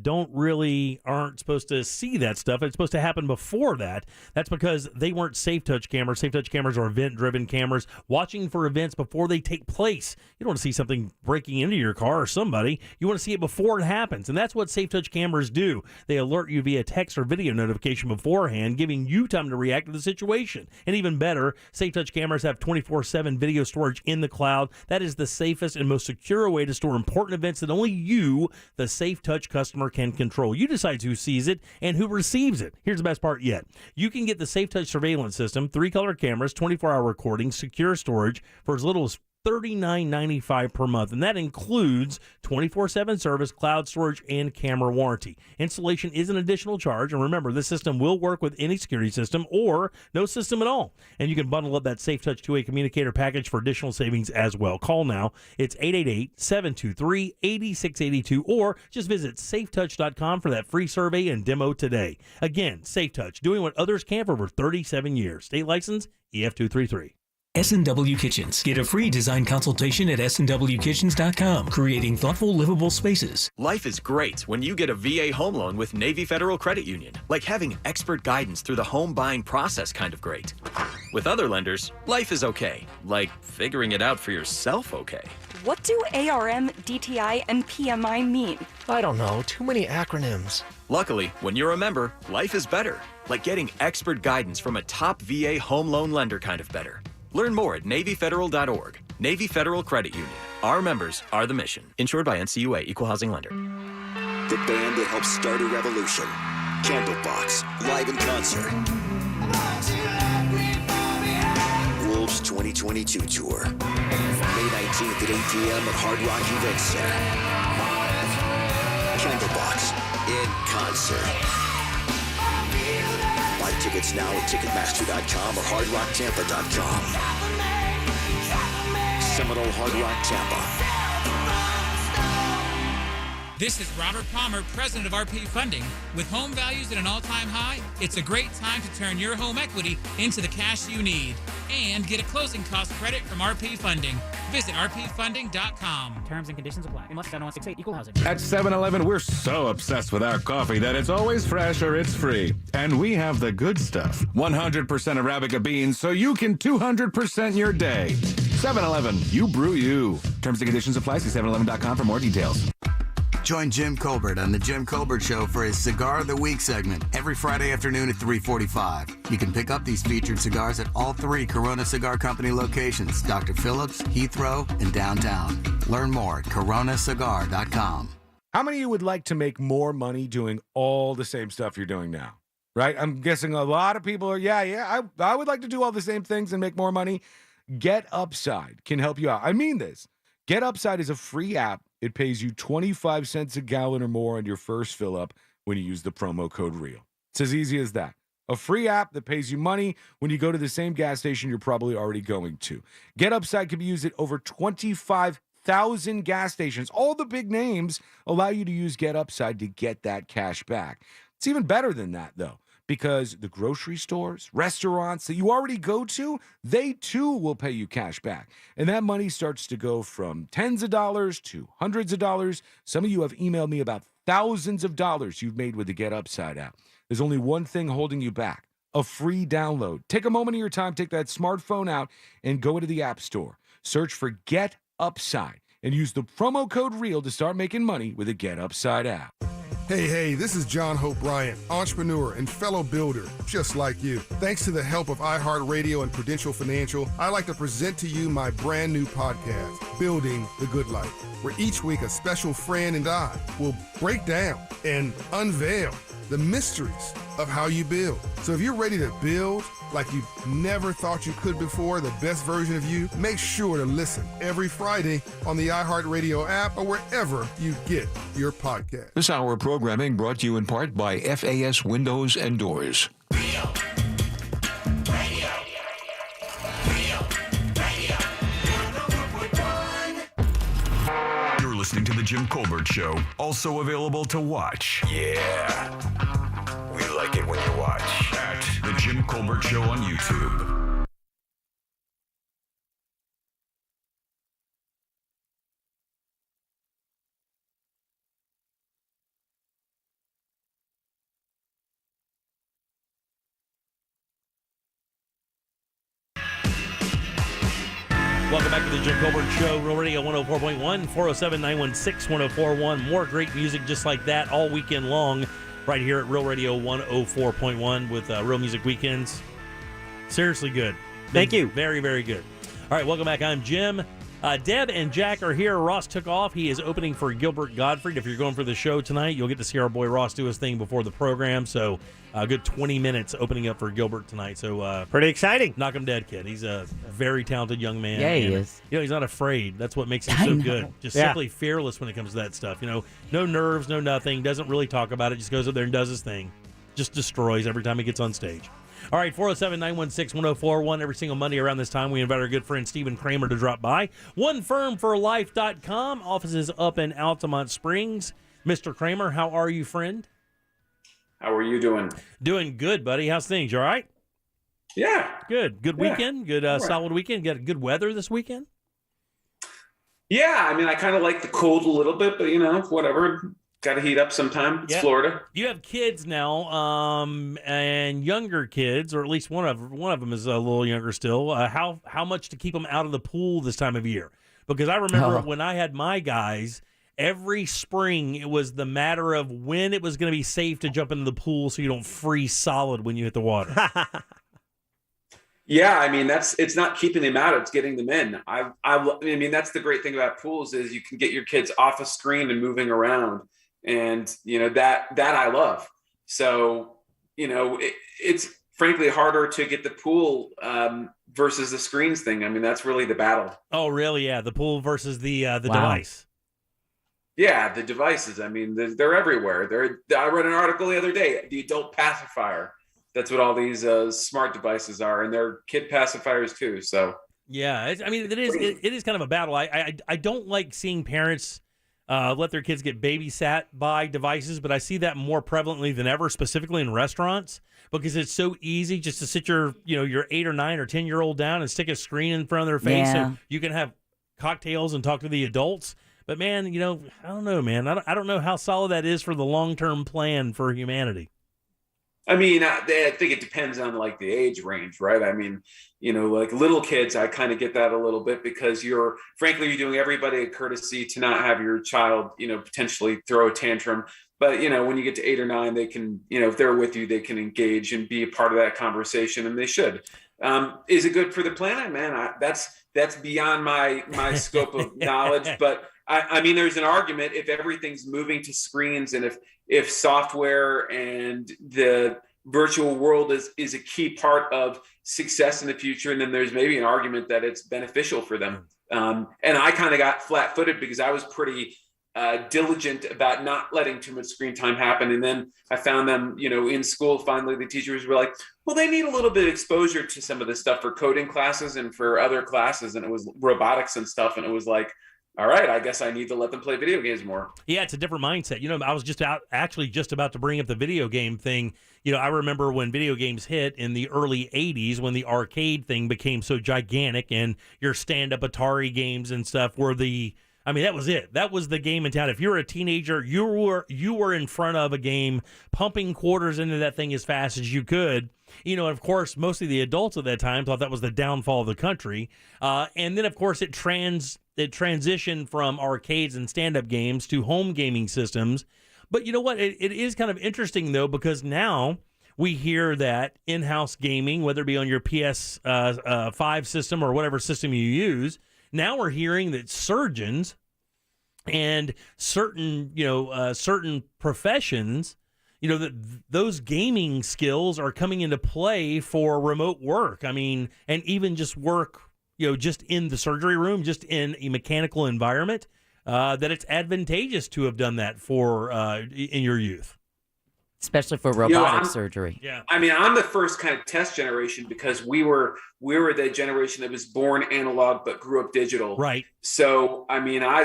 [SPEAKER 1] aren't supposed to see that stuff? It's supposed to happen before that. That's because they weren't Safe Touch cameras. Safe Touch cameras are event-driven cameras, watching for events before they take place. You don't want to see something breaking into your car or somebody. You want to see it before it happens, and that's what Safe Touch cameras do. They alert you via text or video notification beforehand, giving you time to react to the situation. And even better, Safe Touch cameras have 24/7 video storage in the cloud. That is the safest and most secure way to store important events that only you, the Safe Touch customer, can control. You decide who sees it and who receives it. Here's the best part yet. You can get the Safe Touch surveillance system, 3-color cameras, 24-hour recording, secure storage for as little as $39.95 per month, and that includes 24/7 service, cloud storage, and camera warranty. Installation is an additional charge, and remember, this system will work with any security system or no system at all. And you can bundle up that Safe Touch 2-way communicator package for additional savings as well. Call now. It's 888-723-8682, or just visit safetouch.com for that free survey and demo today. Again, Safe Touch, doing what others can for over 37 years. State license EF233.
[SPEAKER 11] S&W Kitchens. Get a free design consultation at snwkitchens.com. Creating thoughtful, livable spaces.
[SPEAKER 12] Life is great when you get a VA home loan with Navy Federal Credit Union. Like having expert guidance through the home buying process kind of great. With other lenders, life is okay. Like figuring it out for yourself okay.
[SPEAKER 24] What do ARM, DTI, and PMI mean?
[SPEAKER 26] I don't know. Too many acronyms.
[SPEAKER 12] Luckily, when you're a member, life is better. Like getting expert guidance from a top VA home loan lender kind of better. Learn more at NavyFederal.org. Navy Federal Credit Union. Our members are the mission. Insured by NCUA, Equal Housing Lender.
[SPEAKER 27] The band that helped start a revolution. Candlebox, live in concert. Wolves 2022 tour. May 19th at 8 p.m. at Hard Rock Event Center. Candlebox, in concert. Buy tickets now at Ticketmaster.com or HardRockTampa.com. Seminole Hard Rock Tampa.
[SPEAKER 28] This is Robert Palmer, president of RP Funding. With home values at an all-time high, it's a great time to turn your home equity into the cash you need and get a closing cost credit from RP Funding. Visit rpfunding.com.
[SPEAKER 29] Terms and conditions apply. Unless 7168 Equal Housing.
[SPEAKER 30] At 7-Eleven, we're so obsessed with our coffee that it's always fresh or it's free. And we have the good stuff. 100% Arabica beans, so you can 200% your day. 7-Eleven, you brew you. Terms and conditions apply. See 7-Eleven.com for more details.
[SPEAKER 31] Join Jim Colbert on The Jim Colbert Show for his Cigar of the Week segment every Friday afternoon at 3:45. You can pick up these featured cigars at all 3 Corona Cigar Company locations, Dr. Phillips, Heathrow, and downtown. Learn more at coronacigar.com.
[SPEAKER 32] How many of you would like to make more money doing all the same stuff you're doing now? Right? I'm guessing a lot of people are, I would like to do all the same things and make more money. Get Upside can help you out. I mean this. Get Upside is a free app. It pays you 25 cents a gallon or more on your first fill up when you use the promo code REAL. It's as easy as that. A free app that pays you money when you go to the same gas station you're probably already going to. Get Upside can be used at over 25,000 gas stations. All the big names allow you to use Get Upside to get that cash back. It's even better than that, though, because the grocery stores, restaurants that you already go to, they too will pay you cash back. And that money starts to go from tens of dollars to hundreds of dollars. Some of you have emailed me about thousands of dollars you've made with the Get Upside app. There's only one thing holding you back: a free download. Take a moment of your time, take that smartphone out, and go into the App Store. Search for Get Upside and use the promo code REAL to start making money with the Get Upside app.
[SPEAKER 33] Hey, this is John Hope Bryant, entrepreneur and fellow builder, just like you. Thanks to the help of iHeartRadio and Prudential Financial, I like to present to you my brand new podcast, Building the Good Life, where each week a special friend and I will break down and unveil the mysteries of how you build. So if you're ready to build like you never thought you could before, the best version of you, make sure to listen every Friday on the iHeartRadio app or wherever you get your podcast.
[SPEAKER 34] This hour of programming brought to you in part by FAS Windows and Doors.
[SPEAKER 2] listening to The Jim Colbert Show, also available to watch. Yeah. We like it when you watch at The Jim Colbert Show on YouTube.
[SPEAKER 1] Welcome back to the Jim Colbert Show, Real Radio 104.1, 407-916-1041. More great music just like that all weekend long right here at Real Radio 104.1 with Real Music Weekends. Seriously good.
[SPEAKER 7] Thank you.
[SPEAKER 1] Very, very good. All right, welcome back. I'm Jim. Deb and Jack are here. Ross took off. He is opening for Gilbert Gottfried. If you're going for the show tonight, you'll get to see our boy Ross do his thing before the program. So a good 20 minutes opening up for Gilbert tonight. So
[SPEAKER 3] pretty exciting.
[SPEAKER 1] Knock him dead, kid. He's a very talented young man.
[SPEAKER 6] Yeah, he is.
[SPEAKER 1] You know, he's not afraid. That's what makes him so good. Just simply fearless when it comes to that stuff. You know, no nerves, no nothing. Doesn't really talk about it. Just goes up there and does his thing. Just destroys every time he gets on stage. All right, 407-916-1041. Every single Monday around this time, we invite our good friend Stephen Kramer to drop by. OneFirmForLife.com. Offices up in Altamont Springs. Mr. Kramer, how are you, friend?
[SPEAKER 5] How are you doing?
[SPEAKER 1] Doing good, buddy. How's things? You all right?
[SPEAKER 5] Yeah.
[SPEAKER 1] Good. Good weekend? Good solid weekend? Got good weather this weekend?
[SPEAKER 5] Yeah, I mean, I kind of like the cold a little bit, but, you know, whatever. Got to heat up sometime. It's Florida.
[SPEAKER 1] You have kids now, and younger kids, or at least one of them is a little younger still. How much to keep them out of the pool this time of year? Because I remember when I had my guys, every spring it was the matter of when it was going to be safe to jump into the pool so you don't freeze solid when you hit the water.
[SPEAKER 5] Yeah, I mean, it's not keeping them out; it's getting them in. I mean, that's the great thing about pools is you can get your kids off a screen and moving around. And, you know, that I love. So, you know, it's frankly harder to get the pool versus the screens thing. I mean, that's really the battle.
[SPEAKER 1] Oh, really? Yeah. The pool versus the device.
[SPEAKER 5] Yeah. The devices. I mean, they're everywhere. I read an article the other day, the adult pacifier. That's what all these smart devices are. And they're kid pacifiers too. So,
[SPEAKER 1] yeah, I mean, it is kind of a battle. I don't like seeing parents let their kids get babysat by devices, but I see that more prevalently than ever, specifically in restaurants, because it's so easy just to sit your 8 or 9 or 10-year-old down and stick a screen in front of their face so you can have cocktails and talk to the adults. But man, you know, I don't know, man. I don't know how solid that is for the long-term plan for humanity.
[SPEAKER 5] I mean, I think it depends on like the age range, right? I mean, you know, like little kids, I kind of get that a little bit because you're doing everybody a courtesy to not have your child, you know, potentially throw a tantrum. But, you know, when you get to 8 or 9, they can, you know, if they're with you, they can engage and be a part of that conversation, and they should. Is it good for the planet, man? That's beyond my scope of knowledge. But I mean, there's an argument if everything's moving to screens and if software and the virtual world is a key part of success in the future, and then there's maybe an argument that it's beneficial for them. And I kind of got flat-footed because I was pretty diligent about not letting too much screen time happen. And then I found them, you know, in school, finally the teachers were like, well, they need a little bit of exposure to some of this stuff for coding classes and for other classes. And it was robotics and stuff. And it was like, all right, I guess I need to let them play video games more.
[SPEAKER 1] Yeah, it's a different mindset. You know, I was just about to bring up the video game thing. You know, I remember when video games hit in the early 80s when the arcade thing became so gigantic and your stand-up Atari games and stuff were that was it. That was the game in town. If you were a teenager, you were in front of a game, pumping quarters into that thing as fast as you could. You know, and of course, mostly the adults at that time thought that was the downfall of the country. And then, of course, it transitioned from arcades and stand-up games to home gaming systems. But you know what? It is kind of interesting, though, because now we hear that in-house gaming, whether it be on your PS5 system or whatever system you use, now we're hearing that surgeons and certain professions, you know, that those gaming skills are coming into play for remote work. I mean, and even just work, you know, just in the surgery room, just in a mechanical environment, that it's advantageous to have done that for in your youth.
[SPEAKER 6] Especially for robotic surgery.
[SPEAKER 1] Yeah.
[SPEAKER 5] I mean, I'm the first kind of test generation because we were the generation that was born analog but grew up digital.
[SPEAKER 1] Right.
[SPEAKER 5] So, I mean, I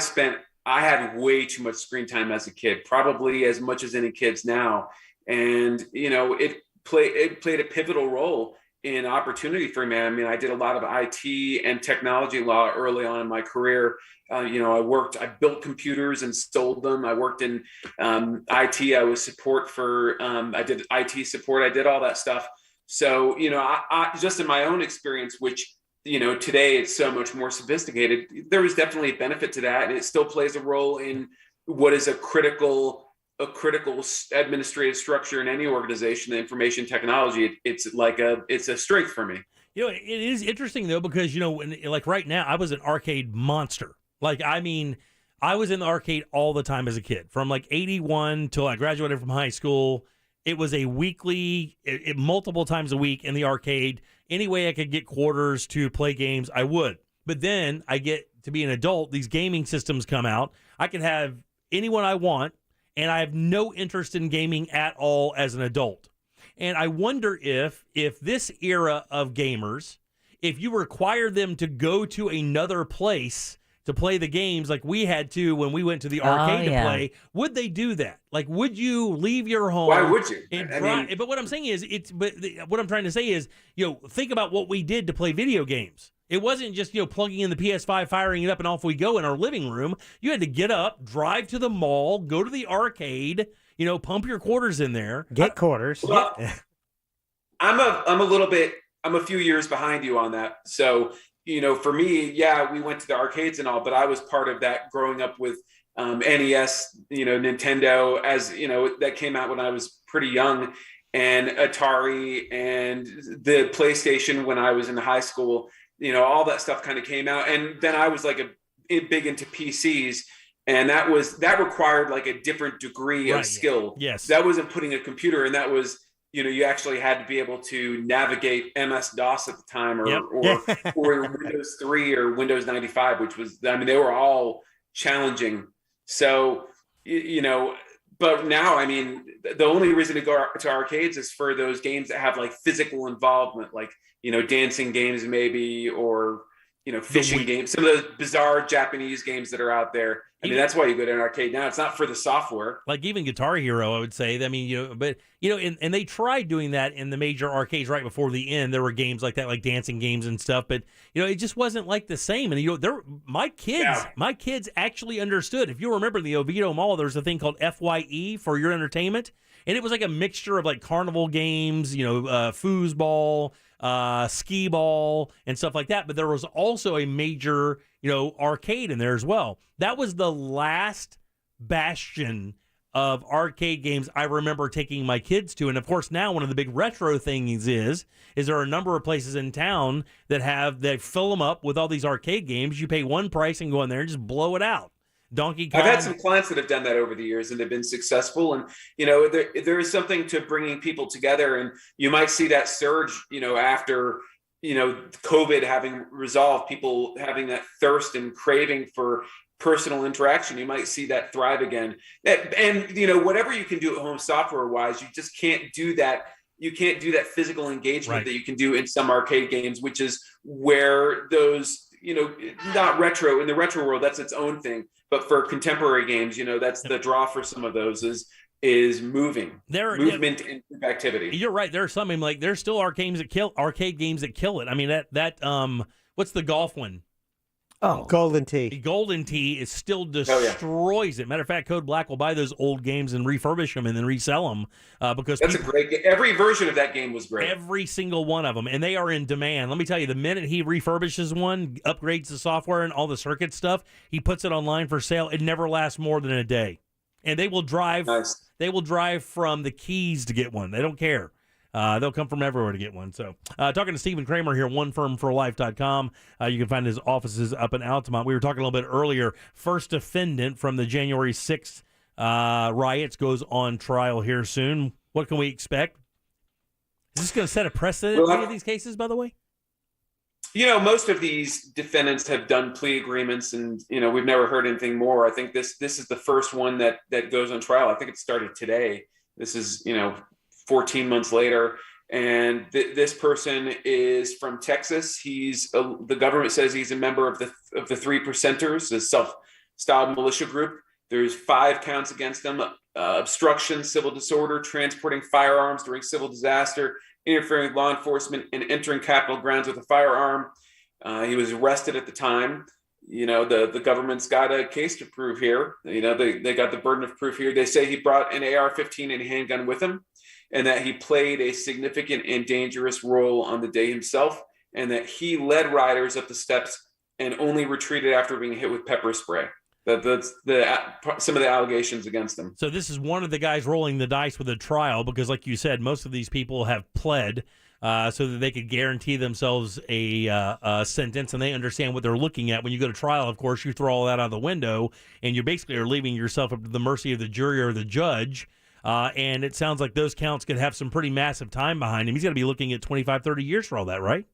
[SPEAKER 5] I had way too much screen time as a kid, probably as much as any kids now. And, it played a pivotal role in opportunity for me. I mean, I did a lot of IT and technology law early on in my career. I built computers and sold them. I worked in IT. I was support for, I did IT support. I did all that stuff. So, I just in my own experience, which, today it's so much more sophisticated, there was definitely a benefit to that. And it still plays a role in what is a critical administrative structure in any organization, the information technology. It's a strength for me.
[SPEAKER 1] It is interesting though, because, like right now I was an arcade monster. I was in the arcade all the time as a kid, from like 81 till I graduated from high school. It was a weekly, multiple times a week in the arcade. Any way I could get quarters to play games, I would. But then I get to be an adult. These gaming systems come out. I can have anyone I want, and I have no interest in gaming at all as an adult. And I wonder if this era of gamers, if you require them to go to another place to play the games like we had to when we went to the arcade to play, would they do that? Like, would you leave your home?
[SPEAKER 5] Why would you?
[SPEAKER 1] But what I'm saying is, what I'm trying to say is, think about what we did to play video games. It wasn't just, plugging in the PS5, firing it up, and off we go in our living room. You had to get up, drive to the mall, go to the arcade, pump your quarters in there.
[SPEAKER 3] Get quarters.
[SPEAKER 5] Well, I'm a few years behind you on that. So, for me, we went to the arcades and all, but I was part of that growing up with NES, Nintendo, as, that came out when I was pretty young, and Atari and the PlayStation when I was in high school. All that stuff kind of came out. And then I was like big into PCs, and that required like a different degree of skill.
[SPEAKER 1] Yes.
[SPEAKER 5] That wasn't putting a computer, and that was, you actually had to be able to navigate MS-DOS at the time, or Windows 3 or Windows 95, which was, they were all challenging. So, but now, the only reason to go to arcades is for those games that have like physical involvement, like, dancing games maybe, or, fishing games, some of those bizarre Japanese games that are out there. That's why you go to an arcade now. It's not for the software.
[SPEAKER 1] Like even Guitar Hero, I would say. And they tried doing that in the major arcades right before the end. There were games like that, like dancing games and stuff. But, it just wasn't like the same. And, my kids actually understood. If you remember the Oviedo Mall, there's a thing called FYE, for your entertainment. And it was like a mixture of like carnival games, foosball, skee ball, and stuff like that. But there was also a major, arcade in there as well. That was the last bastion of arcade games I remember taking my kids to. And of course, now one of the big retro things is there are a number of places in town that fill them up with all these arcade games. You pay one price and go in there and just blow it out. Donkey Kong.
[SPEAKER 5] I've had some clients that have done that over the years, and they've been successful. And, there is something to bringing people together, and you might see that surge, after, COVID having resolved, people having that thirst and craving for personal interaction. You might see that thrive again. And, whatever you can do at home software wise, you just can't do that. You can't do that physical engagement that you can do in some arcade games, which is where those, not retro, in the retro world, that's its own thing. But for contemporary games, that's the draw for some of those is movement and activity.
[SPEAKER 1] You're right. There's something like there's still arcade games that kill it. What's the golf one?
[SPEAKER 3] Oh, Golden Tee.
[SPEAKER 1] Golden Tee is still destroys it. Matter of fact, Code Black will buy those old games and refurbish them and then resell them because
[SPEAKER 5] that's a great game. Every version of that game was great.
[SPEAKER 1] Every single one of them, and they are in demand. Let me tell you, the minute he refurbishes one, upgrades the software and all the circuit stuff, he puts it online for sale. It never lasts more than a day, and they will drive.
[SPEAKER 5] Nice.
[SPEAKER 1] They will drive from the Keys to get one. They don't care. They'll come from everywhere to get one. So, talking to Stephen Kramer here, onefirmforlife.com. You can find his offices up in Altamont. We were talking a little bit earlier. First defendant from the January 6th riots goes on trial here soon. What can we expect? Is this going to set a precedent in any of these cases, by the way?
[SPEAKER 5] Most of these defendants have done plea agreements, and, we've never heard anything more. I think this is the first one that goes on trial. I think it started today. This is, 14 months later, and this person is from Texas. The government says he's a member of the 3 percenters, the style militia group. There's 5 counts against him: obstruction, civil disorder, transporting firearms during civil disaster, interfering with law enforcement, and entering Capitol grounds with a firearm. He was arrested at the time. The government's got a case to prove here. They got the burden of proof here. They say he brought an AR-15 and a handgun with him, and that he played a significant and dangerous role on the day himself, and that he led rioters up the steps and only retreated after being hit with pepper spray. That's some of the allegations against him.
[SPEAKER 1] So this is one of the guys rolling the dice with a trial because, like you said, most of these people have pled so that they could guarantee themselves a sentence, and they understand what they're looking at. When you go to trial, of course, you throw all that out the window, and you basically are leaving yourself up to the mercy of the jury or the judge. And it sounds like those counts could have some pretty massive time behind him. He's got to be looking at 25, 30 years for all that, right?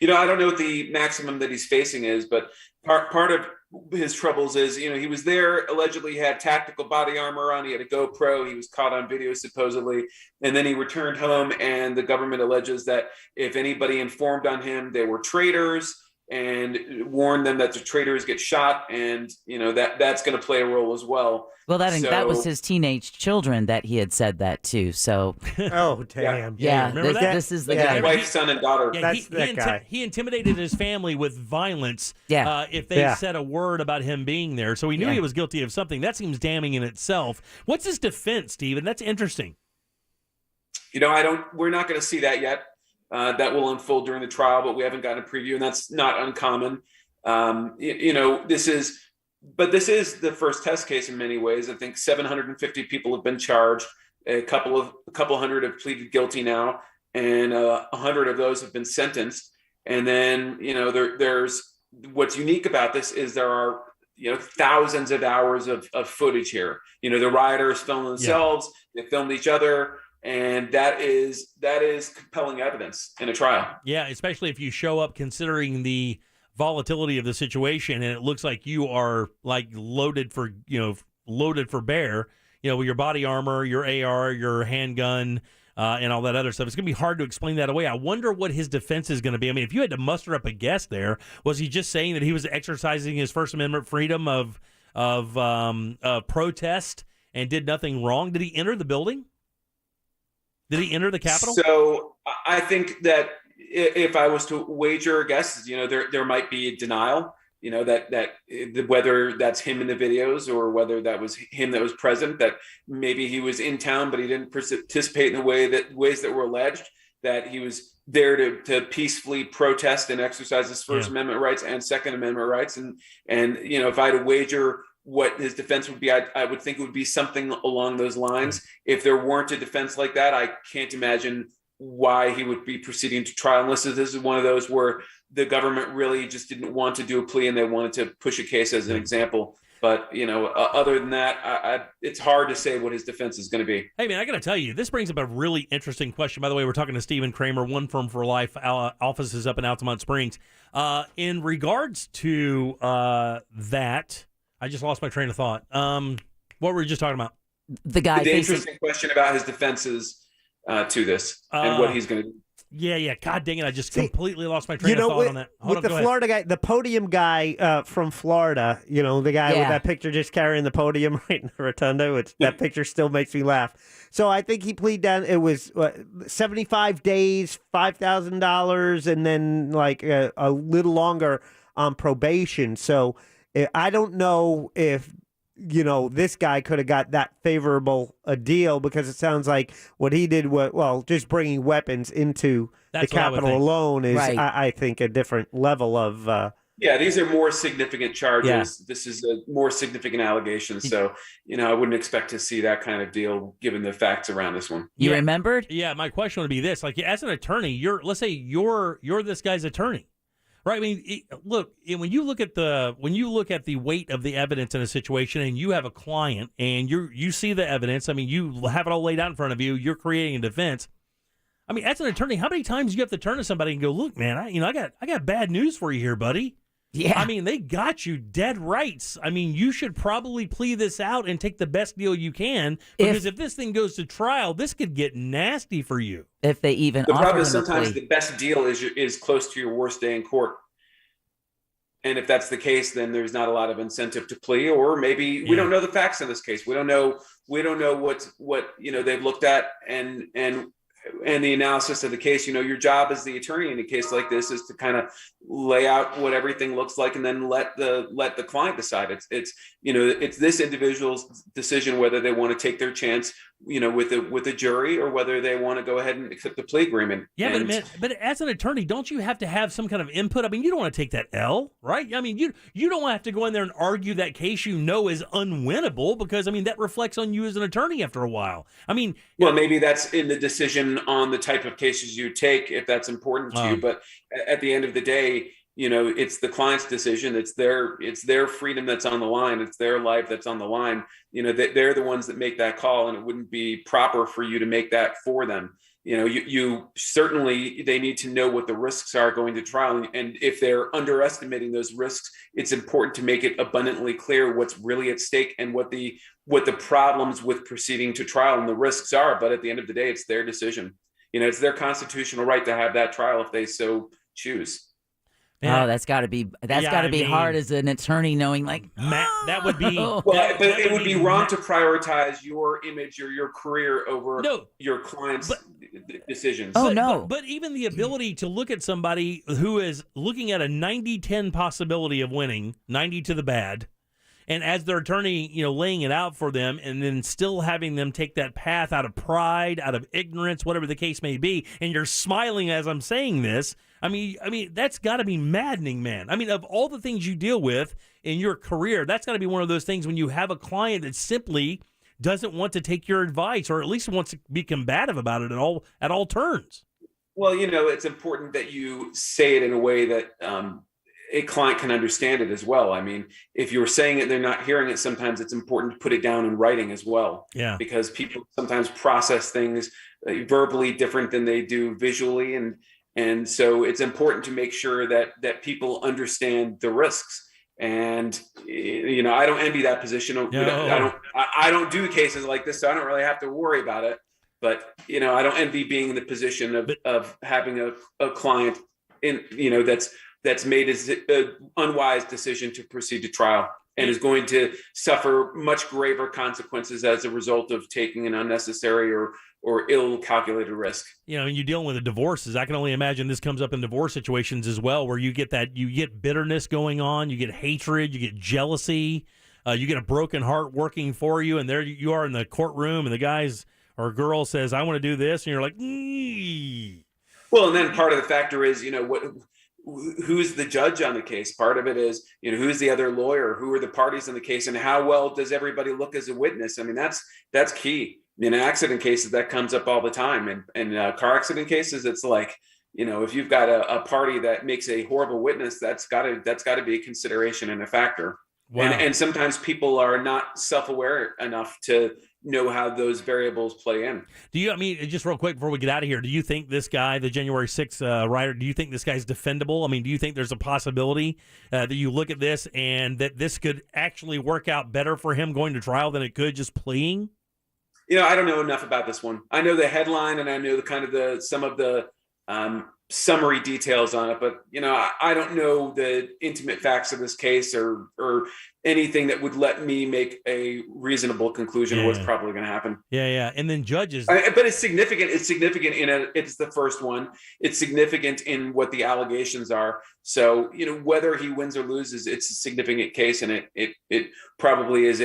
[SPEAKER 5] I don't know what the maximum that he's facing is, but part of his troubles is, he was there, allegedly had tactical body armor on, he had a GoPro, he was caught on video supposedly, and then he returned home, and the government alleges that if anybody informed on him, they were traitors, and warned them that the traitors get shot, and that's going to play a role as well.
[SPEAKER 6] Well, that was his teenage children that he had said that to. So,
[SPEAKER 3] oh damn,
[SPEAKER 6] yeah,
[SPEAKER 1] remember
[SPEAKER 6] this is the guy.
[SPEAKER 5] Wife, son, and daughter.
[SPEAKER 1] Yeah,
[SPEAKER 3] That's that guy.
[SPEAKER 1] He intimidated his family with violence.
[SPEAKER 6] Yeah.
[SPEAKER 1] If they said a word about him being there, so he knew he was guilty of something. That seems damning in itself. What's his defense, Stephen? That's interesting.
[SPEAKER 5] We're not going to see that yet. That will unfold during the trial, but we haven't gotten a preview, and that's not uncommon. This is the first test case in many ways. I think 750 people have been charged. A couple hundred have pleaded guilty now, and 100 of those have been sentenced. And then, there's what's unique about this is there are thousands of hours of footage here. The rioters filmed themselves, they filmed each other. And that is compelling evidence in a trial. Yeah, especially if you show up considering the volatility of the situation, and it looks like you are like loaded for bear. With your body armor, your AR, your handgun, and all that other stuff. It's going to be hard to explain that away. I wonder what his defense is going to be. I mean, if you had to muster up a guess, there was he just saying that he was exercising his First Amendment freedom of protest and did nothing wrong? Did he enter the building? Did he enter the Capitol? So I think that if I was to wager a guess, there might be a denial, that whether that's him in the videos or whether that was him that was present, that maybe he was in town, but he didn't participate in the ways that were alleged, that he was there to peacefully protest and exercise his First Amendment rights and Second Amendment rights. And if I had to wager what his defense would be, I would think it would be something along those lines. If there weren't a defense like that, I can't imagine why he would be proceeding to trial, unless this is one of those where the government really just didn't want to do a plea and they wanted to push a case as an example. But, other than that, it's hard to say what his defense is going to be. Hey, man, I got to tell you, this brings up a really interesting question. By the way, we're talking to Stephen Kramer, One Firm for Life, offices up in Altamont Springs. In regards to that, I just lost my train of thought. What were we just talking about?
[SPEAKER 6] The
[SPEAKER 5] interesting question about his defenses to this and what he's going to do.
[SPEAKER 1] Yeah. God dang it. I just completely lost my train of thought on that.
[SPEAKER 3] With the Florida guy, the podium guy from Florida, the guy with that picture just carrying the podium right in the rotunda, which that picture still makes me laugh. So I think he pleaded down, it was 75 days, $5,000, and then like a little longer on probation. So I don't know if this guy could have got that favorable a deal, because it sounds like what he did was, just bringing weapons into the Capitol alone is, right. I think, a different level of...
[SPEAKER 5] these are more significant charges. Yeah. This is a more significant allegation. So, I wouldn't expect to see that kind of deal given the facts around this one.
[SPEAKER 6] You remembered?
[SPEAKER 1] Yeah, my question would be this. Like, as an attorney, let's say you're this guy's attorney. Right. I mean, look, when you look at the weight of the evidence in a situation, and you have a client and you see the evidence, I mean, you have it all laid out in front of you, you're creating a defense. I mean, as an attorney, how many times do you have to turn to somebody and go, look, man, I got bad news for you here, buddy. Yeah. I mean, they got you dead rights. I mean, you should probably plea this out and take the best deal you can, because if this thing goes to trial, this could get nasty for you.
[SPEAKER 6] If they even
[SPEAKER 5] the problem is sometimes the best deal is close to your worst day in court. And if that's the case, then there's not a lot of incentive to plea, or maybe we don't know the facts in this case. We don't know what they've looked at and the analysis of the case. Your job as the attorney in a case like this is to kind of lay out what everything looks like and then let the client decide. It's this individual's decision whether they want to take their chance, with a jury, or whether they want to go ahead and accept the plea agreement.
[SPEAKER 1] Yeah, but as an attorney, don't you have to have some kind of input? I mean, you don't want to take that L, right? I mean, you don't have to go in there and argue that case is unwinnable, because, I mean, that reflects on you as an attorney after a while. I mean,
[SPEAKER 5] well, maybe that's in the decision on the type of cases you take, if that's important to you. But at the end of the day, it's the client's decision. It's their freedom that's on the line. It's their life that's on the line. They're the ones that make that call, and it wouldn't be proper for you to make that for them. You certainly, they need to know what the risks are going to trial. And if they're underestimating those risks, it's important to make it abundantly clear what's really at stake and what the problems with proceeding to trial and the risks are. But at the end of the day, it's their decision. It's their constitutional right to have that trial if they so choose.
[SPEAKER 6] Yeah. Oh, that's got to be hard as an attorney, knowing
[SPEAKER 1] that would be.
[SPEAKER 5] But it would be wrong to prioritize your image or your career over your client's decisions.
[SPEAKER 1] But even the ability to look at somebody who is looking at a 90-10 possibility of winning, 90 to the bad, and as their attorney, laying it out for them, and then still having them take that path out of pride, out of ignorance, whatever the case may be, and you're smiling as I'm saying this. I mean, that's got to be maddening, man. I mean, of all the things you deal with in your career, that's got to be one of those things when you have a client that simply doesn't want to take your advice, or at least wants to be combative about it at all turns.
[SPEAKER 5] Well, it's important that you say it in a way that a client can understand it as well. I mean, if you're saying it, they're not hearing it. Sometimes it's important to put it down in writing as well.
[SPEAKER 1] Yeah.
[SPEAKER 5] Because people sometimes process things verbally different than they do visually, and so it's important to make sure that people understand the risks. And I don't envy that position. I don't do cases like this, so I don't really have to worry about it. But I don't envy being in the position of having a client that's made an unwise decision to proceed to trial and is going to suffer much graver consequences as a result of taking an unnecessary or ill-calculated risk.
[SPEAKER 1] And you're dealing with the divorces. I can only imagine this comes up in divorce situations as well, where you get bitterness going on, you get hatred, you get jealousy, you get a broken heart working for you, and there you are in the courtroom, and the guys or girl says, "I want to do this," and you're like, "Eee."
[SPEAKER 5] Well, and then part of the factor is, who's the judge on the case? Part of it is, who's the other lawyer? Who are the parties in the case? And how well does everybody look as a witness? I mean, that's key. In accident cases, that comes up all the time. And car accident cases, it's like, if you've got a party that makes a horrible witness, that's got to be a consideration and a factor. Wow. And sometimes people are not self-aware enough to know how those variables play in.
[SPEAKER 1] Just real quick before we get out of here, do you think this guy, the January 6th writer, do you think this guy's defendable? I mean, do you think there's a possibility that you look at this and that this could actually work out better for him going to trial than it could just pleading?
[SPEAKER 5] I don't know enough about this one. I know the headline and I know some of the summary details on it, but I don't know the intimate facts of this case or anything that would let me make a reasonable conclusion of what's probably going to happen.
[SPEAKER 1] Yeah. And then judges,
[SPEAKER 5] but it's significant. It's significant it's the first one. It's significant in what the allegations are. So whether he wins or loses, it's a significant case, and it probably is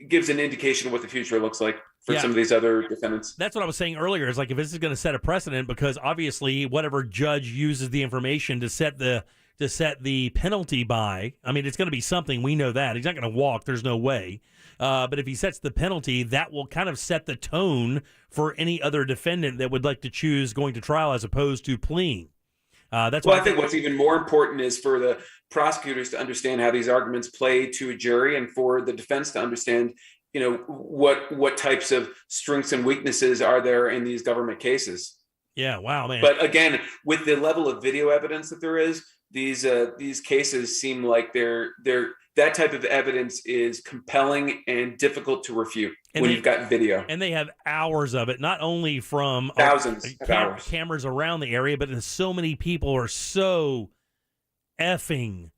[SPEAKER 5] gives an indication of what the future looks like for some of these other defendants.
[SPEAKER 1] That's what I was saying earlier. Is like, if this is going to set a precedent, because obviously whatever judge uses the information to set the penalty by, I mean, it's going to be something. We know that he's not going to walk. There's no way. But if he sets the penalty, that will kind of set the tone for any other defendant that would like to choose going to trial as opposed to pleading.
[SPEAKER 5] I think what's even more important is for the prosecutors to understand how these arguments play to a jury, and for the defense to understand, what types of strengths and weaknesses are there in these government cases.
[SPEAKER 1] Yeah, wow, man.
[SPEAKER 5] But again, with the level of video evidence that there is, these cases seem like they're that type of evidence is compelling and difficult to refute you've got video.
[SPEAKER 1] And they have hours of it, not only from
[SPEAKER 5] thousands of hours.
[SPEAKER 1] Cameras around the area, but so many people are so effing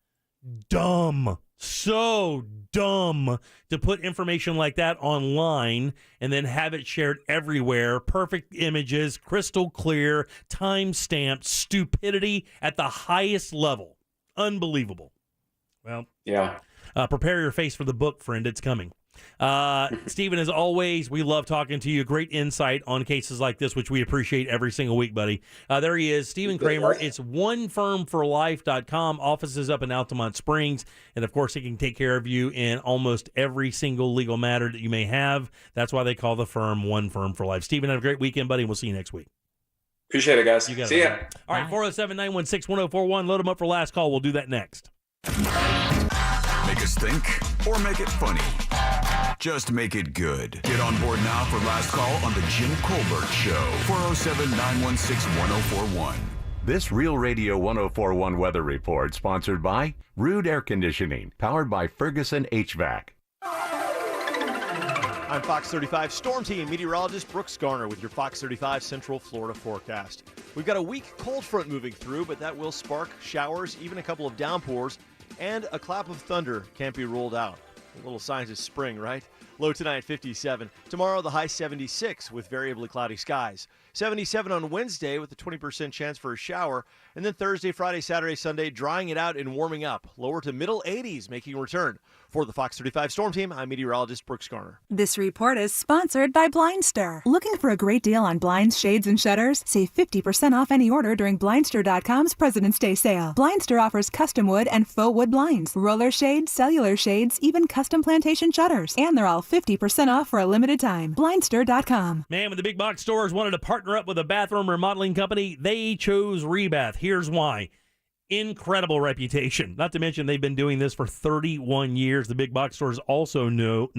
[SPEAKER 1] dumb. So dumb to put information like that online and then have it shared everywhere. Perfect images, crystal clear, time-stamped, stupidity at the highest level. Unbelievable. Well,
[SPEAKER 5] yeah.
[SPEAKER 1] Prepare your face for the book, friend. It's coming. Stephen, as always, we love talking to you. Great insight on cases like this, which we appreciate every single week, buddy. There he is, Stephen Kramer. It's onefirmforlife.com. Offices up in Altamont Springs. And, of course, he can take care of you in almost every single legal matter that you may have. That's why they call the firm One Firm for Life. Stephen, have a great weekend, buddy. We'll see you next week.
[SPEAKER 5] Appreciate it, guys.
[SPEAKER 1] You
[SPEAKER 5] See ya.
[SPEAKER 1] All right, 407-916-1041. Load them up for last call. We'll do that next.
[SPEAKER 2] Make us think or make it funny. Just make it good. Get on board now for last call on the Jim Colbert Show. 407-916-1041.
[SPEAKER 4] This Real Radio 1041 weather report sponsored by Rude Air Conditioning, powered by Ferguson HVAC.
[SPEAKER 8] I'm Fox 35 Storm Team meteorologist Brooks Garner with your Fox 35 Central Florida forecast. We've got a weak cold front moving through, but that will spark showers, even a couple of downpours, and a clap of thunder can't be ruled out. Little signs of spring, right? Low tonight 57. Tomorrow the high 76 with variably cloudy skies. 77 on Wednesday with a 20% chance for a shower. And then Thursday, Friday, Saturday, Sunday, drying it out and warming up. Lower to middle 80s making a return. For the Fox 35 Storm Team, I'm meteorologist Brooks Garner.
[SPEAKER 10] This report is sponsored by Blindster. Looking for a great deal on blinds, shades, and shutters? Save 50% off any order during Blindster.com's President's Day sale. Blindster offers custom wood and faux wood blinds, roller shades, cellular shades, even custom plantation shutters. And they're all 50% off for a limited time. Blindster.com.
[SPEAKER 1] Man, when the big box stores wanted to partner up with a bathroom remodeling company, they chose Rebath. Here's why. Incredible reputation. Not to mention they've been doing this for 31 years. The big box stores also know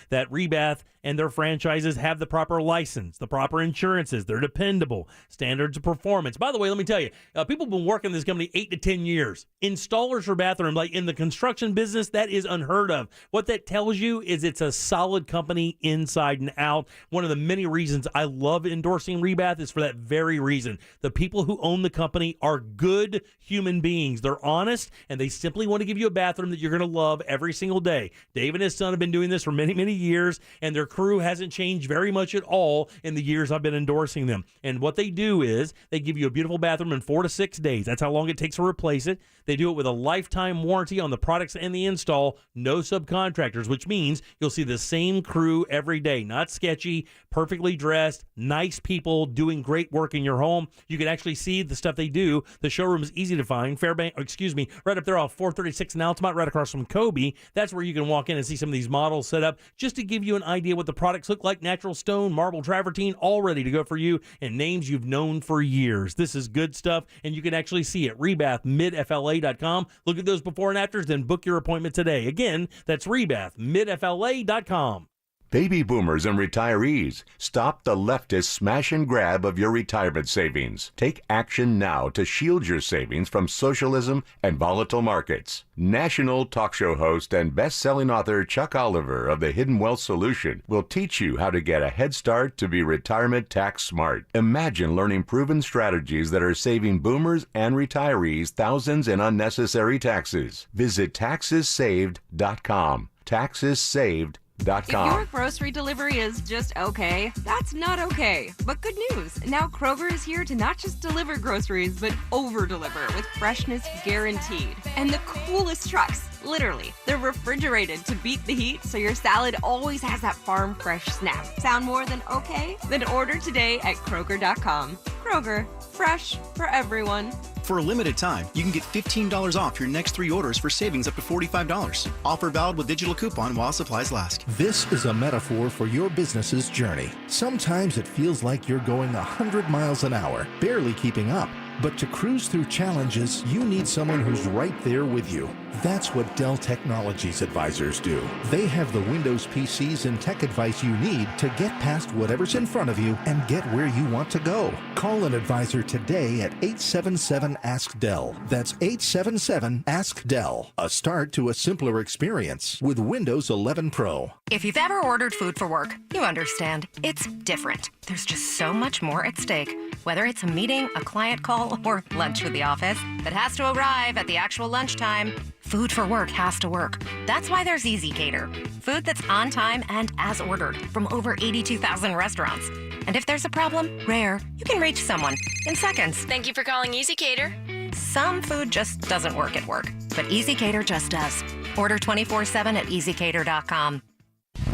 [SPEAKER 1] that Rebath and their franchises have the proper license, the proper insurances. They're dependable, standards of performance. By the way, let me tell you, people have been working in this company 8 to 10 years. Installers for bathrooms, like in the construction business, that is unheard of. What that tells you is it's a solid company inside and out. One of the many reasons I love endorsing Rebath is for that very reason. The people who own the company are good human beings. They're honest, and they simply want to give you a bathroom that you're going to love every single day. Dave and his son have been doing this for many, many years, and their crew hasn't changed very much at all in the years I've been endorsing them. And what they do is they give you a beautiful bathroom in 4 to 6 days. That's how long it takes to replace it. They do it with a lifetime warranty on the products and the install. No subcontractors, which means you'll see the same crew every day. Not sketchy, perfectly dressed, nice people doing great work in your home. You can actually see the stuff they do. The showroom is easy to find. Right up there off 436 in Altamont, right across from Kobe. That's where you can walk in and see some of these models set up just to give you an idea what the products look like. Natural stone, marble travertine, all ready to go for you, and names you've known for years. This is good stuff, and you can actually see it. RebathMidFLA.com. Look at those before and afters, then book your appointment today. Again, that's RebathMidFLA.com.
[SPEAKER 4] Baby boomers and retirees, stop the leftist smash and grab of your retirement savings. Take action now to shield your savings from socialism and volatile markets. National talk show host and best-selling author Chuck Oliver of The Hidden Wealth Solution will teach you how to get a head start to be retirement tax smart. Imagine learning proven strategies that are saving boomers and retirees thousands in unnecessary taxes. Visit taxessaved.com. Taxessaved.com.
[SPEAKER 13] If your grocery delivery is just okay, that's not okay. But good news, now Kroger is here to not just deliver groceries, but over-deliver with freshness guaranteed. And the coolest trucks, literally, they're refrigerated to beat the heat, so your salad always has that farm fresh snap. Sound more than okay? Then order today at Kroger.com. Kroger, fresh for everyone.
[SPEAKER 14] For a limited time, you can get $15 off your next 3 orders for savings up to $45. Offer valid with digital coupon while supplies last.
[SPEAKER 26] This is a metaphor for your business's journey. Sometimes it feels like you're going 100 miles an hour, barely keeping up. But to cruise through challenges, you need someone who's right there with you. That's what Dell Technologies advisors do. They have the Windows PCs and tech advice you need to get past whatever's in front of you and get where you want to go. Call an advisor today at 877-ASK-DELL. That's 877-ASK-DELL. A start to a simpler experience with Windows 11 Pro.
[SPEAKER 15] If you've ever ordered food for work, you understand. It's different. There's just so much more at stake.
[SPEAKER 9] Whether it's a meeting, a client call, or lunch with the office that has to arrive at the actual lunchtime, food for work has to work. That's why there's Easy Cater. Food that's on time and as ordered from over 82,000 restaurants. And if there's a problem, rare, you can reach someone in seconds.
[SPEAKER 11] Thank you for calling Easy Cater.
[SPEAKER 9] Some food just doesn't work at work, but Easy Cater just does. Order 24/7 at easycater.com.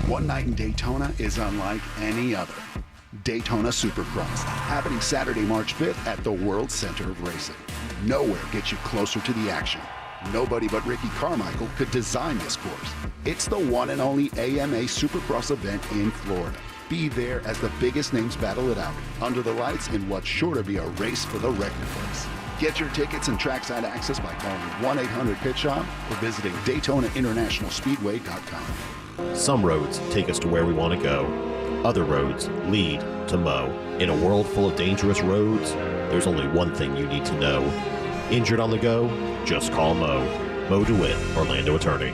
[SPEAKER 12] One night in Daytona is unlike any other. Daytona Supercross, happening Saturday, March 5th at the World Center of Racing. Nowhere gets you closer to the action. Nobody but Ricky Carmichael could design this course. It's the one and only AMA Supercross event in Florida. Be there as the biggest names battle it out, under the lights in what's sure to be a race for the record place. Get your tickets and trackside access by calling 1-800-PIT-SHOP or visiting DaytonaInternationalSpeedway.com.
[SPEAKER 15] Some roads take us to where we want to go. Other roads lead to Mo. In a world full of dangerous roads, there's only one thing you need to know. Injured on the go? Just call Mo. Mo DeWitt, Orlando attorney.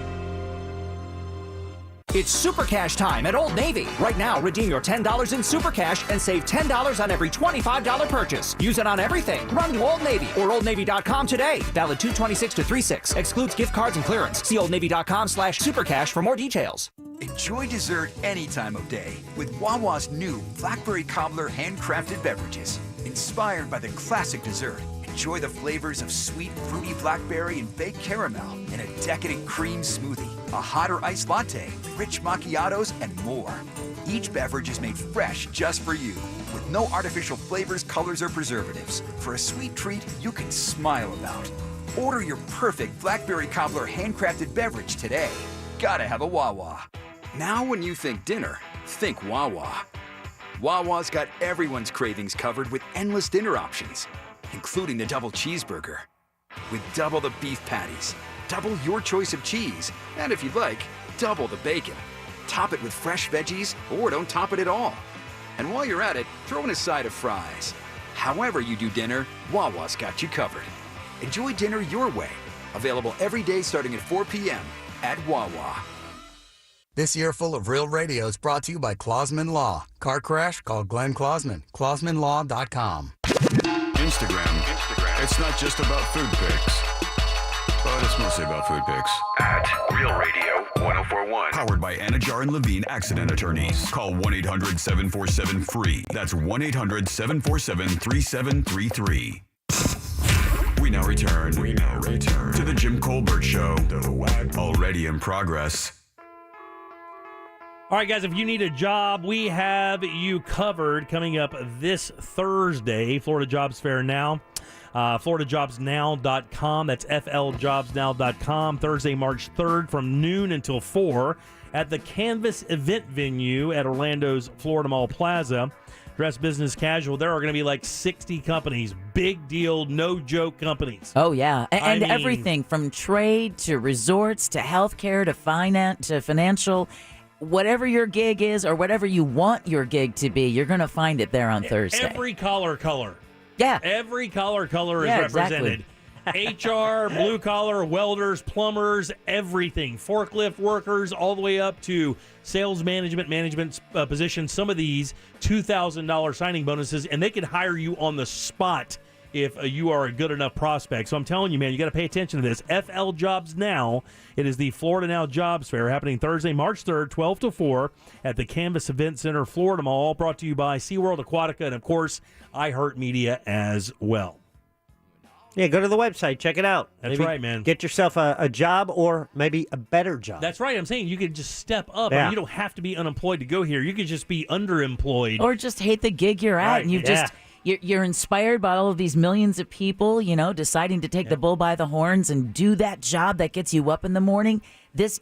[SPEAKER 16] It's Super Cash time at Old Navy. Right now, redeem your $10 in Super Cash and save $10 on every $25 purchase. Use it on everything. Run to Old Navy or OldNavy.com today. Valid 2/26-3/6. Excludes gift cards and clearance. See OldNavy.com/supercash for more details.
[SPEAKER 17] Enjoy dessert any time of day with Wawa's new Blackberry Cobbler handcrafted beverages. Inspired by the classic dessert, enjoy the flavors of sweet, fruity blackberry and baked caramel in a decadent cream smoothie, a hotter iced latte, rich macchiatos, and more. Each beverage is made fresh just for you, with no artificial flavors, colors, or preservatives, for a sweet treat you can smile about. Order your perfect Blackberry Cobbler handcrafted beverage today. Gotta have a Wawa. Now when you think dinner, think Wawa. Wawa's got everyone's cravings covered with endless dinner options, including the double cheeseburger. With double the beef patties, double your choice of cheese, and if you'd like, double the bacon. Top it with fresh veggies, or don't top it at all. And while you're at it, throw in a side of fries. However you do dinner, Wawa's got you covered. Enjoy dinner your way. Available every day starting at 4 p.m. at Wawa.
[SPEAKER 31] This year full of real radio is brought to you by Clausman Law. Car crash? Call Glenn Clausman. ClausmanLaw.com.
[SPEAKER 2] Instagram. It's not just about food pics, but it's mostly about food pics.
[SPEAKER 18] At Real Radio 1041.
[SPEAKER 2] Powered by Anajar and Levine Accident Attorneys. Call 1-800-747-FREE. That's 1-800-747-3733. We now return to the Jim Colbert Show. Already in progress.
[SPEAKER 1] All right, guys, if you need a job, we have you covered coming up this Thursday, Florida Jobs Fair Now. FloridaJobsNow.com. That's FLJobsNow.com. Thursday, March 3rd from noon until 4 at the Canvas event venue at Orlando's Florida Mall Plaza. Dress business casual. There are going to be like 60 companies. Big deal, no joke companies.
[SPEAKER 6] Oh, yeah. And everything from trade to resorts to healthcare to finance to financial. Whatever your gig is or whatever you want your gig to be, you're going to find it there on Thursday.
[SPEAKER 1] Every collar.
[SPEAKER 6] Yeah.
[SPEAKER 1] Every collar is represented.
[SPEAKER 6] Exactly.
[SPEAKER 1] HR, blue collar, welders, plumbers, everything. Forklift workers, all the way up to sales management positions. Some of these $2,000 signing bonuses, and they can hire you on the spot if you are a good enough prospect. So I'm telling you, man, you got to pay attention to this. FL Jobs Now. It is the Florida Now Jobs Fair happening Thursday, March 3rd, 12 to 4 at the Canvas Event Center, Florida Mall, brought to you by SeaWorld Aquatica and, of course, iHeartMedia as well.
[SPEAKER 3] Yeah, go to the website. Check it out.
[SPEAKER 1] That's right, man.
[SPEAKER 3] Get yourself a job or maybe a better job.
[SPEAKER 1] That's right. I'm saying you could just step up.
[SPEAKER 3] Yeah.
[SPEAKER 1] I mean, you don't have to be unemployed to go here. You could just be underemployed.
[SPEAKER 6] Or just hate the gig you're at.
[SPEAKER 1] Right,
[SPEAKER 6] And you've
[SPEAKER 1] yeah.
[SPEAKER 6] You're inspired by all of these millions of people, deciding to take the bull by the horns and do that job that gets you up in the morning.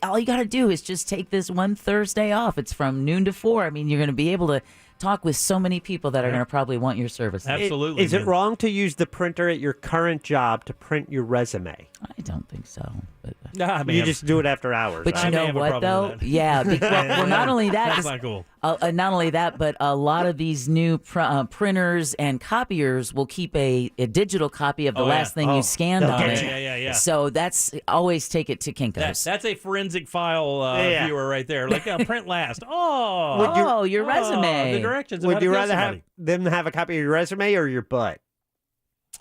[SPEAKER 6] All you got to do is just take this one Thursday off. It's from noon to 4. I mean, you're going to be able to talk with so many people that are going to probably want your services.
[SPEAKER 1] Absolutely.
[SPEAKER 3] Is it wrong to use the printer at your current job to print your resume?
[SPEAKER 6] I don't think so. But
[SPEAKER 3] You just do it after hours.
[SPEAKER 6] But you know what, though? Yeah. Well, not only that.
[SPEAKER 1] That's not cool.
[SPEAKER 6] Not only that, but a lot of these new printers and copiers will keep a digital copy of the last thing you scanned on it.
[SPEAKER 1] Yeah.
[SPEAKER 6] So that's always take it to Kinko's.
[SPEAKER 1] That's a forensic file viewer right there. Like, print last.
[SPEAKER 6] Your resume.
[SPEAKER 1] The directions.
[SPEAKER 3] Would you rather have them have a copy of your resume or your butt?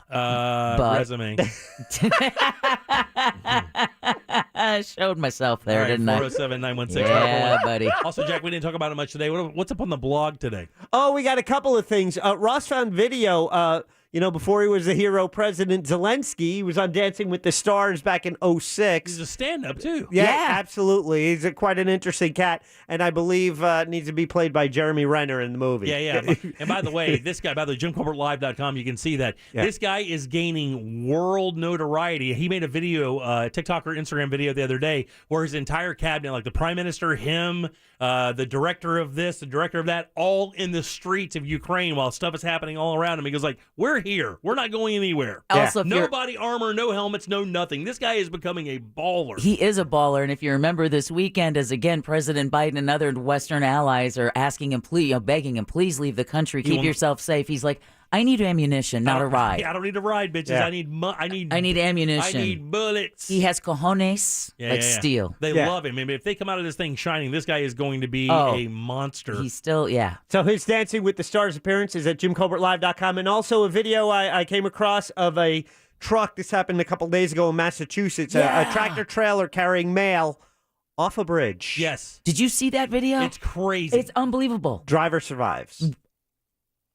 [SPEAKER 1] Resume.
[SPEAKER 6] I showed myself there, didn't I?
[SPEAKER 1] 407-916.
[SPEAKER 6] Yeah, buddy.
[SPEAKER 1] Also, Jack, we didn't talk about it much today. What's up on the blog today?
[SPEAKER 3] Oh, we got a couple of things. Ross found video. Before he was the hero, President Zelensky, he was on Dancing with the Stars back in 2006.
[SPEAKER 1] He's a stand-up, too.
[SPEAKER 3] Yeah, absolutely. He's quite an interesting cat, and I believe needs to be played by Jeremy Renner in the movie.
[SPEAKER 1] Yeah. And by the way, this guy, JimColbertLive.com, you can see that. Yeah. This guy is gaining world notoriety. He made a video, TikTok or Instagram video the other day, where his entire cabinet, like the Prime Minister, him, the director of this, the director of that, all in the streets of Ukraine while stuff is happening all around him. He goes like, we're here. We're not going anywhere.
[SPEAKER 6] Also,
[SPEAKER 1] no body armor, no helmets, no nothing. This guy is becoming a baller.
[SPEAKER 6] He is a baller, and if you remember this weekend, as again President Biden and other Western allies are asking him, begging him, please leave the country, keep yourself safe. He's like, I need ammunition, not a ride.
[SPEAKER 1] Yeah, I don't need a ride, bitches.
[SPEAKER 3] Yeah.
[SPEAKER 1] I need
[SPEAKER 6] ammunition.
[SPEAKER 1] I need bullets.
[SPEAKER 6] He has cojones like steel.
[SPEAKER 1] They love him. I mean, if they come out of this thing shining, this guy is going to be a monster.
[SPEAKER 6] He's still,
[SPEAKER 3] So his Dancing with the Stars appearance is at JimColbertLive.com, and also a video I came across of a truck. This happened a couple days ago in Massachusetts. A tractor trailer carrying mail off a bridge.
[SPEAKER 1] Yes.
[SPEAKER 6] Did you see that video?
[SPEAKER 1] It's crazy.
[SPEAKER 6] It's unbelievable.
[SPEAKER 3] Driver survives.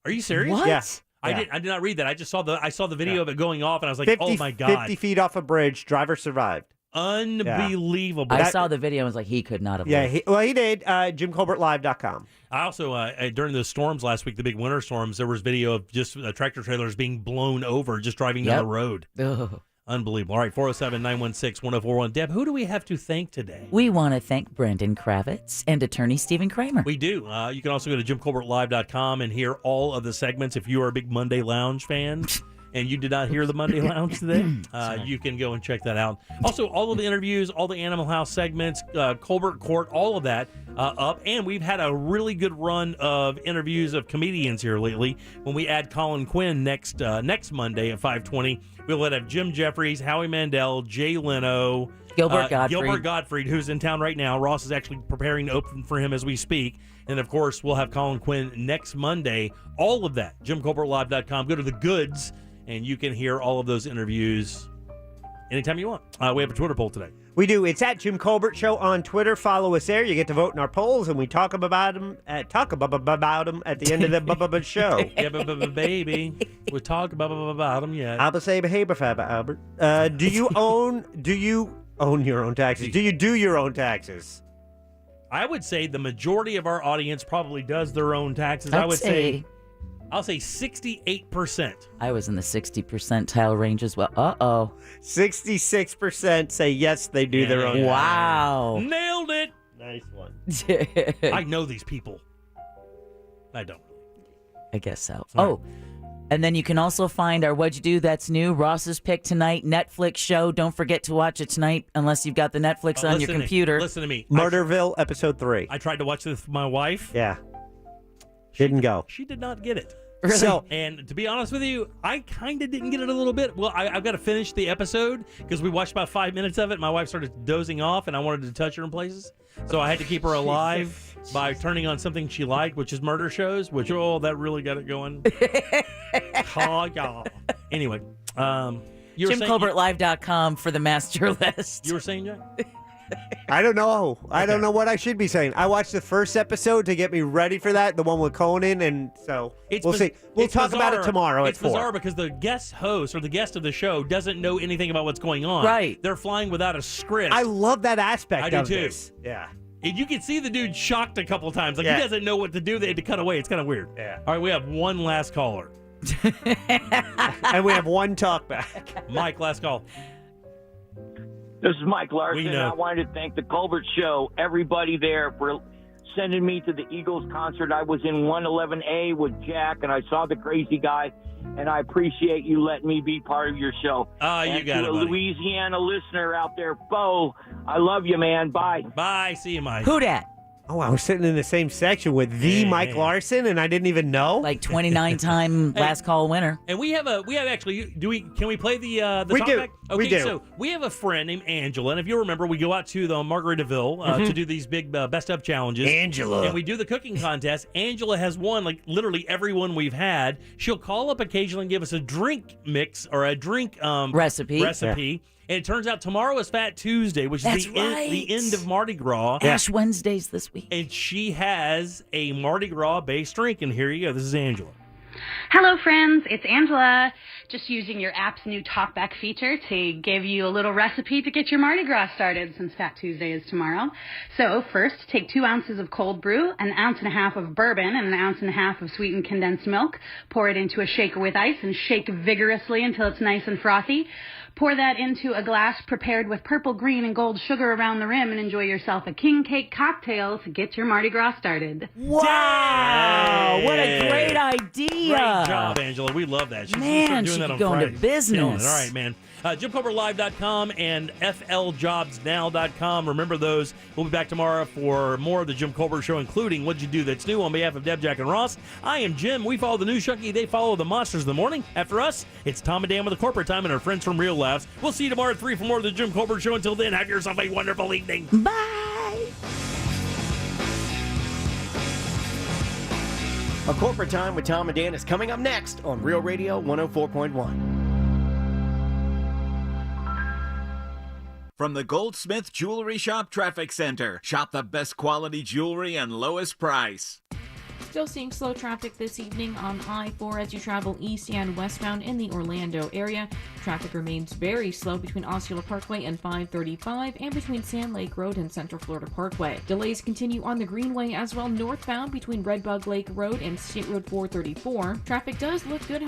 [SPEAKER 1] Are you serious?
[SPEAKER 6] What?
[SPEAKER 3] Yeah.
[SPEAKER 1] I did not read that. I just saw the video of it going off, and I was like,
[SPEAKER 3] 50,
[SPEAKER 1] oh my God.
[SPEAKER 3] 50 feet off a bridge, driver survived.
[SPEAKER 1] Unbelievable.
[SPEAKER 6] I saw the video and was like, he could not have lived.
[SPEAKER 3] He did. JimColbertLive.com.
[SPEAKER 1] I also, during the storms last week, the big winter storms, there was video of just tractor trailers being blown over just driving down the road.
[SPEAKER 6] Ugh.
[SPEAKER 1] Unbelievable. All right, 407-916-1041. Deb, who do we have to thank today?
[SPEAKER 6] We want to thank Brendan Kravitz and attorney Stephen Kramer.
[SPEAKER 1] We do. You can also go to JimColbertLive.com and hear all of the segments. If you are a big Monday Lounge fan and you did not hear the Monday Lounge today, you can go and check that out. Also, all of the interviews, all the Animal House segments, Colbert Court, all of that up. And we've had a really good run of interviews of comedians here lately. When we add Colin Quinn next Monday at 5:20, we'll have Jim Jeffries, Howie Mandel, Jay Leno,
[SPEAKER 6] Gilbert
[SPEAKER 1] Gottfried, who's in town right now. Ross is actually preparing to open for him as we speak. And, of course, we'll have Colin Quinn next Monday. All of that, JimColbertLive.com. Go to the goods, and you can hear all of those interviews anytime you want. We have a Twitter poll today.
[SPEAKER 3] We do. It's at Jim Colbert Show on Twitter. Follow us there. You get to vote in our polls, and we talk about them at the end of the show.
[SPEAKER 1] Yeah, baby. We'll talk about them yet.
[SPEAKER 3] Albert say behavior, Albert. Do you own your own taxes? Do you do your own taxes?
[SPEAKER 1] I would say the majority of our audience probably does their own taxes. I'll say 68%.
[SPEAKER 6] I was in the 60 percentile range as well.
[SPEAKER 3] 66% say yes, they do their own.
[SPEAKER 6] Wow.
[SPEAKER 1] Nailed it.
[SPEAKER 3] Nice one.
[SPEAKER 1] I know these people. I don't.
[SPEAKER 6] I guess so. And then you can also find our What'd You Do That's New, Ross's Pick Tonight, Netflix show. Don't forget to watch it tonight unless you've got the Netflix on your computer.
[SPEAKER 1] Listen to me.
[SPEAKER 3] Murderville, episode 3.
[SPEAKER 1] I tried to watch this with my wife.
[SPEAKER 3] Yeah. Didn't go.
[SPEAKER 1] She did not get it.
[SPEAKER 6] Really?
[SPEAKER 3] So,
[SPEAKER 1] and to be honest with you, I kind of didn't get it a little bit. Well, I've got to finish the episode because we watched about 5 minutes of it. My wife started dozing off, and I wanted to touch her in places. So I had to keep her alive by turning on something she liked, which is murder shows, which, that really got it going. Anyway,
[SPEAKER 6] JimColbertLive.com for the master list.
[SPEAKER 1] You were saying, Jack?
[SPEAKER 3] I don't know. I don't know what I should be saying. I watched the first episode to get me ready for that, the one with Conan, and so we'll see. We'll talk about it tomorrow at 4.
[SPEAKER 1] It's bizarre because the guest host or the guest of the show doesn't know anything about what's going on.
[SPEAKER 6] Right.
[SPEAKER 1] They're flying without a script.
[SPEAKER 3] I love that aspect
[SPEAKER 1] of
[SPEAKER 3] this.
[SPEAKER 1] This.
[SPEAKER 3] Yeah.
[SPEAKER 1] And you can see the dude shocked a couple times. Like, he doesn't know what to do. They had to cut away. It's kind of weird.
[SPEAKER 3] Yeah.
[SPEAKER 1] All right, we have one last caller.
[SPEAKER 3] And we have one talkback.
[SPEAKER 1] Mike, last call.
[SPEAKER 11] This is Mike Larson.
[SPEAKER 1] We know.
[SPEAKER 11] I wanted to thank the Colbert Show, everybody there, for sending me to the Eagles concert. I was in 111A with Jack, and I saw the crazy guy. and I appreciate you letting me be part of your show.
[SPEAKER 1] Oh, you got it,
[SPEAKER 11] to a
[SPEAKER 1] buddy.
[SPEAKER 11] Louisiana listener out there, Bo, I love you, man. Bye.
[SPEAKER 1] Bye. See you, Mike.
[SPEAKER 6] Who dat?
[SPEAKER 3] Oh, I was sitting in the same section with the Mike Larson, and I didn't even know.
[SPEAKER 6] Like 29-time last call winner.
[SPEAKER 1] And we have actually. Can we play the
[SPEAKER 3] We do.
[SPEAKER 1] talkback? Okay,
[SPEAKER 3] We do.
[SPEAKER 1] So we have a friend named Angela, and if you remember, we go out to the Margaritaville to do these big best of challenges.
[SPEAKER 3] Angela.
[SPEAKER 1] And we do the cooking contest. Angela has won like literally every one we've had. She'll call up occasionally and give us a drink mix or a drink
[SPEAKER 6] recipe.
[SPEAKER 1] Yeah. And it turns out tomorrow is Fat Tuesday, which is the end of Mardi Gras.
[SPEAKER 6] Ash Wednesdays this week.
[SPEAKER 1] And she has a Mardi Gras-based drink. And here you go. This is Angela.
[SPEAKER 19] Hello, friends. It's Angela. Just using your app's new talkback feature to give you a little recipe to get your Mardi Gras started since Fat Tuesday is tomorrow. So first, take 2 ounces of cold brew, 1.5 ounces of bourbon, and 1.5 ounces of sweetened condensed milk. Pour it into a shaker with ice and shake vigorously until it's nice and frothy. Pour that into a glass prepared with purple, green, and gold sugar around the rim and enjoy yourself a king cake cocktail to get your Mardi Gras started.
[SPEAKER 6] Wow! What a great idea!
[SPEAKER 1] Great job, Angela. We love that.
[SPEAKER 6] Man,
[SPEAKER 1] doing
[SPEAKER 6] she
[SPEAKER 1] that
[SPEAKER 6] could
[SPEAKER 1] on
[SPEAKER 6] go into
[SPEAKER 1] Friday.
[SPEAKER 6] business.
[SPEAKER 1] All right, man. JimColbertLive.com and FLJobsNow.com. Remember those. We'll be back tomorrow for more of the Jim Colbert Show, including What'd You Do That's New. On behalf of Deb, Jack, and Ross, I am Jim. We follow the news junkie. They follow the monsters of the morning. After us, it's Tom and Dan with the Corporate Time and our friends from Real Laughs. We'll see you tomorrow at 3 for more of the Jim Colbert Show. Until then, have yourself a wonderful evening.
[SPEAKER 6] Bye!
[SPEAKER 20] A Corporate Time with Tom and Dan is coming up next on Real Radio 104.1.
[SPEAKER 21] From the Goldsmith Jewelry Shop Traffic Center. Shop the best quality jewelry and lowest price.
[SPEAKER 22] Still seeing slow traffic this evening on I-4 as you travel east and westbound in the Orlando area. Traffic remains very slow between Osceola Parkway and 535 and between Sand Lake Road and Central Florida Parkway. Delays continue on the Greenway as well northbound between Red Bug Lake Road and State Road 434. Traffic does look good,